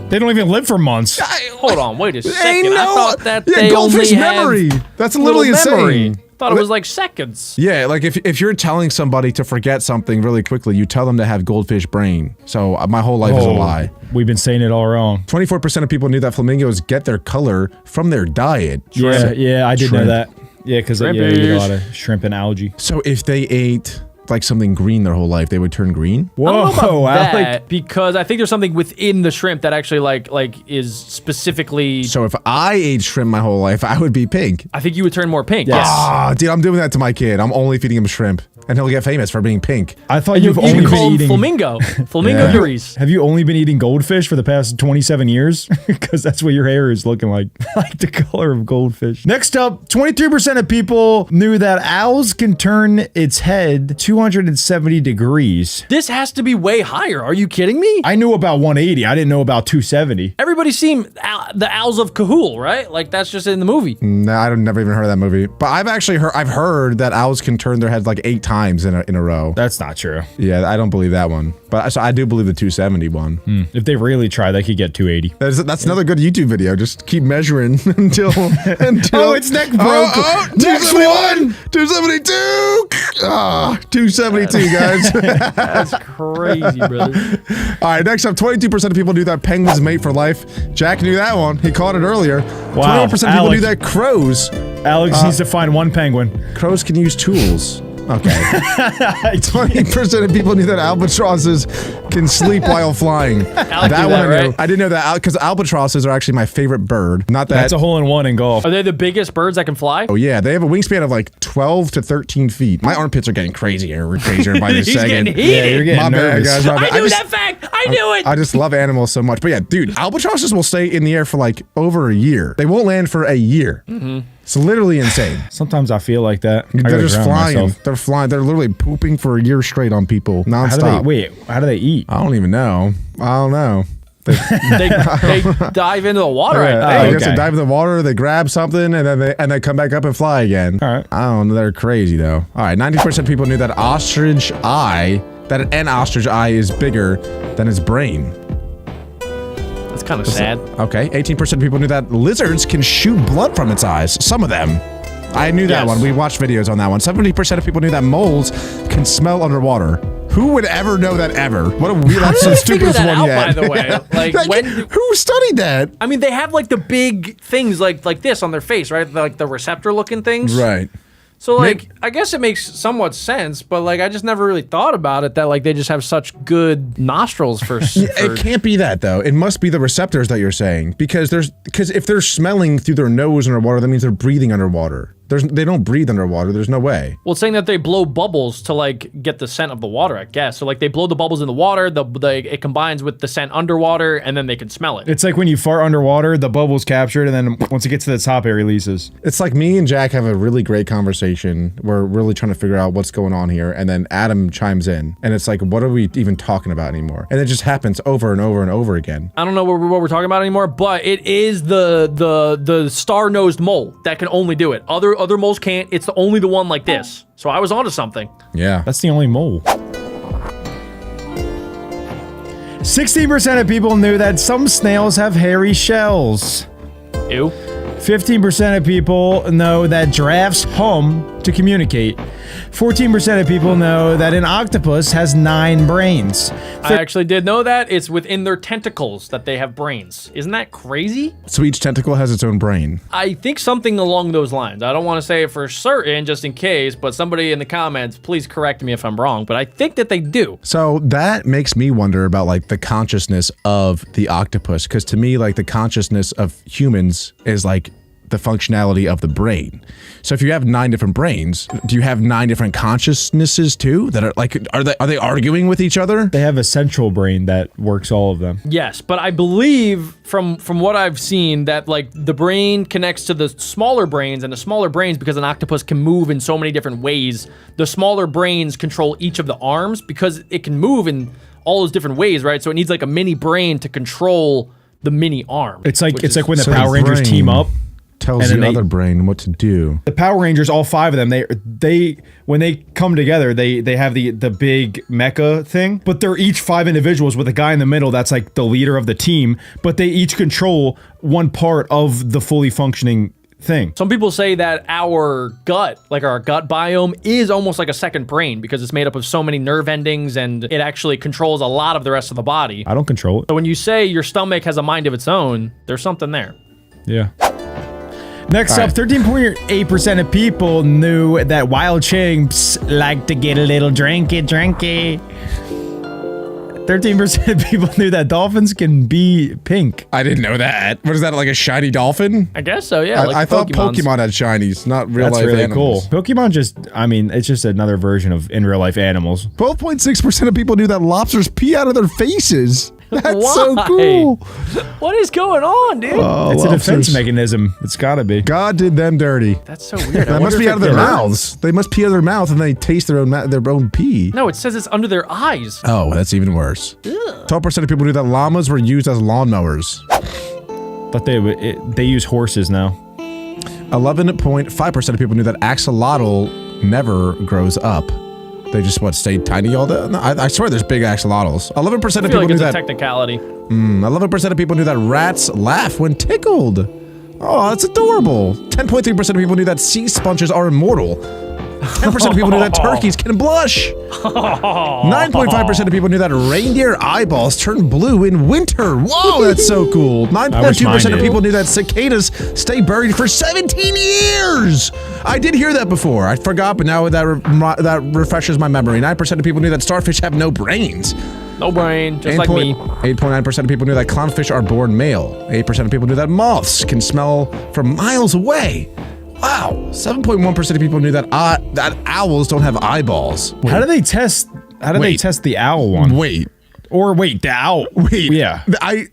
They don't even live for months. Hold on, wait a second. Ain't I no- thought that yeah, they goldfish only memory. have That's little literally memory. insane. Thought it was like seconds. Yeah, like if you're telling somebody to forget something really quickly, you tell them to have goldfish brain. So my whole life is a lie. We've been saying it all wrong. 24% of people knew that flamingos get their color from their diet. Yeah, I did know Shrimp. that. Yeah, because they eat a Shrimpies. lot of shrimp and algae. So if they ate like something green their whole life, they would turn green? I don't know about Alec. that, because I think there's something within the shrimp that actually like is specifically. So if I ate shrimp my whole life, I would be pink. I think you would turn more pink. Yes. Ah, dude, I'm doing that to my kid. I'm only feeding him shrimp, and he'll get famous for being pink. I thought You you've can only call been him eating flamingo. Flamingo Yeah. Duries. Have you only been eating goldfish for the past 27 years? Because that's what your hair is looking like. Like the color of goldfish. Next up, 23% of people knew that owls can turn its head 270 degrees. This has to be way higher. Are you kidding me? I knew about 180. I didn't know about 270. Everybody's seen the Owls of Cahul, right? Like that's just in the movie. No, I've never even heard of that movie. But I've heard that owls can turn their head like 8 times times in a row. That's not true. Yeah, I don't believe that one. But so I do believe the 270 one. If they really try, they could get 280. That's another good YouTube video. Just keep measuring until Oh, its neck broke. Oh, Next 271, 272. Ah, 272, guys. That's crazy, brother. All right, next up, 22% of people knew that penguins mate for life. Jack knew that one. He caught it earlier. Wow, 21% of people knew Alex. that crows. Alex needs to find one penguin. Crows can use tools. Okay. 20% of people knew that albatrosses can sleep while flying. Alec That knew one that, I knew. right? I didn't know that because albatrosses are actually my favorite bird. Not that. That's a hole-in-one in golf. Are they the biggest birds that can fly? Oh yeah, they have a wingspan of like 12 to 13 feet. My armpits are getting crazier by the He's second. getting heated. Yeah, you're getting My bad, nervous. guys. My bad. I knew that fact. I knew it. I just love animals so much. But yeah, dude, albatrosses will stay in the air for like over a year. They won't land for a year. It's literally insane. Sometimes I feel like that. I They're gotta just drown flying. myself. They're flying. They're literally pooping for a year straight on people How do nonstop. how do they eat? I don't even know. I don't know. they dive into the water. Yeah, I I think. guess they okay. dive in the water, they grab something, and then they come back up and fly again. All right. I don't know. They're crazy though. All right, 90% of people knew that an ostrich eye is bigger than its brain. That's kind of sad. Okay, 18% of people knew that lizards can shoot blood from its eyes. Some of them. I knew that Yes. one. We watched videos on that one. 70% of people knew that moles can smell underwater. Who would ever know that ever? What a weird. How That's did the they figure stupidest that one out, yet. by the way? Like, when- who studied that? I mean, they have like the big things like this on their face, right? Like the receptor looking things. Right. So like, I guess it makes somewhat sense, but like, I just never really thought about it that like they just have such good nostrils for. It can't be that though. It must be the receptors that you're saying because if they're smelling through their nose underwater, that means they're breathing underwater. They don't breathe underwater. There's no way. Well, it's saying that they blow bubbles to like get the scent of the water, I guess. So like they blow the bubbles in the water, it combines with the scent underwater, and then they can smell it. It's like when you fart underwater, the bubble's captured, and then once it gets to the top, it releases. It's like me and Jack have a really great conversation. We're really trying to figure out what's going on here, and then Adam chimes in, and it's like, what are we even talking about anymore? And it just happens over and over and over again. I don't know what we're talking about anymore, but it is the star-nosed mole that can only do it. Other moles can't. It's only the one like this. So I was onto something. Yeah. That's the only mole. 16% of people knew that some snails have hairy shells. Ew. 15% of people know that giraffes hum to communicate. 14% of people know that an octopus has 9 brains. I actually did know that. It's within their tentacles that they have brains. Isn't that crazy? So each tentacle has its own brain. I think something along those lines. I don't want to say it for certain just in case, but somebody in the comments, please correct me if I'm wrong, but I think that they do. So that makes me wonder about like the consciousness of the octopus, because to me, like the consciousness of humans is like the functionality of the brain. So if you have 9 different brains, do you have 9 different consciousnesses too? That are like, are they arguing with each other? They have a central brain that works all of them. Yes, but I believe from what I've seen that like the brain connects to the smaller brains, and the smaller brains, because an octopus can move in so many different ways, the smaller brains control each of the arms because it can move in all those different ways, right? So it needs like a mini brain to control the mini arm. It's like which is- when the So the Power Rangers team brain up. tells And the then they- other brain what to do. The Power Rangers, all 5 of them, they when they come together, they have the big mecha thing, but they're each 5 individuals with a guy in the middle that's like the leader of the team, but they each control one part of the fully functioning thing. Some people say that our gut, like our gut biome, is almost like a second brain because it's made up of so many nerve endings and it actually controls a lot of the rest of the body. I don't control it. So when you say your stomach has a mind of its own, there's something there. Yeah. Next up, 13.8% of people knew that wild chimps like to get a little drinky. 13% of people knew that dolphins can be pink. I didn't know that. What is that, like a shiny dolphin? I guess so, yeah. I thought Pokemons. Pokemon had shinies, not real That's life really animals. cool. Pokemon it's just another version of in real life animals. 12.6% of people knew that lobsters pee out of their faces. That's so Why? cool. What is going on, dude? Oh, It's a defense lobsters. mechanism. It's gotta be. God did them dirty. That's so weird. I That must wonder be if out of it their hurts. mouths. They must pee out of their mouth and they taste their own pee. No, it says it's under their eyes. Oh, that's even worse. 12% of people knew that llamas were used as lawnmowers. But they use horses now. 11.5% of people knew that axolotl never grows up. They just, what, stay tiny all day? No, I swear there's big axolotls. 11% of I feel people like knew it's a that. technicality. 11% of people knew that rats laugh when tickled. Oh, that's adorable. 10.3% of people knew that sea sponges are immortal. 10% of people knew that turkeys can blush. 9.5% of people knew that reindeer eyeballs turn blue in winter. Whoa, that's so cool. 9.2% of people knew that cicadas stay buried for 17 years. I did hear that before. I forgot, but now that refreshes my memory. 9% of people knew that starfish have no brains. No brain, just like me. 8.9% of people knew that clownfish are born male. 8% of people knew that moths can smell from miles away. Wow. 7.1% of people knew that owls don't have eyeballs. Wait. How do they test? How do they test the owl one? Wait. Or wait, the owl. Wait. Yeah. Did I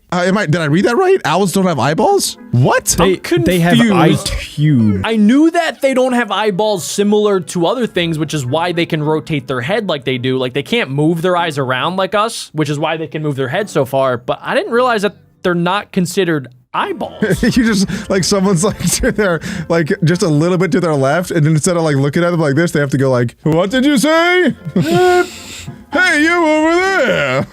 read that right? Owls don't have eyeballs? What? They have eye tube. I knew that they don't have eyeballs similar to other things, which is why they can rotate their head like they do. Like, they can't move their eyes around like us, which is why they can move their head so far. But I didn't realize that they're not considered eyeballs. You just, like, someone's like to their, like, just a little bit to their left, and then instead of like looking at them like this, they have to go like, what did you say? Hey, you over there.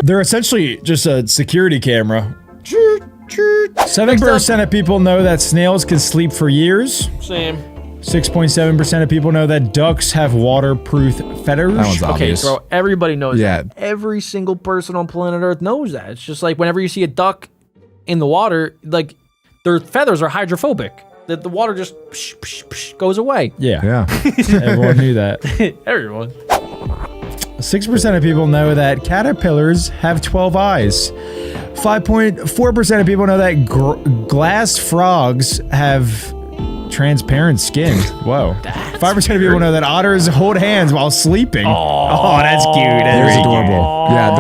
They're essentially just a security camera. 7% of people know that snails can sleep for years. Same. 6.7% of people know that ducks have waterproof feathers. That one's Okay, obvious. bro, everybody knows Yeah. that. Every single person on planet Earth knows that. It's just like whenever you see a duck in the water, like, their feathers are hydrophobic. The water just psh, psh, psh, goes away. Yeah. Yeah. Everyone knew that. Everyone. 6% of people know that caterpillars have 12 eyes. 5.4% of people know that glass frogs have transparent skin. Whoa. 5% of people know that otters hold hands while sleeping. Oh, that's cute. That's It's really adorable. Yeah,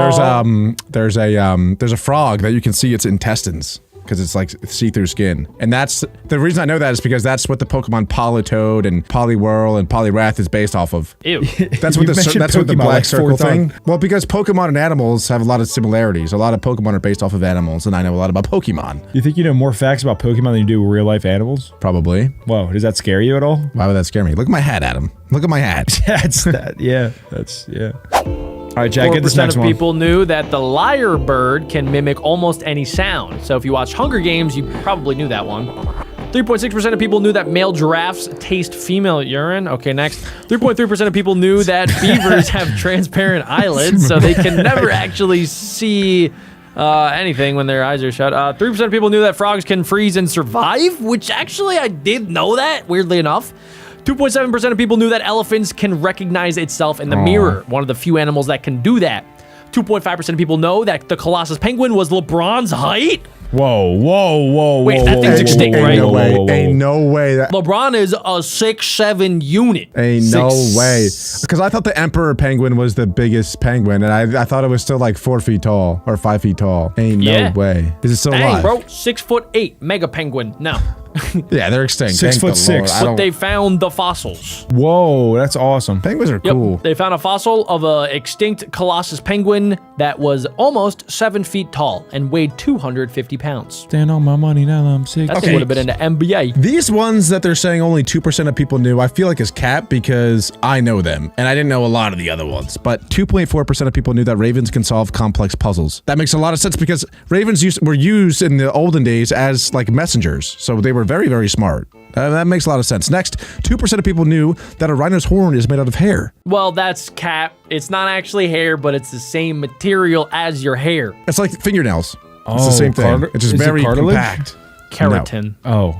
there's a frog that you can see its intestines because it's like see-through skin. And that's the reason I know that is because that's what the Pokemon Politoed and Poliwhirl and Poliwrath is based off of. Ew. That's what the Pokemon black like circle 4 thing. times. Well, because Pokemon and animals have a lot of similarities. A lot of Pokemon are based off of animals, and I know a lot about Pokemon. You think you know more facts about Pokemon than you do real life animals? Probably. Whoa, does that scare you at all? Why would that scare me? Look at my hat, Adam. Look at my hat. That's that. Yeah. That's yeah. All right, Jack, get this 4% next of one. people knew that the lyre bird can mimic almost any sound. So if you watch Hunger Games, you probably knew that one. 3.6% of people knew that male giraffes taste female urine. Okay, next. 3.3% of people knew that beavers have transparent eyelids, so they can never actually see anything when their eyes are shut. 3% of people knew that frogs can freeze and survive, which actually I did know that, weirdly enough. 2.7% of people knew that elephants can recognize itself in the mirror, one of the few animals that can do that. 2.5% of people know that the Colossus penguin was LeBron's height. Whoa. Wait, that thing's extinct, right? Ain't no way. Ain't no way. That LeBron is a 6'7" unit. ain't no way. Because I thought the Emperor penguin was the biggest penguin, and I thought it was still like 4 feet tall or 5 feet tall. Ain't Yeah. no way. Is it still Dang, alive? bro, 6'8", mega penguin. No, Yeah, they're extinct. 6'6". Thank the Lord. I but don't- they found the fossils. Whoa, that's awesome. Penguins are Yep, cool. they found a fossil of a extinct Colossus penguin that was almost 7 feet tall and weighed 250 pounds. Stand on my money now that I'm sick. That thing would have been in the NBA. These ones that they're saying only 2% of people knew, I feel like is cap because I know them, and I didn't know a lot of the other ones. But 2.4% of people knew that ravens can solve complex puzzles. That makes a lot of sense because ravens were used in the olden days as like messengers, so they were very, very smart. That makes a lot of sense. Next, 2% of people knew that a rhino's horn is made out of hair. Well, that's cap. It's not actually hair, but it's the same material as your hair. It's like fingernails. It's Oh, the same thing. It's just is it very cartilage? compact. Keratin. Oh,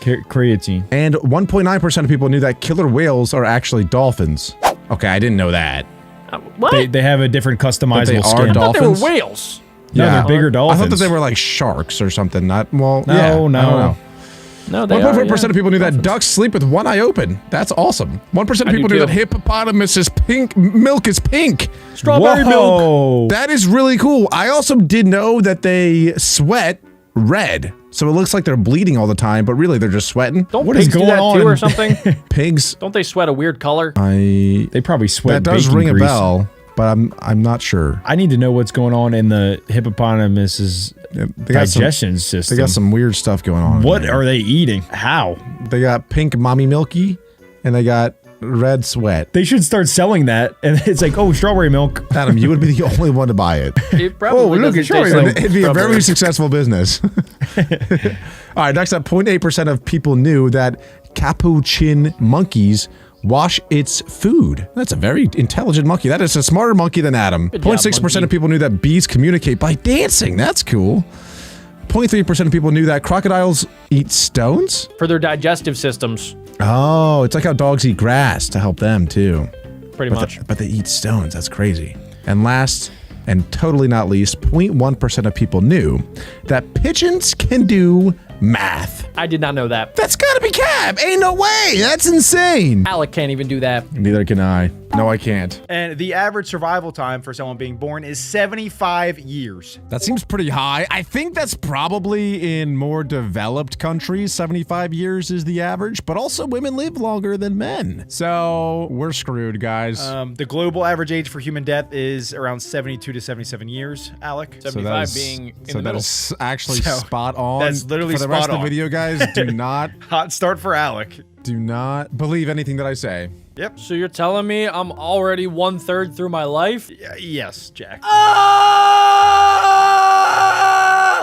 creatine. And 1.9% of people knew that killer whales are actually dolphins. Okay, I didn't know that. What? They have a different customizable They are skin. I thought they were dolphins? whales. No, Yeah. they're bigger I dolphins. thought that they were like sharks or something. Not well. No, yeah, no. I don't know. No, they 1.4% are. of people knew that ducks sleep with one eye open. That's awesome. 1% of I people do knew too. that hippopotamus's milk is pink. Strawberry milk. Whoa. That is really cool. I also did know that they sweat red, so it looks like they're bleeding all the time, but really they're just sweating. Don't What is pigs do going that on? too or something? Pigs. Don't they sweat a weird color? They probably sweat. That does bacon ring a grease. bell, but I'm not sure. I need to know what's going on in the hippopotamus's They got some, digestion system. they got some weird stuff going on. What there. are they eating? How? They got pink mommy milky, and they got red sweat. They should start selling that, and it's like, oh, strawberry milk. Adam, you would be the only one to buy it. It probably Oh, look, doesn't it's taste showing. like It'd be a strawberry. very successful business. All right, next up, 0.8% of people knew that capuchin monkeys wash its food. That's a very intelligent monkey. That is a smarter monkey than Adam. Good job, 0.6% monkey. of people knew that bees communicate by dancing. That's cool. 0.3% of people knew that crocodiles eat stones. For their digestive systems, Oh, it's like how dogs eat grass to help them too. pretty much. But they eat stones. That's crazy. And last, and totally not least, 0.1% of people knew that pigeons can do math. I did not know that. That's gotta be cap. Ain't no way. That's insane. Alec can't even do that. Neither can I. No, I can't. And the average survival time for someone being born is 75 years. That seems pretty high. I think that's probably in more developed countries. 75 years is the average, but also women live longer than men. So we're screwed, guys. The global average age for human death is around 72 to 77 years, Alec. 75 being in the middle. That's actually So, spot on. that's literally for the rest spot of the on. video, guys. Hot start for Alec. Do not believe anything that I say. Yep. So you're telling me I'm already 1/3 through my life? Yes, Jack.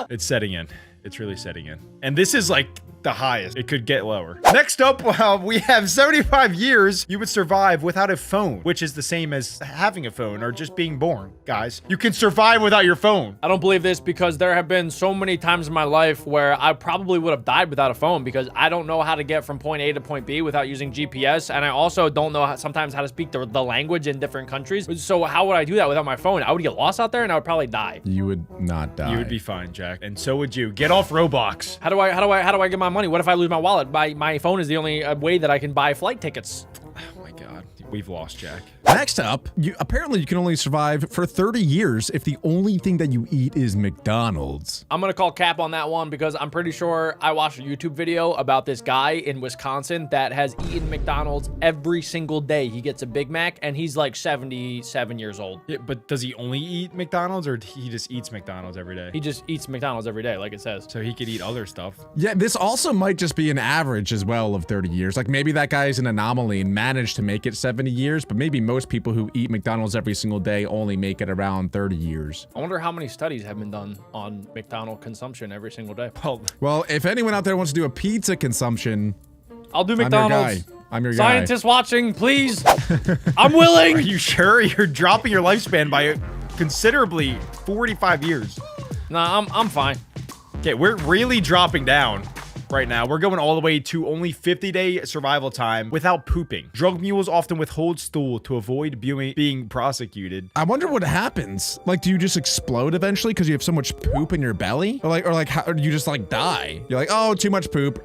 It's setting in. It's really setting in. And this is like the highest. It could get lower. Next up, we have 75 years you would survive without a phone, which is the same as having a phone or just being born, guys. You can survive without your phone. I don't believe this because there have been so many times in my life where I probably would have died without a phone because I don't know how to get from point A to point B without using GPS. And I also don't know sometimes how to speak the language in different countries. So how would I do that without my phone? I would get lost out there and I would probably die. You would not die. You would be fine, Jack. And so would you. Get off Roblox. How do I get my money? What if I lose my wallet? My phone is the only way that I can buy flight tickets. Oh my God. We've lost Jack. Next up, apparently you can only survive for 30 years if the only thing that you eat is McDonald's. I'm gonna call cap on that one because I'm pretty sure I watched a YouTube video about this guy in Wisconsin that has eaten McDonald's every single day. He gets a Big Mac and he's like 77 years old. Yeah, but does he only eat McDonald's or he just eats McDonald's every day? He just eats McDonald's every day, like it says. So he could eat other stuff. Yeah, this also might just be an average as well of 30 years. Like maybe that guy is an anomaly and managed to make it 70 years, but maybe most people who eat McDonald's every single day only make it around 30 years. I wonder how many studies have been done on McDonald consumption every single day. Well, if anyone out there wants to do a pizza consumption, I'll do I'm your McDonald's. guy. I'm your guy. Scientists watching, please. I'm willing. Are you sure? You're dropping your lifespan by considerably 45 years. Nah, I'm fine. Okay, we're really dropping down right now. We're going all the way to only 50-day survival time without pooping. Drug mules often withhold stool to avoid being prosecuted. I wonder what happens. Like, do you just explode eventually because you have so much poop in your belly? Or how, or you just like die? You're like, oh, too much poop.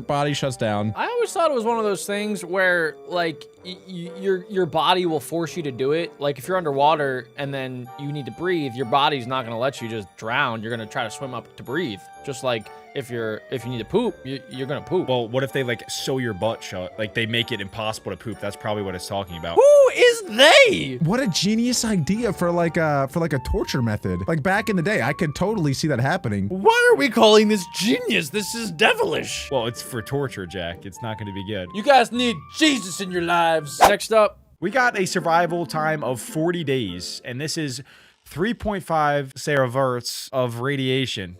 Body shuts down. I always thought it was one of those things where like your body will force you to do it. Like if you're underwater and then you need to breathe, your body's not gonna let you just drown. You're gonna try to swim up to breathe. Just like if you need to poop, you're gonna poop. Well, what if they like sew your butt shut? Like they make it impossible to poop. That's probably what it's talking about. Who is they? What a genius idea for like a torture method. Like back in the day, I could totally see that happening. Why are we calling this genius? This is devilish. Well, it's for torture, Jack. It's not going to be good. You guys need Jesus in your lives. Next up. We got a survival time of 40 days, and this is 3.5 teravolts of radiation.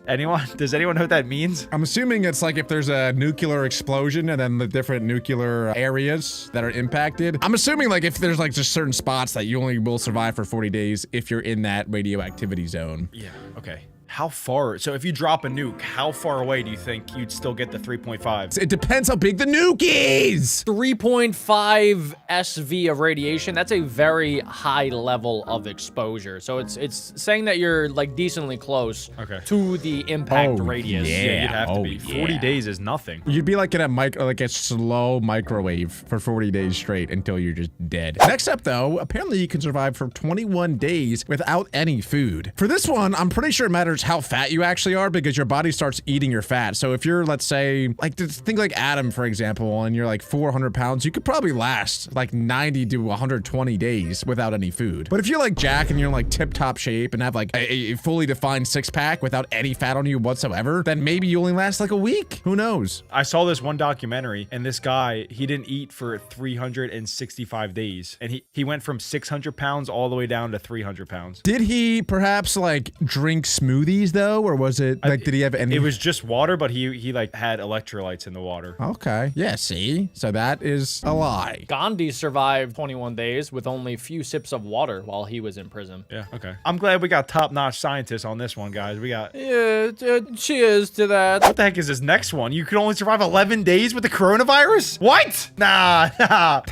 Does anyone know what that means? I'm assuming it's like if there's a nuclear explosion and then the different nuclear areas that are impacted. I'm assuming like if there's like just certain spots that you only will survive for 40 days if you're in that radioactivity zone. Yeah, okay. How far? So if you drop a nuke, how far away do you think you'd still get the 3.5? It depends how big the nuke is. 3.5 SV of radiation. That's a very high level of exposure. So it's saying that you're like decently close to the impact radius. yeah. You'd have to Oh, be. 40 yeah. days is nothing. You'd be like in a slow microwave for 40 days straight until you're just dead. Next up though, apparently you can survive for 21 days without any food. For this one, I'm pretty sure it matters research how fat you actually are because your body starts eating your fat. So if you're, let's say, like, think like Adam, for example, and you're like 400 pounds, you could probably last like 90 to 120 days without any food. But if you're like Jack and you're in like tip-top shape and have like a fully defined six-pack without any fat on you whatsoever, then maybe you only last like a week. Who knows? I saw this one documentary, and this guy, he didn't eat for 365 days, and he went from 600 pounds all the way down to 300 pounds. Did he perhaps like drink smoothies though, or was it like, did he have any? It was just water, but he like had electrolytes in the water. Okay. Yeah, see? So that is a lie. Gandhi survived 21 days with only a few sips of water while he was in prison. Yeah, okay. I'm glad we got top-notch scientists on this one, guys. We got... Yeah, cheers to that. What the heck is this next one? You could only survive 11 days with the coronavirus? What? Nah.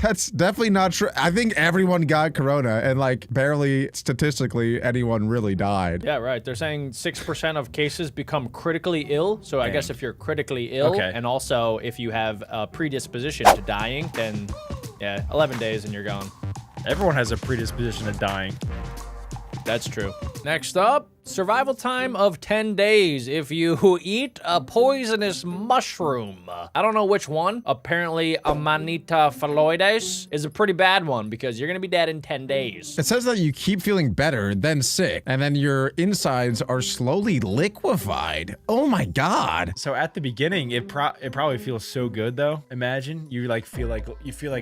That's definitely not true. I think everyone got corona and like barely statistically anyone really died. Yeah, right. They're saying 6% of cases become critically ill. So I guess if you're critically ill and also if you have a predisposition to dying, then yeah, 11 days and you're gone. Everyone has a predisposition to dying. That's true. Next up, survival time of 10 days if you eat a poisonous mushroom. I don't know which one. Apparently, Amanita phalloides is a pretty bad one because you're gonna be dead in 10 days. It says that you keep feeling better, then sick, and then your insides are slowly liquefied. Oh my God. So at the beginning, it probably feels so good though. Imagine you feel like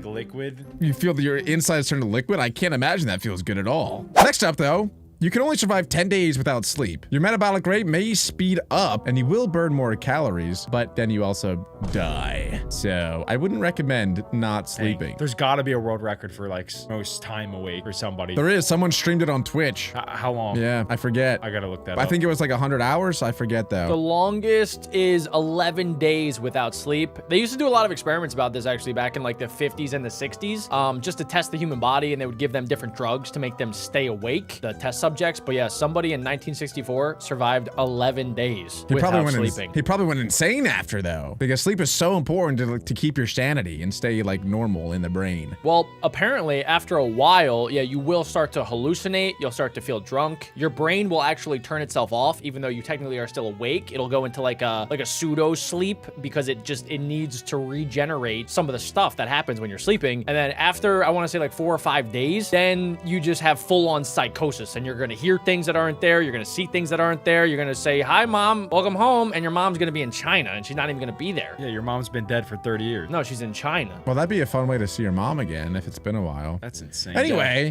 liquid. You feel that your insides turn to liquid? I can't imagine that feels good at all. Next up though, you can only survive 10 days without sleep. Your metabolic rate may speed up and you will burn more calories, but then you also die. So I wouldn't recommend not sleeping. Dang. There's gotta be a world record for like most time awake for somebody. There is. Someone streamed it on Twitch. How long? Yeah, I forget. I gotta look that up. I think it was like 100 hours. I forget though. The longest is 11 days without sleep. They used to do a lot of experiments about this actually back in like the 50s and the 60s, just to test the human body, and they would give them different drugs to make them stay awake, the test subjects. But yeah, somebody in 1964 survived 11 days without sleeping. He probably went insane after though, because sleep is so important to keep your sanity and stay like normal in the brain. Well, apparently after a while, yeah, you will start to hallucinate. You'll start to feel drunk. Your brain will actually turn itself off, even though you technically are still awake. It'll go into like a pseudo sleep because it needs to regenerate some of the stuff that happens when you're sleeping. And then after, I want to say like 4 or 5 days, then you just have full on psychosis and you're going to hear things that aren't there. You're going to see things that aren't there. You're going to say, hi, mom, welcome home. And your mom's going to be in China and she's not even going to be there. Yeah, your mom's been dead for 30 years. No, she's in China. Well, that'd be a fun way to see your mom again if it's been a while. That's insane. Anyway,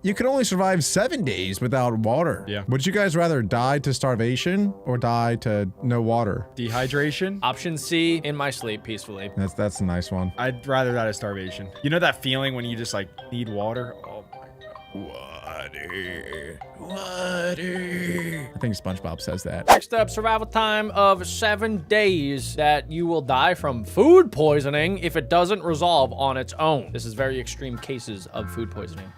you can only survive 7 days without water. Yeah. Would you guys rather die to starvation or die to no water? Dehydration? Option C, in my sleep peacefully. That's a nice one. I'd rather die to starvation. You know that feeling when you just like need water? Oh my God. Water. I think SpongeBob says that. Next up, survival time of 7 days that you will die from food poisoning if it doesn't resolve on its own. This is very extreme cases of food poisoning.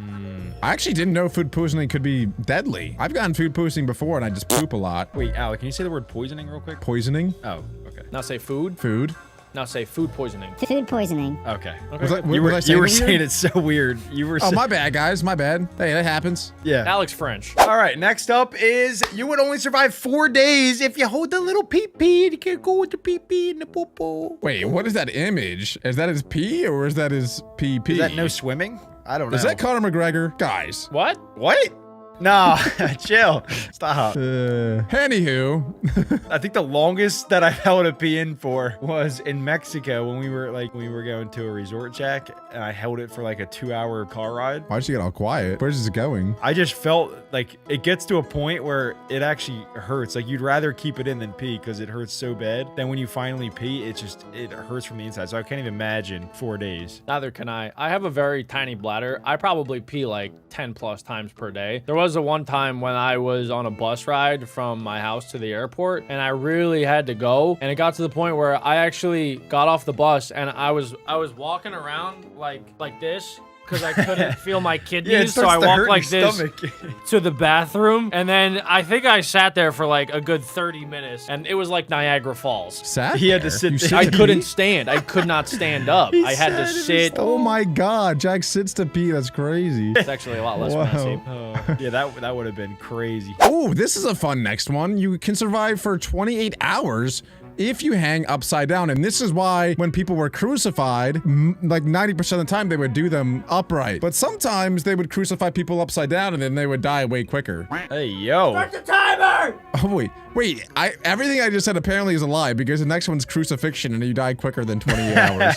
I actually didn't know food poisoning could be deadly. I've gotten food poisoning before and I just poop a lot. Wait, Alec, can you say the word poisoning real quick? Poisoning? Oh, okay. Now say food. Food. Now say food poisoning. Food poisoning. Okay. You were saying it so weird. You were Oh, my bad, guys. My bad. Hey, that happens. Yeah. Alex French. All right, next up is you would only survive 4 days if you hold the little pee-pee. You can't go with the pee-pee and the poo-poo. Wait, what is that image? Is that his pee or is that his pee-pee? Is that no swimming? I don't know. Is that Conor McGregor? Guys. What? What? No, chill. Stop. Anywho. I think the longest that I held a pee in for was in Mexico when we were going to a resort shack, and I held it for like a 2-hour car ride. Why'd you get all quiet? Where's this going? I just felt like it gets to a point where it actually hurts. Like you'd rather keep it in than pee because it hurts so bad. Then when you finally pee, it hurts from the inside. So I can't even imagine 4 days. Neither can I. I have a very tiny bladder. I probably pee like 10 plus times per day. There was a one time when I was on a bus ride from my house to the airport and I really had to go, and it got to the point where I actually got off the bus and I was walking around like this, because I couldn't feel my kidneys. Yeah, it so I starts to hurt walked like your this stomach. to the bathroom. And then I think I sat there for like a good 30 minutes. And it was like Niagara Falls. Sat He had to there? sit You there. sit I to couldn't pee? stand. I could not stand up. I had to sit. Oh my God, Jack sits to pee. That's crazy. It's actually a lot less Wow. messy. Yeah, that would have been crazy. Oh, this is a fun next one. You can survive for 28 hours if you hang upside down. And this is why when people were crucified, like 90% of the time they would do them upright. But sometimes they would crucify people upside down and then they would die way quicker. Hey, yo. Oh, wait, everything I just said apparently is a lie because the next one's crucifixion and you die quicker than 28 hours.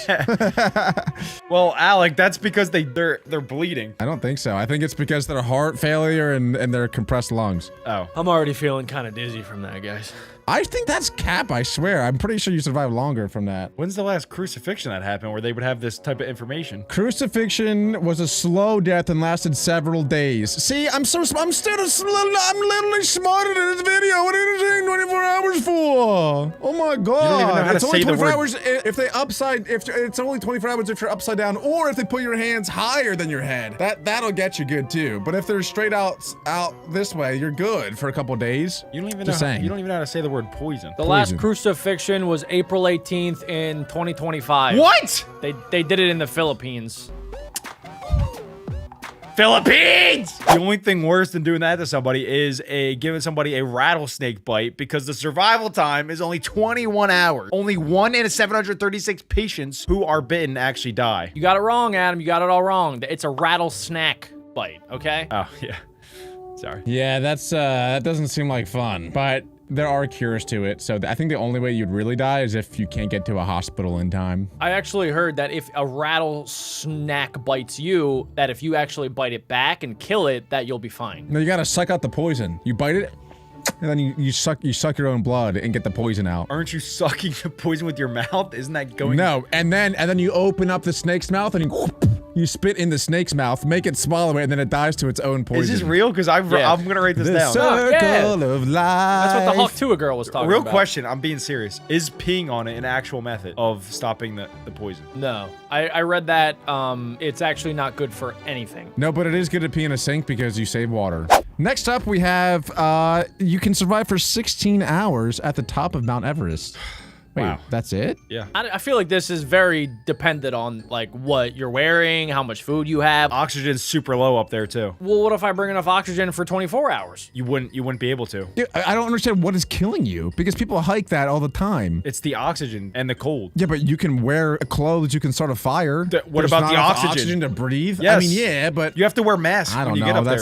Well, Alec, that's because they're bleeding. I don't think so. I think it's because their heart failure and their compressed lungs. Oh. I'm already feeling kind of dizzy from that, guys. I think that's cap, I swear. I'm pretty sure you survive longer from that. When's the last crucifixion that happened where they would have this type of information? Crucifixion was a slow death and lasted several days. See, I'm literally smarter than this video. What are you saying 24 hours for? Oh my God. You don't even know how to It's only say the 24 word. hours if it's only 24 hours if you're upside down or if they put your hands higher than your head. That'll get you good too. But if they're straight out this way, you're good for a couple days. You don't even Just know. saying. You don't even know how to say the word poison. The last Poison. crucifixion was April 18th in 2025. What? They did it in the Philippines. Philippines! The only thing worse than doing that to somebody is giving somebody a rattlesnake bite because the survival time is only 21 hours. Only 1 in 736 patients who are bitten actually die. You got it wrong, Adam. You got it all wrong. It's a rattlesnake bite, okay? Oh, yeah. Sorry. Yeah, that doesn't seem like fun, but there are cures to it. So I think the only way you'd really die is if you can't get to a hospital in time. I actually heard that if a rattlesnake bites you, that if you actually bite it back and kill it, that you'll be fine. No, you gotta suck out the poison. You bite it, and then you suck your own blood and get the poison out. Aren't you sucking the poison with your mouth? Isn't that going? No, and then you open up the snake's mouth and you spit in the snake's mouth, make it swallow it, and then it dies to its own poison. Is this real? Because I'm gonna write this The down. circle yeah. of life. That's what the Hawk Tuah girl was talking Real about. question. I'm being serious. Is peeing on it an actual method of stopping the poison? No. I read that it's actually not good for anything. No, but it is good to pee in a sink because you save water. Next up, we have you can survive for 16 hours at the top of Mount Everest. Wait, Wow. that's it? Yeah. I feel like this is very dependent on like what you're wearing, how much food you have. Oxygen's super low up there too. Well, what if I bring enough oxygen for 24 hours? You wouldn't be able to. Dude, I don't understand what is killing you because people hike that all the time. It's the oxygen and the cold. Yeah, but you can wear clothes, you can start a fire. What There's about not the enough oxygen? to breathe? I Yes. mean, yeah, but You have to wear masks I when don't you get know. up there.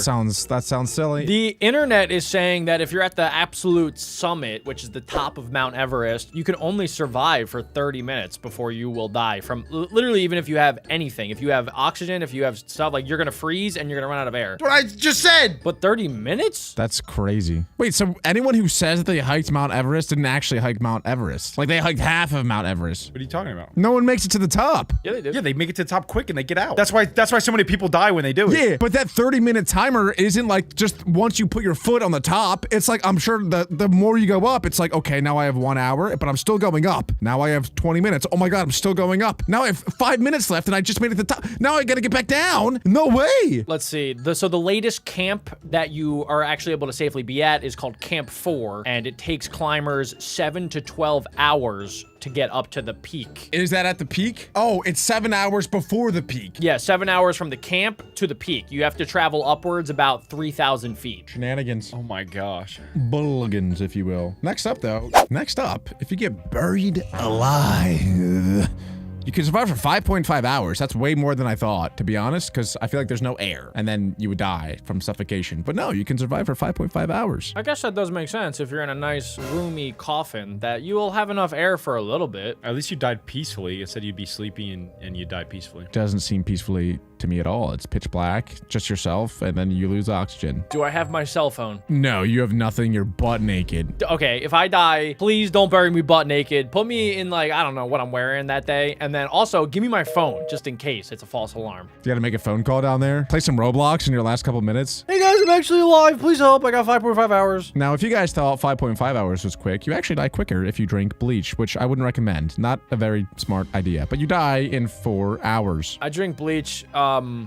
That sounds silly. The internet is saying that if you're at the absolute summit, which is the top of Mount Everest, you can only survive for 30 minutes before you will die from literally even if you have anything. If you have oxygen, if you have stuff, like you're gonna freeze and you're gonna run out of air. What I just said. But 30 minutes? That's crazy. Wait, so anyone who says that they hiked Mount Everest didn't actually hike Mount Everest? Like they hiked half of Mount Everest. What are you talking about? No one makes it to the top. Yeah, they did. Yeah, they make it to the top quick and they get out. That's why so many people die when they do it. Yeah, but that 30-minute timer isn't like just once you put your foot on the top. It's like, I'm sure the more you go up, it's like, okay, now I have 1 hour, but I'm still going up. Now I have 20 minutes. Oh my God, I'm still going up. Now I have 5 minutes left and I just made it to the top. Now I gotta get back down. No way. Let's see. So the latest camp that you are actually able to safely be at is called Camp 4, and it takes climbers 7 to 12 hours to get up to the peak. Is that at the peak? Oh, it's 7 hours before the peak. Yeah, 7 hours from the camp to the peak. You have to travel upwards about 3,000 feet. Shenanigans. Oh my gosh. Bulligans, if you will. Next up, if you get buried alive, you can survive for 5.5 hours. That's way more than I thought, to be honest, because I feel like there's no air, and then you would die from suffocation. But no, you can survive for 5.5 hours. I guess that does make sense if you're in a nice, roomy coffin, that you will have enough air for a little bit. At least you died peacefully. It said you'd be sleepy and you died peacefully. Doesn't seem peacefully to me at all. It's pitch black, just yourself, and then you lose oxygen. Do I have my cell phone? No, you have nothing. You're butt naked. Okay, if I die, please don't bury me butt naked. Put me in, like, I don't know what I'm wearing that day. And then also, give me my phone, just in case it's a false alarm. You gotta make a phone call down there. Play some Roblox in your last couple minutes. Hey guys, I'm actually alive. Please help. I got 5.5 hours. Now, if you guys thought 5.5 hours was quick, you actually die quicker if you drink bleach, which I wouldn't recommend. Not a very smart idea, but you die in 4 hours. I drink bleach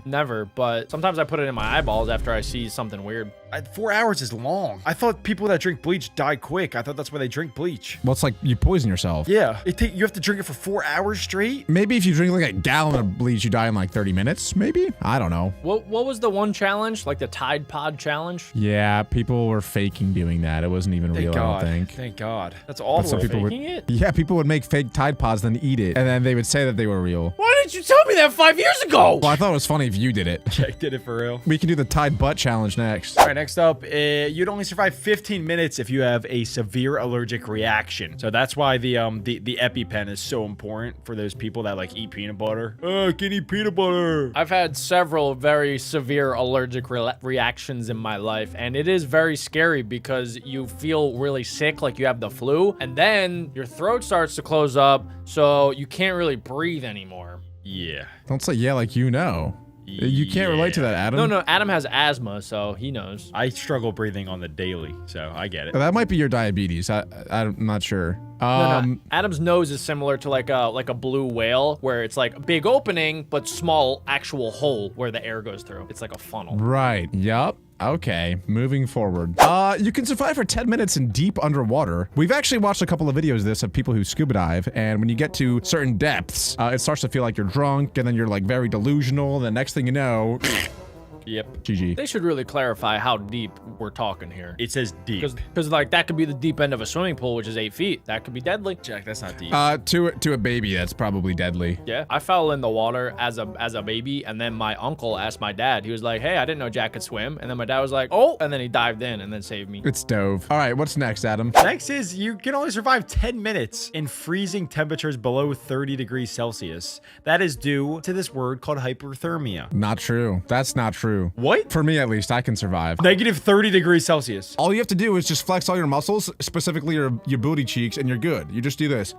Never, but sometimes I put it in my eyeballs after I see something weird. 4 hours is long. I thought people that drink bleach die quick. I thought that's why they drink bleach. Well, it's like you poison yourself. Yeah. You have to drink it for 4 hours straight? Maybe if you drink like a gallon of bleach, you die in like 30 minutes, maybe? I don't know. What was the one challenge? Like the Tide Pod challenge? Yeah, people were faking doing that. It wasn't even real, I don't think. Thank God. That's But awful. some people would, faking it? yeah, people would make fake Tide Pods, then eat it, and then they would say that they were real. Why didn't you tell me that 5 years ago? Well, I thought it was funny if you did it. Jack did it for real. We can do the Tide Butt Challenge next. All right, next up, you'd only survive 15 minutes if you have a severe allergic reaction. So that's why the EpiPen is so important for those people that like eat peanut butter. I can eat peanut butter. I've had several very severe allergic reactions in my life, and it is very scary because you feel really sick, like you have the flu, and then your throat starts to close up, so you can't really breathe anymore. Yeah. Don't say yeah like you know. You can't relate to that, Adam. No, Adam has asthma, so he knows. I struggle breathing on the daily, so I get it. That might be your diabetes. I'm not sure. No. Adam's nose is similar to like a blue whale, where it's like a big opening, but small actual hole where the air goes through. It's like a funnel. Right. Yup. Okay, moving forward. You can survive for 10 minutes in deep underwater. We've actually watched a couple of videos of this of people who scuba dive, and when you get to certain depths, it starts to feel like you're drunk, and then you're like very delusional, and the next thing you know... Yep. GG. They should really clarify how deep we're talking here. It says deep. Because like that could be the deep end of a swimming pool, which is 8 feet. That could be deadly. Jack, that's not deep. To a baby, that's probably deadly. Yeah, I fell in the water as a baby, and then my uncle asked my dad. He was like, "Hey, I didn't know Jack could swim." And then my dad was like, "Oh," and then he dived in and then saved me. It's dove. All right, what's next, Adam? Next is you can only survive 10 minutes in freezing temperatures below 30 degrees Celsius. That is due to this word called hyperthermia. Not true. That's not true. What? For me, at least, I can survive. Negative 30 degrees Celsius. All you have to do is just flex all your muscles, specifically your booty cheeks, and you're good. You just do this.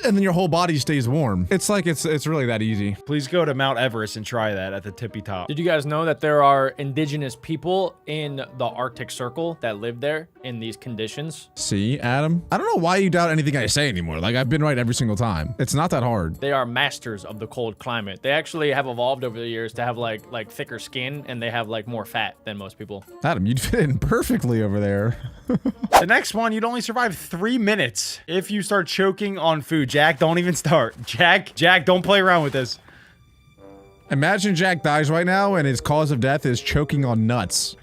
And then your whole body stays warm. It's like, it's really that easy. Please go to Mount Everest and try that at the tippy top. Did you guys know that there are indigenous people in the Arctic Circle that live there in these conditions? See, Adam? I don't know why you doubt anything I say anymore. Like, I've been right every single time. It's not that hard. They are masters of the cold climate. They actually have evolved over the years to have like thicker skin, and they have like more fat than most people. Adam, you'd fit in perfectly over there. The next one, you'd only survive 3 minutes if you start choking on food. Jack, don't even start. Jack, don't play around with this. Imagine Jack dies right now and his cause of death is choking on nuts.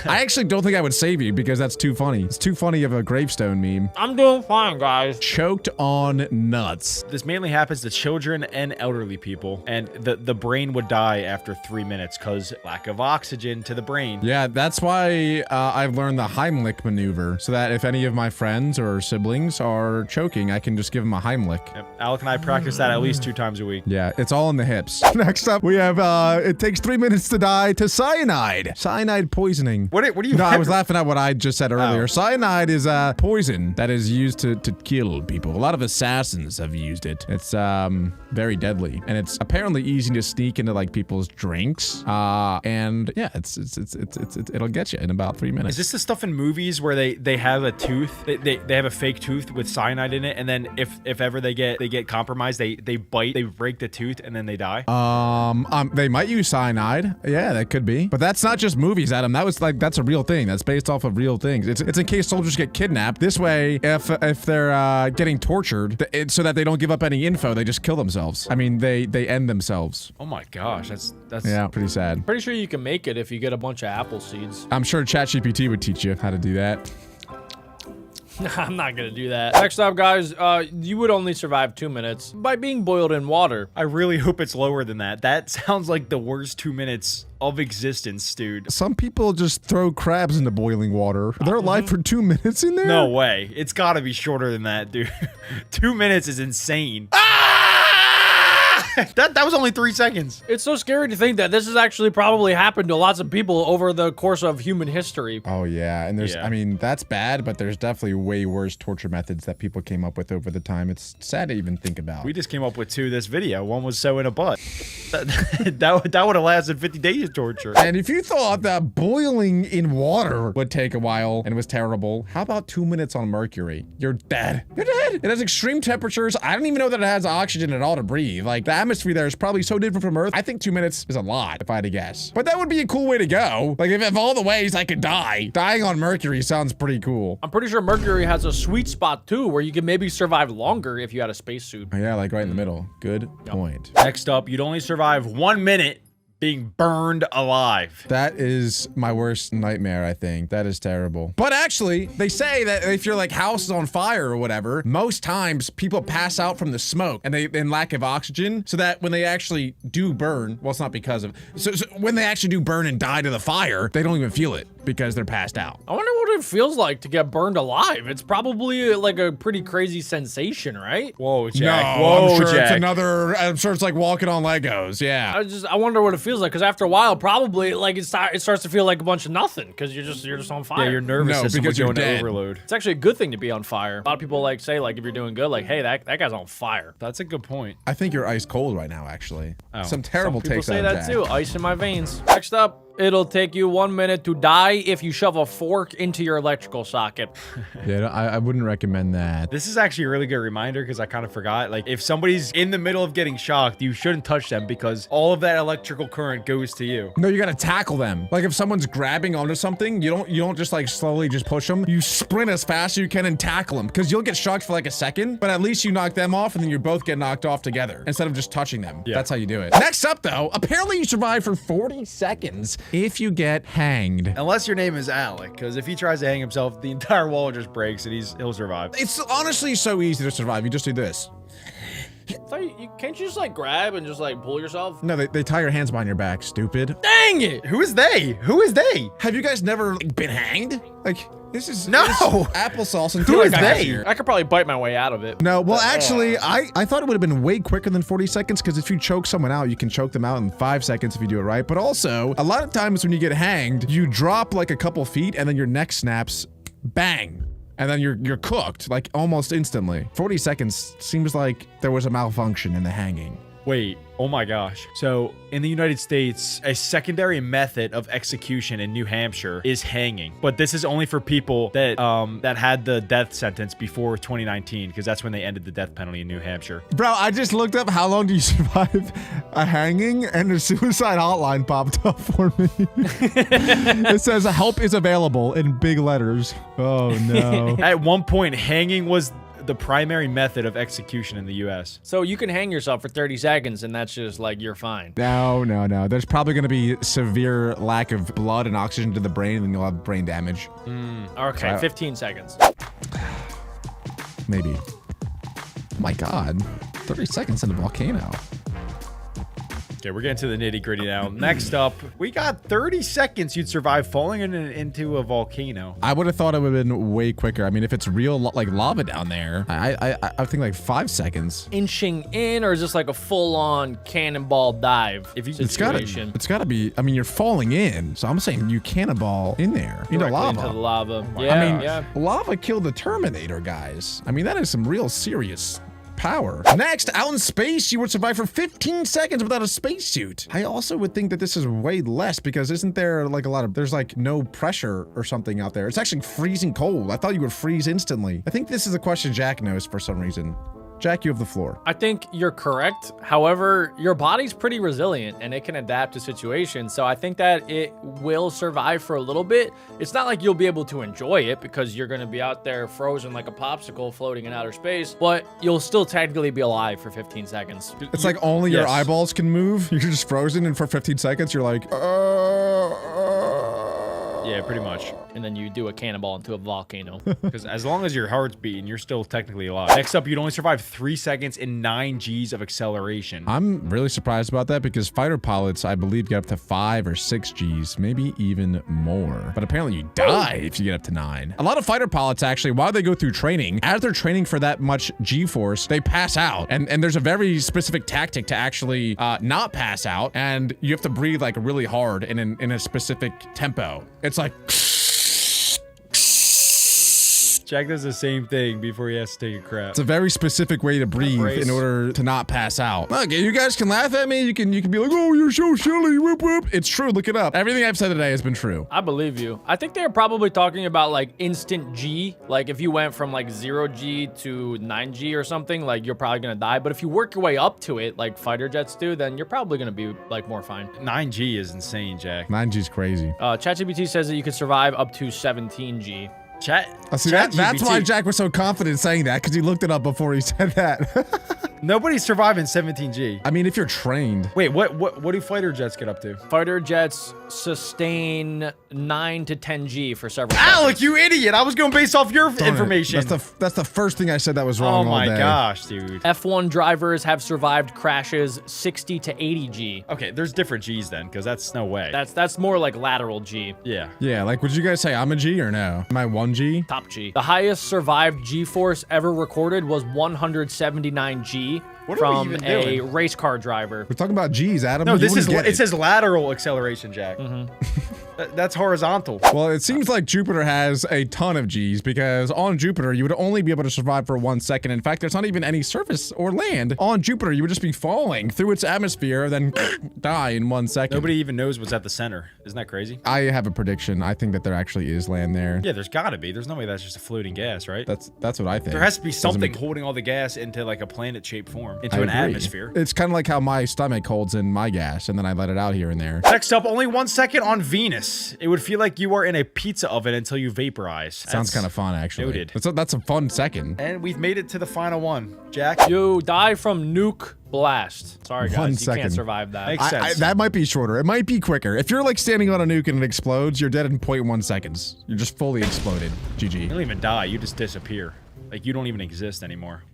I actually don't think I would save you because that's too funny. It's too funny of a gravestone meme. I'm doing fine, guys. Choked on nuts. This mainly happens to children and elderly people, and the brain would die after 3 minutes because lack of oxygen to the brain. Yeah, that's why I've learned the Heimlich maneuver, so that if any of my friends or siblings are choking, I can just give them a Heimlich. Yep. Alec and I practice that at least 2 times a week. Yeah, it's all in the hips. Next up, we have, it takes 3 minutes to die to cyanide. Cyanide poisoning. What do you No, I was laughing at what I just said earlier. Oh. Cyanide is a poison that is used to kill people. A lot of assassins have used it. It's very deadly, and it's apparently easy to sneak into like people's drinks. And yeah, it'll get you in about 3 minutes. Is this the stuff in movies where they have a tooth, they have a fake tooth with cyanide in it, and then if ever they get compromised, they bite, they break the tooth, and then they die? They might use cyanide. Yeah, that could be. But that's not just movies, Adam. That's a real thing. That's based off of real things. It's in case soldiers get kidnapped. This way, if they're getting tortured, so that they don't give up any info, they just kill themselves. I mean, they end themselves. Oh my gosh, that's Yeah, pretty sad. Pretty sure you can make it if you get a bunch of apple seeds. I'm sure ChatGPT would teach you how to do that. I'm not gonna do that. Next up, guys, you would only survive 2 minutes by being boiled in water. I really hope it's lower than that. That sounds like the worst 2 minutes of existence, dude. Some people just throw crabs into boiling water. They're alive for 2 minutes in there? No way. It's gotta be shorter than that, dude. 2 minutes is insane. That was only 3 seconds. It's so scary to think that this has actually probably happened to lots of people over the course of human history. Oh, yeah. And there's, Yeah. I mean, that's bad, but there's definitely way worse torture methods that people came up with over the time. It's sad to even think about. We just came up with 2 this video. One was sewing a butt. That would have lasted 50 days of torture. And if you thought that boiling in water would take a while and was terrible, how about 2 minutes on Mercury? You're dead. You're dead. It has extreme temperatures. I don't even know that it has oxygen at all to breathe. Like, atmosphere there is probably so different from Earth. I think 2 minutes is a lot, if I had to guess. But that would be a cool way to go. Like, if all the ways I could die, dying on Mercury sounds pretty cool. I'm pretty sure Mercury has a sweet spot too, where you can maybe survive longer if you had a spacesuit. Yeah, like right in the middle. Good point. Next up, you'd only survive 1 minute being burned alive. That is my worst nightmare, I think. That is terrible. But actually, they say that if your like house is on fire or whatever, most times people pass out from the smoke and in lack of oxygen, so that when they actually do burn, well, it's not because of, so when they actually do burn and die to the fire, they don't even feel it because they're passed out. I wonder what it feels like to get burned alive. It's probably like a pretty crazy sensation, right? Whoa, Jack. No, Whoa, I'm sure Jack. it's another, I'm sure it's like walking on Legos, yeah. I wonder what it feels like, because after a while, probably like it starts to feel like a bunch of nothing, because you're just on fire. Yeah, your nervous No, system because would go you're into dead. overload. It's actually a good thing to be on fire. A lot of people like say like if you're doing good, like hey that guy's on fire. That's a good point. I think you're ice cold right now, actually. Oh. Some terrible People takes say on that Jack. too. Ice in my veins. Next up, it'll take you 1 minute to die if you shove a fork into your electrical socket. Yeah, I wouldn't recommend that. This is actually a really good reminder because I kind of forgot. Like, if somebody's in the middle of getting shocked, you shouldn't touch them because all of that electrical current goes to you. No, you gotta tackle them. Like if someone's grabbing onto something, you don't just like slowly just push them. You sprint as fast as you can and tackle them, because you'll get shocked for like a second, but at least you knock them off and then you both get knocked off together instead of just touching them. Yeah. That's how you do it. Next up though, apparently you survive for 40 seconds if you get hanged. Unless your name is Alec, because if he tries to hang himself, the entire wall just breaks and he'll survive. It's honestly so easy to survive. You just do this. Can't you just like grab and just like pull yourself? No, they tie your hands behind your back, stupid. Dang it! Who is they? Who is they? Have you guys never like, been hanged? Like, this is No. this applesauce and Who is tear gas they? here. I could probably bite my way out of it. No, well, actually, I thought it would have been way quicker than 40 seconds, because if you choke someone out, you can choke them out in 5 seconds if you do it right. But also, a lot of times when you get hanged, you drop like a couple feet and then your neck snaps, bang. And then you're cooked, like almost instantly. 40 seconds seems like there was a malfunction in the hanging. Wait, oh my gosh. So, in the United States, a secondary method of execution in New Hampshire is hanging. But this is only for people that that had the death sentence before 2019, because that's when they ended the death penalty in New Hampshire. Bro, I just looked up how long do you survive a hanging, and a suicide hotline popped up for me. It says help is available in big letters. Oh no. At one point, hanging was the primary method of execution in the US. So you can hang yourself for 30 seconds and that's just like you're fine. No. There's probably going to be severe lack of blood and oxygen to the brain, and then you'll have brain damage. Okay, 15 seconds. Maybe. Oh my God. 30 seconds in a volcano. Okay, we're getting to the nitty gritty now. Next up, we got 30 seconds you'd survive falling into a volcano. I would have thought it would have been way quicker. I mean, if it's real like lava down there, I think like 5 seconds. Inching in, or is this like a full-on cannonball dive? If you It's gotta be. I mean, you're falling in, so I'm saying you cannonball in there into directly lava. into the lava. Yeah, I mean, yeah. lava killed the Terminator, guys. I mean, that is some real serious power. Next, out in space, you would survive for 15 seconds without a spacesuit. I also would think that this is way less, because isn't there like there's like no pressure or something out there? It's actually freezing cold. I thought you would freeze instantly. I think this is a question Jack knows for some reason. Jack, you have the floor. I think you're correct. However, your body's pretty resilient and it can adapt to situations. So I think that it will survive for a little bit. It's not like you'll be able to enjoy it because you're going to be out there frozen like a popsicle floating in outer space, but you'll still technically be alive for 15 seconds. It's like only your Yes. eyeballs can move. You're just frozen, and for 15 seconds, you're like, Yeah, pretty much. And then you do a cannonball into a volcano. Because as long as your heart's beating, you're still technically alive. Next up, you'd only survive 3 seconds in 9 Gs of acceleration. I'm really surprised about that, because fighter pilots, I believe, get up to 5 or 6 Gs, maybe even more. But apparently you die if you get up to 9. A lot of fighter pilots, actually, while they go through training, as they're training for that much G-force, they pass out. And there's a very specific tactic to actually not pass out, and you have to breathe like really hard and in a specific tempo. It's like... Jack does the same thing before he has to take a crap. It's a very specific way to breathe Brace. in order to not pass out. Look, you guys can laugh at me. You can be like, oh, you're so silly. Whoop, whoop. It's true. Look it up. Everything I've said today has been true. I believe you. I think they're probably talking about like instant G. Like if you went from like 0G to 9G or something, like you're probably gonna die. But if you work your way up to it, like fighter jets do, then you're probably gonna be like more fine. 9G is insane, Jack. 9G's crazy. ChatGPT says that you could survive up to 17G. See, that's why Jack was so confident saying that, because he looked it up before he said that. Nobody's surviving 17G. I mean, if you're trained. Wait, what do fighter jets get up to? Fighter jets sustain 9 to 10G for several Alec, seconds. you idiot! I was going based off your information. That's the first thing I said that was Oh wrong all my day. gosh, dude. F1 drivers have survived crashes 60 to 80G. Okay, there's different G's then, because that's no way. That's more like lateral G. Yeah. Yeah, like, would you guys say I'm a G or no? Am I 1G? Top G. The highest survived G-force ever recorded was 179G What are we from even a doing? race car driver. We're talking about G's, Adam. No, You this is wouldn't get it says lateral acceleration, Jack. That's horizontal. Well, it seems like Jupiter has a ton of G's, because on Jupiter, you would only be able to survive for 1 second. In fact, there's not even any surface or land. On Jupiter, you would just be falling through its atmosphere, then die in 1 second. Nobody even knows what's at the center. Isn't that crazy? I have a prediction. I think that there actually is land there. Yeah, there's got to be. There's no way that's just a floating gas, right? That's what I think. There has to be Doesn't something make- holding all the gas into like a planet-shaped form, into I an agree. atmosphere. It's kind of like how my stomach holds in my gas, and then I let it out here and there. Next up, only 1 second on Venus. It would feel like you are in a pizza oven until you vaporize. Sounds kind of fun, actually. noted. That's a fun second. And we've made it to the final one. Jack? You die from nuke blast. Sorry, guys. 1 You second. can't survive that. Makes sense. That might be shorter. It might be quicker. If you're like standing on a nuke and it explodes, you're dead in 0.1 seconds. You're just fully exploded. You GG. don't even die. You just disappear. Like, you don't even exist anymore.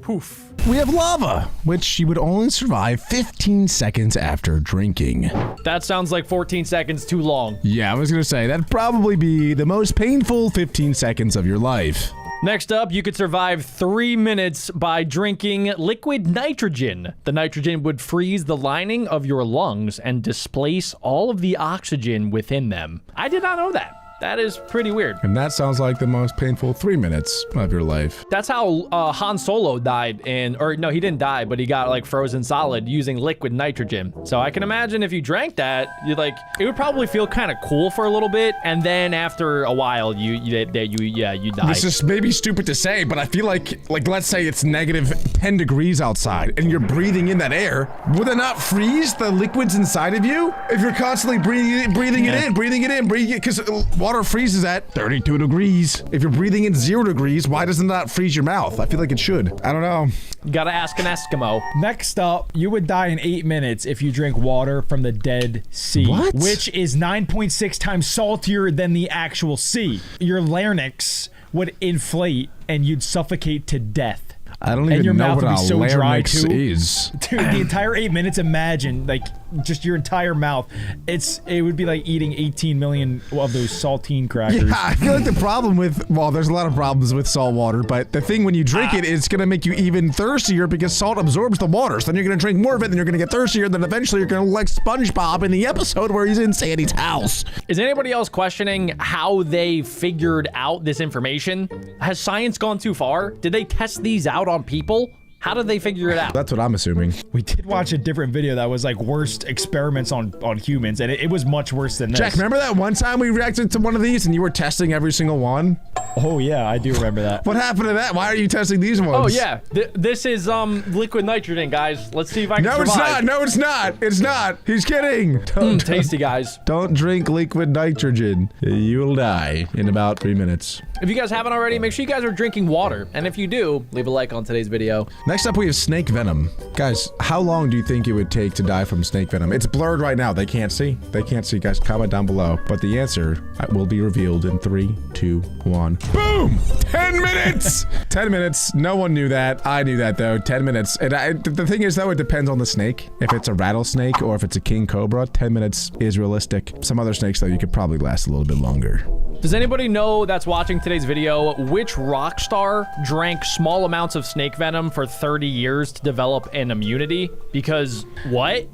Poof. We have lava, which you would only survive 15 seconds after drinking. That sounds like 14 seconds too long. Yeah, I was gonna say, that'd probably be the most painful 15 seconds of your life. Next up, you could survive 3 minutes by drinking liquid nitrogen. The nitrogen would freeze the lining of your lungs and displace all of the oxygen within them. I did not know that. That is pretty weird. And that sounds like the most painful 3 minutes of your life. That's how Han Solo died or no, he didn't die, but he got like frozen solid using liquid nitrogen. So I can imagine if you drank that, it would probably feel kind of cool for a little bit, and then after a while, you die. This is maybe stupid to say, but I feel like let's say it's negative 10 degrees outside and you're breathing in that air. Would it not freeze the liquids inside of you? If you're constantly breathing it in, because water freezes at 32 degrees. If you're breathing in 0 degrees, why does it not freeze your mouth? I feel like it should. I don't know. Gotta ask an Eskimo. Next up, you would die in 8 minutes if you drink water from the Dead Sea. What? Which is 9.6 times saltier than the actual sea. Your larynx would inflate and you'd suffocate to death. I don't And even your know mouth what would a be so dry, larynx too. is. Dude, the entire 8 minutes, imagine, like, just your entire mouth. It would be like eating 18 million of those saltine crackers. Yeah, I feel like the problem well, there's a lot of problems with salt water, but the thing when you drink it, it's gonna make you even thirstier because salt absorbs the water. So then you're gonna drink more of it, then you're gonna get thirstier, then eventually you're gonna look like SpongeBob in the episode where he's in Sandy's house. Is anybody else questioning how they figured out this information? Has science gone too far? Did they test these out on people? How did they figure it out? That's what I'm assuming. We did watch a different video that was like worst experiments on humans, and it was much worse than this. Jack, remember that one time we reacted to one of these and you were testing every single one? Oh yeah, I do remember that. What happened to that? Why are you testing these ones? Oh yeah, this is liquid nitrogen, guys. Let's see if I can No, it's survive. not. No, it's not. It's not. He's kidding. Don't, Tasty, guys. don't drink liquid nitrogen. You'll die in about 3 minutes. If you guys haven't already, make sure you guys are drinking water. And if you do, leave a like on today's video. Next up, we have snake venom. Guys, how long do you think it would take to die from snake venom? It's blurred right now. They can't see. They can't see. Guys, comment down below. But the answer will be revealed in 3, 2, 1. Boom! 10 minutes! 10 minutes. No one knew that. I knew that, though. 10 minutes. And the thing is, though, it depends on the snake. If it's a rattlesnake or if it's a king cobra, 10 minutes is realistic. Some other snakes, though, you could probably last a little bit longer. Does anybody know that's watching today's video which rock star drank small amounts of snake venom for 30 years to develop an immunity? Because what?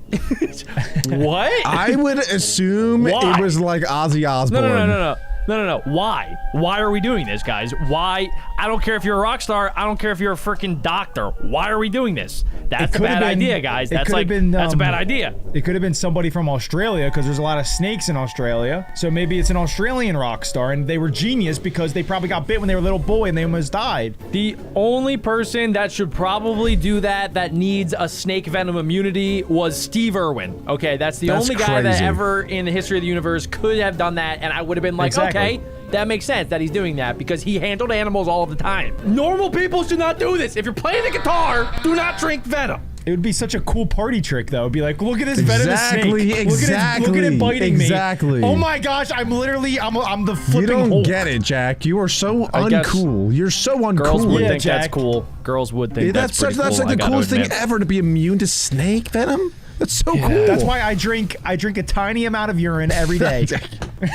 What? I would assume Why? it was like Ozzy Osbourne. No. No. Why? Why are we doing this, guys? Why? I don't care if you're a rock star. I don't care if you're a freaking doctor. Why are we doing this? That's a bad idea, guys. That's like, that's a bad idea. It could have been somebody from Australia because there's a lot of snakes in Australia. So maybe it's an Australian rock star and they were genius because they probably got bit when they were a little boy and they almost died. The only person that should probably do that needs a snake venom immunity was Steve Irwin. Okay, that's the only guy that ever in the history of the universe could have done that, and I would have been like, okay, that makes sense that he's doing that because he handled animals all the time. Normal people should not do this. If you're playing the guitar, do not drink venom. It would be such a cool party trick, though. It'd be like, look at this venomous snake. Exactly. Look at it biting me. Exactly. Oh my gosh, I'm the flipping You don't Hulk. get it, Jack. You are so uncool. You're so uncool. Girls would Yeah, think Jack. that's cool. Girls would think that's pretty cool. That's like the coolest thing ever, to be immune to snake venom. That's so cool. That's why I drink a tiny amount of urine every day.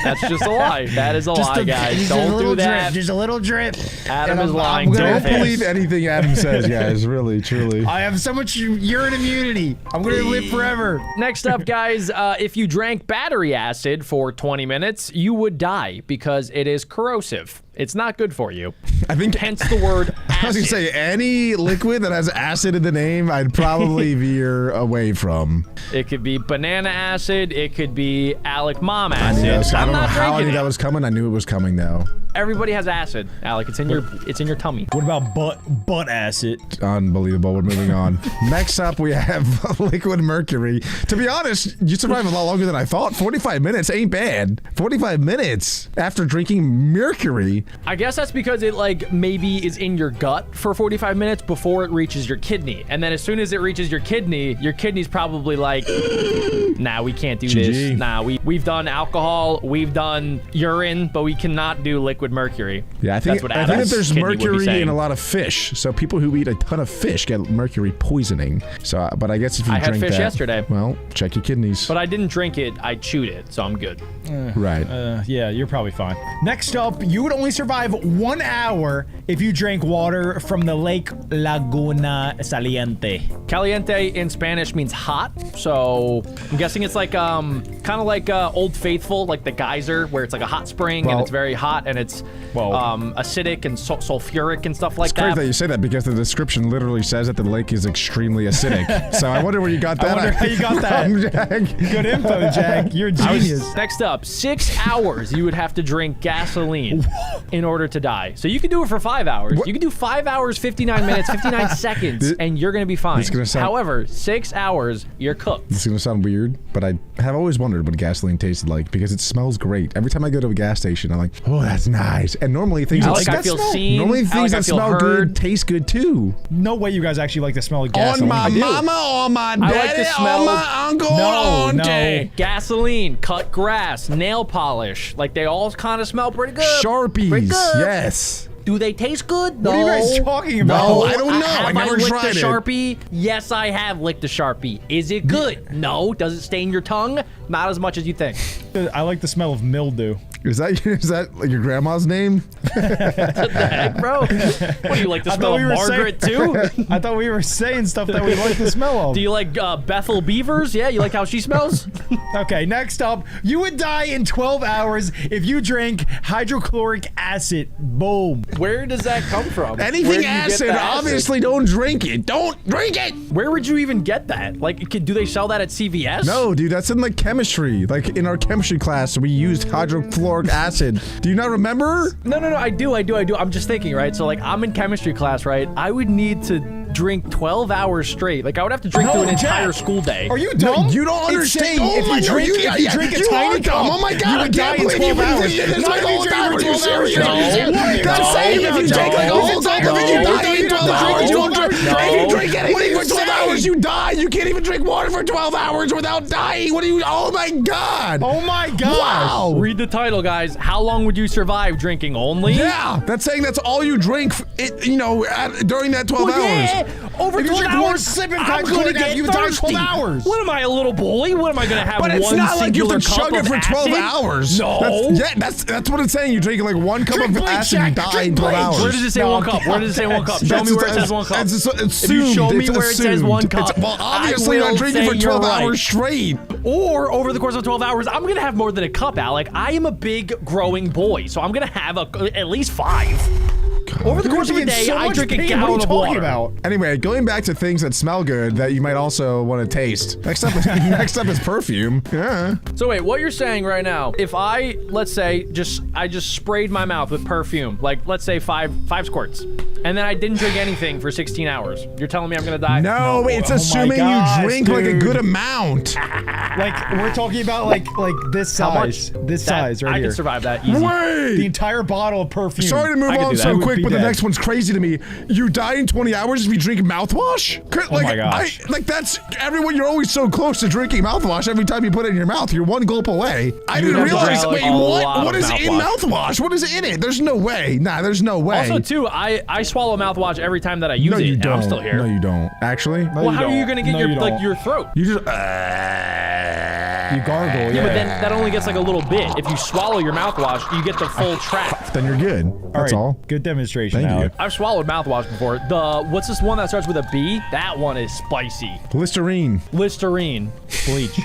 That's just a lie. That is a lie, guys. Don't do that. Just a little drip. Adam is lying. Don't believe anything Adam says, guys. Really, truly. I have so much urine immunity. I'm going to live forever. Next up, guys, if you drank battery acid for 20 minutes, you would die because it is corrosive. It's not good for you. I think, hence the word acid. I was gonna say, any liquid that has acid in the name, I'd probably veer away from. It could be banana acid. It could be Alec Mom acid. I don't know how I knew drinking that was coming. I knew it was coming, though. Everybody has acid, Alec. It's in your tummy. What about butt acid? Unbelievable. We're moving on. Next up, we have liquid mercury. To be honest, you survived a lot longer than I thought. 45 minutes ain't bad. 45 minutes after drinking mercury. I guess that's because it like maybe is in your gut for 45 minutes before it reaches your kidney. And then as soon as it reaches your kidney's probably like, nah, we can't do this. Nah, we've done alcohol, we've done urine, but we cannot do liquid mercury. Yeah, I think that there's mercury in a lot of fish. So people who eat a ton of fish get mercury poisoning. So, but I guess if you drink that, I had fish yesterday. Well, check your kidneys. But I didn't drink it. I chewed it, so I'm good. Right. Yeah, you're probably fine. Next up, you would only survive 1 hour if you drank water from the Lake Laguna Saliente. Caliente in Spanish means hot, so I'm guessing it's like kind of like Old Faithful, like the geyser, where it's like a hot spring and it's very hot and it's acidic and sulfuric and stuff like it's that. It's crazy that you say that because the description literally says that the lake is extremely acidic. So I wonder where you got that. I wonder how you got that. Jack. Good info, Jack. You're a genius. Next up, 6 hours you would have to drink gasoline in order to die. So you can do it for 5 hours. You can do 5 hours, 59 minutes, 59 seconds, and you're going to be fine. However, 6 hours, you're cooked. This is going to sound weird, but I have always wondered what gasoline tasted like because it smells great. Every time I go to a gas station, I'm like, oh, that's nice. And normally things normally things that smell good taste good too. No way you guys actually like the smell of gasoline. On my mama, on my daddy, I like the smell on my uncle, on gasoline, cut grass, nail polish. Like they all kind of smell pretty good. Sharpies, yes. Do they taste good? No. What are you guys talking about? No, I don't know. Have I never licked tried a it. Sharpie? Yes, I have licked a Sharpie. Is it good? No. Does it stain your tongue? Not as much as you think. I like the smell of mildew. Is that like your grandma's name? What the heck, bro? What do you like the smell of Margaret too? I thought we were saying stuff that we like the smell of. Do you like Bethel Beavers? Yeah, you like how she smells? Okay, next up, you would die in 12 hours if you drank hydrochloric acid. Boom. Where does that come from? Anything acid, obviously don't drink it. Don't drink it! Where would you even get that? Like, do they sell that at CVS? No, dude, that's in like chemistry. Like in our chemistry class, we used hydrochloric acid. Do you not remember? No, I do. I'm just thinking, right? So like, I'm in chemistry class, right? I would need to drink 12 hours straight. Like I would have to drink through an entire school day. Are you dumb? No, you don't understand. If you drink a tiny cup, oh my God, you would die in 12 hours. It's like all time. Are you serious? That's saying if you drink like a whole time, if you die in 12 hours, you don't drink. If you drink anything for 12 hours, you die. You can't even drink water for 12 hours without dying. What are you? Oh my God. Oh my God. Wow. Read the title, guys. How long would you survive drinking only? Yeah, that's saying that's all you drink, during that 12 hours. Over If you 12 drink one hours, sip of I'm Coca-Cola gonna a day, get you would die in thirsty. 12 hours. What am I, a little boy? What am I gonna have? But it's one not like you singular have to chug cup it for of 12 acid? hours. No. That's what it's saying. You drink like one cup Drink of bleach, acid and Jack, die in drink 12 bleach. hours. Where does it say one cup? Where does it say one cup? Show me where it says one cup. It's If you show me assumed. where it It's says one assumed. cup, Well, obviously I you're will drinking say for you're 12 right. hours straight. Or over the course of 12 hours, I'm gonna have more than a cup, Alec. I am a big growing boy, so I'm gonna have at least 5. Over the course of a day, I drink a gallon of water. About? Anyway, going back to things that smell good that you might also want to taste. Next up, next up is perfume. Yeah. So wait, what you're saying right now, if I, let's say, I just sprayed my mouth with perfume, like let's say five squirts, and then I didn't drink anything for 16 hours, you're telling me I'm gonna die? No, it's Oh my assuming gosh, you drink like a dude. good amount. Like we're talking about like this How size, much? this size right I here. can survive that easy. The Wait. entire bottle of perfume. Sorry to move I could on do that. so I would quick, be but the dead. next one's crazy to me. You die in 20 hours if you drink mouthwash? Like, my gosh. like that's everyone. You're always so close to drinking mouthwash. Every time you put it in your mouth, you're one gulp away. I You didn't have to realize. drink, Wait, like, a lot what of is in mouthwash. mouthwash? What is in it? There's no way. Nah, there's no way. Also, too, I swallow mouthwash every time that I use no, it, you and don't. I'm still here. No, you don't. Actually, well, how are you gonna get No, your you don't. your throat? you just. You gargle. Yeah, but then that only gets like a little bit. If you swallow your mouthwash, you get the full track. Then you're good. That's all. Good demonstration, Thank you. Alec. I've swallowed mouthwash before. What's this one that starts with a B? That one is spicy. Listerine. Listerine. Bleach.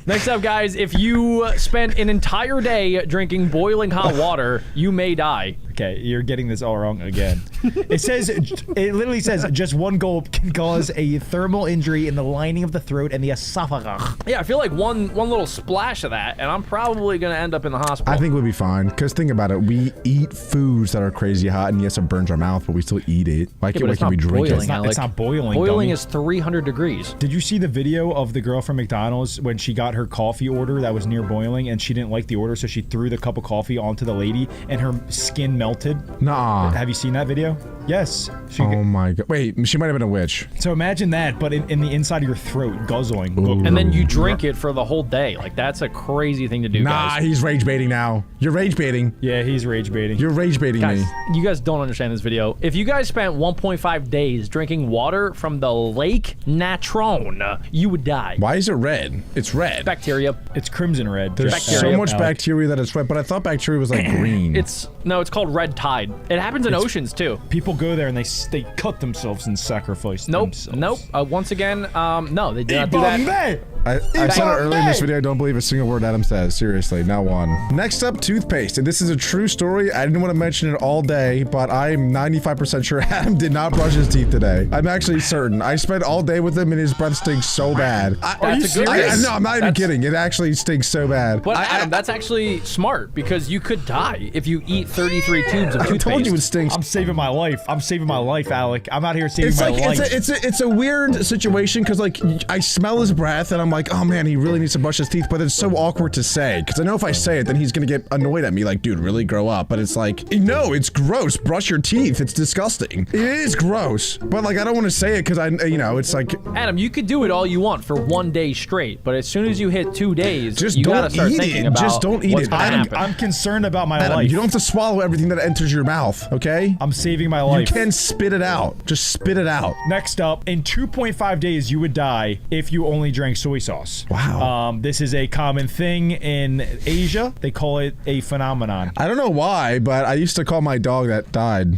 Next up, guys, if you spent an entire day drinking boiling hot water, you may die. Okay, you're getting this all wrong again. It literally says just one gulp can cause a thermal injury in the lining of the throat and the esophagus. Yeah, I feel like one little splash of that, and I'm probably gonna end up in the hospital. I think we'll be fine. Because think about it. We eat foods that are crazy hot, and yes, it burns our mouth, but we still eat it. Why Yeah, can't, but why it's can't we not drink boiling, it? Alec. It's not boiling, Boiling dummy. is 300 degrees. Did you see the video of the girl from McDonald's when she got her coffee order that was near boiling and she didn't like the order, so she threw the cup of coffee onto the lady and her skin melted? Nah. Have you seen that video? Yes. Oh my god. Wait, she might have been a witch. So imagine that, but in the inside of your throat, guzzling. Ooh. And then you drink it for the whole day. Like, that's a crazy thing to do, Nah, guys. he's rage baiting now. You're rage baiting. Yeah, he's rage baiting. You're rage baiting Guys, me. you guys don't understand this video. If you guys spent 1.5 days drinking water from the Lake Natron, you would die. Why is it red? It's red. Bacteria. It's crimson red. There's Bacteria. so much Alec. bacteria that it's red, but I thought bacteria was like green. It's called red tide. It happens in oceans too. People go there and they cut themselves and sacrifice Nope. themselves. Nope. Once again, no, they did not do that. I said it earlier in this Hey! video. I don't believe a single word Adam says. Seriously, not one. Next up, toothpaste. And this is a true story. I didn't want to mention it all day, but I'm 95% sure Adam did not brush his teeth today. I'm actually certain. I spent all day with him and his breath stinks so bad. That's a good reason. No, I'm not even kidding. It actually stinks so bad. But Adam, that's actually smart because you could die if you eat 33 tubes of I toothpaste. told you it stinks. I'm saving my life. I'm saving my life, Alec. I'm out here saving It's my like life. it's a weird situation because like I smell his breath and I'm like, oh man, he really needs to brush his teeth, but it's so awkward to say because I know if I say it, then he's gonna get annoyed at me, like, dude, really grow up. But it's like, no, it's gross. Brush your teeth. It's disgusting. It is gross, but like I don't want to say it because it's like Adam, you could do it all you want for 1 day straight, but as soon as you hit 2 days, Just you don't gotta start eat thinking it. about Just don't eat what's it. gonna Adam, happen. I'm concerned about my Adam, life. you don't have to swallow everything that enters your mouth, okay? I'm saving my You life. can spit it out. Just spit it out. Next up, in 2.5 days, you would die if you only drank soy sauce. Wow. This is a common thing in Asia. They call it a phenomenon. I don't know why, but I used to call my dog that died,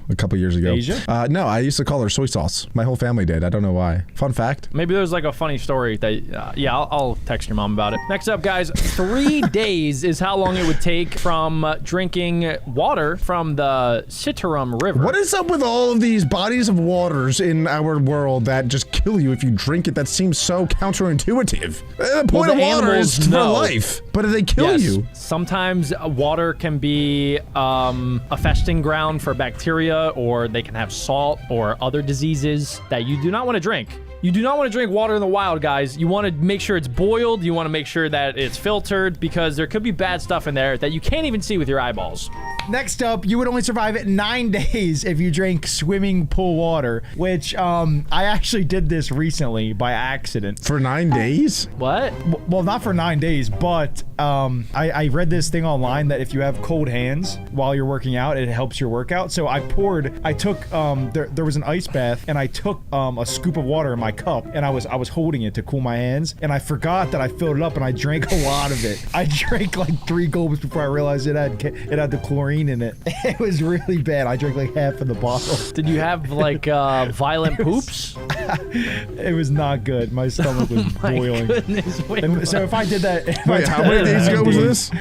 a couple years ago. Asia? No, I used to call her soy sauce. My whole family did. I don't know why. Fun fact. Maybe there's like a funny story that, yeah, I'll text your mom about it. Next up, guys, 3 days is how long it would take from drinking water from the Citarum River. What is up with all of these bodies of waters in our world that just kill you if you drink it? That seems so counterintuitive. The point the of water is animals for know. life, but they kill Yes, you. sometimes water can be a festing ground for bacteria, or they can have salt or other diseases that you do not want to drink. You do not want to drink water in the wild, guys. You want to make sure it's boiled. You want to make sure that it's filtered because there could be bad stuff in there that you can't even see with your eyeballs. Next up, you would only survive 9 days if you drank swimming pool water, which I actually did this recently by accident. For 9 days? What? Well, not for 9 days, but I read this thing online that if you have cold hands while you're working out, it helps your workout. So I took there was an ice bath, and I took a scoop of water in my cup, and I was holding it to cool my hands, and I forgot that I filled it up, and I drank a lot of it. I drank like 3 gulps before I realized it had the chlorine in it. It was really bad. I drank like half of the bottle. Did you have like violent poops? It was not good. My stomach was boiling. Goodness, wait, And so if I did that, Wait, how many days ago was this?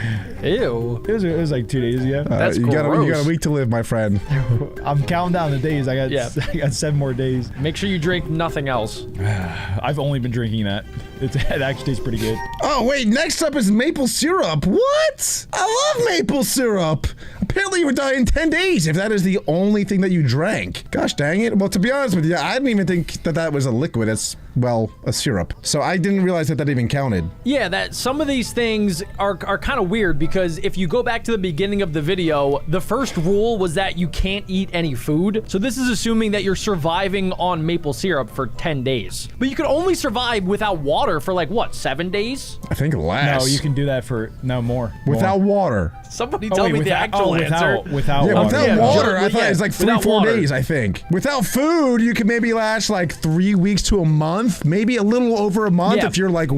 ew. It was like 2 days ago. That's you got gross. a week to live, my friend. I'm counting down the days. I got 7 more days. Make sure you drink nothing else. I've only been drinking that. It actually tastes pretty good. Oh, wait, next up is maple syrup. What? I love maple syrup. Apparently you would die in 10 days if that is the only thing that you drank. Gosh dang it. Well, to be honest with you, I didn't even think that was a liquid. It's, well, a syrup. So I didn't realize that even counted. Yeah, that some of these things are kind of weird because if you go back to the beginning of the video, the first rule was that you can't eat any food. So this is assuming that you're surviving on maple syrup for 10 days. But you could only survive without water for like, what, 7 days? I think less. No, you can do that for more. Without water. Somebody tell me the actual answer. Without Yeah, water. without water, I thought it was like without 3-4 water. days, I think. Without food, you could maybe last like 3 weeks to a month, maybe a little over a month Yeah. if you're like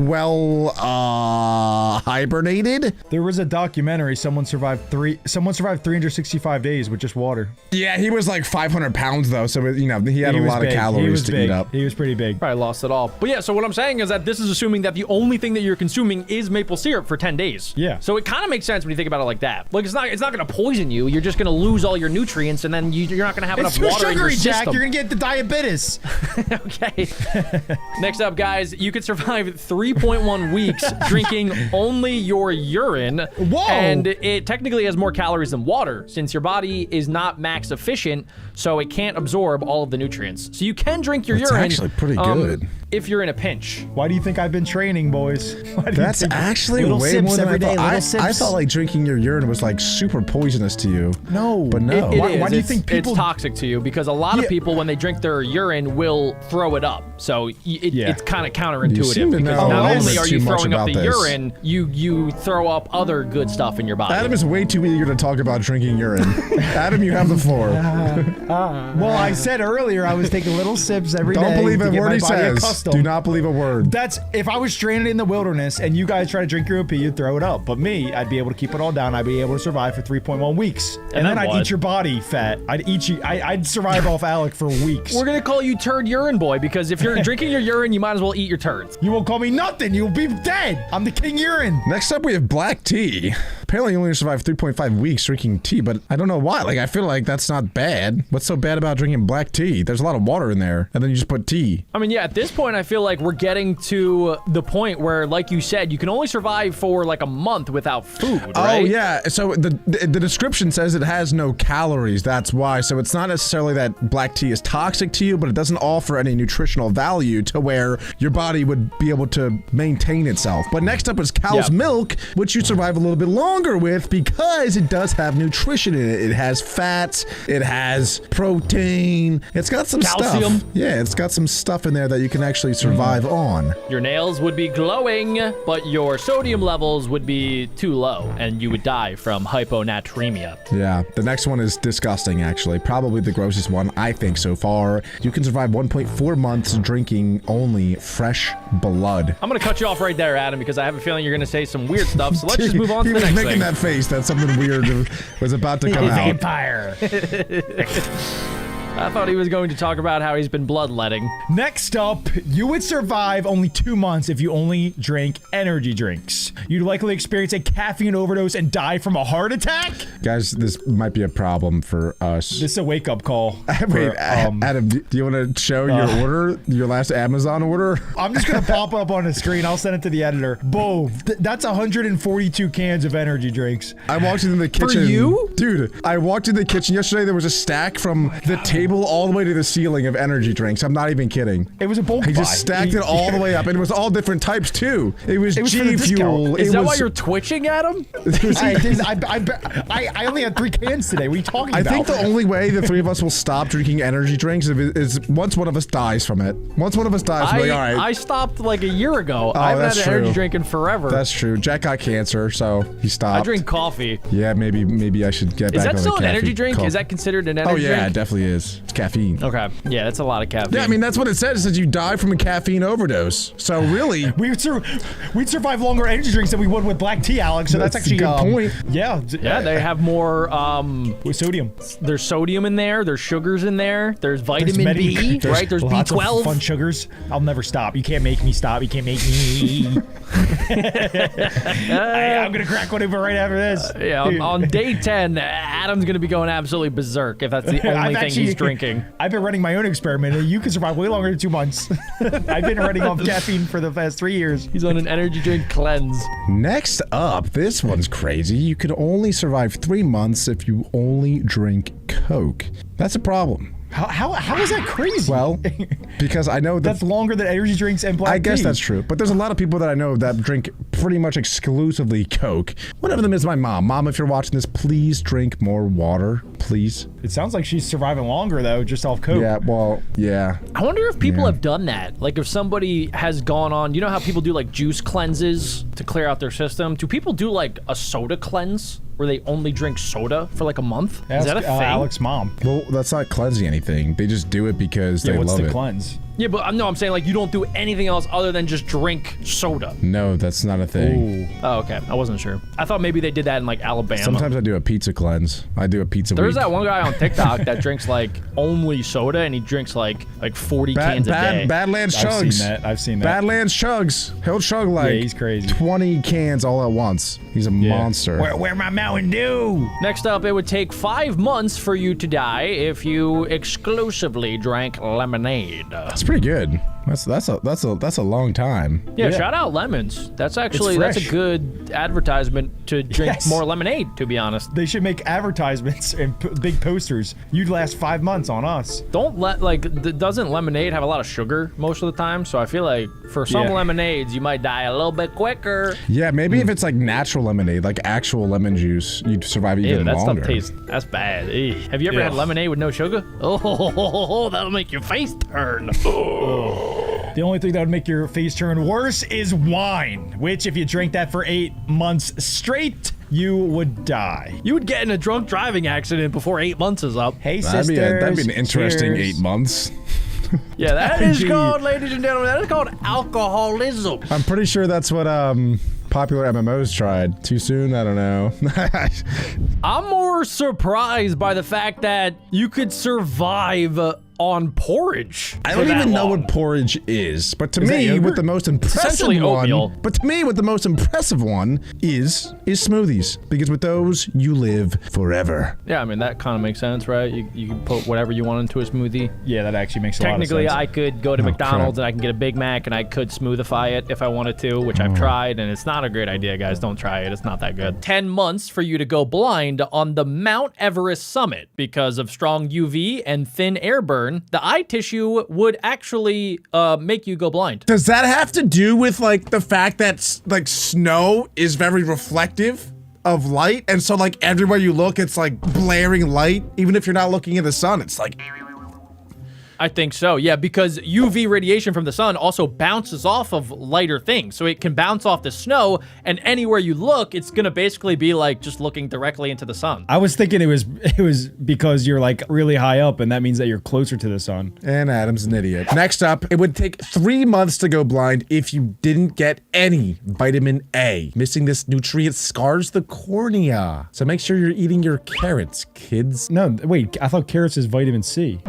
hibernated. There was a documentary. Someone survived 365 days with just water. Yeah, he was like 500 pounds though, so he had a lot of calories to eat up. He was pretty big. Probably lost it all. But yeah, so what I'm saying is that this is assuming that the only thing that you're consuming is maple syrup for 10 days. Yeah. So it kind of makes sense when you think about it like that. Like it's not going to poison you. You're just going to lose all your nutrients, and then you're not going to have It's enough too water in your sugary, Jack. system. You're gonna get the diabetes. Okay. Next up, guys, you could survive 3.1 weeks drinking only your urine. Whoa! And it technically has more calories than water, since your body is not max efficient, so it can't absorb all of the nutrients. So you can drink your That's urine. actually pretty good. If you're in a pinch. Why do you think I've been training, boys? Why do you That's think- actually Little way sips more than every I day, thought. little I sips. thought like drinking your urine was like super poisonous to you. No. But no. It Why- is. why do you It's- think people- it's toxic to you? Because a lot of Yeah. people, when they drink their urine, will throw it up. So Yeah. it's kind of You seem counterintuitive to because know not a little only bit are too you much throwing up about the this. urine, you throw up other good stuff in your body. Adam is way too eager to talk about drinking urine. Adam, you have the floor. Well, I said earlier I was taking little sips every day. Don't believe a to get word my he body says. accustomed. Do not believe a word. That's if I was stranded in the wilderness and you guys try to drink your own pee, you'd throw it up. But me, I'd be able to keep it all down. I'd be able to survive for 3.1 weeks, and then then I'd what? eat your body fat. I'd eat you. I'd survive off Alec for weeks. We're gonna call you Turd Urine Boy because if you're drinking your urine, you might as well eat your turds. You won't call me nothing. You'll be dead. I'm the king urine. Next up, we have black tea. Apparently, you only survive 3.5 weeks drinking tea, but I don't know why. Like, I feel like that's not bad. What's so bad about drinking black tea? There's a lot of water in there, and then you just put tea. I mean, yeah, at this point, I feel like we're getting to the point where, like you said, you can only survive for like a month without food, right? Oh, yeah. So the description says it has no calories. That's why. So it's not necessarily that black tea is toxic to you, but it doesn't offer any nutritional value to where your body would be able to maintain itself. But next up is cow's Yep. milk, which you survive a little bit longer with because it does have nutrition in it. It has fats, it has protein, it's got some Calcium. stuff. Yeah, it's got some stuff in there that you can actually survive on. Your nails would be glowing, but your sodium levels would be too low, and you would die from hyponatremia. Yeah, the next one is disgusting, actually. Probably the grossest one, I think, so far. You can survive 1.4 months drinking only fresh blood. I'm gonna cut you off right there, Adam, because I have a feeling you're gonna say some weird stuff. So let's just move on to He the was next making thing. that face that something weird was about to come out. Vampire. I thought he was going to talk about how he's been bloodletting. Next up, you would survive only 2 months if you only drank energy drinks. You'd likely experience a caffeine overdose and die from a heart attack. Guys, this might be a problem for us. This is a wake-up call. Wait, for, Adam, do you want to show your order? Your last Amazon order? I'm just gonna pop it up on the screen. I'll send it to the editor. Boom. That's 142 cans of energy drinks. I walked into the kitchen. you? Dude, I walked into the kitchen yesterday. There was a stack from the table table all the way to the ceiling of energy drinks. I'm not even kidding. It was a bulk He buy. just stacked it all the way up, and it was all different types too. It was for the G Fuel. discount. Is it that was, why you're twitching at him? I only had 3 cans today. What are you talking I about? think the only way the 3 of us will stop drinking energy drinks is once one of us dies from it. Once one of us dies, we're like, all right. I stopped like a year ago. I haven't had that's an energy true. drink in forever. That's true. Jack got cancer, so he stopped. I drink coffee. Yeah, maybe I should get Is back that on still the an energy caffeine drink? call. Is that considered an energy Oh yeah, it drink? definitely is. It's caffeine. Okay. Yeah, that's a lot of caffeine. Yeah, I mean that's what it says. It says you die from a caffeine overdose. So really, we'd survive longer energy drinks than we would with black tea, Alex. So that's That's actually a good point. Yeah. Yeah, they have more. With sodium. There's sodium in there. There's sugars in there. The's vitamin There's B, right? There's lots of B12. fun sugars. I'll never stop. You can't make me stop. You can't make me. I'm gonna crack one over right after this. Yeah, on day 10, Adam's gonna be going absolutely berserk if that's the only thing he's drinking. I've been running my own experiment. And you can survive way longer than 2 months. I've been running off caffeine for the past 3 years. He's on an energy drink cleanse. next up, this one's crazy. You can only survive 3 months if you only drink Coke. That's a problem. How is that crazy? Well, because I know that that's longer than energy drinks and black tea. I guess that's true. But there's a lot of people that I know that drink pretty much exclusively Coke. One of them is my mom. Mom, if you're watching this, please drink more water, please. It sounds like she's surviving longer though, just off Coke. Yeah, well, yeah. I wonder if people have done that. Like if somebody has gone on, you know how people do like juice cleanses to clear out their system? Do people do like a soda cleanse where they only drink soda for like a month? Is that a thing? Alex's mom. Well, that's not cleansing anything. They just do it because they what's love the it. cleanse? Yeah, but no, I'm saying like you don't do anything else other than just drink soda. No, that's not a thing. Ooh. Oh, okay. I wasn't sure. I thought maybe they did that in like Alabama. Sometimes I do a pizza cleanse. I do a pizza There's week. that one guy on TikTok that drinks like only soda and he drinks like 40 cans a day. Badlands chugs. I've seen that. Badlands chugs. He'll chug like he's crazy. 20 cans all at once. He's a monster. Where my Mountain Dew? Next up, it would take 5 months for you to die if you exclusively drank lemonade. That's pretty good. That's a long time. Yeah, shout out lemons. That's actually that's a fresh. good advertisement to drink Yes. more lemonade, to be honest. They should make advertisements and big posters. You'd last 5 months on us. Don't let doesn't lemonade have a lot of sugar most of the time? So I feel like for some Yeah. lemonades you might die a little bit quicker. Yeah, maybe if it's like natural lemonade, like actual lemon juice, you'd survive even Ew, that longer. stuff tastes. That's bad. Ew. Have you ever had Ugh. lemonade with no sugar? Oh, that'll make your face turn. The only thing that would make your face turn worse is wine, which if you drink that for 8 months straight, you would die. You would get in a drunk driving accident before 8 months is up. Hey, That'd sisters. be an interesting cheers. 8 months. Yeah, that is Indeed. called, ladies and gentlemen, that is called alcoholism. I'm pretty sure that's what popular MMOs tried. Too soon? I don't know. I'm more surprised by the fact that you could survive on porridge. I for don't that even know long. what porridge is, but to Is that me, yogurt? with the most impressive essentially oatmeal. one, but to me, with the most impressive one is smoothies, because with those you live forever. Yeah, I mean, that kind of makes sense, right? You can put whatever you want into a smoothie. Yeah, that actually makes a lot of Technically, sense. I could go to Oh, McDonald's crap. and I can get a Big Mac and I could smoothify it if I wanted to, which I've tried, and it's not a great idea, guys. Don't try it. It's not that good. 10 months for you to go blind on the Mount Everest summit because of strong UV and thin air burn. The eye tissue would actually make you go blind. Does that have to do with like the fact that like snow is very reflective of light, and so like everywhere you look, it's like blaring light, even if you're not looking in the sun, it's like. I think so, yeah, because UV radiation from the sun also bounces off of lighter things. So it can bounce off the snow, and anywhere you look, it's gonna basically be like just looking directly into the sun. I was thinking it was because you're like really high up, and that means that you're closer to the sun. And Adam's an idiot. Next up, it would take 3 months to go blind if you didn't get any vitamin A. Missing this nutrient scars the cornea. So make sure you're eating your carrots, kids. No, wait, I thought carrots is vitamin C.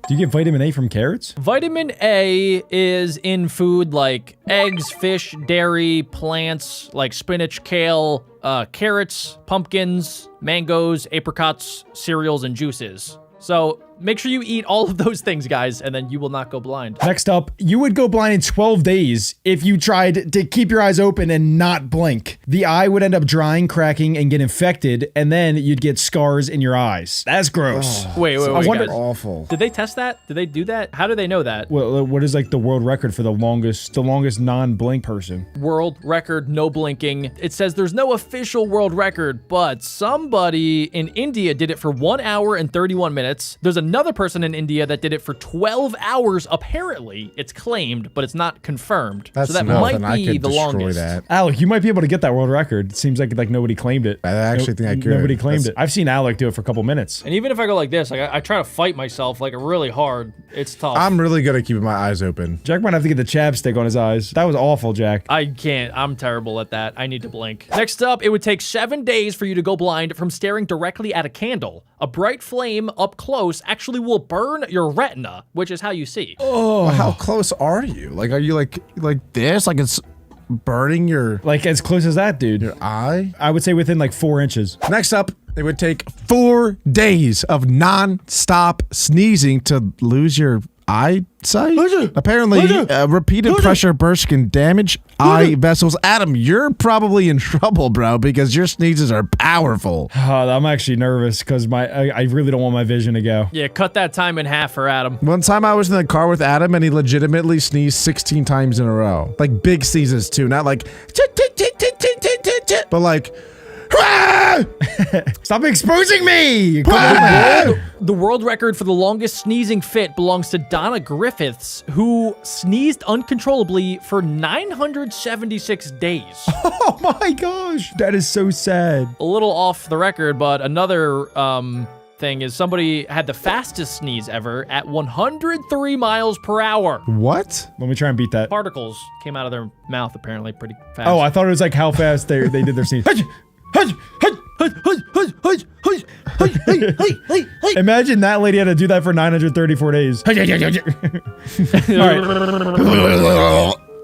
Do you get vitamin A from carrots? Vitamin A is in food like eggs, fish, dairy, plants like spinach, kale, carrots, pumpkins, mangoes, apricots, cereals, and juices. So Make sure you eat all of those things, guys, and then you will not go blind. Next up, you would go blind in 12 days if you tried to keep your eyes open and not blink. The eye would end up drying, cracking, and get infected, and then you'd get scars in your eyes. That's gross. Wait, I wonder- guys. Awful. Did they test that? Did they do that? How do they know that? What is like the world record for the longest non-blink person? World record, no blinking. It says there's no official world record, but somebody in India did it for 1 hour and 31 minutes. There's another person in India that did it for 12 hours, apparently. It's claimed, but it's not confirmed. That's so that nothing. might I be could the destroy longest. that. Alec, you might be able to get that world record. It seems like nobody claimed it. I actually think I could. Nobody claimed That's- it. I've seen Alec do it for a couple minutes. And even if I go like this, like I try to fight myself like really hard, it's tough. I'm really good at keeping my eyes open. Jack might have to get the chapstick on his eyes. That was awful, Jack. I can't. I'm terrible at that. I need to blink. Next up, it would take 7 days for you to go blind from staring directly at a candle. A bright flame up close actually will burn your retina, which is how you see. Oh, how close are you? Like, are you like this? Like it's burning your Like as close as that, dude. eye? I would say within like 4 inches. Next up, it would take 4 days of non-stop sneezing to lose your eyesight. Apparently, repeated pressure bursts can damage eye vessels. Adam, you're probably in trouble, bro, because your sneezes are powerful. I'm actually nervous because I really don't want my vision to go. Yeah, cut that time in half for Adam. One time I was in the car with Adam and he legitimately sneezed 16 times in a row. Like big sneezes too, not like but like Stop exposing me! The world record for the longest sneezing fit belongs to Donna Griffiths, who sneezed uncontrollably for 976 days. Oh my gosh, that is so sad. A little off the record, but another thing is somebody had the fastest sneeze ever at 103 miles per hour. what? Let me try and beat that. Particles came out of their mouth apparently pretty fast. Oh, I thought it was like how fast they did their sneeze. Imagine that lady had to do that for 934 days.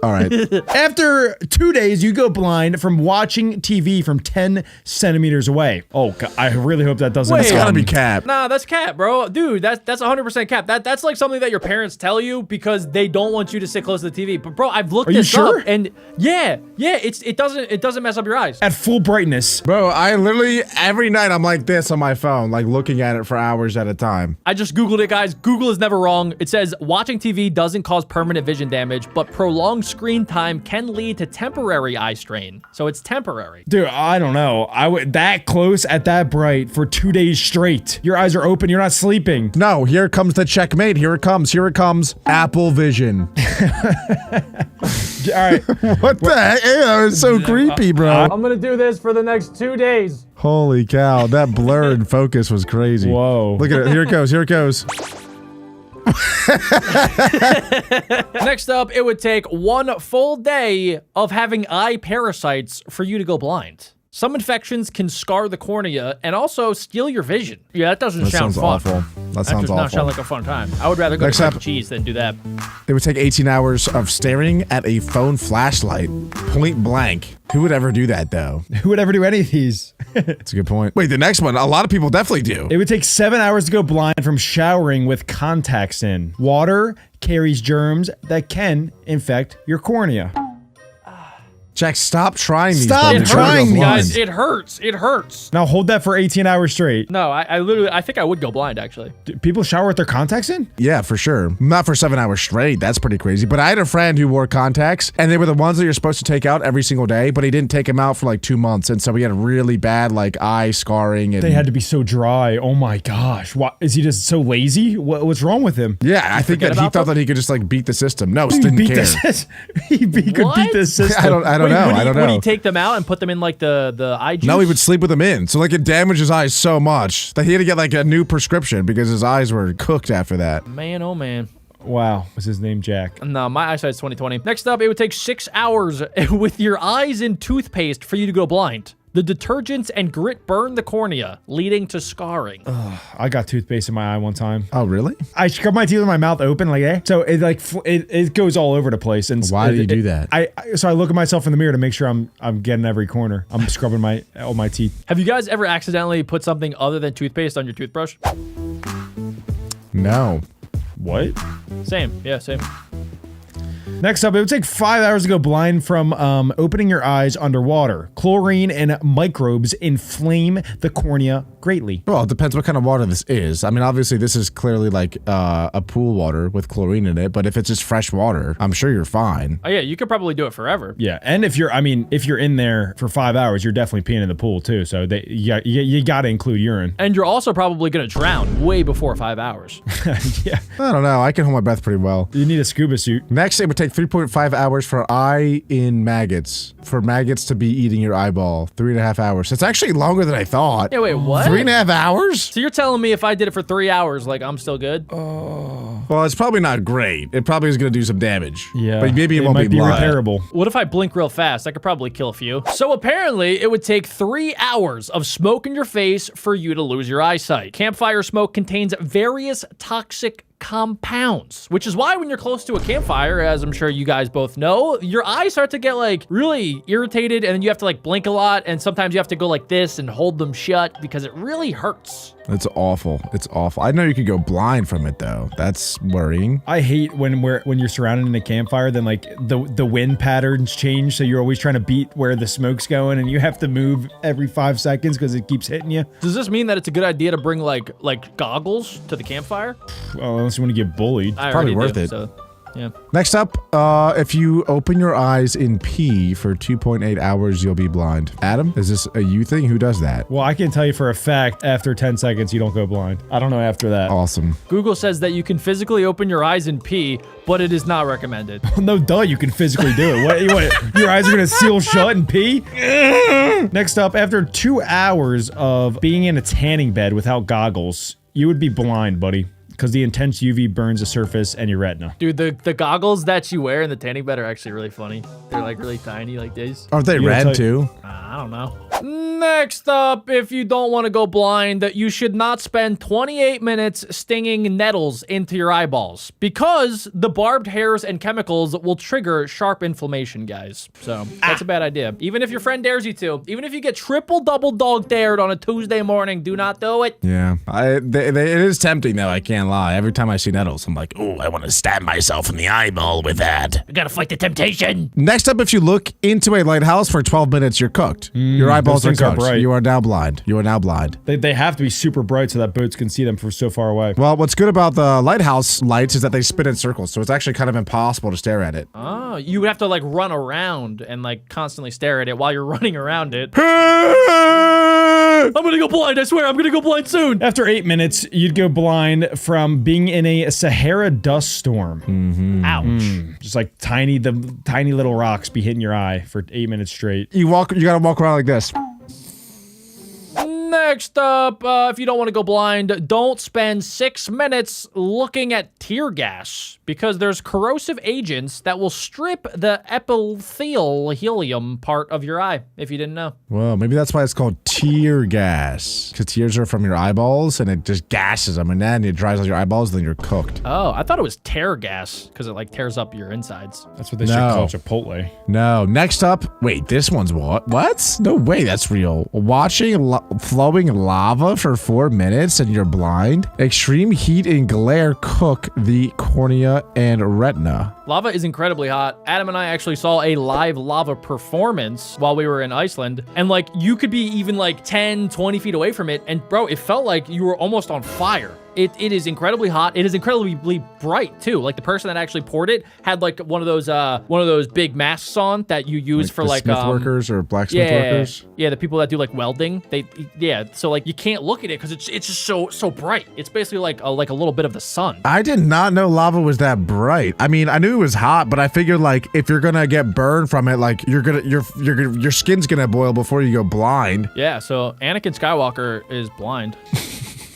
All right. After 2 days, you go blind from watching TV from 10 centimeters away. Oh, God, I really hope that doesn't. It's gotta be cap. Nah, that's cap, bro. Dude, that's 100% cap. That's like something that your parents tell you because they don't want you to sit close to the TV. But bro, I've looked this sure? up and yeah, it doesn't mess up your eyes. At full brightness. Bro, I literally every night I'm like this on my phone, like looking at it for hours at a time. I just Googled it, guys. Google is never wrong. It says watching TV doesn't cause permanent vision damage, but prolonged screen time can lead to temporary eye strain. So it's temporary. Dude, I don't know. I would that close at that bright for 2 days straight. Your eyes are open. You're not sleeping. No, here comes the checkmate. Here it comes. Here it comes. Apple Vision. All right. What the heck? Ew, it's so creepy, bro. I'm gonna do this for the next 2 days. Holy cow, that blur and focus was crazy. Whoa. Look at it. Here it goes. Here it goes. Next up, it would take 1 full day of having eye parasites for you to go blind. Some infections can scar the cornea and also steal your vision. Yeah, that doesn't That sound sounds fun. awful. That That sounds does not awful. sound like a fun time. I would rather go Next to Chuck up. E. Cheese than do that. It would take 18 hours of staring at a phone flashlight, point blank. Who would ever do that, though? Who would ever do any of these? That's a good point. Wait, the next one, a lot of people definitely do. It would take 7 hours to go blind from showering with contacts in. Water carries germs that can infect your cornea. Jack, stop trying these. Stop bro. You're trying gonna go these. blind. Guys, it hurts. It hurts. Now hold that for 18 hours straight. No, I literally, I think I would go blind, actually. Do people shower with their contacts in? Yeah, for sure. Not for 7 hours straight. That's pretty crazy. But I had a friend who wore contacts, and they were the ones that you're supposed to take out every single day, but he didn't take them out for like 2 months. And so he had really bad like eye scarring. And They had to be so dry. Oh my gosh. What, is he just so lazy? What's wrong with him? yeah, I think that he about thought them? that he could just like beat the system. No, just didn't Beat care. the system. He could What? beat the system. I don't Wait, know. would he, I don't Would he know. take them out and put them in like the eye juice? No, he would sleep with them in. So like it damaged his eyes so much that he had to get like a new prescription because his eyes were cooked after that. Man, oh man. Wow. Was his name Jack? No, my eyesight's 20/20. Next up, it would take 6 hours with your eyes in toothpaste for you to go blind. The detergents and grit burn the cornea, leading to scarring. I got toothpaste in my eye one time. Oh, really? I scrub my teeth with my mouth open like that. So it like it goes all over the place. And Why do you do that? So I look at myself in the mirror to make sure I'm getting every corner. I'm scrubbing all my teeth. Have you guys ever accidentally put something other than toothpaste on your toothbrush? No. What? Same. Yeah, same. Next up, it would take 5 hours to go blind from opening your eyes underwater. Chlorine and microbes inflame the cornea greatly. Well, it depends what kind of water this is. I mean, obviously, this is clearly like a pool water with chlorine in it, but if it's just fresh water, I'm sure you're fine. Oh yeah, you could probably do it forever. Yeah, and if you're in there for 5 hours, you're definitely peeing in the pool too. So you got to include urine. And you're also probably gonna drown way before 5 hours. Yeah, I don't know. I can hold my breath pretty well. you need a scuba suit. Next, it would take 3.5 hours for eye in maggots. For maggots to be eating your eyeball. 3.5 hours. It's actually longer than I thought. Yeah, wait, what? 3.5 hours? So you're telling me if I did it for 3 hours, like I'm still good? Well, it's probably not great. It probably is going to do some damage. Yeah, But maybe it won't might be blood. repairable. What if I blink real fast? I could probably kill a few. So apparently, it would take 3 hours of smoke in your face for you to lose your eyesight. Campfire smoke contains various toxic compounds, which is why when you're close to a campfire, as I'm sure you guys both know, your eyes start to get like really irritated and then you have to like blink a lot and sometimes you have to go like this and hold them shut because it really hurts. It's awful. It's awful. I know you could go blind from it though. That's worrying. I hate when you're surrounded in a campfire, then like the wind patterns change, so you're always trying to beat where the smoke's going, and you have to move every 5 seconds because it keeps hitting you. Does this mean that it's a good idea to bring like goggles to the campfire? Well, unless you want to get bullied. I Probably already worth do, it. So, yeah. Next up, if you open your eyes in pee for 2.8 hours, you'll be blind. Adam, is this a you thing? Who does that? Well, I can tell you for a fact, after 10 seconds, you don't go blind. I don't know after that. Awesome. Google says that you can physically open your eyes and pee, but it is not recommended. No, duh, you can physically do it. What, your eyes are gonna seal shut and pee? Next up, after 2 hours of being in a tanning bed without goggles, you would be blind, buddy. Because the intense UV burns the surface and your retina. Dude, the goggles that you wear in the tanning bed are actually really funny. They're like really tiny like these. Aren't they You gotta red too? I don't know. Next up, if you don't want to go blind, you should not spend 28 minutes stinging nettles into your eyeballs because the barbed hairs and chemicals will trigger sharp inflammation, guys. So that's a bad idea. Even if your friend dares you to, even if you get triple double dog dared on a Tuesday morning, do not do it. Yeah. It is tempting though, I can't lie. Every time I see nettles, I'm like, oh, I want to stab myself in the eyeball with that. We gotta fight the temptation. Next up, if you look into a lighthouse for 12 minutes, you're cooked. Your eyeballs are things are cooked. bright. You are now blind. You are now blind. They have to be super bright so that boats can see them from so far away. Well, what's good about the lighthouse lights is that they spin in circles, so it's actually kind of impossible to stare at it. Oh, you would have to like run around and like constantly stare at it while you're running around it. I'm gonna go blind, I swear, I'm gonna go blind soon. After 8 minutes, you'd go blind from being in a Sahara dust storm. Ouch. Just like tiny little rocks be hitting your eye for 8 minutes straight. You gotta walk around like this. Next up, if you don't want to go blind, don't spend 6 minutes looking at tear gas because there's corrosive agents that will strip the epithelium part of your eye, if you didn't know. Well, maybe that's why it's called tear gas. Because tears are from your eyeballs and it just gasses them, and then it dries out your eyeballs, then you're cooked. Oh, I thought it was tear gas because it like tears up your insides. That's what they should call Chipotle. No. Next up, wait, this one's what? What? No way, that's real. Watching flowing lava for 4 minutes and you're blind. Extreme heat and glare cook the cornea and retina. Lava is incredibly hot. Adam and I actually saw a live lava performance while we were in Iceland. And like, you could be even like 10, 20 feet away from it. And bro, it felt like you were almost on fire. It is incredibly hot. It is incredibly bright too. Like the person that actually poured it had like one of those big masks on that you use for the like smith workers or blacksmith workers. Yeah, the people that do like welding. So like you can't look at it because it's just so bright. It's basically like a little bit of the sun. I did not know lava was that bright. I mean, I knew it was hot, but I figured like if you're gonna get burned from it, like your skin's gonna boil before you go blind. Yeah, so Anakin Skywalker is blind.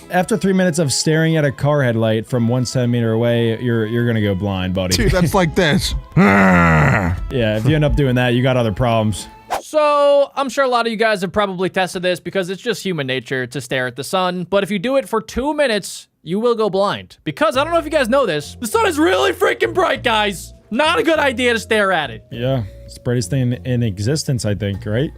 After 3 minutes of staring at a car headlight from 1 centimeter away, you're gonna go blind, buddy. Dude, that's like this. Yeah, if you end up doing that, you got other problems. So, I'm sure a lot of you guys have probably tested this because it's just human nature to stare at the sun, but if you do it for 2 minutes, you will go blind. Because, I don't know if you guys know this, the sun is really freaking bright, guys. Not a good idea to stare at it. Yeah, It's the brightest thing in existence, I think, right?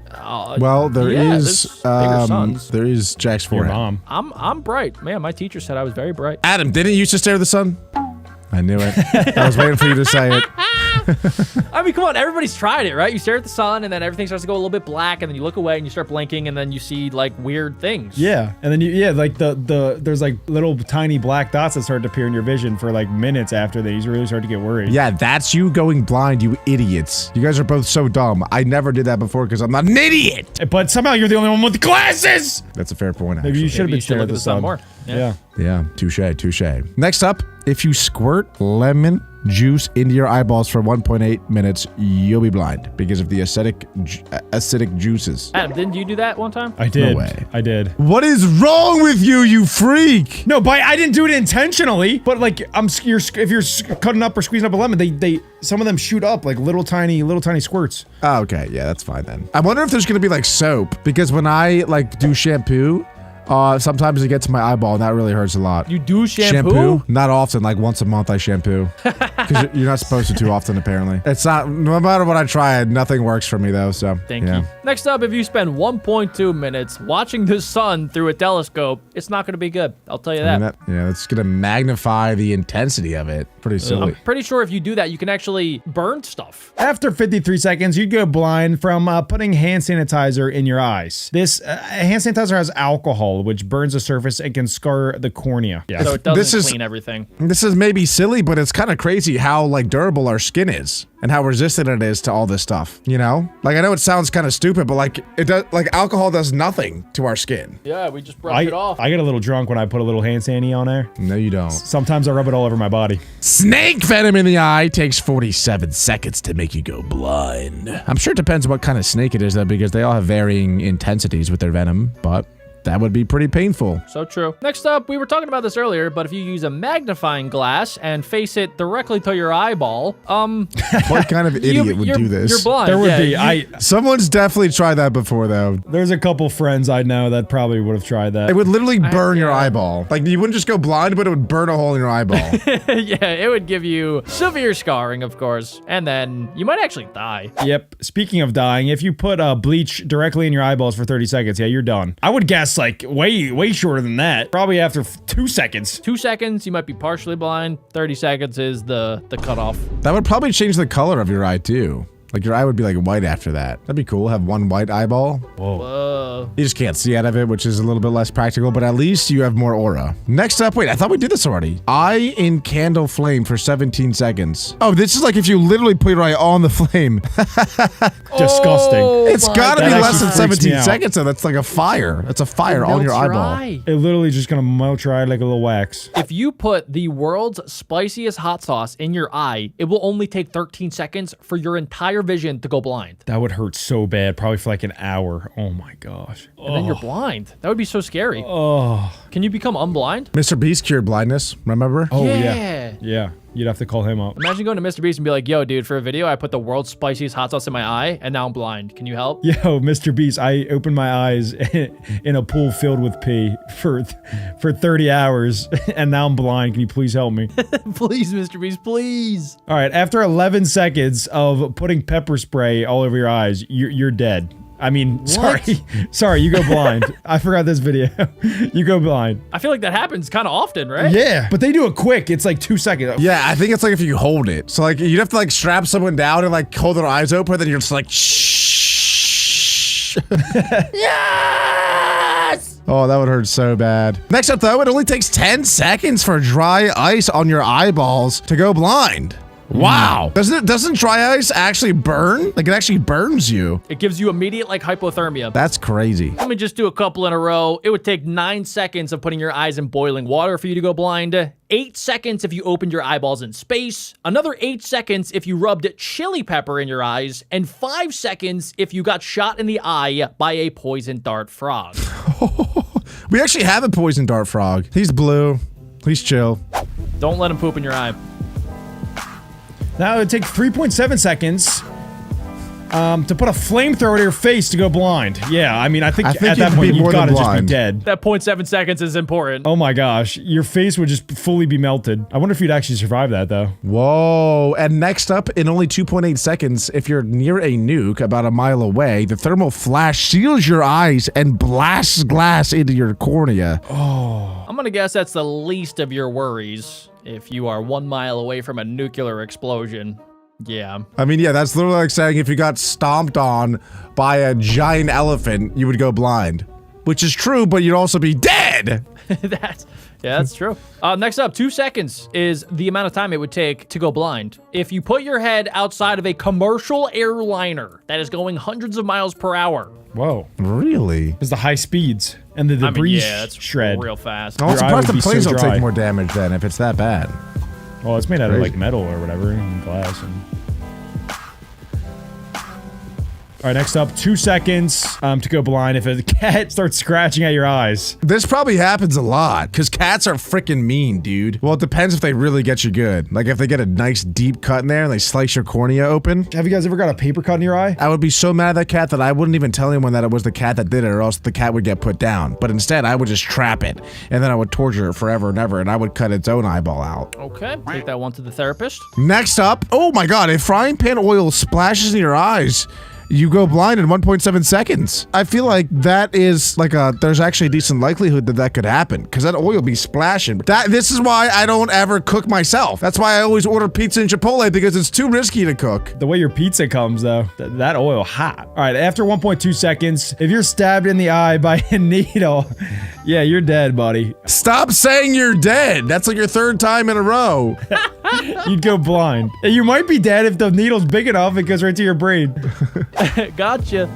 Well, there yeah, is there's bigger suns. there is Jack's Your forehead. mom. I'm bright. Man, my teacher said I was very bright. Adam, didn't you used to stare at the sun? I knew it. I was waiting for you to say it. I mean, come on, everybody's tried it, right? You stare at the sun, and then everything starts to go a little bit black, and then you look away, and you start blinking, and then you see like weird things. Yeah, and then like there's like little tiny black dots that start to appear in your vision for like minutes after they really start to get worried. Yeah, that's you going blind, you idiots. You guys are both so dumb. I never did that before because I'm not an idiot. But somehow you're the only one with the glasses. That's a fair point, actually. Maybe you should have been staring look at the sun more. Yeah. Yeah, touche. Next up, if you squirt lemon juice into your eyeballs for 1.8 minutes, you'll be blind because of the acidic juices. Adam, didn't you do that one time? I did. No way. I did. What is wrong with you, you freak? No, but I didn't do it intentionally. But like, if you're cutting up or squeezing up a lemon, they some of them shoot up like little tiny squirts. Oh, okay, yeah, that's fine then. I wonder if there's gonna be like soap because when I like do shampoo, sometimes it gets to my eyeball and that really hurts a lot. You do shampoo? Not often, like once a month I shampoo. Because you're not supposed to too often, apparently. It's not, no matter what I try, nothing works for me though, so. Thank you. Next up, if you spend 1.2 minutes watching the sun through a telescope, it's not going to be good. I'll tell you that. Yeah, that's gonna magnify the intensity of it. Pretty silly. I'm pretty sure if you do that, you can actually burn stuff. After 53 seconds, you'd go blind from putting hand sanitizer in your eyes. This hand sanitizer has alcohol, which burns the surface and can scar the cornea. Yeah. So it doesn't clean everything. This is maybe silly, but it's kind of crazy how like durable our skin is and how resistant it is to all this stuff, you know? Like I know it sounds kind of stupid, but like it does, like alcohol does nothing to our skin. Yeah, we just brush it off. I get a little drunk when I put a little hand sanitizer on there. No, you don't. Sometimes I rub it all over my body. Snake venom in the eye takes 47 seconds to make you go blind. I'm sure it depends what kind of snake it is though, because they all have varying intensities with their venom, but that would be pretty painful. So true. Next up, we were talking about this earlier, but if you use a magnifying glass and face it directly to your eyeball, What kind of idiot would do this? You're blind. There would Yeah, be. Someone's definitely tried that before though. There's a couple friends I know that probably would have tried that. It would literally burn your yeah. eyeball. Like you wouldn't just go blind, but it would burn a hole in your eyeball. yeah, it would give you severe scarring, of course, and then you might actually die. Yep. Speaking of dying, if you put bleach directly in your eyeballs for 30 seconds, yeah, you're done. I would guess like way shorter than that. Probably after 2 seconds. 2 seconds, you might be partially blind. 30 seconds is the cutoff. That would probably change the color of your eye too. Like your eye would be like white after that. That'd be cool. Have one white eyeball. Whoa. You just can't see out of it, which is a little bit less practical, but at least you have more aura. Next up, wait, I thought we did this already. Eye in candle flame for 17 seconds. Oh, this is like if you literally put your eye on the flame. Disgusting. Oh It's my gotta be God. less than actually freaks me 17 out. seconds, so that's like a fire. That's a fire on your Melts eyeball. eye. It literally just gonna melt your eye like a little wax. If you put the world's spiciest hot sauce in your eye, it will only take 13 seconds for your entire vision to go blind. That would hurt so bad, probably for like an hour. Oh my gosh. And then you're blind. That would be so scary. Oh. Can you become unblind? Mr. Beast cured blindness, remember? Oh Yeah. yeah. Yeah. You'd have to call him up. Imagine going to Mr. Beast and be like, yo, dude, for a video, I put the world's spiciest hot sauce in my eye, and now I'm blind. Can you help? Yo, Mr. Beast, I opened my eyes in a pool filled with pee for 30 hours, and now I'm blind. Can you please help me? Please, Mr. Beast, please. All right, after 11 seconds of putting pepper spray all over your eyes, you're dead. I mean, sorry, you go blind. I forgot this video. You go blind. I feel like that happens kind of often, right? Yeah, but they do it quick. It's like 2 seconds. Yeah, I think it's like if you hold it. So like you'd have to like strap someone down and like hold their eyes open, then you're just like shh. Yes! Oh, that would hurt so bad. Next up though, it only takes 10 seconds for dry ice on your eyeballs to go blind. Wow. Doesn't dry ice actually burn? Like it actually burns you. It gives you immediate, like, hypothermia. That's crazy. Let me just do a couple in a row. It would take 9 seconds of putting your eyes in boiling water for you to go blind. 8 seconds if you opened your eyeballs in space. Another 8 seconds if you rubbed chili pepper in your eyes. And 5 seconds if you got shot in the eye by a poison dart frog. We actually have a poison dart frog. He's blue. He's chill. Don't let him poop in your eye. Now it would take 3.7 seconds To put a flamethrower to your face to go blind. Yeah, I mean, I think I think at you that could be point, you've more got than to just be blind. dead. That 0.7 seconds is important. Oh my gosh, your face would just fully be melted. I wonder if you'd actually survive that, though. Whoa. And next up, in only 2.8 seconds, if you're near a nuke about a mile away, the thermal flash seals your eyes and blasts glass into your cornea. I'm gonna guess that's the least of your worries if you are 1 mile away from a nuclear explosion. Yeah. I mean, yeah, that's literally like saying if you got stomped on by a giant elephant, you would go blind. Which is true, but you'd also be dead! That's true. Next up, 2 seconds is the amount of time it would take to go blind. If you put your head outside of a commercial airliner that is going hundreds of miles per hour. Whoa. Really? There's the high speeds and the debris that's shred. real fast. I'm Your eye surprised would the be so planes don't dry. take more damage then if it's that bad. Well, it's made out of Crazy. like metal or whatever, and glass. And... All right, next up, 2 seconds to go blind if a cat starts scratching at your eyes. This probably happens a lot, because cats are freaking mean, dude. Well, it depends if they really get you good. Like, if they get a nice deep cut in there and they slice your cornea open. Have you guys ever got a paper cut in your eye? I would be so mad at that cat that I wouldn't even tell anyone that it was the cat that did it, or else the cat would get put down. But instead, I would just trap it, and then I would torture it forever and ever, and I would cut its own eyeball out. Okay, take that one to the therapist. Next up, oh my god, if frying pan oil splashes in your eyes, you go blind in 1.7 seconds. I feel like that is like there's actually a decent likelihood that that could happen, because that oil be splashing. This is why I don't ever cook myself. That's why I always order pizza in Chipotle, because it's too risky to cook. The way your pizza comes, though, that oil hot. All right, after 1.2 seconds, if you're stabbed in the eye by a needle, yeah, you're dead, buddy. Stop saying you're dead. That's like your 3rd time in a row. You'd go blind. And you might be dead if the needle's big enough, it goes right to your brain. Gotcha.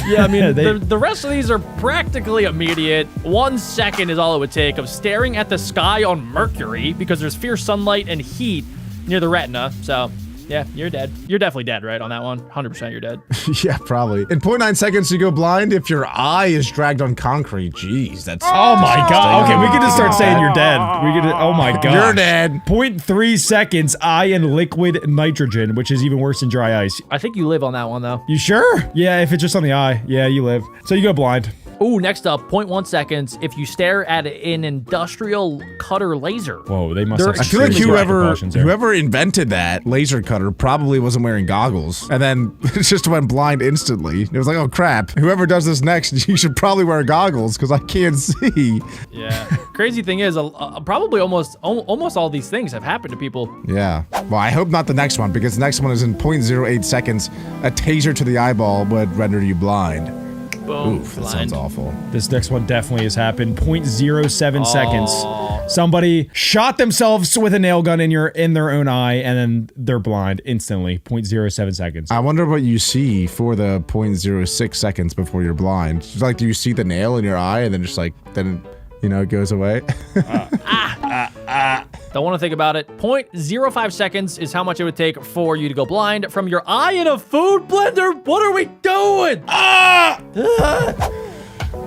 Yeah, I mean, They- the rest of these are practically immediate. 1 second is all it would take of staring at the sky on Mercury because there's fierce sunlight and heat near the retina. So, yeah, you're dead. You're definitely dead, right, on that one? 100% you're dead. Yeah, probably. In 0.9 seconds, you go blind if your eye is dragged on concrete. Jeez, that's... Oh my god. Okay, we could just start saying you're dead. We could. Oh my god. You're dead. 0.3 seconds, eye in liquid nitrogen, which is even worse than dry ice. I think you live on that one, though. You sure? Yeah, if it's just on the eye. Yeah, you live. So you go blind. Ooh, next up, 0.1 seconds if you stare at an industrial cutter laser. Whoa, they must They're have I feel like extremely great precautions there. whoever invented that laser cutter probably wasn't wearing goggles, and then it just went blind instantly. It was like, oh crap, whoever does this next, you should probably wear goggles because I can't see. Yeah. Crazy thing is, probably almost all these things have happened to people. Yeah. Well, I hope not the next one, because the next one is in 0.08 seconds. A taser to the eyeball would render you blind. Boom. Oof, that sounds awful. This next one definitely has happened. 0.07 seconds. Somebody shot themselves with a nail gun in their own eye, and then they're blind instantly. 0.07 seconds. I wonder what you see for the 0.06 seconds before you're blind. It's like, do you see the nail in your eye and then just like, then, you know, it goes away? Don't want to think about it. 0.05 seconds is how much it would take for you to go blind from your eye in a food blender. What are we doing?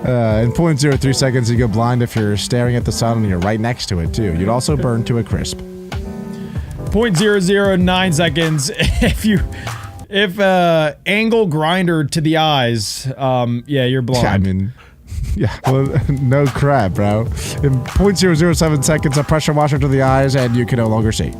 In 0.03 seconds, you go blind if you're staring at the sun and you're right next to it, too. You'd also burn to a crisp. 0.009 seconds if angle grinder to the eyes, yeah, you're blind. I mean, yeah, well, no crap, bro. In 0.007 seconds, a pressure washer to the eyes, and you can no longer see.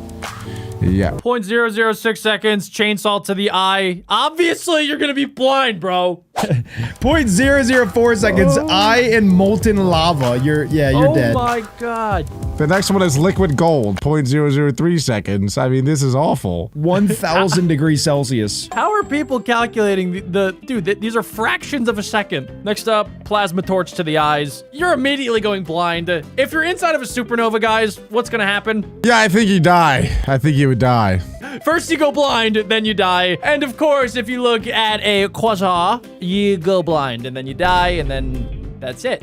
Yeah. 0.006 seconds, chainsaw to the eye. Obviously, you're gonna be blind, bro. 0.004 seconds, eye in molten lava. You're dead. Oh my god. The next one is liquid gold, 0.003 seconds. I mean, this is awful. 1,000 degrees Celsius. How are people calculating dude, these are fractions of a second. Next up, plasma torch to the eyes. You're immediately going blind. If you're inside of a supernova, guys, what's gonna happen? Yeah, I think you die. I think you would die. First you go blind, then you die. And of course, if you look at a quasar, you go blind, and then you die, and then that's it.